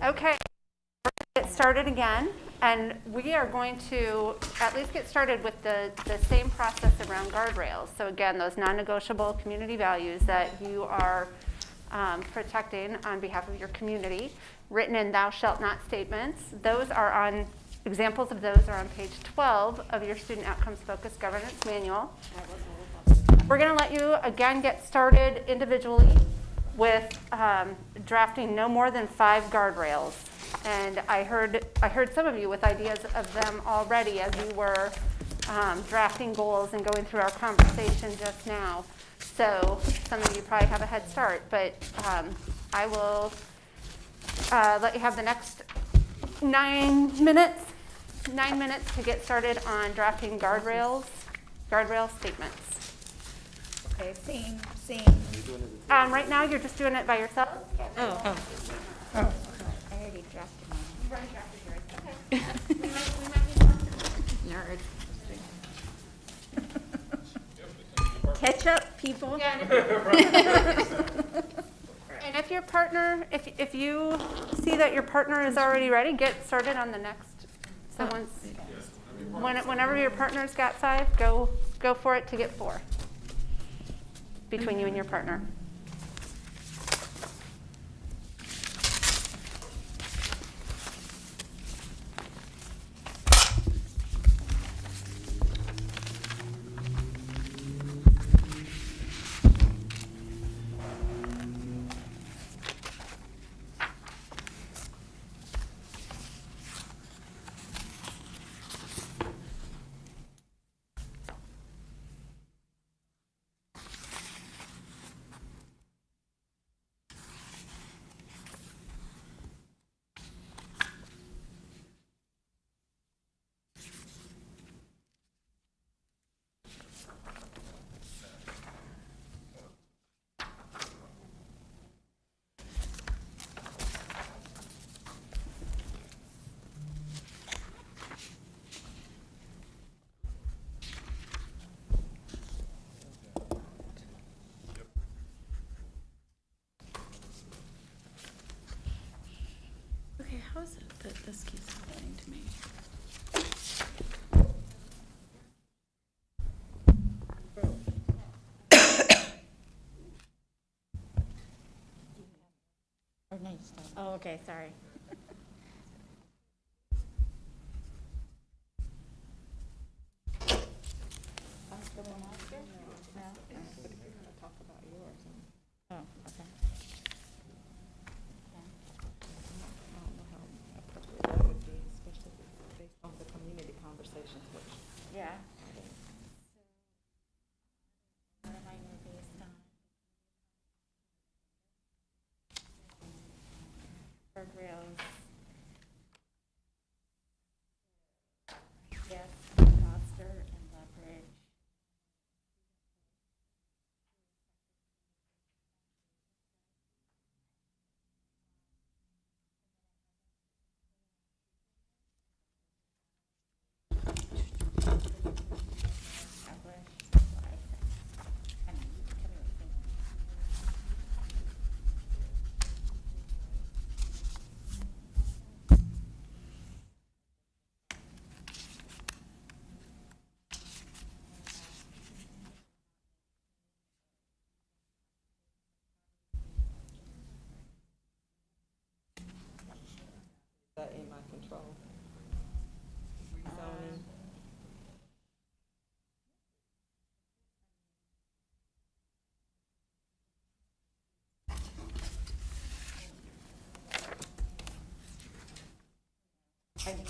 Okay, we're going to get started again, and we are going to at least get started with the same process around guardrails. So again, those non-negotiable community values that you are protecting on behalf of your community, written in thou shalt not statements. Those are on, examples of those are on page 12 of your Student Outcomes Focused Governance Manual. We're going to let you again get started individually with drafting no more than 5 guardrails. And I heard some of you with ideas of them already as you were drafting goals and going through our conversation just now. So some of you probably have a head start, but I will let you have the next 9 minutes to get started on drafting guardrail statements. Okay, same. Right now, you're just doing it by yourself? Oh. I already drafted mine. You've already drafted yours. Okay. we might need more. Nerd. Catch up, people. Yeah, and if your partner, if you see that your partner is already ready, get started on the next. So whenever your partner's got 5, go for it to get 4 between you and your partner. Okay, how is it that this keeps happening to me? Or no, you start. Oh, okay, sorry. Oh, okay. Yeah. What am I gonna based on? Guardrails. Yes, foster and leverage. Establish. I mean, tell me what you think. That in my control. Rezoning.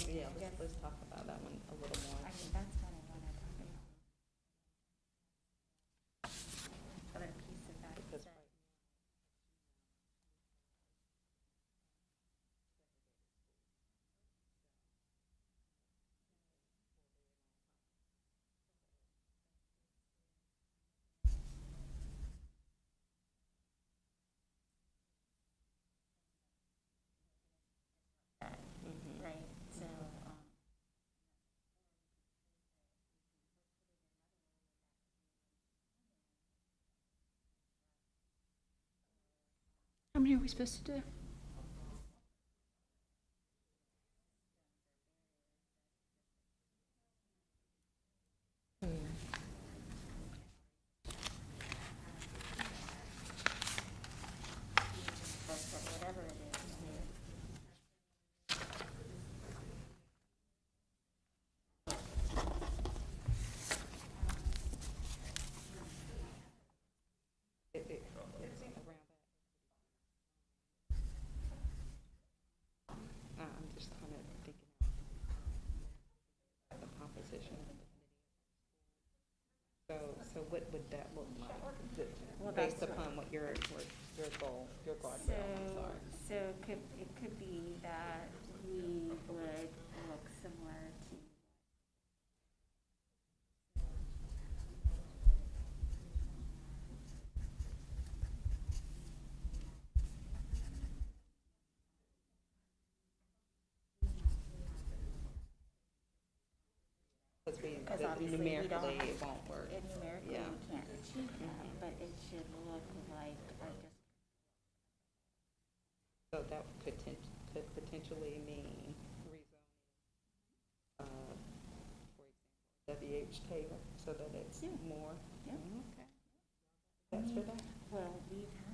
Yeah, let's talk about that one a little more. I mean, that's what I want to talk about. Other piece of that is that. Right, so, How many are we supposed to do? would that look like, Well, based that's- upon what your goal, your guardrails are? So it could be that we would look similar to. Because obviously we don't, numerically, it won't work. numerically Yeah. we can't achieve that, but it should look like our district. So that could potentially mean rezoning, for example, WH Taylor, so that it's more. Yeah. Okay. That's for that. Well, we've had.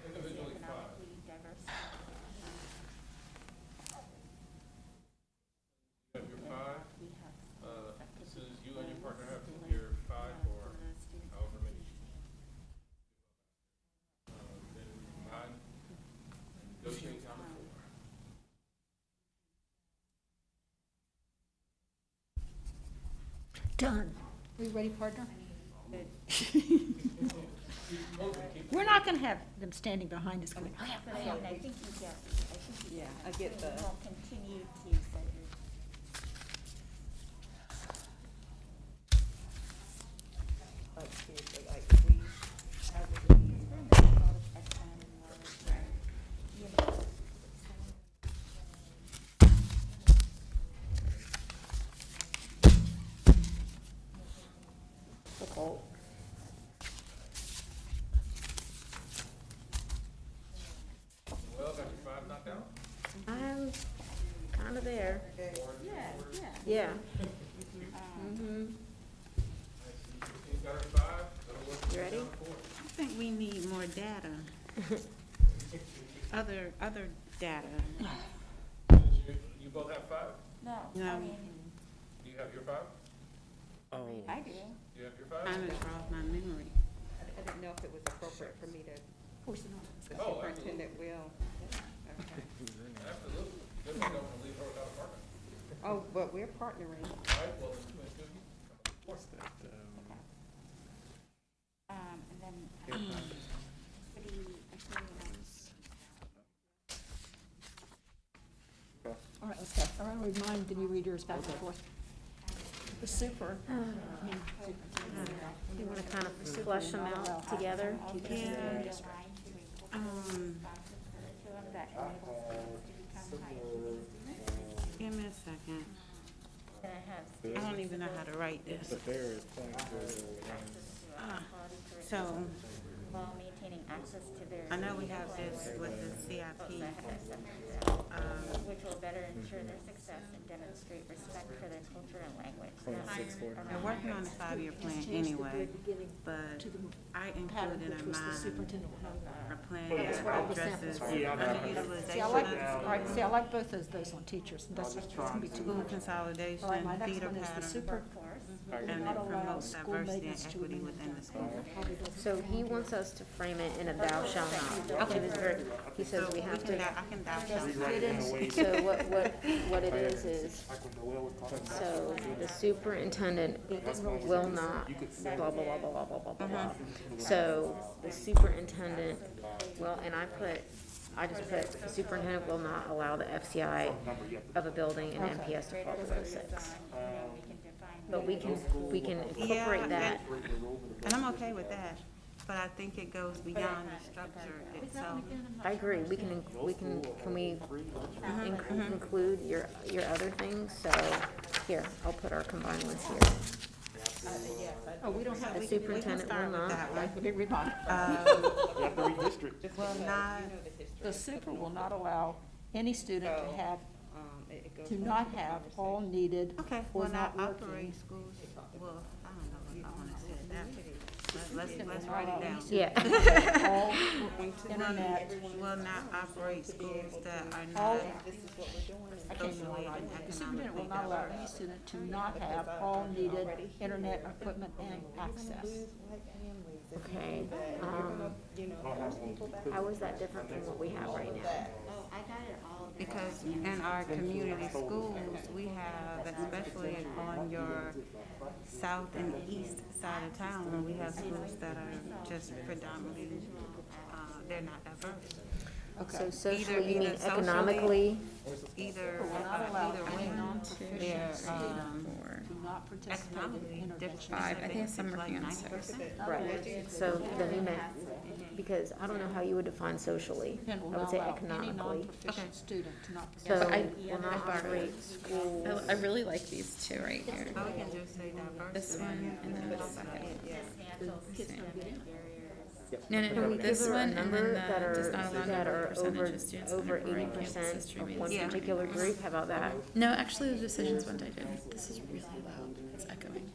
Individually five. You have your five, as soon as you and your partner have your five or however many. Then combine and negotiate down to four. Done. Are you ready, partner? Keep We're not gonna have them standing behind us going, But I think you get, Yeah, I get the. we'll continue to set your. Like, seriously, like, if we have Well, got your five knocked out? I'm kind of there. Yeah. Mm-hmm. Christine's got her five, that'll work. You ready? Down to four. I think we need more data. Other data. You both have five? No, No. I mean, Do you have your five? Oh, I do. Do you have your five? Kind of draws my memory. I didn't know if it was appropriate for me to, the Oh, superintendent will. Okay. Absolutely. Just don't want to leave her without a partner. Oh, but we're partnering. All right, well, let's do it. what's that? And then, all right, let's go. I want to remind the new readers back and forth. The super. You want to kind of flush them out together? Yeah. Give me a second. I don't even know how to write this. So, while maintaining access to their. I know we have this with the CIP. Which will better ensure their success and demonstrate respect for their culture and language. They're working on the 5-year plan anyway, but I included in mine a plan that addresses See, I underutilization like, of all right, see, I like both of those on teachers. That's gonna be too school much. consolidation, All right, my next feeder one is the pattern, super. and Not it allow promotes school diversity and maintenance to equity remain within the school. So he wants us to frame it in a thou shall not. He says we have to. I can doubt So what it is, so the superintendent will not, blah, blah, blah, blah, blah, blah, blah, blah, blah. So the superintendent will, and I just put, the superintendent will not allow the FCI of a building in NPS to fall below 6. But we can incorporate that. and I'm okay with that, but I think it goes beyond the structure itself. I agree, can we include your other things? So, here, I'll put our combined ones here. Oh, we don't have. The superintendent will Start with not. that one. We remind. Will not, The super will not allow any student to have, It goes to from not the have conversation. all needed okay, or will not not working. operate schools, well, I don't know if I wanna say it that way. Let's write it down. Yeah. All internet, Will not operate schools that are all, not I can't remember socially right. and The superintendent will not allow economically any student to not have all needed internet equipment and access. Okay. How is that different from what we have right now? because in our community schools, we have, especially on your south and east side of town, we have schools that are just predominantly, they're not diverse. So socially, you mean socially, economically? Either, Will not allow either any way, non-proficient they're, student to not participate in economically intervention. Five, I think some working on 6. Right. So then you meant, because I don't know how you would define socially. And will I would not say allow any economically. non-proficient student to not So participate. will not operate schools. I really like these two right here. or we can just say diversity. This one and then the second. Kids don't get in. No, Can we this give her a one and number then that does are, not allow that are percentage over, of students over on a 80% campus of streaming one this particular group? How about that? No, actually, the decisions one I did. This is really loud. It's echoing.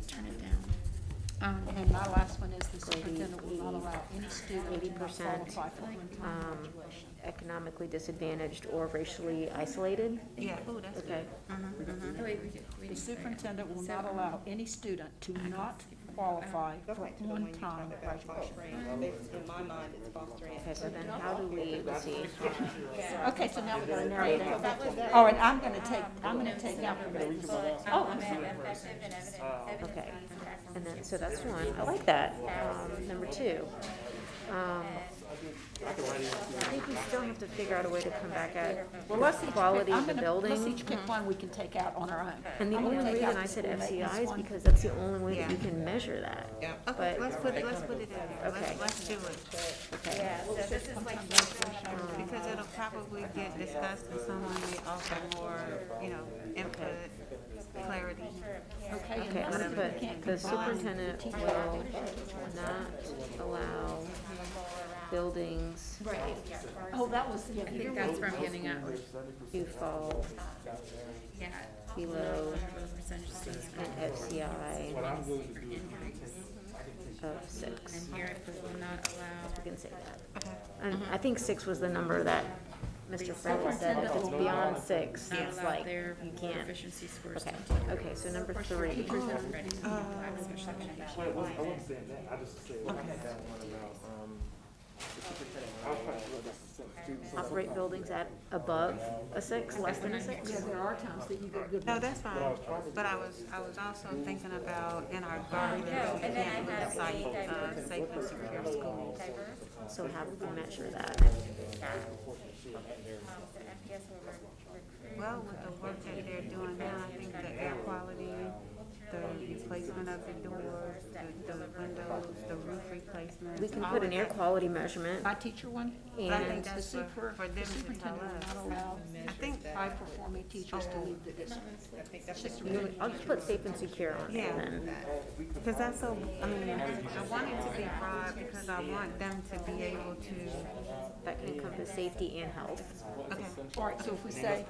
Turn it down. And my last one is the superintendent will not allow any student to not 80%, qualify for one-time graduation. Economically disadvantaged or racially isolated? Yeah, oh, that's Okay. Oh, wait, The superintendent will not allow any student to not qualify for one-time graduation. In my mind, it's fostering. Okay, so then how do we, let's see. Okay, so now we're gonna narrow it down. All right, I'm gonna take out the. Oh, I'm sorry. Okay, and then, so that's one, I like that. Number two, I think we still have to figure out a way to come back at Well, let's each pick, quality I'm of the gonna, let's building. each pick one we can take out on our own. And the I'm gonna only take reason out I the said school maintenance FCI is one. because that's the only way that you Yeah. can measure that. Okay, But- let's put it in. Okay. Let's do it. Okay. Because it'll probably get discussed and someone may offer more, input, clarity. Okay, Okay, I'm gonna put, the superintendent will not allow buildings Oh, that was, I think that's where I'm getting at. to fall Yeah. below Percentage of students an FCI of 6. And here it will not allow. We can say that. And I think 6 was the number that Mr. Farrell said, if it's beyond 6, Not it's allow like, their you can't. proficiency scores. Okay, okay, so number 3. Operate buildings at above a 6, less than a 6? yeah, there are times that you get good. No, that's fine, but I was also thinking about in our guardians, we can't lose sight of safe and secure schools. So how do we measure that? Well, with the work that they're doing now, I think the air quality, the replacement of the doors, the windows, the roof replacement. We can put an air quality measurement, My teacher one, But I think and that's for them the to tell superintendent us. will not allow I think, high-performing teachers to leave the district. I'll just put safe and secure on it Yeah. then. because that's so, I want it to be broad because I want them to be able to, That can encompass safety and health. okay. All right, so if we say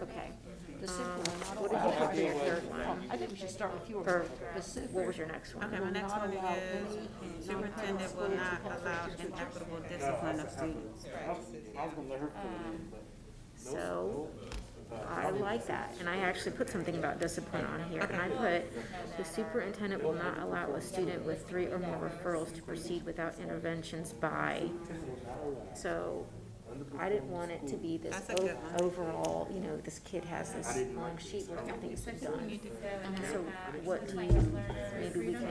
Okay. the super will not What did allow you have for your third one? I think we should start with yours. Or The super what was your next one? Okay, my next not one allow is any superintendent will not allow inequitable discipline of students. So, I like that, and I actually put something about discipline on here, and I put, the superintendent will not allow a student with 3 or more referrals to proceed without interventions by. So, I didn't want it to be this That's a good one. overall, this kid has this long sheet where nothing's been done. So, what do you, maybe we can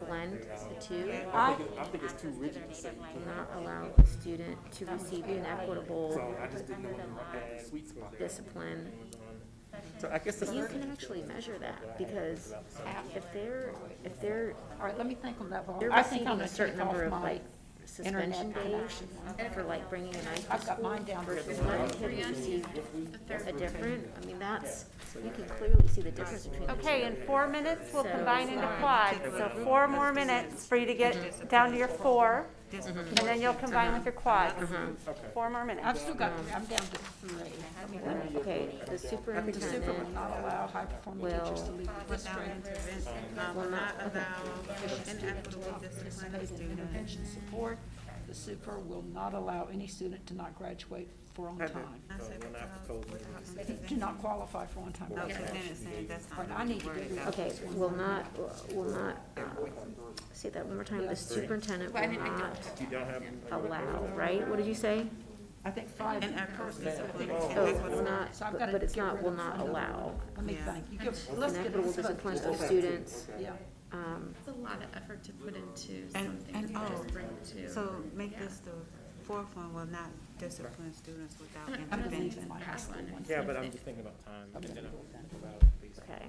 blend the two? I think it's too rigid to say. Will not allow a student to receive inequitable I just didn't know the sweet spot. discipline. So I guess You can actually measure that, because if they're All right, let me think on that, Bob. they're I think I'm receiving gonna a certain take off number of my suspension internet days connection. for getting an ice I've got mine down for versus one kid who received a different, you can clearly see the difference between the two. Okay, in 4 minutes, we'll So- combine into quads. So 4 more minutes for you to get down to your 4. And then you'll combine with your quad. 4 more minutes. I've still got, I'm down to 3. Okay, the The super will superintendent not allow high-performing teachers to leave the district. Will not allow inequitable discipline of students. Intervention support. The super will not allow any student to not graduate for on time. Do not qualify for on-time Okay, graduation. then it's saying that's Right, not I need to worded do out. okay, will not, say that one more time, the superintendent will not allow, right? What did you say? I think 5. Inequitable discipline. Oh, will not, So I've got to but it's get not, rid will of not some of allow. Let me Yeah. think. You give, let's get Inequitable this. discipline of students, Yeah. It's a lot of effort to put into And- something and you oh, just bring to. So make this the 4th one, will not discipline students without I don't think intervention. it's my high school one. Yeah, but I'm just thinking about time. And then okay.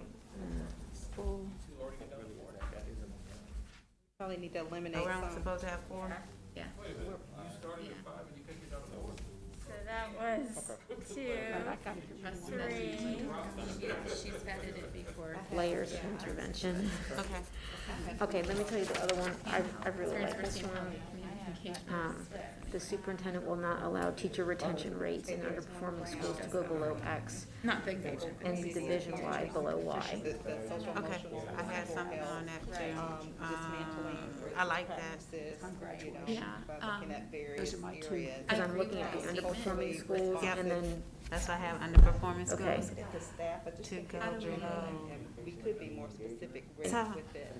Probably need to eliminate Are we only some. supposed to have 4? Yeah. So that was 2, 3. She's vetted it before. Layers of intervention. Okay. Okay, let me tell you the other one, I really like this one. Communication. The superintendent will not allow teacher retention rates in underperforming schools to go below X Not the engagement. and division-wide below Y. Okay, I had something on that too. I like that. Yeah. Those are my 2. Because I'm looking at the underperforming schools Yep. and then, That's why I have underperforming okay. schools The staff, but just to thinking go below. we could be more specific with So- it,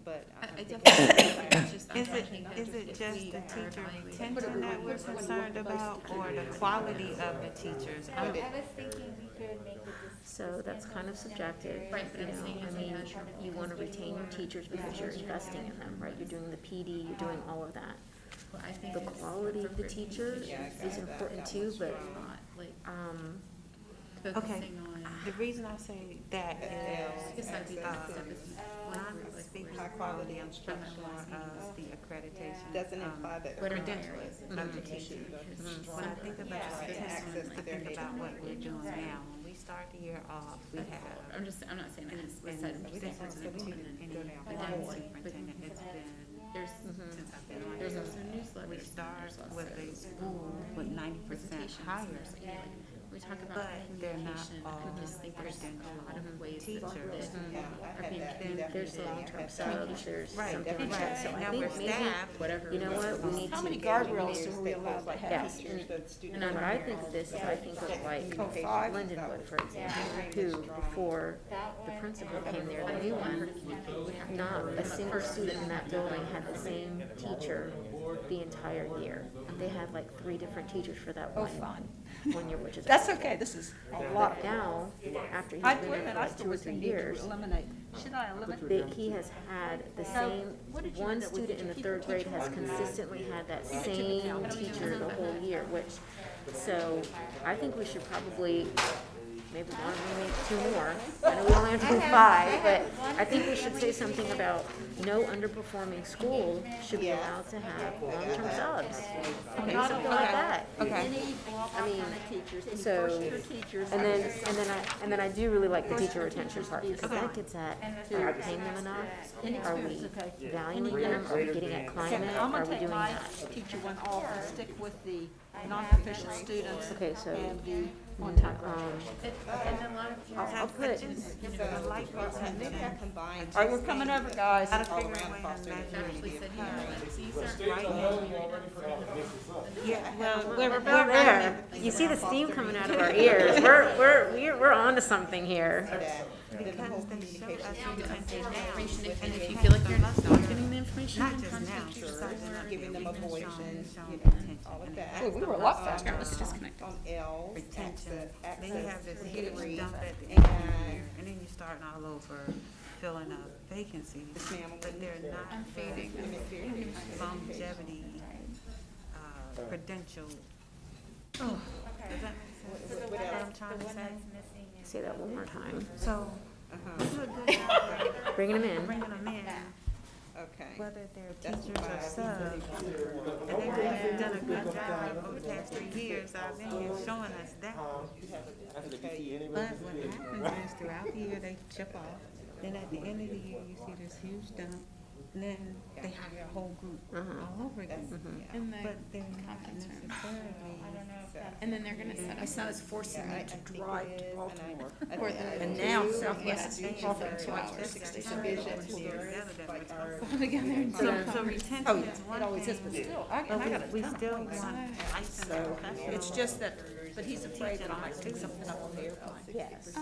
but I I think definitely, it's just, I'm Is thinking that it if just we the are teacher evaluating- retention that we're concerned about, or the quality of the teachers? I was thinking we could make it So that's kind of subjective, Right, but you I'm know, saying I as a mean, measurement, you want to retain your teachers because you're investing in them, right? You're doing the PD, you're doing all of that. Well, I think The it's quality of the appropriate teachers is important too, but, not like Okay, focusing on. the reason I say that is, Because that'd be the next step is when I speak of quality, I'm speaking more of the accreditation. doesn't imply that. What are credentials the of the teacher. When I think about retention, I think about what we're doing now. When we start the year off, we have, I'm not saying that it's and beside this isn't any superintendent, it's been, there's, since I've been on there's here. also newsletters. We start there's also with a school with 90% presentations, higher. We talk about But they're not communication, all I just think there's a lot of ways that teachers. are being there's long-term subs, there's Right, something like that. So I now think we're maybe, staff, whatever. you know what, we need to. How many guardrails do we allow to have? Yes, and what I think of this is I think of like Lindenwood, for example, who, before the principal came there, the new one, not a single student in that building had the same teacher the entire year. They had like 3 different teachers for that Oh, fun. one year, which is. That's okay, this is a lot. But now, after he's I, been wait a there minute, for I like still 2 or would 3 think need to years, eliminate. Should I eliminate? he has had the same, one student in the 3rd grade has consistently had that same teacher the whole year, which, so I think we should probably, maybe 1, maybe 2 more. I know we only have to do 5, but I think we should say something about no underperforming school should be allowed to have long-term subs. Maybe something like that. okay. I mean, so, and then I do really like the teacher retention part, because that gets at, are we paying them enough? Are we valuing them? Are we getting at climate? I'm Are gonna we take doing my that? teacher one off and stick with the non-proficient students Okay, so, and the on-time. And a lot of I'll put, I like retention. combined. All right, we're coming over, guys. Gotta figure a way to measure actually it. said, you know, like, these are Right now, yeah, well, we're there. You see the steam coming out of our ears. We're on to something here. because they show us retention information, now. if you feel like you're not getting the information. Not just now, Giving them a voice and, all of that. Well, we were a lot faster. Let's disconnect. On L's, Retention. access, Then you have this huge degree, dump at the end of the year, and then you're starting all over, filling up vacancies, but they're not I'm fading. longevity, credential. Does that make sense? What I'm trying to say? Say that one more time. So, we do a good job of Bringing them in. bringing them in, okay. whether they're teachers or subs. And they've done a good job over the past 3 years I've been here showing us that. But what happens is throughout the year, they chip off. Then at the end of the year, you see this huge dump. then they hire a whole group all over again. In the But they're not conference room. necessarily. And then they're gonna set My up. son is forcing me to drive to Baltimore. For the- And now Southwest is offering 2 hours, That's 67 like minutes. two years together that we're talking All together and So, do so it. retention Oh, is yeah, one it always is, thing, but still, I got a we ton of still points. want licensed So, professionals. it's just that, but he's afraid that I might pick something up on the airplane. Yes.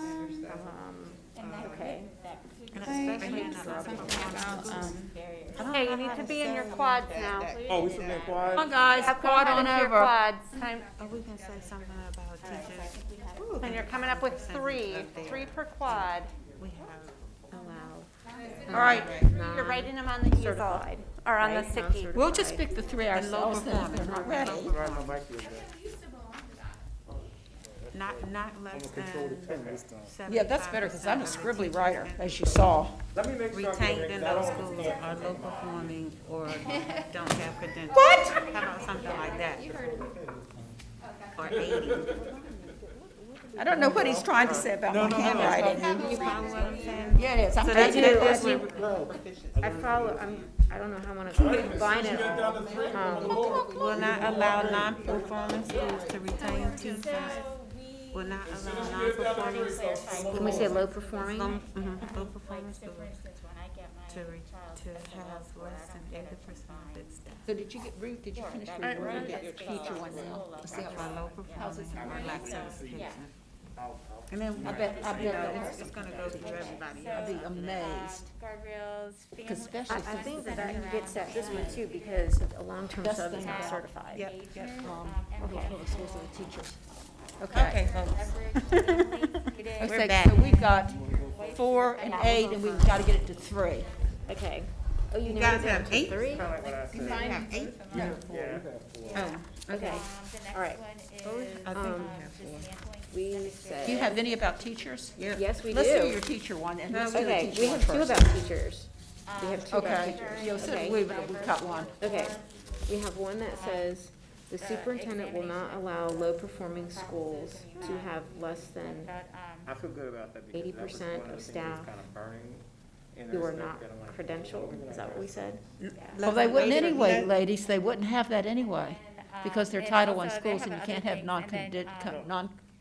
Okay. And I especially in said the something about, Okay, you need to be in your quads now. Oh, we submit quad? Come on, guys, Go quad ahead on into your over. quads. Time, Oh, we can say something about teachers. and you're coming up with three per quad. We have Allow All right, You're writing them on the easel, certified, or on the right? sticky. Non-certified. we'll just pick the 3 ourselves then if they're not ready. Ride my bike the other day. not less than Yeah, that's better, because I'm a scribbly writer, as you saw. Let me make sure. I'm retained getting in it, 'cause I those don't- schools are low performing or don't have credentials. What? How about something like that? Or 80. I don't know what he's trying to say about my handwriting. You follow what I'm saying? Yeah, it is. I'm So taking that's it. that's we- what I follow, I don't know how I'm gonna combine it all. will not allow non-performing schools to retain teachers. Will not allow non-performing schools. Can we say low performing? Low performing schools to have less than 80% of its staff. So did you get, Ruth, did you finish your teacher one now? Let's see how For low performing or lacks education. And then I bet It's gonna go through everybody. I'd be amazed. Guardrails, Because family. especially I think that gets at this one too, because a long-term Best sub is thing not about- certified. Yep. Public schools are the teachers. Okay. We're Okay, back. so we've got 4 and 8, and we've got to get it to 3. Okay. Oh, you You never guys did have 8? 3? Kinda like what I said. Have 8? Oh, Okay. All right. I think we have 4. We Do you said, have any about teachers? yes, we Let's do do. your teacher one, and let's do the Okay, teacher we one have 2 first. about teachers. We have 2 about Okay, teachers. yeah, so Okay. we've got one. Okay, we have one that says, the superintendent will not allow low-performing schools to have less than I feel good about that because that was 80% one of the things staff that's kind of burning in who their are stuff not that I'm like, credentialed. Is that what we said? Well, they wouldn't anyway, ladies, they wouldn't have that anyway, because they're Title I schools, and you can't have non,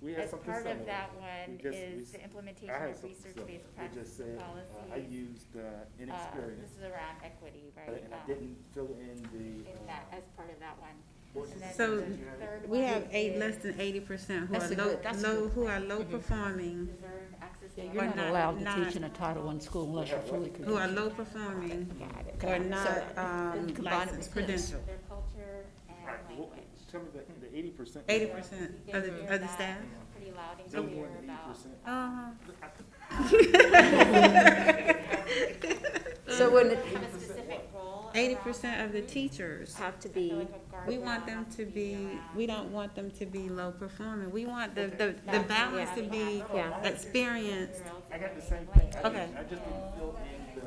We had As something part similar. of that one We just- is we- the implementation I had of something similar. research-based We practice just said, policies. I used This inexperience, is around equity, right? and I didn't fill in the. In that, as part of that one. And then So, the third we one have 8 is less than 80% who That's are a good- that's a low, good- who are low performing, Deserved access to. you're not not- allowed to not- teach in a Title I school unless you're fully who are credentialed. low performing, Okay, or so, not combine it licensed with this. credential. Their culture and Right, well, language. tell me the 80%. 80% of the staff. Pretty loud and No clear more than about. 80%. So when, Have a specific role. 80% of the teachers. Have to be, We want them to be, we don't want them to be low performing. We want the balance to be Yeah. experienced. I got the same thing. Okay. I just didn't fill in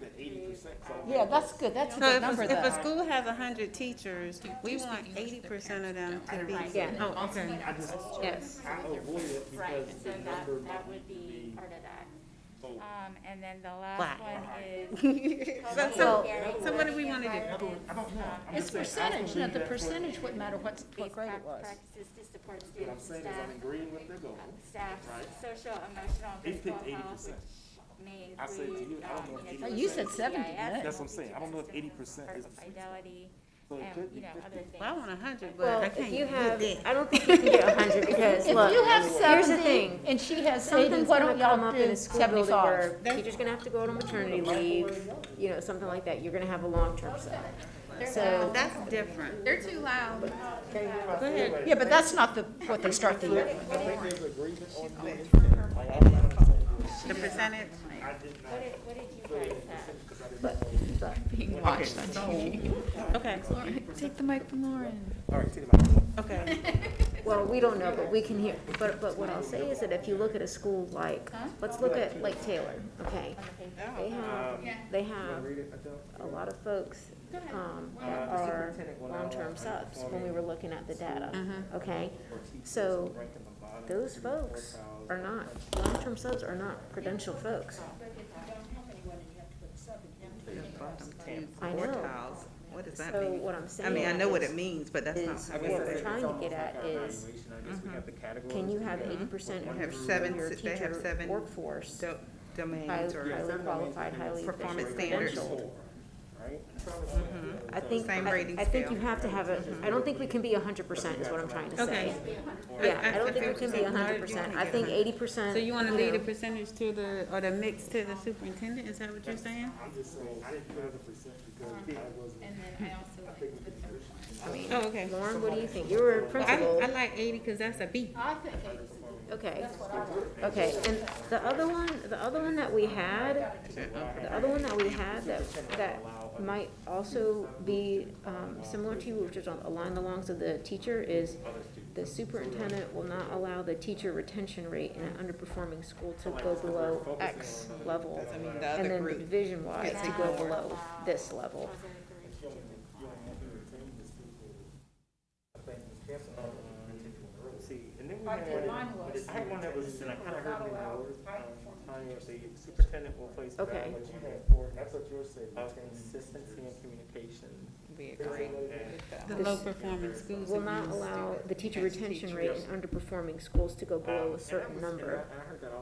the 80%. So yeah, that's good, that's a So good number if a though. school has 100 teachers, we want 80% of them to be. Yeah. Oh, okay. I just, yes. I avoid it Right, because so the number that might would be part of that. And then the Wow. last one is. So what do we want to do? I don't know. I'm It's just saying, I percentage, don't and the believe that's percentage wouldn't matter what grade it was. Practices to support What I'm students and saying is I'm staff, agreeing with their goal. staff's Right. social, emotional, and They physical picked health, 80%. which may I said to include, you, I don't know if you know, 80%. You said 70, didn't it? That's what I'm saying. I don't know if 80% is. fidelity, So it and, could you be know, 50. other things. Well, I want 100, Well, but I if can't you get have, that. I don't think you can get 100, because If look, you have here's the 70 thing. and she has 80, Something's why gonna don't come y'all up in do a school building 75? where teachers gonna have to go on maternity leave, you know, something like that. You're gonna have a long-term sub. So, That's different. They're too loud. Go ahead. Yeah, but that's not what they start the year with. I think there's agreement on the intent. Like, I'm not saying- The percentage? I did not. What did you guys have? Being watched on TV. Okay, Take the mic from Lauren. All right, take it back. okay. well, we don't know, but we can hear, but what I'll say is that if you look at a school like, let's look at Lake Taylor, okay? They have a lot of folks, that are long-term subs when we were looking at the data, okay? So those folks are not, long-term subs are not credentialed folks. bottom two I know. quartiles. What does that So mean? what I'm I saying mean, I know what is- it means, but that's not is how what we we're say it. trying to get at is, can you have 80% They of have your, seven, your they have teacher seven workforce domains highly or qualified, highly performance efficient, standards. credentialed? Mhm. I think, Same rating I think scale. you have to have a, I don't think we can be 100% is what I'm trying to say. Okay. Yeah, I don't I think we can be 100%. I think 80%. So you wanna you leave the know, percentage to the, or the mix to the superintendent, is that what you're saying? And then I also like the third one. I mean, Oh, okay. Lauren, what do you think? You were a principal. I like 80, cause that's a B. I think Okay, okay, and the other one that we had, that might also be, similar to you, which is along the lines of the teacher, is the superintendent will not allow the teacher retention rate in an underperforming school to go below X level. Doesn't mean the other And then group division-wise gets to go ignored. below this level. See, and then we I had did, one, mine was. I had one that was, and I kind of heard it in the words, Tanya, the superintendent will place Okay. value of consistency and communication. We agree with that. The This low performing schools. will have not used- allow the teacher retention rate in underperforming schools to go below a certain number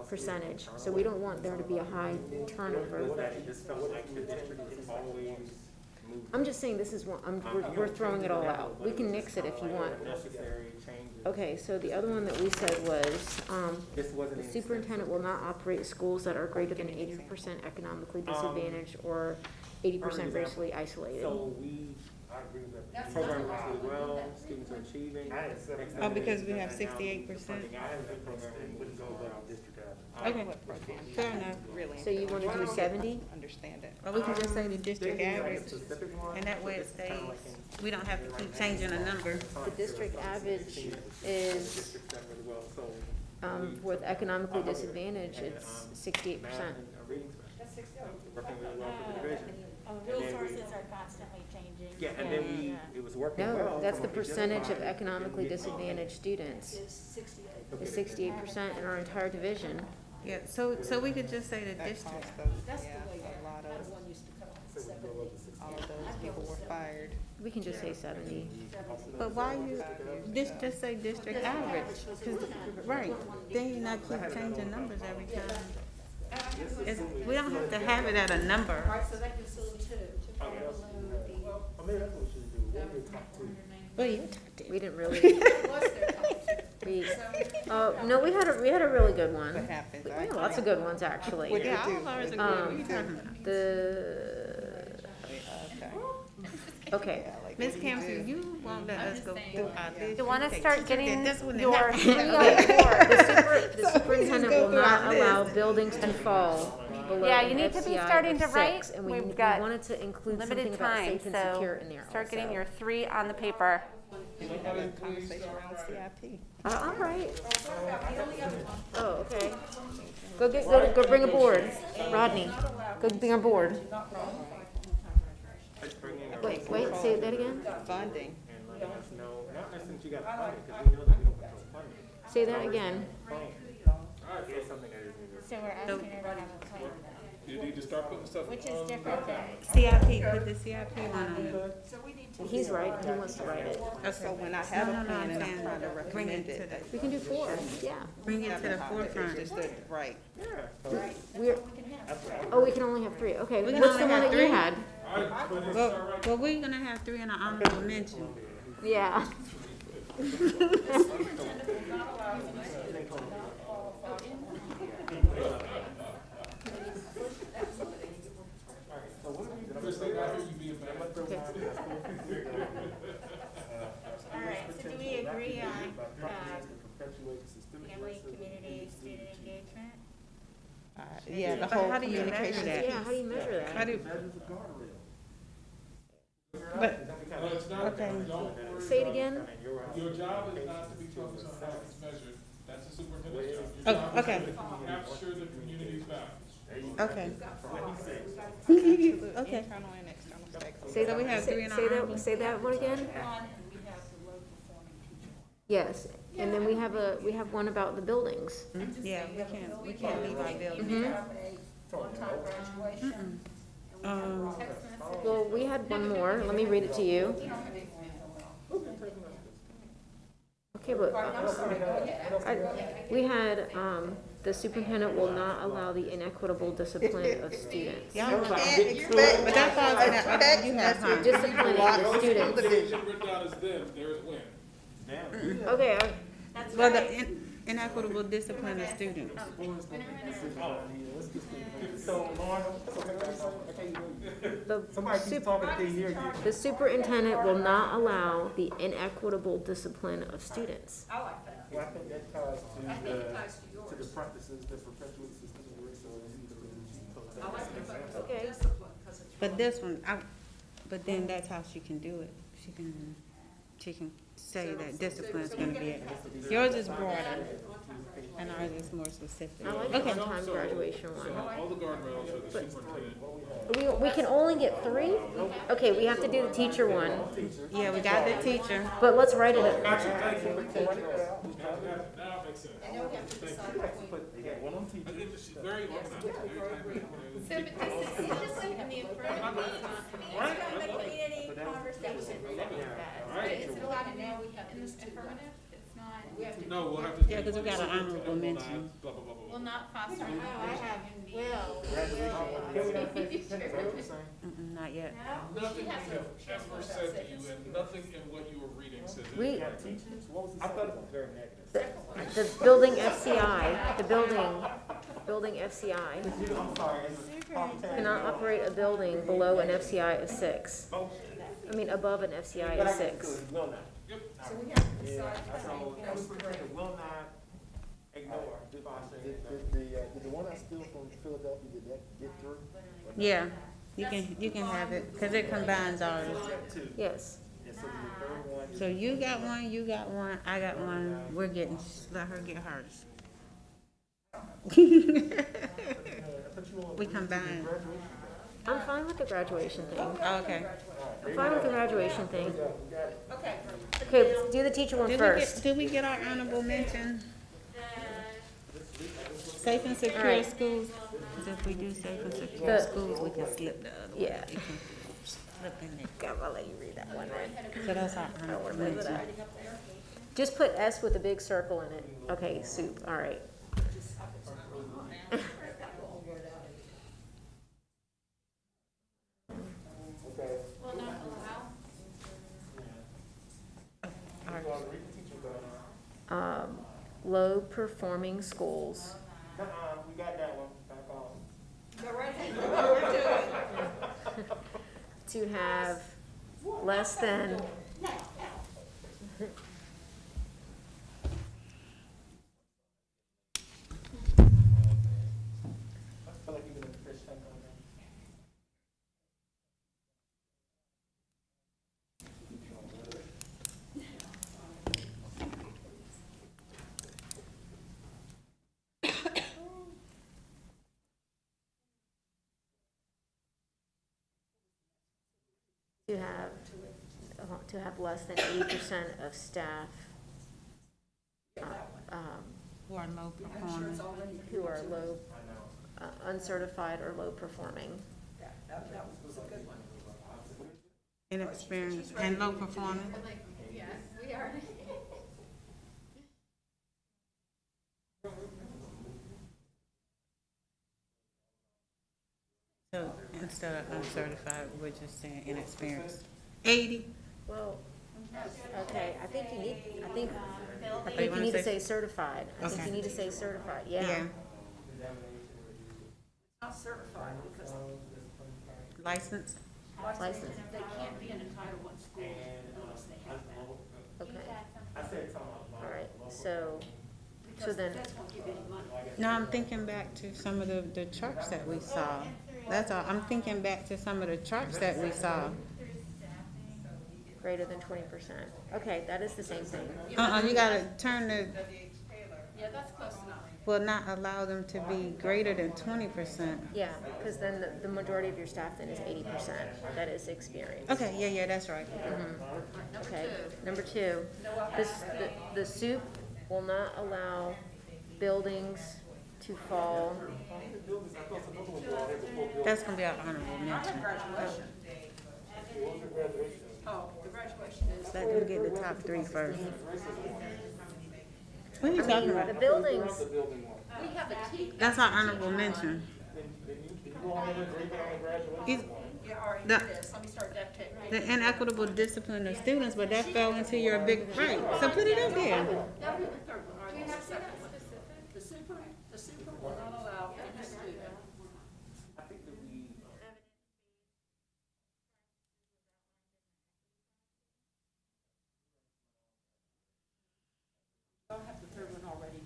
percentage. So we don't want there to be a high turnover. That it just felt like the district is always moving. I'm just saying this is one, we're throwing it all out. We can nix it if you want. Necessary changes. Okay, so the other one that we said was, This wasn't the even- superintendent will not operate schools that are greater than 80% economically disadvantaged or 80% racially isolated. So we, program goes really well, students are achieving. Oh, because we have 68%? Okay, fair enough. Really. So you wanna do 70? Understand it. Or we can just say the district average, and that way it stays, we don't have to keep changing a number. The district average is, with economically disadvantaged, it's 68%. Working really well for the division. Resources are constantly changing. Yeah, and then we, it was working well. No, that's so the when we percentage of identified- economically disadvantaged students. Is 68% in our entire division. Yeah, so we could just say the district. That's the way a lot of, all of those people were fired. We can just say 70. But why you, just say district average, 'cause- right, then you're not keep changing numbers every time. We don't have to have it at a number. So that gives them But yeah, We didn't really, what's their top two? we, no, we had a really good one. What happens? We had lots of good ones, actually. What yeah, do? all of ours are good, what are you talking about? Okay. Okay. Ms. Campbell, you won't let us go through our list. You wanna take- start you getting did this one and your that one. three The superintendent will not allow buildings to fall below Yeah, an you need to be FCI starting of to 6, write. and we We've got wanted to include limited something about time, safe and so secure in there start getting also. your 3 on the paper. We're having a conversation around CIP. All right. Oh, okay. Go bring a board. Rodney, go bring a board. Wait, say that again? Funding. And letting us know, not necessarily that you got to fund it, because we know that we don't control funding. Say that again. It's something that isn't even. So we're asking her to have a plan, You need to start putting stuff which is different than. CIP, put the CIP one on. He's right, he wants to write it. So when I have a No, plan and I'm saying trying to bring recommend it to it, We can do 4, yeah. Bring it to the forefront. just the, right. We're, oh, we can only have 3, okay. We can What's the only one have that you 3? had? Well, we're gonna have 3 in an honorable mention. Yeah. All right, so do we agree on, family, community, student engagement? Yeah, the But whole how do you measure communication. that? Yeah, how do you measure How that? do, but, okay, Say it again? Your job is not to be focused on how it's measured. That's the superintendent's job. oh, okay, Capture the community's values. okay. Okay. Internal and external stakeholders. Say So we have 3 in our honorable. Say that one again? Yes, and then we have one about the buildings. Yeah, we can't leave our building. Mhm. On-time graduation, and Well, we had one more. Let me read it to you. Okay, but we had, the superintendent will not allow the inequitable discipline of students. Y'all can't expect, but that's all that, you have time. Disciplining the students. Written down as them, there's when. Okay, Well, the inequitable discipline of students. the superintendent will not allow the inequitable discipline of students. I like that. Well, I think that ties I think it ties to yours. to the practices that perpetuate systemic racism. I like the focus on Okay. discipline, because it's. But this one, but then that's how she can do it. She can say that discipline is gonna be it. Yours is broader, and ours is more specific. I like the Okay. on-time graduation one. All the guardrails are the superintendent. We can only get 3? Okay, we have to do the teacher one, Yeah, we got the teacher. but let's write it. Now it makes sense. And then we have to decide between. She's very organized. So, but this is discipline in the affirmative, it's not, it's not the community conversation. But is it allowed in the affirmative? It's not, No, we'll have to. Yeah, 'cause we got an honorable mention. Blah, blah, blah, blah, will blah. not foster. Not yet. Nothing we have ever said to you, and nothing in what you were reading says it. We, I thought it was very negative. the building FCI, the building FCI cannot operate a building below an FCI of 6. I mean, above an FCI of 6. Will not. So we have to decide. Will not ignore. Did the one I steal from Philadelphia, did that get through? Yeah, you can have it, because it combines ours. Yes. So you got one, I got one, let her get hers. We combine. I'm fine with the graduation thing. Oh, okay. I'm fine with the graduation thing. Okay. Okay, let's do the teacher one first. Did we get our honorable mention? Safe and secure Alright. schools. 'Cause if we do safe and secure The- schools, we can slip the other one. Yeah. You can slip in there. God, I'll let you read that one, right? So that's our honorable mention. Just put S with a big circle in it. Okay, soup, all right. Will not allow. Low performing schools We got that one, back on. to have less than I feel like you've been in the fish tank all day. to have less than 80% of staff Who are low performing. who are low, uncertified or low performing. That was a good one. Inexperienced and low performing. Yes, we are. So instead of uncertified, we're just saying inexperienced. 80. Well, okay, I think you wanna need to say- say certified. I think Okay. you need to say certified, yeah. Not certified because Licensed. License, they can't be in a Title I school unless they have that. okay. All right, so then, That's gonna give you any money. No, I'm thinking back to some of the charts that we saw. That's all. I'm thinking back to some of the charts that we saw. greater than 20%. Okay, that is the same thing. You gotta turn the, Yeah, that's close enough. will not allow them to be greater than 20%. Yeah, because then the majority of your staff then is 80%. That is experience. Okay, yeah, that's right. Okay, number 2, the soup will not allow buildings to fall. That's gonna be our honorable mention. Oh, the graduation is. Let them get the top three first. What are you talking The about? buildings, We have a team. That's our honorable mention. He's- Yeah, all right, The- here it is. Let me start that tech. The inequitable discipline of students, but that fell into your big, right, so put it up there. Now, the third one, all right, that's the second one. The super will not allow any student. I'll have the third one already.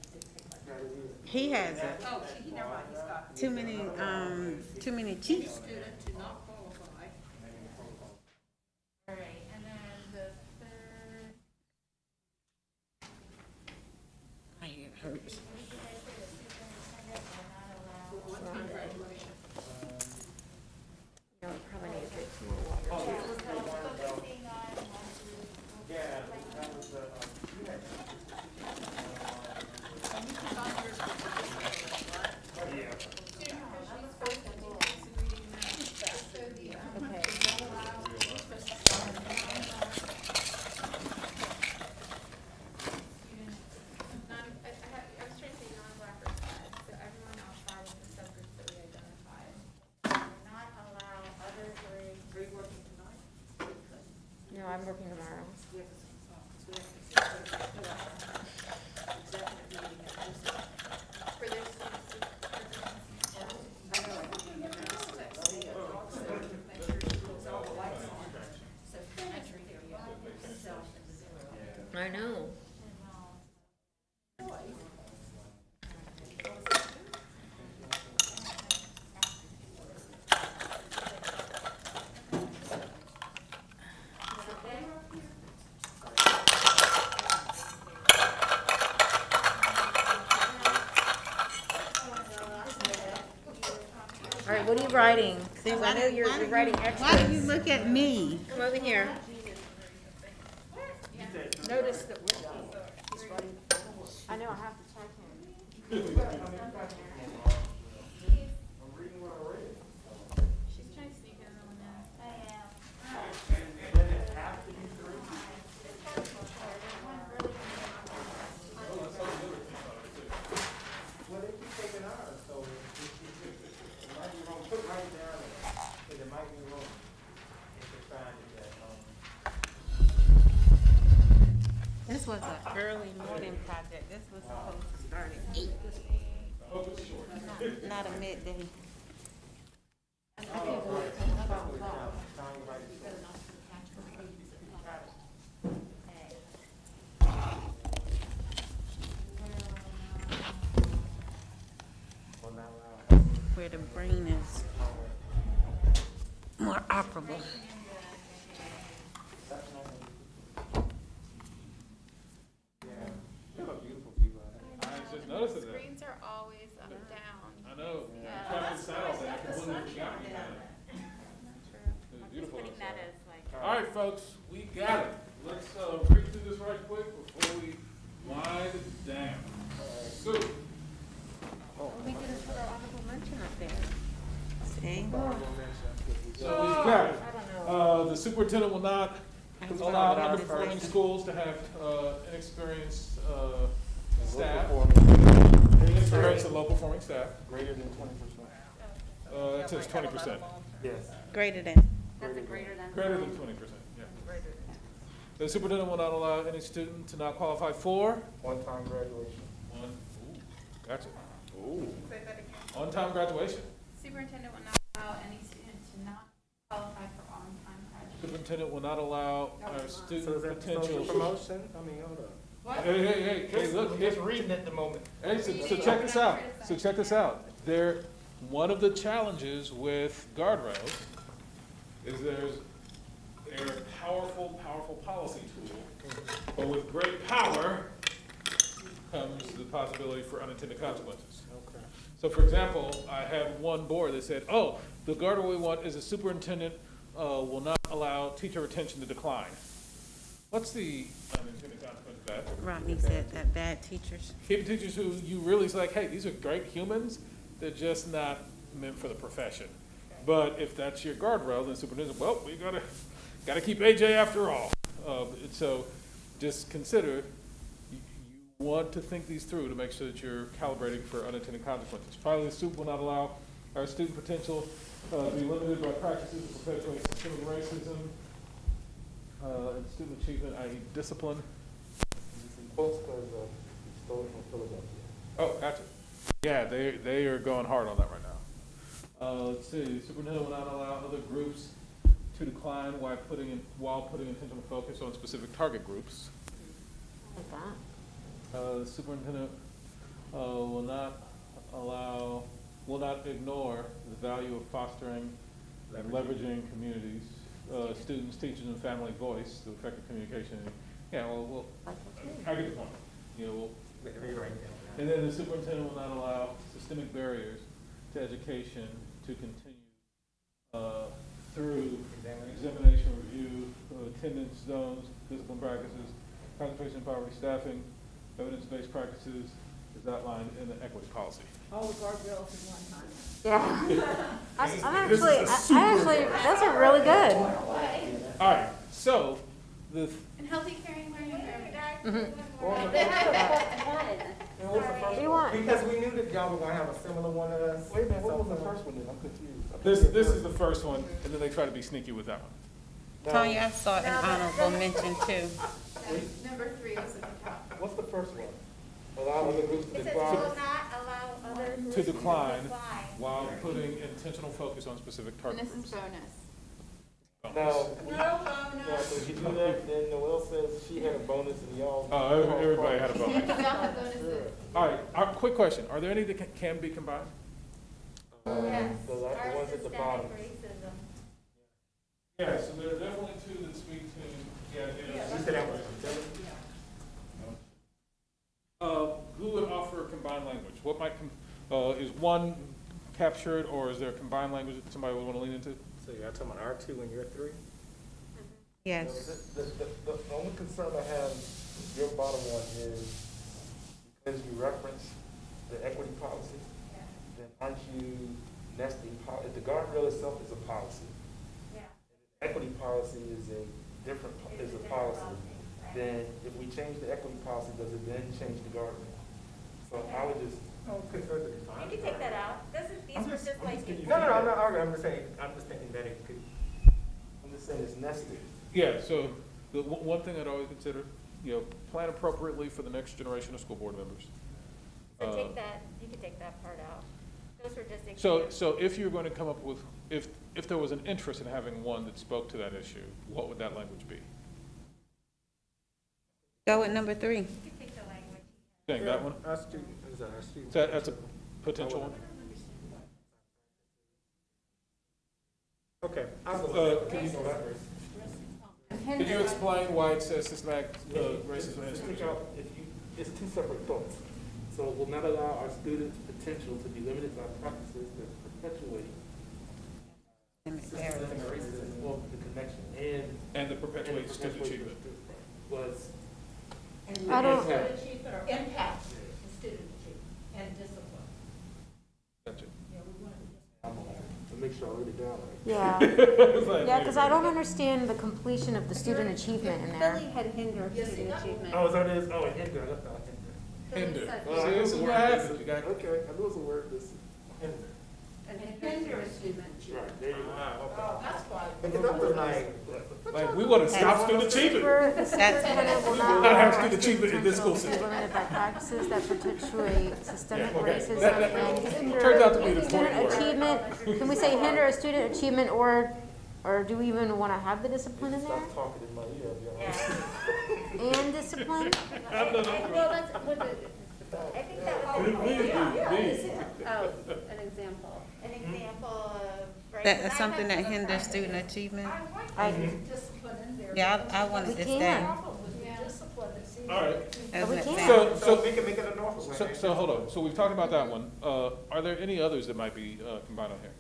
He has it. Oh, see, never mind, he's got it. Too many chiefs. Student to not qualify. All right, and then the third, My head hurts. One-time graduation. you know, probably need to drink some more water too. I was trying to say non-black or class, so everyone outside of the subgroups that we identified. Will not allow other grades. Are you working tonight? No, I'm working tomorrow. For their students. I know. All right, what are you writing? I know you're writing extras. Why do you look at me? Come over here. Notice that he's writing. I know, I have to check him. She's trying to sneak in on that. Well, they keep taking ours, so it might be wrong. Put right down because it might be wrong if they find it that. This was an early morning project. This was supposed to start at 8. Not a midday. Where the brain is more operable. I just noticed that. Screens are always up and down. I know. Traffic sounds, I completely forgot about that. It was beautiful. Putting that as like. All right, folks, we got it. Let's read through this right quick before we wind down. Sue. We didn't put our honorable mention up there. See? So we've got it. The superintendent will not allow underperforming schools to have inexperienced staff. Inexperienced and low-performing staff. Greater than 20%. It says 20%. Yes. Greater than. That's a greater than. Greater than 20%, yeah. The superintendent will not allow any student to not qualify for One-time graduation. Gotcha. On-time graduation. Superintendent will not allow any student to not qualify for on-time graduation. Superintendent will not allow our So is student that potential. promotion? I mean, hold up. Hey, look, Just reading at the moment. hey, so check this out. So check this out. One of the challenges with guardrails is they're a powerful policy tool. But with great power comes the possibility for unintended consequences. Okay. So for example, I had one board that said, oh, the guardrail we want is a superintendent will not allow teacher retention to decline. What's the unintended consequence of that? Rodney said, that bad teachers. Keep teachers who you really is like, hey, these are great humans, they're just not meant for the profession. But if that's your guardrail, then superintendent, well, we gotta keep AJ after all. And so just consider, you want to think these through to make sure that you're calibrating for unintended consequences. Finally, the SUP will not allow our student potential to be limited by practices that perpetuate systemic racism and student achievement, i.e. discipline. Oh, gotcha. Yeah, they are going hard on that right now. Let's see, superintendent will not allow other groups to decline while putting intentional focus on specific target groups. Superintendent will not ignore the value of fostering and leveraging communities, students, teachers, and family voice through effective communication. Yeah, well, I get the point. You know, and then the superintendent will not allow systemic barriers to education to continue through examination review, attendance zones, discipline practices, concentration in poverty staffing, evidence-based practices is outlined in the equity policy. All the guardrails in one time. Yeah. I'm actually, those are really good. All right, so the And healthy, caring, learning environment. What do you want? Because we knew that y'all were gonna have a similar one to us. Wait a minute, what was the first one then? I'm confused. this is the first one, and then they try to be sneaky with that one. Tanya, I saw an honorable mention too. Number 3 was at the top. What's the first one? Allow other groups to It says decline? will not allow other groups To decline decline. while putting intentional focus on specific And target this is groups. bonus. No, so if you do that, then Noelle says she had a bonus and y'all. Oh, everybody had a We bonus. all have bonuses. All right, quick question. Are there any that can be combined? Yes, The our ones at the bottom. systemic racism. Yeah, so there are definitely two that speak to, You said that was who would offer a combined language? What might, is one captured, or is there a combined language that somebody would want to lean into? So you're talking about R2 and you're 3? Yes. The only concern I have, your bottom one is, because you reference the equity policy, then aren't you nesting, the guardrail itself is a policy. Yeah. Equity policy is a different, is a policy. Then if we change the equity policy, does it then change the guardrail? So I would just. You can take that out. These were just like. No, I'm not arguing, I'm just saying, I'm just thinking that it could. I'm just saying it's nested. Yeah, so the one thing I'd always consider, plan appropriately for the next generation of school board members. So take that, you can take that part out. Those were just. So if you're going to come up with, if there was an interest in having one that spoke to that issue, what would that language be? Go with number 3. You can take the language. Think that one? Our student, is that our student? That's a potential one? Okay. Can you explain why it says systematic racism and Take out, it's two separate thoughts. So it will not allow our students' potential to be limited by practices that perpetuate systemic racism, well, the connection, and the perpetuate student achievement. Was. I don't. Student achievement or impact the student achievement and discipline. Gotcha. Yeah, we want to. I'm gonna make sure I write it down right. Yeah. Yeah, because I don't understand the completion of the student achievement in there. Philly had hinder student achievement. Oh, is that it is? Oh, hinder, I left out hinder. Hinder. Well, I See, knew this it is was what a word. happens. You got, Okay, I knew it was a word, this, hinder. And hinder a student achievement. Right, there you go. Oh, that's why. Because that was like, we want to stop student achievement. The superintendent will not Not have allow student achievement in this school to be system. limited by practices that perpetuate systemic racism That and hinder turns out to be the student point word. achievement. Can we say hinder a student achievement, or do we even want to have the discipline in there? Stop talking in my ear, I'll be honest. And discipline? Well, that's what I think that was. An example. An example of. right, That's 'cause I something have that some hinders practice. student achievement. I like discipline in there. Yeah, I wanted We to stay. can. Problem with the discipline, it seems. All right. As we an can't. example. So we can make it a Norfolk. So hold on. So we've talked about that one. Are there any others that might be combined on here?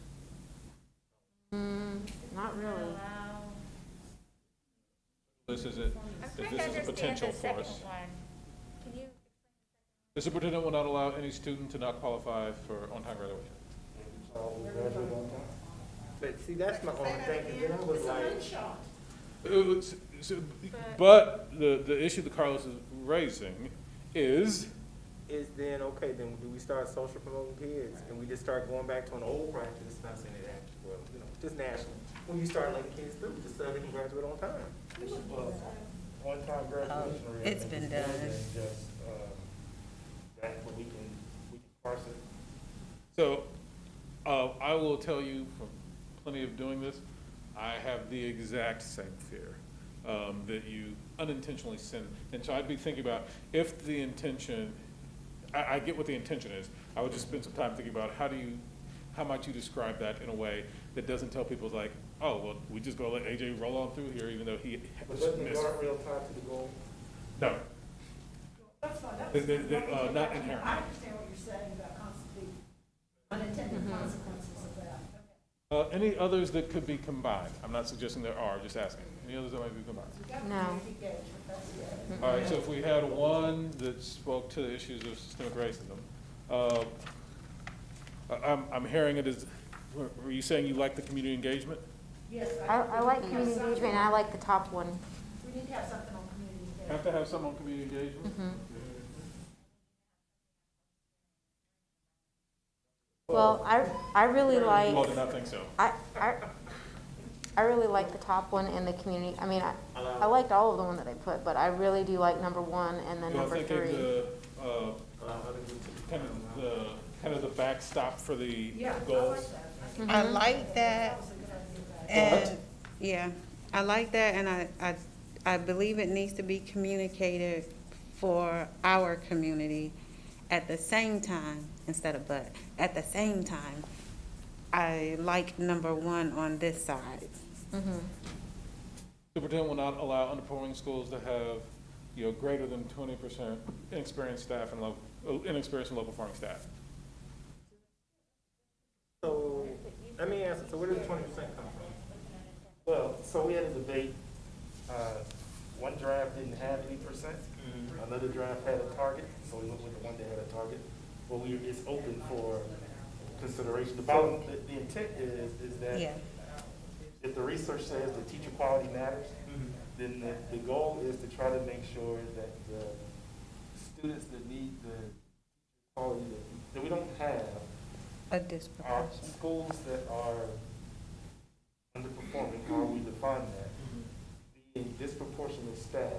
Not really. This is it. I'm If trying to this is a understand potential the for second us. one. The superintendent will not allow any student to not qualify for on-time graduation. But see, that's my only thing, 'cause then I was like, But the issue that Carlos is raising is, then, okay, then do we start social promoting kids? And we just start going back to an old practice, not saying it actually, well, you know, just national. When you start letting kids through, just so they can graduate on time. One-time graduation rate. It's been done. Just, that, but we can parse it. so, I will tell you from plenty of doing this, I have the exact same fear, that you unintentionally send. And so I'd be thinking about if the intention, I get what the intention is. I would just spend some time thinking about how might you describe that in a way that doesn't tell people like, oh, well, we just gonna let AJ roll on through here even though he But doesn't the guardrail tie to the goal? No. That's fine. Not inherent. I understand what you're saying about constantly unintended consequences of that. Any others that could be combined? I'm not suggesting there are, just asking. Any others that might be combined? No. All right, so if we had one that spoke to the issues of systemic racism, I'm hearing it as, were you saying you like the community engagement? Yes. I like community engagement, and I like the top one. We need to have something on community engagement. Have to have some on community engagement? Well, I really like. Oh, I did not think so. I really like the top one in the community. I mean, I liked all of the one that they put, but I really do like number 1 and then number 3. Kind of the backstop for the goals? I like that, and, yeah, I like that, and I believe it needs to be communicated for our community. At the same time, instead of but, at the same time, I like number 1 on this side. Superintendent will not allow underperforming schools to have, greater than 20% inexperienced staff and inexperienced and low-performing staff. So, let me ask, so where did the 20% come from? Well, so we had a debate, one draft didn't have any percent, another draft had a target, so we went with the one that had a target. Well, it's open for consideration. The intent is that Yeah. if the research says that teacher quality matters, then the goal is to try to make sure that the students that need the quality that we don't have A are disproportion. schools that are underperforming, how we define that, being disproportionate staff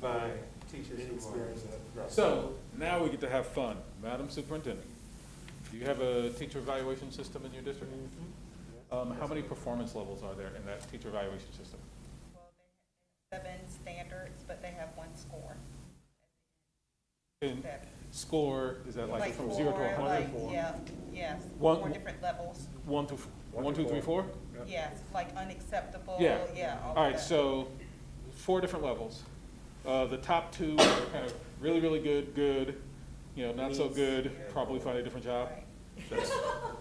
By teachers who experience that. So, now we get to have fun. Madam Superintendent, do you have a teacher evaluation system in your district? How many performance levels are there in that teacher evaluation system? Well, they have 7 standards, but they have 1 score. And score, is that like from 0 to 100? Like, yeah, yes, One- 4 different levels. 1 to 1, 2, 3, 4? Yes, like unacceptable, Yeah. all All right, that. so 4 different levels. The top 2 are kind of really, really good, good, not so good, probably find a different job. That's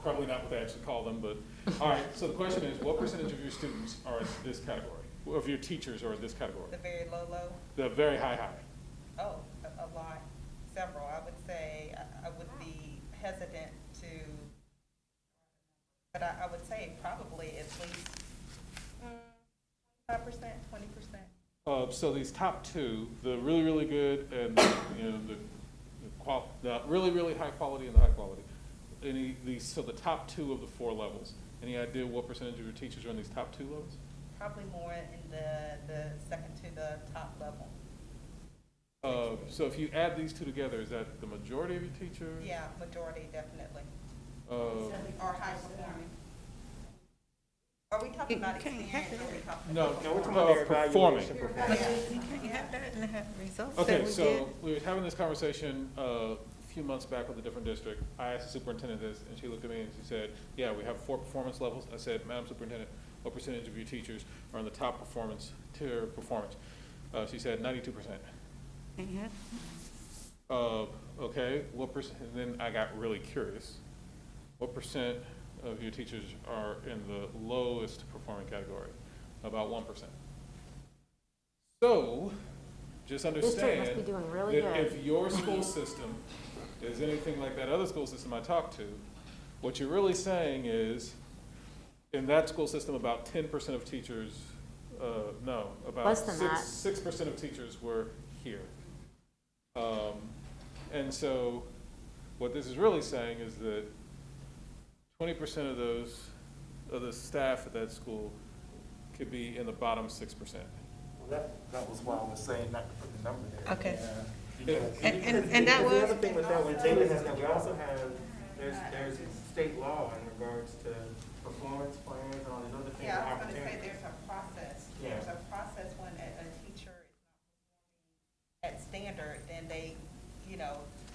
probably not what they actually call them, but, all right, so the question is, what percentage of your students are in this category? Of your teachers are in this category? The very low, The very high. oh, a lot, several. I would say, I would be hesitant to, but I would say probably at least 5%, 20%. So these top 2, the really, really good and, the really, really high quality and the high quality. So the top 2 of the 4 levels, any idea what percentage of your teachers are in these top 2 levels? Probably more in the second to the top level. So if you add these 2 together, is that the majority of your teachers? Yeah, majority, definitely. Uh, Or high performing. Are we talking about experience, or are we talking? No, we're talking about their performing. evaluation. You can't have that and have results Okay, that we so get. we were having this conversation a few months back with a different district. I asked the superintendent this, and she looked at me and she said, yeah, we have 4 performance levels. I said, Madam Superintendent, what percentage of your teachers are in the top tier performance? She said 92%. Okay, what percent, and then I got really curious. What percent of your teachers are in the lowest performing category? About 1%. So, just District must understand be doing really that good. if your school system is anything like that other school system I talked to. What you're really saying is, in that school system, about 10% of teachers, about Less than that. 6% of teachers were here. And so what this is really saying is that 20% of the staff at that school could be in the bottom 6%. Well, that was why I was saying not to put the number there. Okay. Because And that The was, other thing with that, with data is that we also have, there's state law in regards to performance plans and all these other things. Yeah, I was gonna say, opportunities. there's a process. Yeah. There's a process when a teacher is not performing at standard, then they,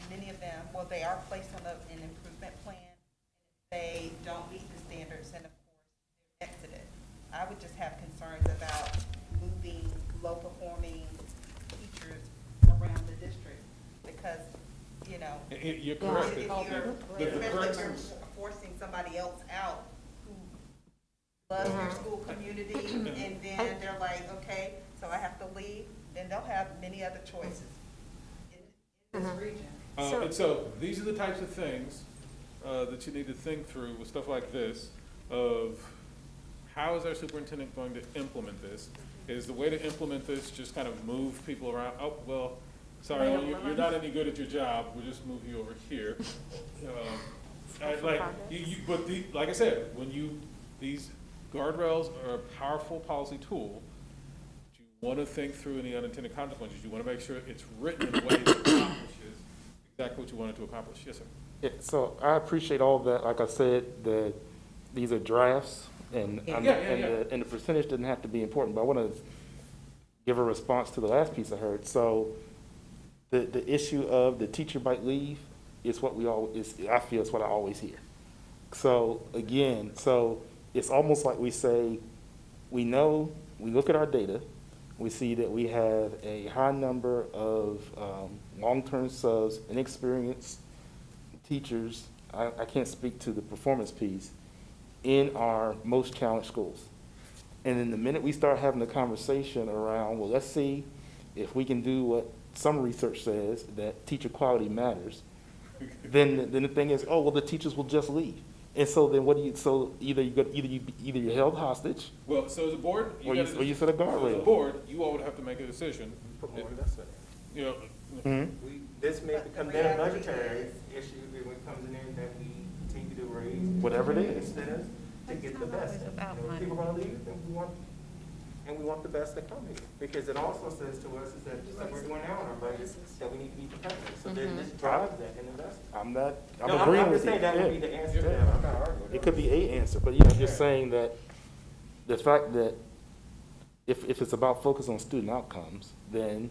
many of them, well, they are placed on an improvement plan. They don't meet the standards, and of course, they're exited. I would just have concerns about moving low-performing teachers around the district, because, You're correct. if The you're correct- forcing somebody else out who loves their school community, and then they're like, okay, so I have to leave, then they'll have many other choices in this region. And so these are the types of things that you need to think through with stuff like this, of how is our superintendent going to implement this? Is the way to implement this just kind of move people around? Oh, well, sorry, you're not any good at your job, we'll just move you over here. Like I said, these guardrails are a powerful policy tool. You want to think through any unintended consequences. You want to make sure it's written in a way that accomplishes exactly what you wanted to accomplish. Yes, sir. Yeah, so I appreciate all that. Like I said, these are drafts, and the percentage doesn't have to be important. But I want to give a response to the last piece I heard. So the issue of the teacher might leave is what I feel is what I always hear. So again, it's almost like we say, we look at our data, we see that we have a high number of long-term subs, inexperienced teachers. I can't speak to the performance piece in our most challenged schools. And then the minute we start having the conversation around, well, let's see if we can do what some research says, that teacher quality matters, then the thing is, oh, well, the teachers will just leave. And so then what do you, so either you're held hostage. Well, so as a board, Or you set a guardrail. As a board, you all would have to make a decision. This may become then a budgetary issue when it comes in that we continue to raise. Whatever it is. Incentives to get the best. People are gonna leave, and we want the best to come here. Because it also says to us is that just like we're doing now in our budget, that we need to be competitive. So then this drives that and investment. I'm No, agreeing I'm with just you. saying that would be the answer to that. I'm not arguing. It could be a answer, but yeah, I'm just saying that the fact that if it's about focus on student outcomes, then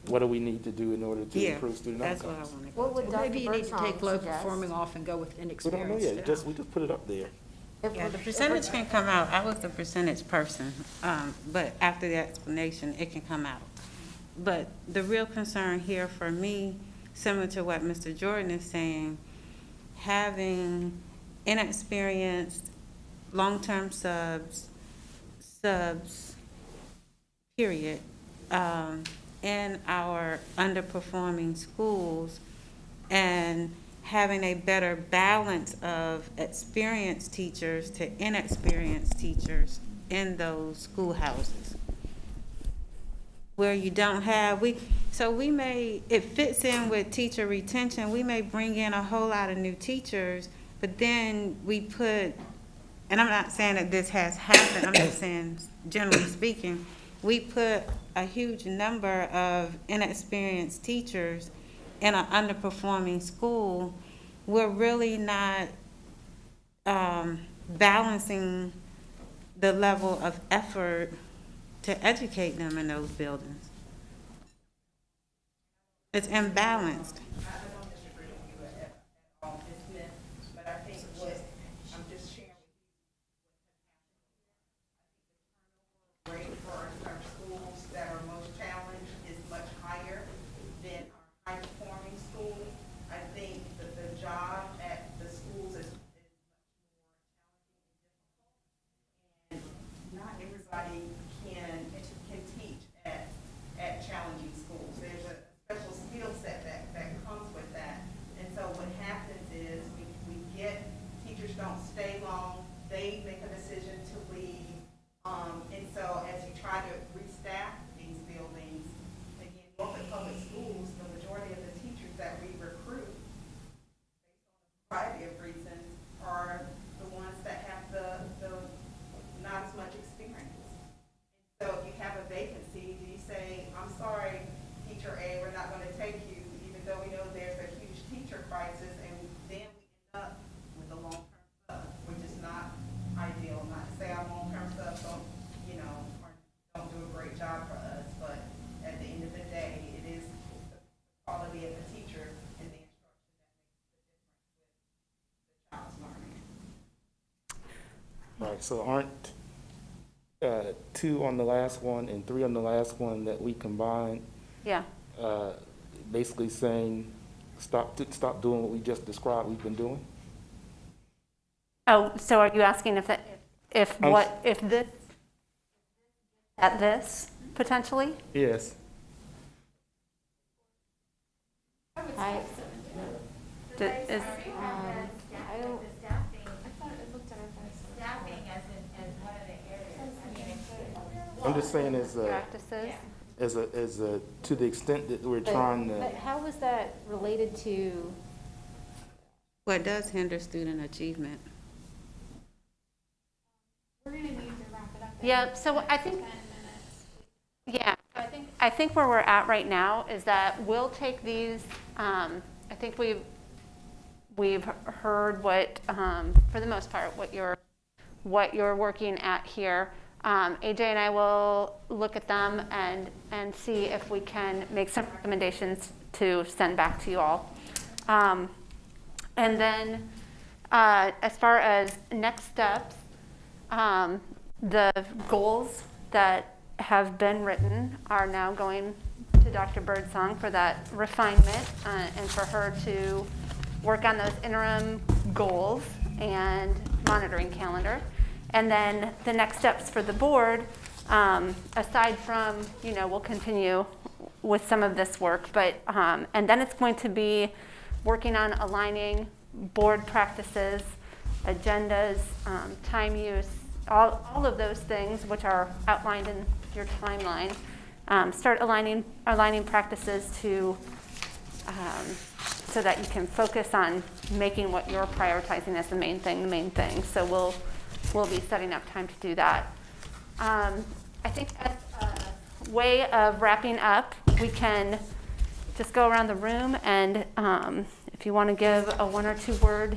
what do we need to do in order to improve student that's outcomes? what I want to. What would Dr. Maybe you need to take Birdsong low suggest? performing off and go with We don't know inexperienced. yet, we just put it up there. Yeah, the percentage can come out. I was the percentage person, but after the explanation, it can come out. But the real concern here for me, similar to what Mr. Jordan is saying, having inexperienced, long-term subs, period, in our underperforming schools, and having a better balance of experienced teachers to inexperienced teachers in those schoolhouses. Where you don't have, it fits in with teacher retention. We may bring in a whole lot of new teachers, but then we put, and I'm not saying that this has happened, I'm just saying, generally speaking, we put a huge number of inexperienced teachers in an underperforming school. We're really not balancing the level of effort to educate them in those buildings. It's imbalanced. I don't disagree with you at all, Ms. Smith, but I think what, I'm just sharing with you. Rate for our schools that are most challenged is much higher than our high-performing schools. I think that the job at the schools is much more challenging and difficult. And not everybody can teach at challenging schools. There's a special skill set that comes Right, so aren't 2 on the last one and 3 on the last one that we combined, Yeah. basically saying, stop doing what we just described we've been doing? Oh, so are you asking if this, at this, potentially? Yes. I, Is, I don't, I'm just saying practices? to the extent that we're trying to. but how was that related to? Well, it does hinder student achievement. We're gonna need to wrap it up. Yeah, so I think, 10 minutes. yeah, I think where we're at right now is that we'll take these, I think we've heard what, for the most part, what you're working at here. AJ and I will look at them and see if we can make some recommendations to send back to you all. And then as far as next steps, the goals that have been written are now going to Dr. Birdsong for that refinement and for her to work on those interim goals and monitoring calendar. And then the next steps for the board, aside from, we'll continue with some of this work, but, and then it's going to be working on aligning board practices, agendas, time use, all of those things which are outlined in your timeline. Start aligning practices to, so that you can focus on making what you're prioritizing as the main thing. So we'll be setting up time to do that. I think as a way of wrapping up, we can just go around the room and if you want to give a 1 or 2 word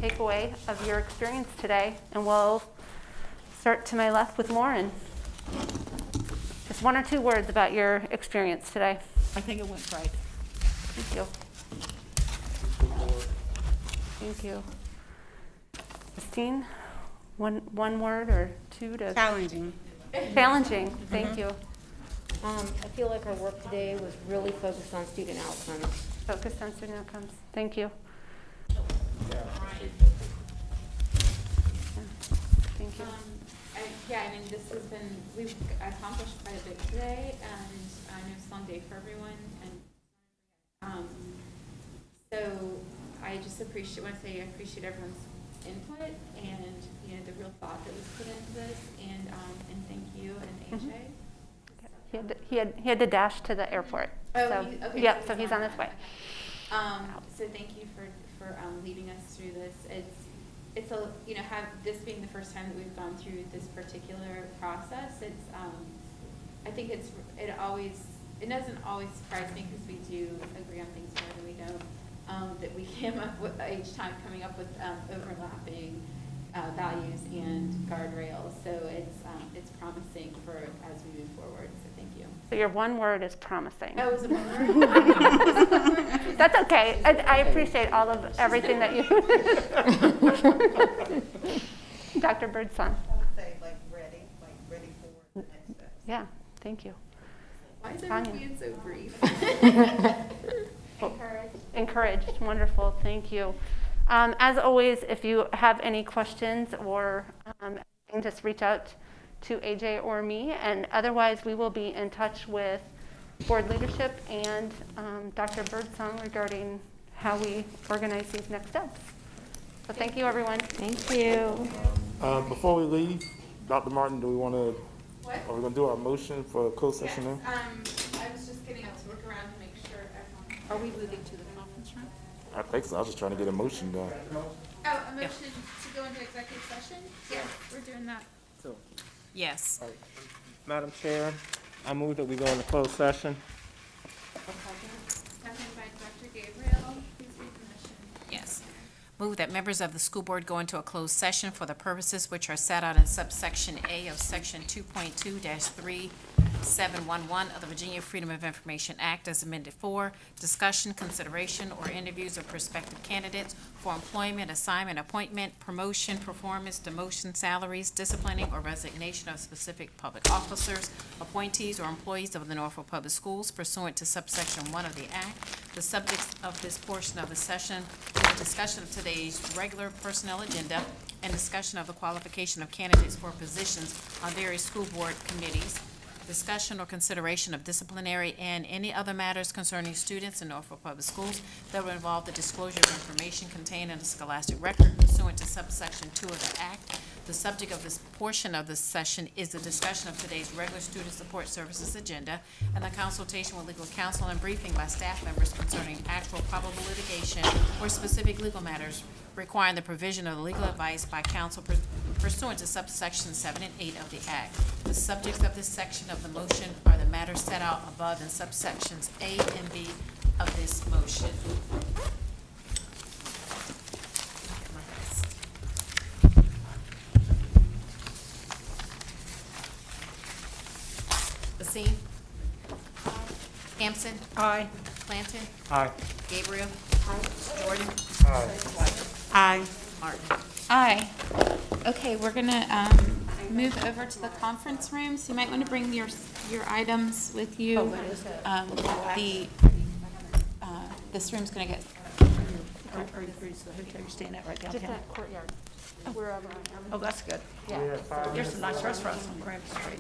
takeaway of your experience today, and we'll start to my left with Lauren. Just 1 or 2 words about your experience today. I think it went great. Thank you. Thank you. Christine, one word or 2 to... Challenging. Challenging, thank you. I feel like our work today was really focused on student outcomes. Focused on student outcomes, thank you. Thank you. I mean, this has been, we've accomplished quite a bit today, and I know it's a long day for everyone, and so I just want to say I appreciate everyone's input and, the real thought that was put into this, and thank you and AJ. He had to dash to the airport. Oh, so, okay. Yep, so he's on his way. So thank you for leading us through this. It's a, have this being the first time that we've gone through this particular process. It's, I think it doesn't always surprise me because we do agree on things more than we don't. That we came up with each time coming up with overlapping values and guardrails. So it's promising for as we move forward. So thank you. So your 1 word is promising. Oh, was it 1 word? That's okay. I appreciate all of everything that you. Dr. Birdsong. I would say ready for the next step. Yeah, thank you. Why is everyone being so brief? Encouraged. Wonderful. Thank you. As always, if you have any questions or just reach out to AJ or me, and otherwise we will be in touch with board leadership and Dr. Birdsong regarding how we organize these next steps. So thank you, everyone. Thank you. Before we leave, Dr. Martin, do we want to, What? are we going to do our motion for a closed session now? I was just getting up to look around to make sure everyone. Are we moving to the conference room? I think so. I was just trying to get a motion done. Oh, a motion to go into executive session? Yes, we're doing that. So, Yes. Madam Chair, I move that we go into closed session. Seconded by Dr. Gabriel. Please read the motion. Yes. Move that members of the school board go into a closed session for the purposes which are set out in subsection A of section 2.2-3 711 of the Virginia Freedom of Information Act as amended. 4, discussion, consideration, or interviews of prospective candidates for employment, assignment, appointment, promotion, performance, demotion, salaries, disciplining, or resignation of specific public officers, appointees, or employees of the Norfolk Public Schools pursuant to subsection 1 of the Act. The subjects of this portion of the session is discussion of today's regular personnel agenda and discussion of the qualification of candidates for positions on various school board committees, discussion or consideration of disciplinary and any other matters concerning students in Norfolk Public Schools that will involve the disclosure of information contained in the scholastic record pursuant to subsection 2 of the Act. The subject of this portion of the session is the discussion of today's regular student support services agenda and the consultation with legal counsel and briefing by staff members concerning actual probable litigation or specific legal matters requiring the provision of legal advice by counsel pursuant to subsections 7 and 8 of the Act. The subjects of this section of the motion are the matters set out above in subsections A and B of this motion. Basine? Hampson? Aye. Clanton? Aye. Gabriel? Jordan? Aye. Martin? Aye. Okay, we're gonna move over to the conference room, so you might want to bring your items with you. This room's gonna get, Are you the hotel you're staying at right Just downtown? that courtyard, wherever I am. Oh, that's good. Yeah. There's some nice restaurants on Grant Street.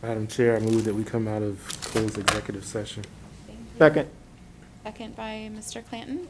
Madam Chair, I move that we come out of closed executive session. Second. Second by Mr. Clanton.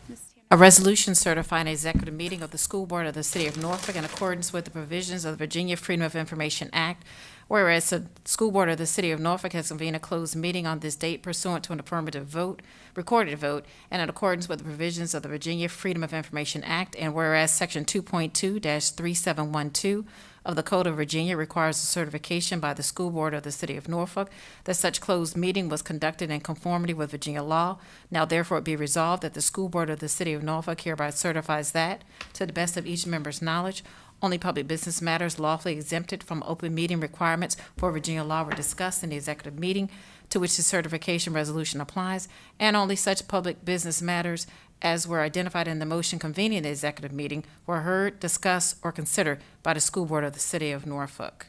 Ms. Tanner. A resolution certifying an executive meeting of the School Board of the City of Norfolk in accordance with the provisions of the Virginia Freedom of Information Act, whereas the School Board of the City of Norfolk has convened a closed meeting on this date pursuant to an affirmative vote, recorded vote, and in accordance with the provisions of the Virginia Freedom of Information Act, and whereas Section 2.2-3712 of the Code of Virginia requires a certification by the School Board of the City of Norfolk that such closed meeting was conducted in conformity with Virginia law. Now therefore it be resolved that the School Board of the City of Norfolk hereby certifies that, to the best of each member's knowledge, only public business matters lawfully exempted from open meeting requirements for Virginia law were discussed in the executive meeting to which the certification resolution applies, and only such public business matters as were identified in the motion convening the executive meeting were heard, discussed, or considered by the School Board of the City of Norfolk.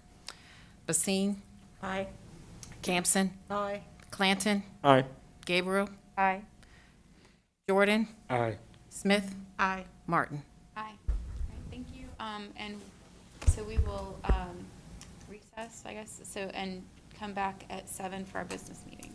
Basine? Aye. Campson? Aye. Clanton? Aye. Gabriel? Aye. Jordan? Aye. Smith? Aye. Martin? Aye. All right, thank you. And so we will recess, I guess, so, and come back at 7 for our business meeting.